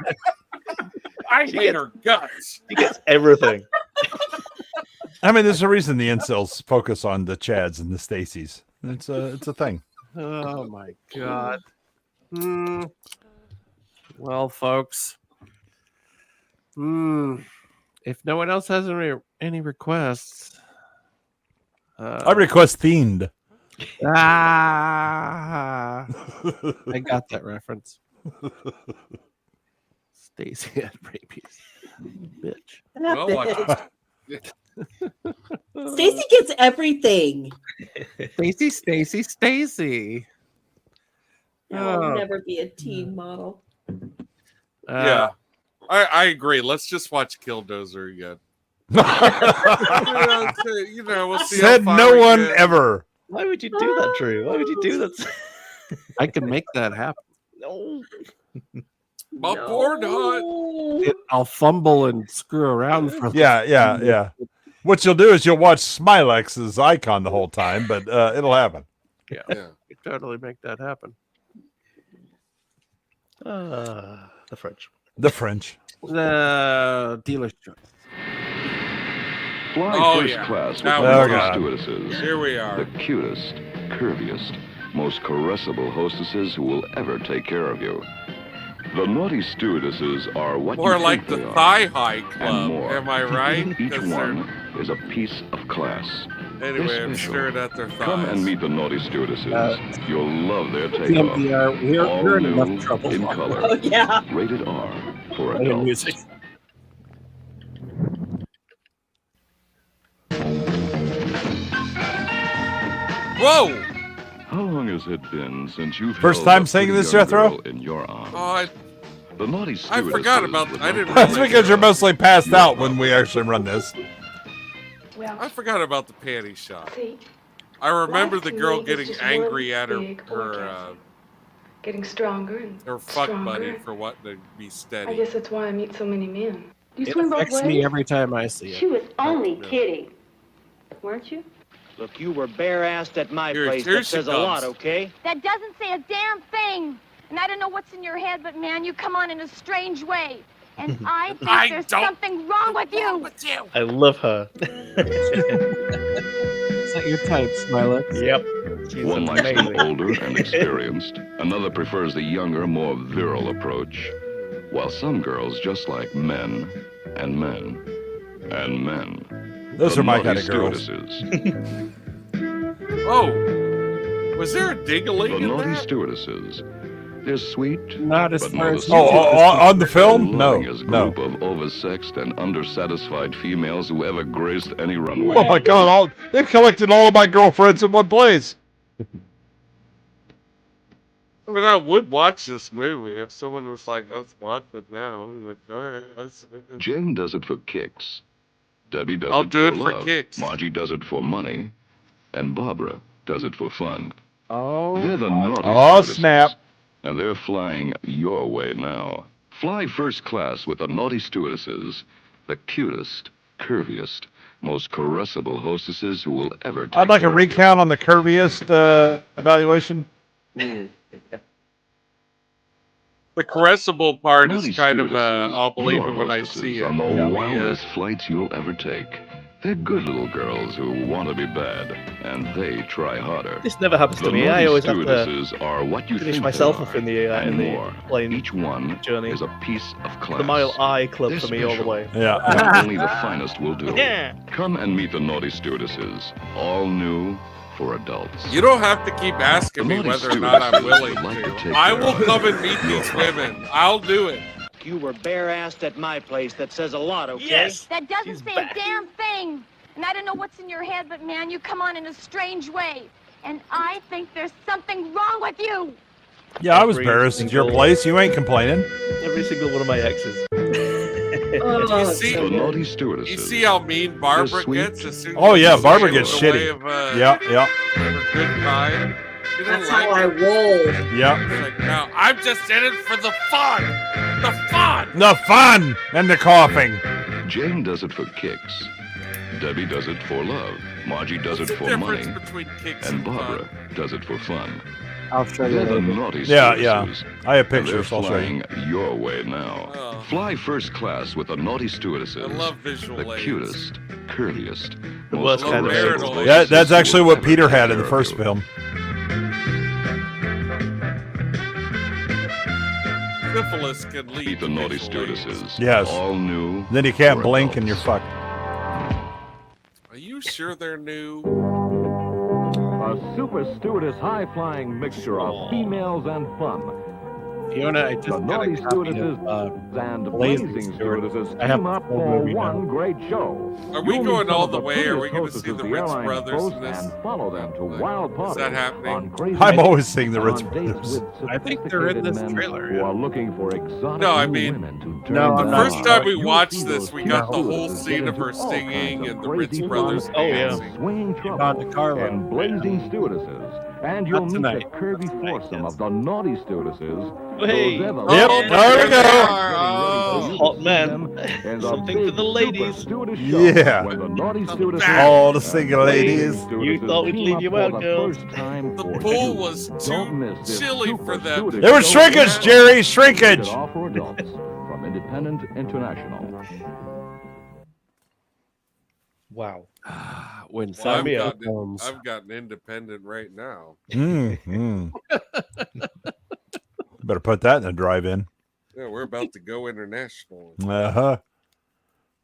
I hate her guts. She gets everything. I mean, there's a reason the incels focus on the Chads and the Stacys. It's a thing. oh my god. Well, folks. If no one else has any requests, I request themed. I got that reference. Stacy had rabies, bitch. Stacy gets everything. Stacy. I'll never be a teen model. Yeah. I agree. Let's just watch Killdozer again. You know, we'll see. Said how far no we one get. ever. Why would you do that, Drew? Why would you do that? I can make that happen. No. My board hunt. I'll fumble and screw around for Yeah. What you'll do is you'll watch Smylexx's icon the whole time, but it'll happen. Yeah, you totally make that happen. The French. The French. The dealer's choice. Fly first class with Now the we got- stewardesses. Here we are. The cutest, curviest, most caressable hostesses who will ever take care of you. The naughty stewardesses are what More you like think the they are, Thigh High and Club. more. Am I right? Each 'Cause one is a piece of class. Anyway, They're I'm special. staring at their Come and thighs. meet the naughty stewardesses. You'll love their TMPR, takeoff. we're All in new, enough trouble. in color. Oh, yeah. Rated R for Playing adults. music. Whoa! How long has it been since you've First held time a saying pretty this, young Jethro? girl in your arms? Oh, The naughty I forgot about. I didn't. That's realize because you're that. mostly passed out when we actually run this. I forgot about the panty shot. See, I remember life the to girl me is getting just angry one at her big getting stronger and her fuck stronger. buddy for wanting to be I steady. guess that's why I meet so many men. You It swim both affects ways? me every time I see She it. was only kidding. Weren't you? Look, you were bare-assed at my Here place. she That says a comes. lot, okay? That doesn't say a damn thing. And I don't know what's in your head, but man, you come on in a strange way. And I think I there's don't- something wrong with you. I love her. Is that your type, Smylexx? Yep. She's One likes them amazing. older and experienced. Another prefers the younger, more virile approach. While some girls just like men and men and men. Those The are my naughty kind of girls. stewardesses. Oh, was there a The ding-a-ling in naughty that? stewardesses. They're sweet, Not as but far not as as you Oh, do. on the film? No, lovingest no. group of oversexed and undersatisfied females who ever graced any runway. Oh my God! They've collected all of my girlfriends in one place. I mean, I would watch this movie if someone was like, "Let's watch it now." I'm like, all right, let's. Jim does it for kicks. Debbie does I'll it do for it for love. kicks. Margie does it for money. And Barbara does it for fun. Oh, They're the naughty Oh, stewardesses, snap. and they're flying your way now. Fly first class with the naughty stewardesses, the cutest, curviest, most caressable hostesses who will ever take I'd like a care of you. recount on the curviest evaluation. The caressable part Naughty is kind of, stewardesses, I'll believe your it when I hostesses see it. on the Yeah. wildest flights you'll ever take. They're good little girls who want to be bad, and they try harder. This never happens to The me. naughty I always have to stewardesses are what you finish think myself they off are, in the and more. plane Each one journey. is a piece of class. The Mile Eye Club They're for me all the special. way. Yeah. But only the finest will do. Yeah. Come and meet the naughty stewardesses, all new for adults. You don't have to keep asking me The naughty whether or not I'm stewardesses willing would like to to. take I care will of come and meet your these problem. women. I'll do it. You were bare-assed at my place. That says a lot, okay? Yes. That doesn't She's say back. a damn thing. And I don't know what's in your head, but man, you come on in a strange way. And I think there's something wrong with you. Yeah, I was Every embarrassed at your single- place. You ain't complaining. Every single one of my exes. You see, The naughty stewardesses. you see how mean Barbara They're sweet. gets as soon as Oh yeah, she's Barbara in gets the way shitty. of, Yeah, yeah, her good time. She doesn't That's like how I it. roll. yeah. She's like, no, I'm just in it for the fun. The fun. The fun and the coughing. Jane does it for kicks. Debbie does it for love. Margie does What's it the for money. difference between kicks And fun? Barbara does it for fun. I'll show you They're the later. naughty Yeah, yeah. stewardesses, I have and they're pictures. I'll show you. flying your way now. Oh. Fly first class with the naughty stewardesses. I love visual The aids. cutest, curviest, The most worst kind of caressable aids. hostesses That, that's who actually will what ever Peter take had in the care first of you. film. Syphilis can lead Meet the to naughty visual aids. stewardesses. Yes. All new. Then you can't for blink and you're adults. fucked. Are you sure they're new? A super stewardess high-flying mixture of females and fun. Fiona, I just The got naughty a copy stewardesses of and Blazing blazing Stewardess. stewardesses I have team the up whole for movie now. one great show. Are we You'll going meet some all of the way? Are we prettiest going to see hostesses the the Ritz airline Brothers boasts in this? and follow them to wild Is parties that happening? on crazy I'm dates, always seeing the Ritz on dates Brothers. with I think they're in this sophisticated men trailer, who yeah. are looking for exotic No, I new mean, women to turn no, them I'm on. not. First time we You'll watched see this, those we got the cute whole stewardesses scene get of her into all kinds singing of and the Ritz crazy Brothers fun Oh, yeah. and swinging Monte trouble Carlo. and blazing stewardesses And you'll meet tonight. the curvy foursome of the naughty stewardesses. Hey. Those ever- Yep, there we go. Hot men. Something for the ladies. Yeah. When the naughty stewardesses All the single ladies. You thought we'd leave you out, girls. The pool was too chilly for them. There was shrinkage, Jerry, shrinkage. For adults from Independent International. Wow. When Well, Sam comes. I've gotten independent right now. Better put that in the drive-in. Yeah, we're about to go international.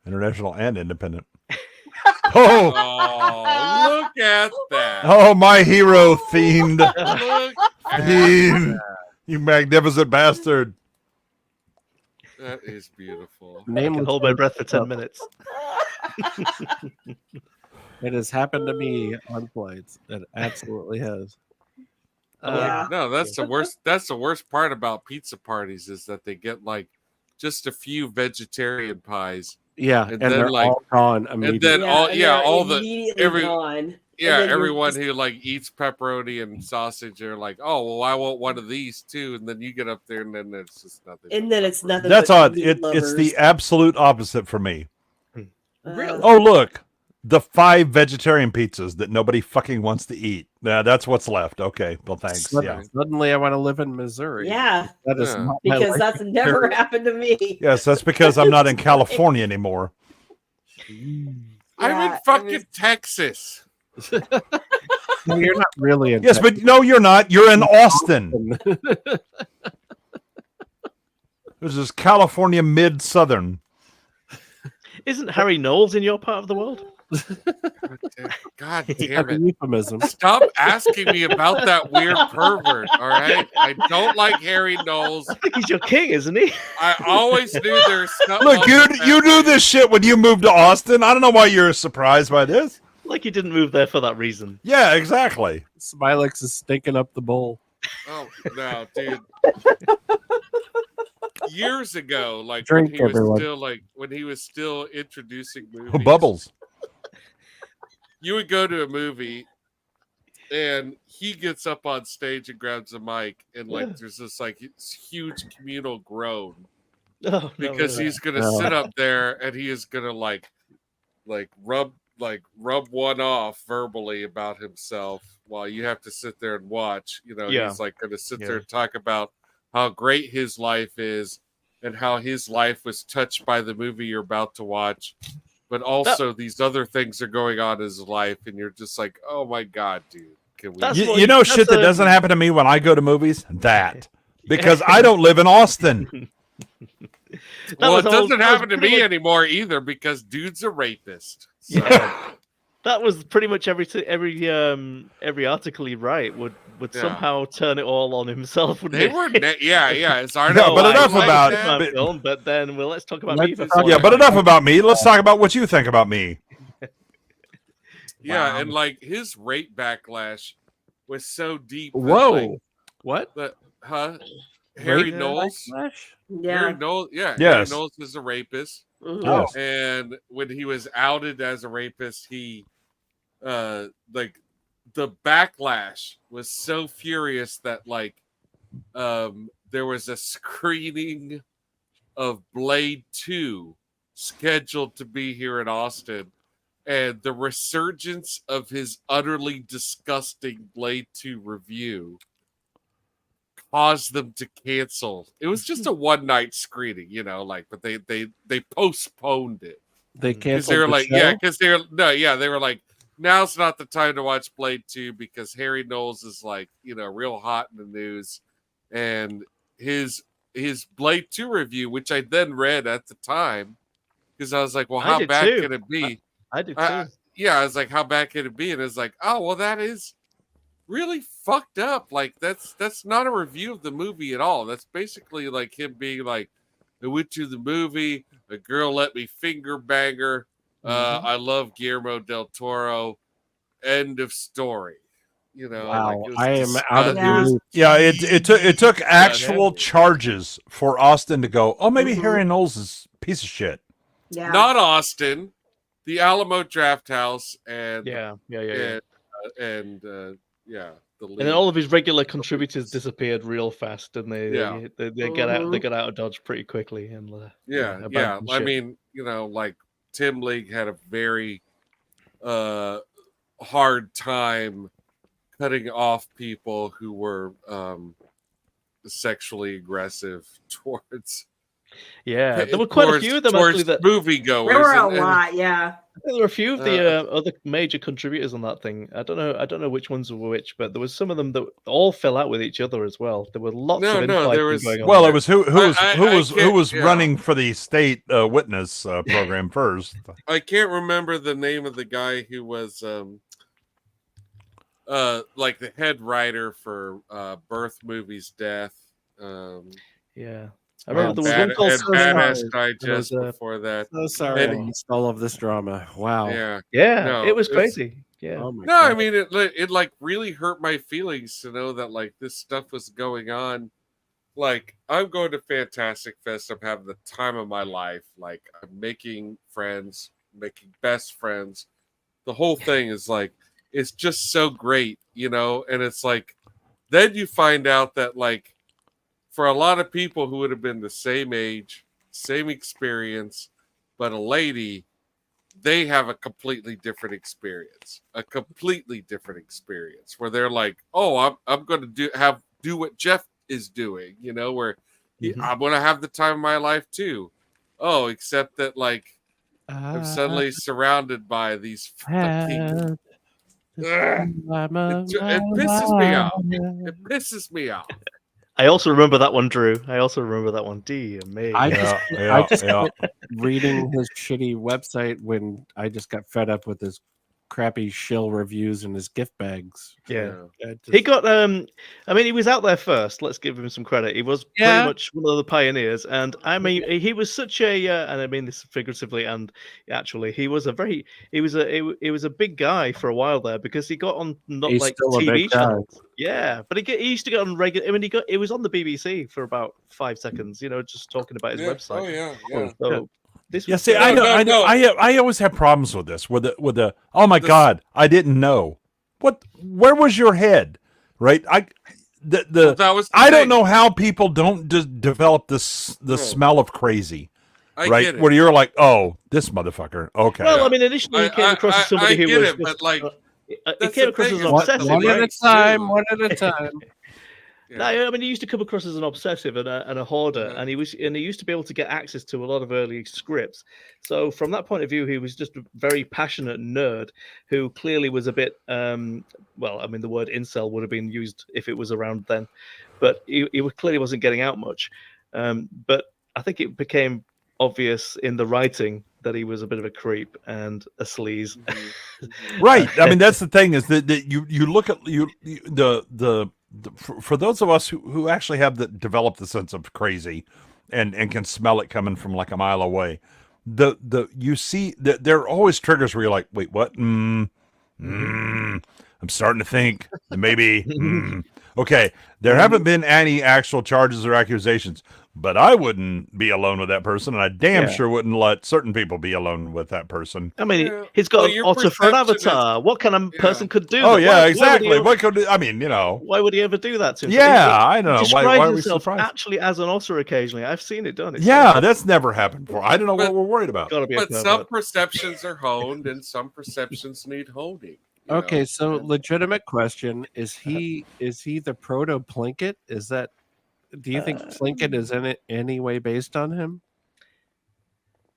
International and independent. Oh, look at that. Oh, my hero themed. Look Theme. You magnificent bastard. That is beautiful. I can hold my breath for 10 minutes. It has happened to me on flights. It absolutely has. No, that's the worst. That's the worst part about pizza parties is that they get like just a few vegetarian pies. Yeah, and they're all gone immediately. And then all the gone. everyone who like eats pepperoni and sausage are like, oh well, I want one of these too, and then you get up there and then it's just nothing. And then it's nothing. That's but odd. meat It's lovers. the absolute opposite for me. Really? Oh, look. The 5 vegetarian pizzas that nobody fucking wants to eat. Yeah, that's what's left. Okay. Well, thanks. Yeah. Suddenly I want to live in Missouri. Yeah. That is not my Because life that's never happened to me. Yes, that's because I'm not in California anymore. I'm in fucking Texas. No, you're not really in Yes, but no, you're not. You're in Austin. This is California mid-southern. Isn't Harry Knowles in your part of the world? God damn it. Euphemism. Stop asking me about that weird pervert, all right? I don't like Harry Knowles. I think he's your king, isn't he? I always knew there's something. Look, you knew this shit when you moved to Austin. I don't know why you're surprised by this. Like you didn't move there for that reason. Yeah, exactly. Smylexx is stinking up the bowl. Oh, no, dude. Years ago, like Drink, when he was everyone. still when he was still introducing movies. Bubbles. You would go to a movie and he gets up on stage and grabs a mic and there's this huge communal groan. Oh, Because he's gonna sit up there and he is gonna rub one off verbally about himself while you have to sit there and watch. You know, he's gonna sit there and talk about how great his life is and how his life was touched by the movie you're about to watch. But also these other things are going on in his life, and you're just like, oh my God, dude. Can we You know shit that doesn't happen to me when I go to movies? That. Because I don't live in Austin. Well, it doesn't happen to me anymore either because dude's a rapist. So. That was pretty much every article he write would somehow turn it all on himself. Wouldn't They it? were, it's our but enough about film, but then let's talk about me. Yeah, but enough about me. Let's talk about what you think about me. Yeah, and his rape backlash was so deep. Whoa. What? Harry Rape Knowles? Yeah. Harry Knowles, Yes. Harry Knowles is a rapist. Yes. And when he was outed as a rapist, he the backlash was so furious that there was a screening of Blade 2 scheduled to be here in Austin, and the resurgence of his utterly disgusting Blade 2 review caused them to cancel. It was just a one-night screening, but they postponed it. They canceled they were the show? they were like, now's not the time to watch Blade 2 because Harry Knowles is real hot in the news, and his Blade 2 review, which I then read at the time, because I was like, well, how bad can it be? I did too. Yeah, I was like, how bad can it be? And it's like, oh, well, that is really fucked up. That's not a review of the movie at all. That's basically him being like, I went to the movie, a girl let me finger bang her. I love Guillermo del Toro. End of story. Wow, I am out of the loop. Yeah, it took actual charges for Austin to go, oh, maybe Harry Knowles is a piece of shit. Yeah. Not Austin, the Alamo Draft House, and the lead. And then all of his regular contributors disappeared real fast, didn't they? Yeah. They get out. They got out of Dodge pretty quickly, and yeah. abandoned I ship. mean, like Tim League had a very hard time cutting off people who were sexually aggressive towards. Yeah, there were quite a few of them actually. That moviegoers. There were a lot, yeah. There were a few of the other major contributors on that thing. I don't know which ones were which, but there was some of them that all fell out with each other as well. There were lots of infighting going on. Well, it was who was running for the state witness program first. I can't remember the name of the guy who was like the head writer for Birth Movies Death. Yeah. I remember there was one called Badass Digest before that. So sorry, I missed all of this drama. Wow. Yeah, No, it was crazy. Yeah. Oh my No, I God. mean it like really hurt my feelings to know that like this stuff was going on. Like I'm going to Fantastic Fest. I'm having the time of my life. Like I'm making friends, making best friends. The whole thing is like it's just so great, and it's like then you find out that like for a lot of people who would have been the same age, same experience, but a lady, they have a completely different experience. Where they're like, "Oh, I'm going to do what Jeff is doing," where I'm going to have the time of my life too. Oh, except that like I'm suddenly surrounded by these fucking. It pisses me off. It pisses me off. I also remember that one, Drew. I also remember that one. Dear me. I just kept reading his shitty website when I just got fed up with his crappy shill reviews and his gift bags. Yeah. He got I mean he was out there first. Let's give him some credit. He was pretty much one of the pioneers, and I mean he was such a and I mean this figuratively and actually he was a big guy for a while there because he got on He's like still a TV big guy. channels. Yeah, but he used to get on regular. I mean it was on the BBC for about 5 seconds, just talking about his website. Oh yeah. So this Yeah, was see, I always have problems with this. With the oh my God, I didn't know. Where was your head? Right? I don't know how people don't develop the smell of crazy. I right? get it. Where you're like, oh, this motherfucker. Okay. Well, I mean, initially he came across as somebody who was but like he came across as an One obsessive. at a time, one at a time. No, I mean, he used to come across as an obsessive and a hoarder, and he used to be able to get access to a lot of early scripts. So from that point of view, he was just a very passionate nerd who clearly was a bit, well, I mean, the word incel would have been used if it was around then, but he clearly wasn't getting out much. But I think it became obvious in the writing that he was a bit of a creep and a sleaze. Right. I mean, that's the thing is that you look at for those of us who actually have developed the sense of crazy and can smell it coming from like a mile away, you see that there are always triggers where you're like, wait, what? I'm starting to think that maybe, okay, there haven't been any actual charges or accusations, but I wouldn't be alone with that person, and I damn sure wouldn't let certain people be alone with that person. I mean, he's got an otter for an avatar. What kind of person could do that? Oh, yeah, exactly. What could, I mean, why would he ever do that to him? Yeah, I don't know. Why are we himself surprised? Actually, as an otter occasionally. I've seen it done. That's never happened before. I don't know what we're worried about. But some perceptions are honed, and some perceptions need honing. Okay, so legitimate question: Is he the proto Plinkett? Is that? Do you think Plinkett is in it any way based on him?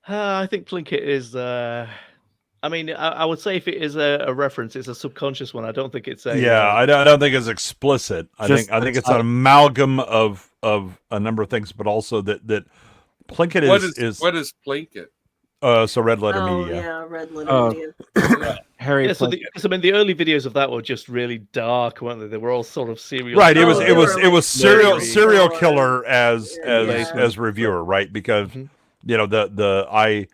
I think Plinkett is. I mean, I would say if it is a reference, it's a subconscious one. I don't think it's a. Yeah, I don't think it's explicit. I think it's an amalgam of a number of things, but also that Plinkett is what is Plinkett? So Red Letter Media. Yeah, Red Letter Media. Harry. Yeah, so I mean, the early videos of that were just really dark, weren't they? They were all sort of serial. Right. It was serial killer as reviewer, right? Because I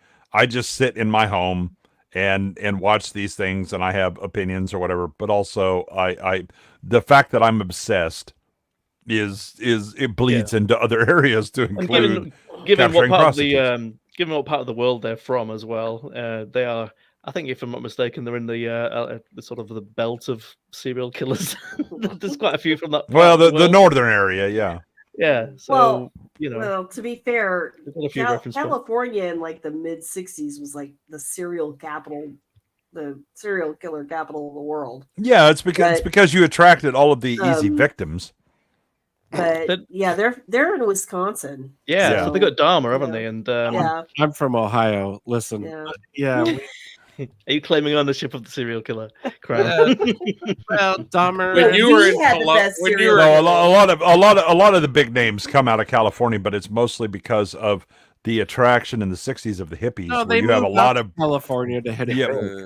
just sit in my home and watch these things, and I have opinions or whatever. But also, the fact that I'm obsessed it bleeds into other areas to include given what capturing part of prostitutes. given what part of the world they're from as well, they are I think, if I'm not mistaken, they're in the sort of the belt of serial killers. There's quite a few from that. Well, part of the world. northern area, yeah. Yeah. So Well, you know, well, to be fair, there's got a few reference points. California in like the mid '60s was like the serial capital, the serial killer capital of the world. Yeah, it's because you attracted all of the easy victims. But yeah, they're in Wisconsin. Yeah, so, so they got Dharma, haven't they? And yeah. I'm from Ohio. Listen, yeah. Are you claiming ownership of the serial killer crown? Well, Dahmer. When you were in No, a lot of the big names come out of California, but it's mostly because of the attraction in the '60s of the hippies. No, where they you have a moved lot out of to California to hit it.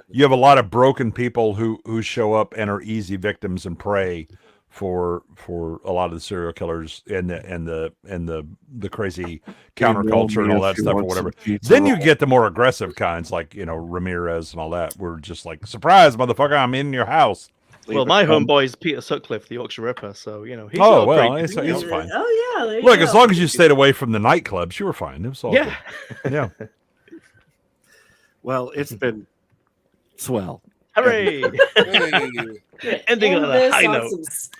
you have a lot of broken people who show up and are easy victims and prey for a lot of the serial killers and the crazy counterculture and all that stuff or whatever. Then you get the more aggressive kinds like, Ramirez and all that. We're just like, surprise, motherfucker, I'm in your house. Well, my homeboy is Peter Sutcliffe, the Yorkshire Ripper, so he's he's fine. Oh yeah, there you Look, go. as long as you stayed away from the nightclubs, you were fine. It was all Yeah. good. Yeah. Well, it's been swell. Hooray! Ending on a high note.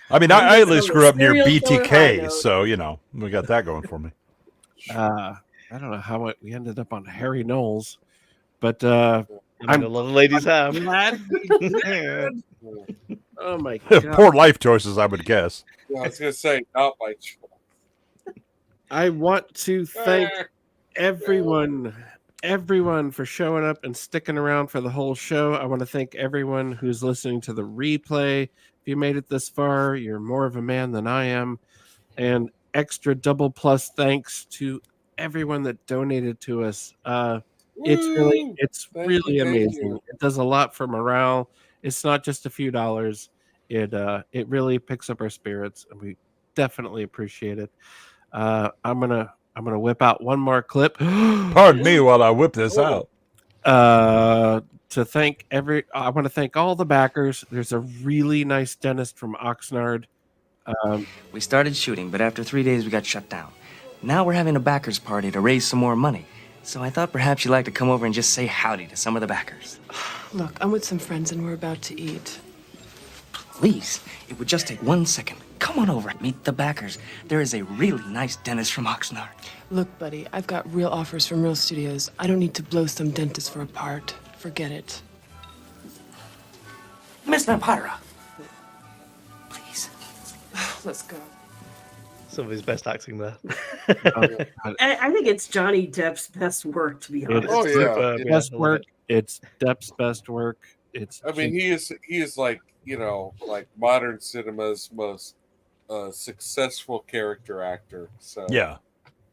I mean, I at least grew up near serial killer high BTK, note. so we got that going for me. I don't know how we ended up on Harry Knowles, but a lot of ladies have. Glad we did. Oh my god! Poor life choices, I would guess. Yeah, I was gonna say not my choice. I want to thank everyone for showing up and sticking around for the whole show. I want to thank everyone who's listening to the replay. If you made it this far, you're more of a man than I am. And extra double plus thanks to everyone that donated to us. It's really amazing. It does a lot for morale. It's not just a few dollars. It really picks up our spirits, and we definitely appreciate it. I'm gonna whip out one more clip. Pardon me while I whip this out. To thank I want to thank all the backers. There's a really nice dentist from Oxnard. We started shooting, but after 3 days we got shut down. Now we're having a backers party to raise some more money. So I thought perhaps you'd like to come over and just say howdy to some of the backers. Look, I'm with some friends and we're about to eat. Please, it would just take 1 second. Come on over and meet the backers. There is a really nice dentist from Oxnard. Look, buddy, I've got real offers from real studios. I don't need to blow some dentist for a part. Forget it. Miss Vampira. Please. Let's go. Some of his best acting there. I think it's Johnny Depp's best work, to be honest. Oh yeah, Best work. It's Depp's best work. I mean, he is like like modern cinema's most successful character actor. So yeah,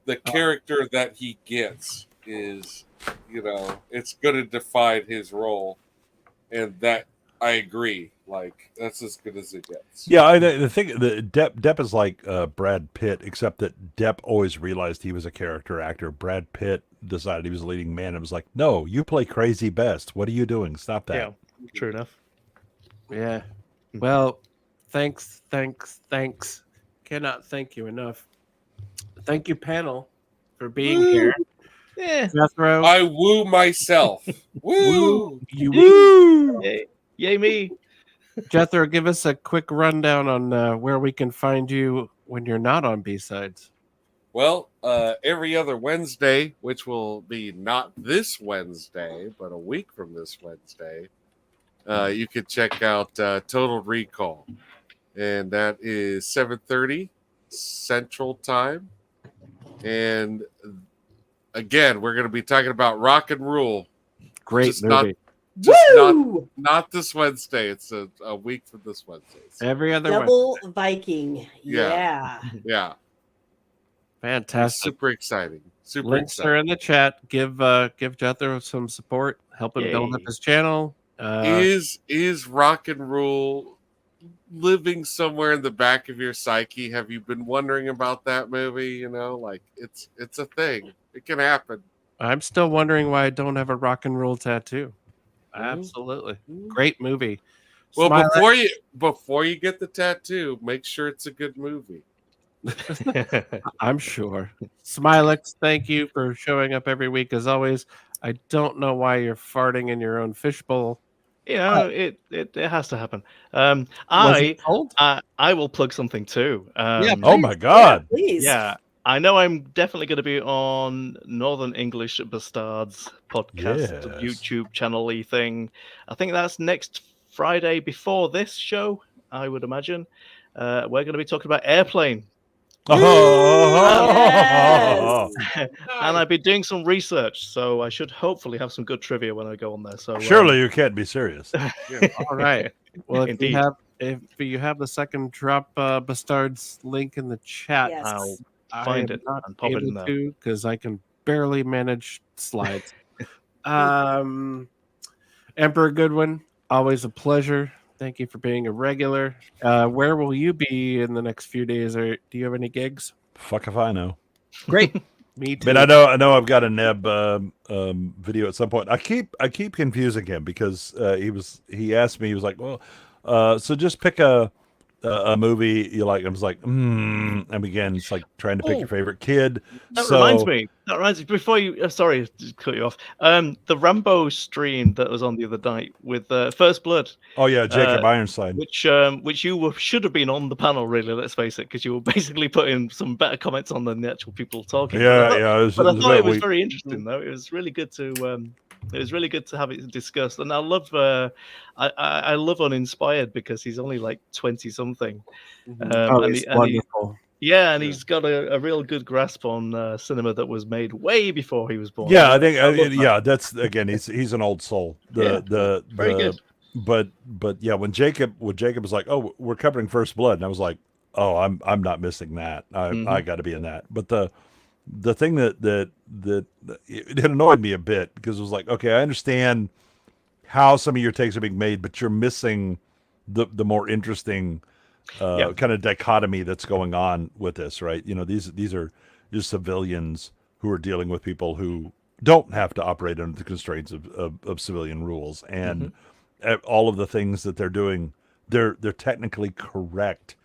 the character that he gets is it's going to define his role, and that I agree. Like that's as good as it gets. Yeah, the thing, Depp is like Brad Pitt, except that Depp always realized he was a character actor. Brad Pitt decided he was a leading man and was like, "No, you play crazy best. What are you doing? Stop that." Yeah, true enough. Yeah. Well, thanks. Cannot thank you enough. Thank you, panel, for being here. Yeah. Jethro. I woo myself. Woo! You woo! Yay me! Jethro, give us a quick rundown on where we can find you when you're not on B-Sides. Well, every other Wednesday, which will be not this Wednesday, but a week from this Wednesday, you can check out Total Recall. And that is 7:30 Central Time. And again, we're going to be talking about Rock and Rule. Great movie. Not this Wednesday. It's a week from this Wednesday. So. Every other Double Wednesday. Viking. Yeah. Fantastic. Super exciting. Links are in the chat. Give Jethro some support. Help him build up his channel. Is Rock and Rule living somewhere in the back of your psyche? Have you been wondering about that movie? It's a thing. It can happen. I'm still wondering why I don't have a Rock and Roll tattoo. Absolutely. Great movie. Well, Smylexx. before you get the tattoo, make sure it's a good movie. I'm sure. Smylexx, thank you for showing up every week as always. I don't know why you're farting in your own fishbowl. Yeah, it has to happen. Was it cold? I will plug something too. Oh my God. Please. Yeah, I know I'm definitely going to be on Northern English Bastards podcast Yes. YouTube channel-y thing. I think that's next Friday before this show, I would imagine. We're going to be talking about Airplane. Oh. And I've been doing some research, so I should hopefully have some good trivia when I go on there. So Surely you can't be serious. All right. Well, if Indeed. you have the second drop Bastards link in the chat, Yes. I'll find it not and pop it in able there. to because I can barely manage slides. Emperor Goodwin, always a pleasure. Thank you for being a regular. Where will you be in the next few days? Or do you have any gigs? Fuck if I know. Great. Me too. But I know I've got a Neb video at some point. I keep confusing him because he asked me, he was like, well, so just pick a movie you like. I was like, and again, it's like trying to pick your favorite kid. That reminds me. Before you, sorry to cut you off. The Rambo stream that was on the other night with First Blood. Oh yeah, Jacob Ironside. Which you should have been on the panel, really. Let's face it, because you were basically putting some better comments on than the actual people talking. Yeah, I thought it was very interesting, though. It was really good to. It was really good to have it discussed, and I love. I love Uninspired because he's only like 20 something. He's wonderful. And he's got a real good grasp on cinema that was made way before he was born. Yeah, I think that's again, he's an old soul. Very good. But yeah, when Jacob was like, "Oh, we're covering First Blood," and I was like, "Oh, I'm not missing that. I got to be in that." But the thing that it annoyed me a bit because it was like, okay, I understand how some of your takes are being made, but you're missing the more interesting kind of dichotomy that's going on with this, right? You know, these are just civilians who are dealing with people who don't have to operate under the constraints of civilian rules, and all of the things that they're doing, they're technically correct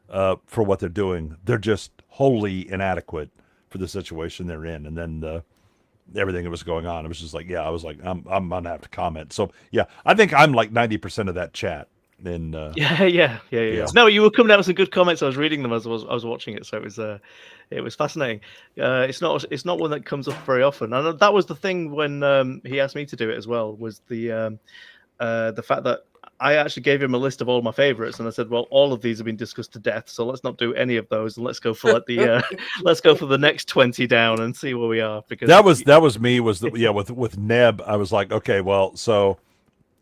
for what they're doing. They're just wholly inadequate for the situation they're in. And then everything that was going on, it was just like, I was like, I'm gonna have to comment. So yeah, I think I'm like 90% of that chat. And Yeah. No, you were coming out with some good comments. I was reading them as I was watching it, so it was fascinating. It's not one that comes up very often, and that was the thing when he asked me to do it as well. Was the fact that I actually gave him a list of all my favorites, and I said, "Well, all of these have been discussed to death, so let's not do any of those, and let's go for let's go for the next 20 down and see where we are." Because that was me. With Neb, I was like, okay, well, so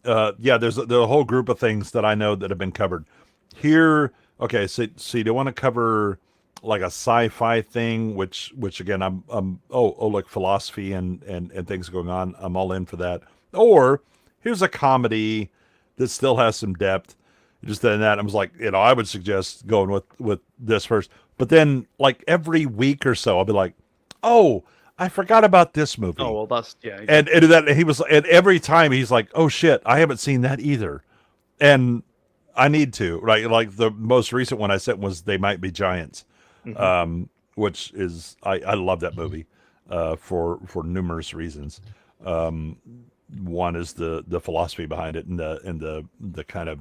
there's a whole group of things that I know that have been covered here. Okay, so you don't want to cover like a sci-fi thing, which again, I'm like philosophy and things going on. I'm all in for that. Or here's a comedy that still has some depth. Just then that I was like, I would suggest going with this first. But then like every week or so, I'll be like, oh, I forgot about this movie. Oh well, that's exactly. And every time he's like, oh shit, I haven't seen that either, and I need to, right? Like the most recent one I sent was They Might Be Giants, which is I love that movie for numerous reasons. One is the philosophy behind it and the kind of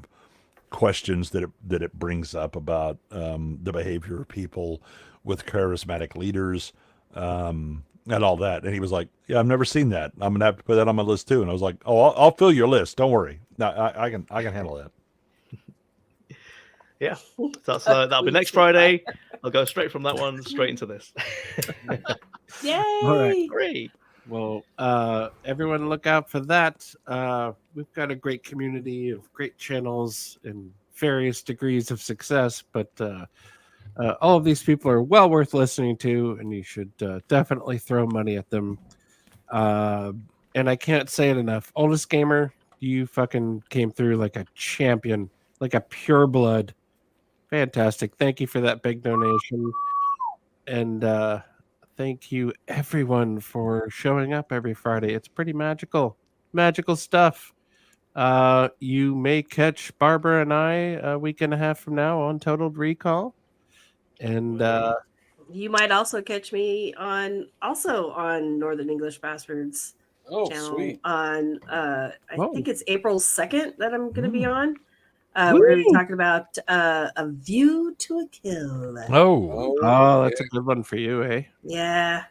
questions that it brings up about the behavior of people with charismatic leaders and all that. And he was like, yeah, I've never seen that. I'm gonna have to put that on my list too. And I was like, oh, I'll fill your list. Don't worry. No, I can handle that. Yeah, that'll be next Friday. I'll go straight from that one straight into this. Yay! All right. Great. Well, everyone look out for that. We've got a great community of great channels and various degrees of success, but all of these people are well worth listening to, and you should definitely throw money at them. And I can't say it enough. Oldest Gamer, you fucking came through like a champion, like a pure blood. Fantastic. Thank you for that big donation. And thank you, everyone, for showing up every Friday. It's pretty magical stuff. You may catch Barbara and I a week and a half from now on Total Recall. And you might also catch me on Northern English Bastards channel sweet. on I think it's April 2nd that I'm going to be on. Woo. We're going to be talking about A View to a Kill. Oh, that's a good one for you, eh? Yeah,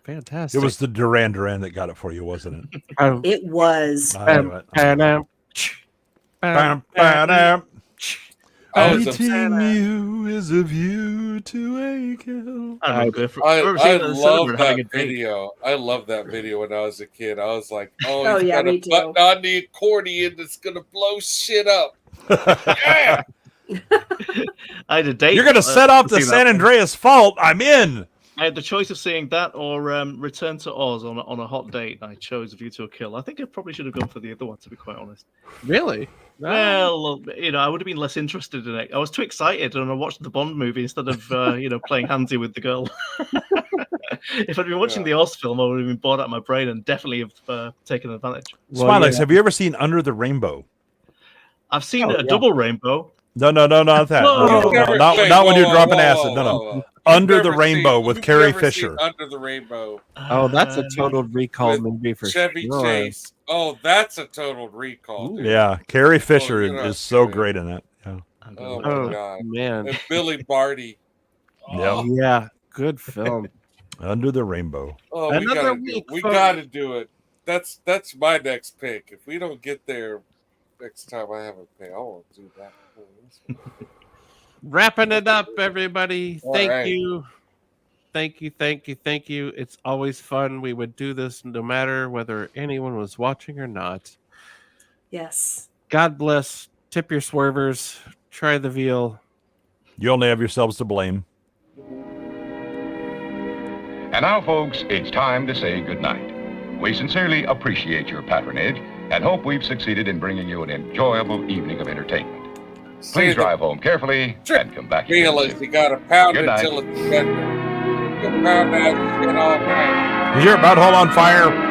Fantastic. It was the Duran Duran that got it for you, wasn't it? it was. Meeting you is a view to a kill. I love that video. I love that video when I was a kid. I was like, oh, he's got a button on the accordion that's gonna blow shit up. Yeah. I had a date. You're gonna set off the San Andreas Fault. I'm in. I had the choice of seeing that or Return to Oz on a hot date. I chose A View to a Kill. I think I probably should have gone for the other one, to be quite honest. Really? Well, I would have been less interested in it. I was too excited, and I watched the Bond movie instead of playing handsy with the girl. If I'd been watching the Oz film, I would have been bored out of my brain and definitely have taken advantage. Smylexx, have you ever seen Under the Rainbow? I've seen a double rainbow. No, not that. Not when you're dropping acid. No. Under the Rainbow with Carrie Fisher. Under the Rainbow. Oh, that's a Total Recall movie for Chevy sure. Chase. Oh, that's a Total Recall. Dude. Yeah, Carrie Fisher is so great in that. Yeah. Oh my God, man. And Billy Barty. Yeah, good film. Under the Rainbow. Oh, we gotta do it. That's my next pick. If we don't get there next time I have a pick, I won't do that. Wrapping it up, everybody. Thank you. Thank you. It's always fun. We would do this no matter whether anyone was watching or not. Yes. God bless. Tip your swervers. Try the veal. You only have yourselves to blame. And now, folks, it's time to say goodnight. We sincerely appreciate your patronage and hope we've succeeded in bringing you an enjoyable evening of entertainment. Please drive home carefully and come back again Real is soon. you gotta pound Good it night. till it's tender. You pound that shit all night. Is your butthole on fire?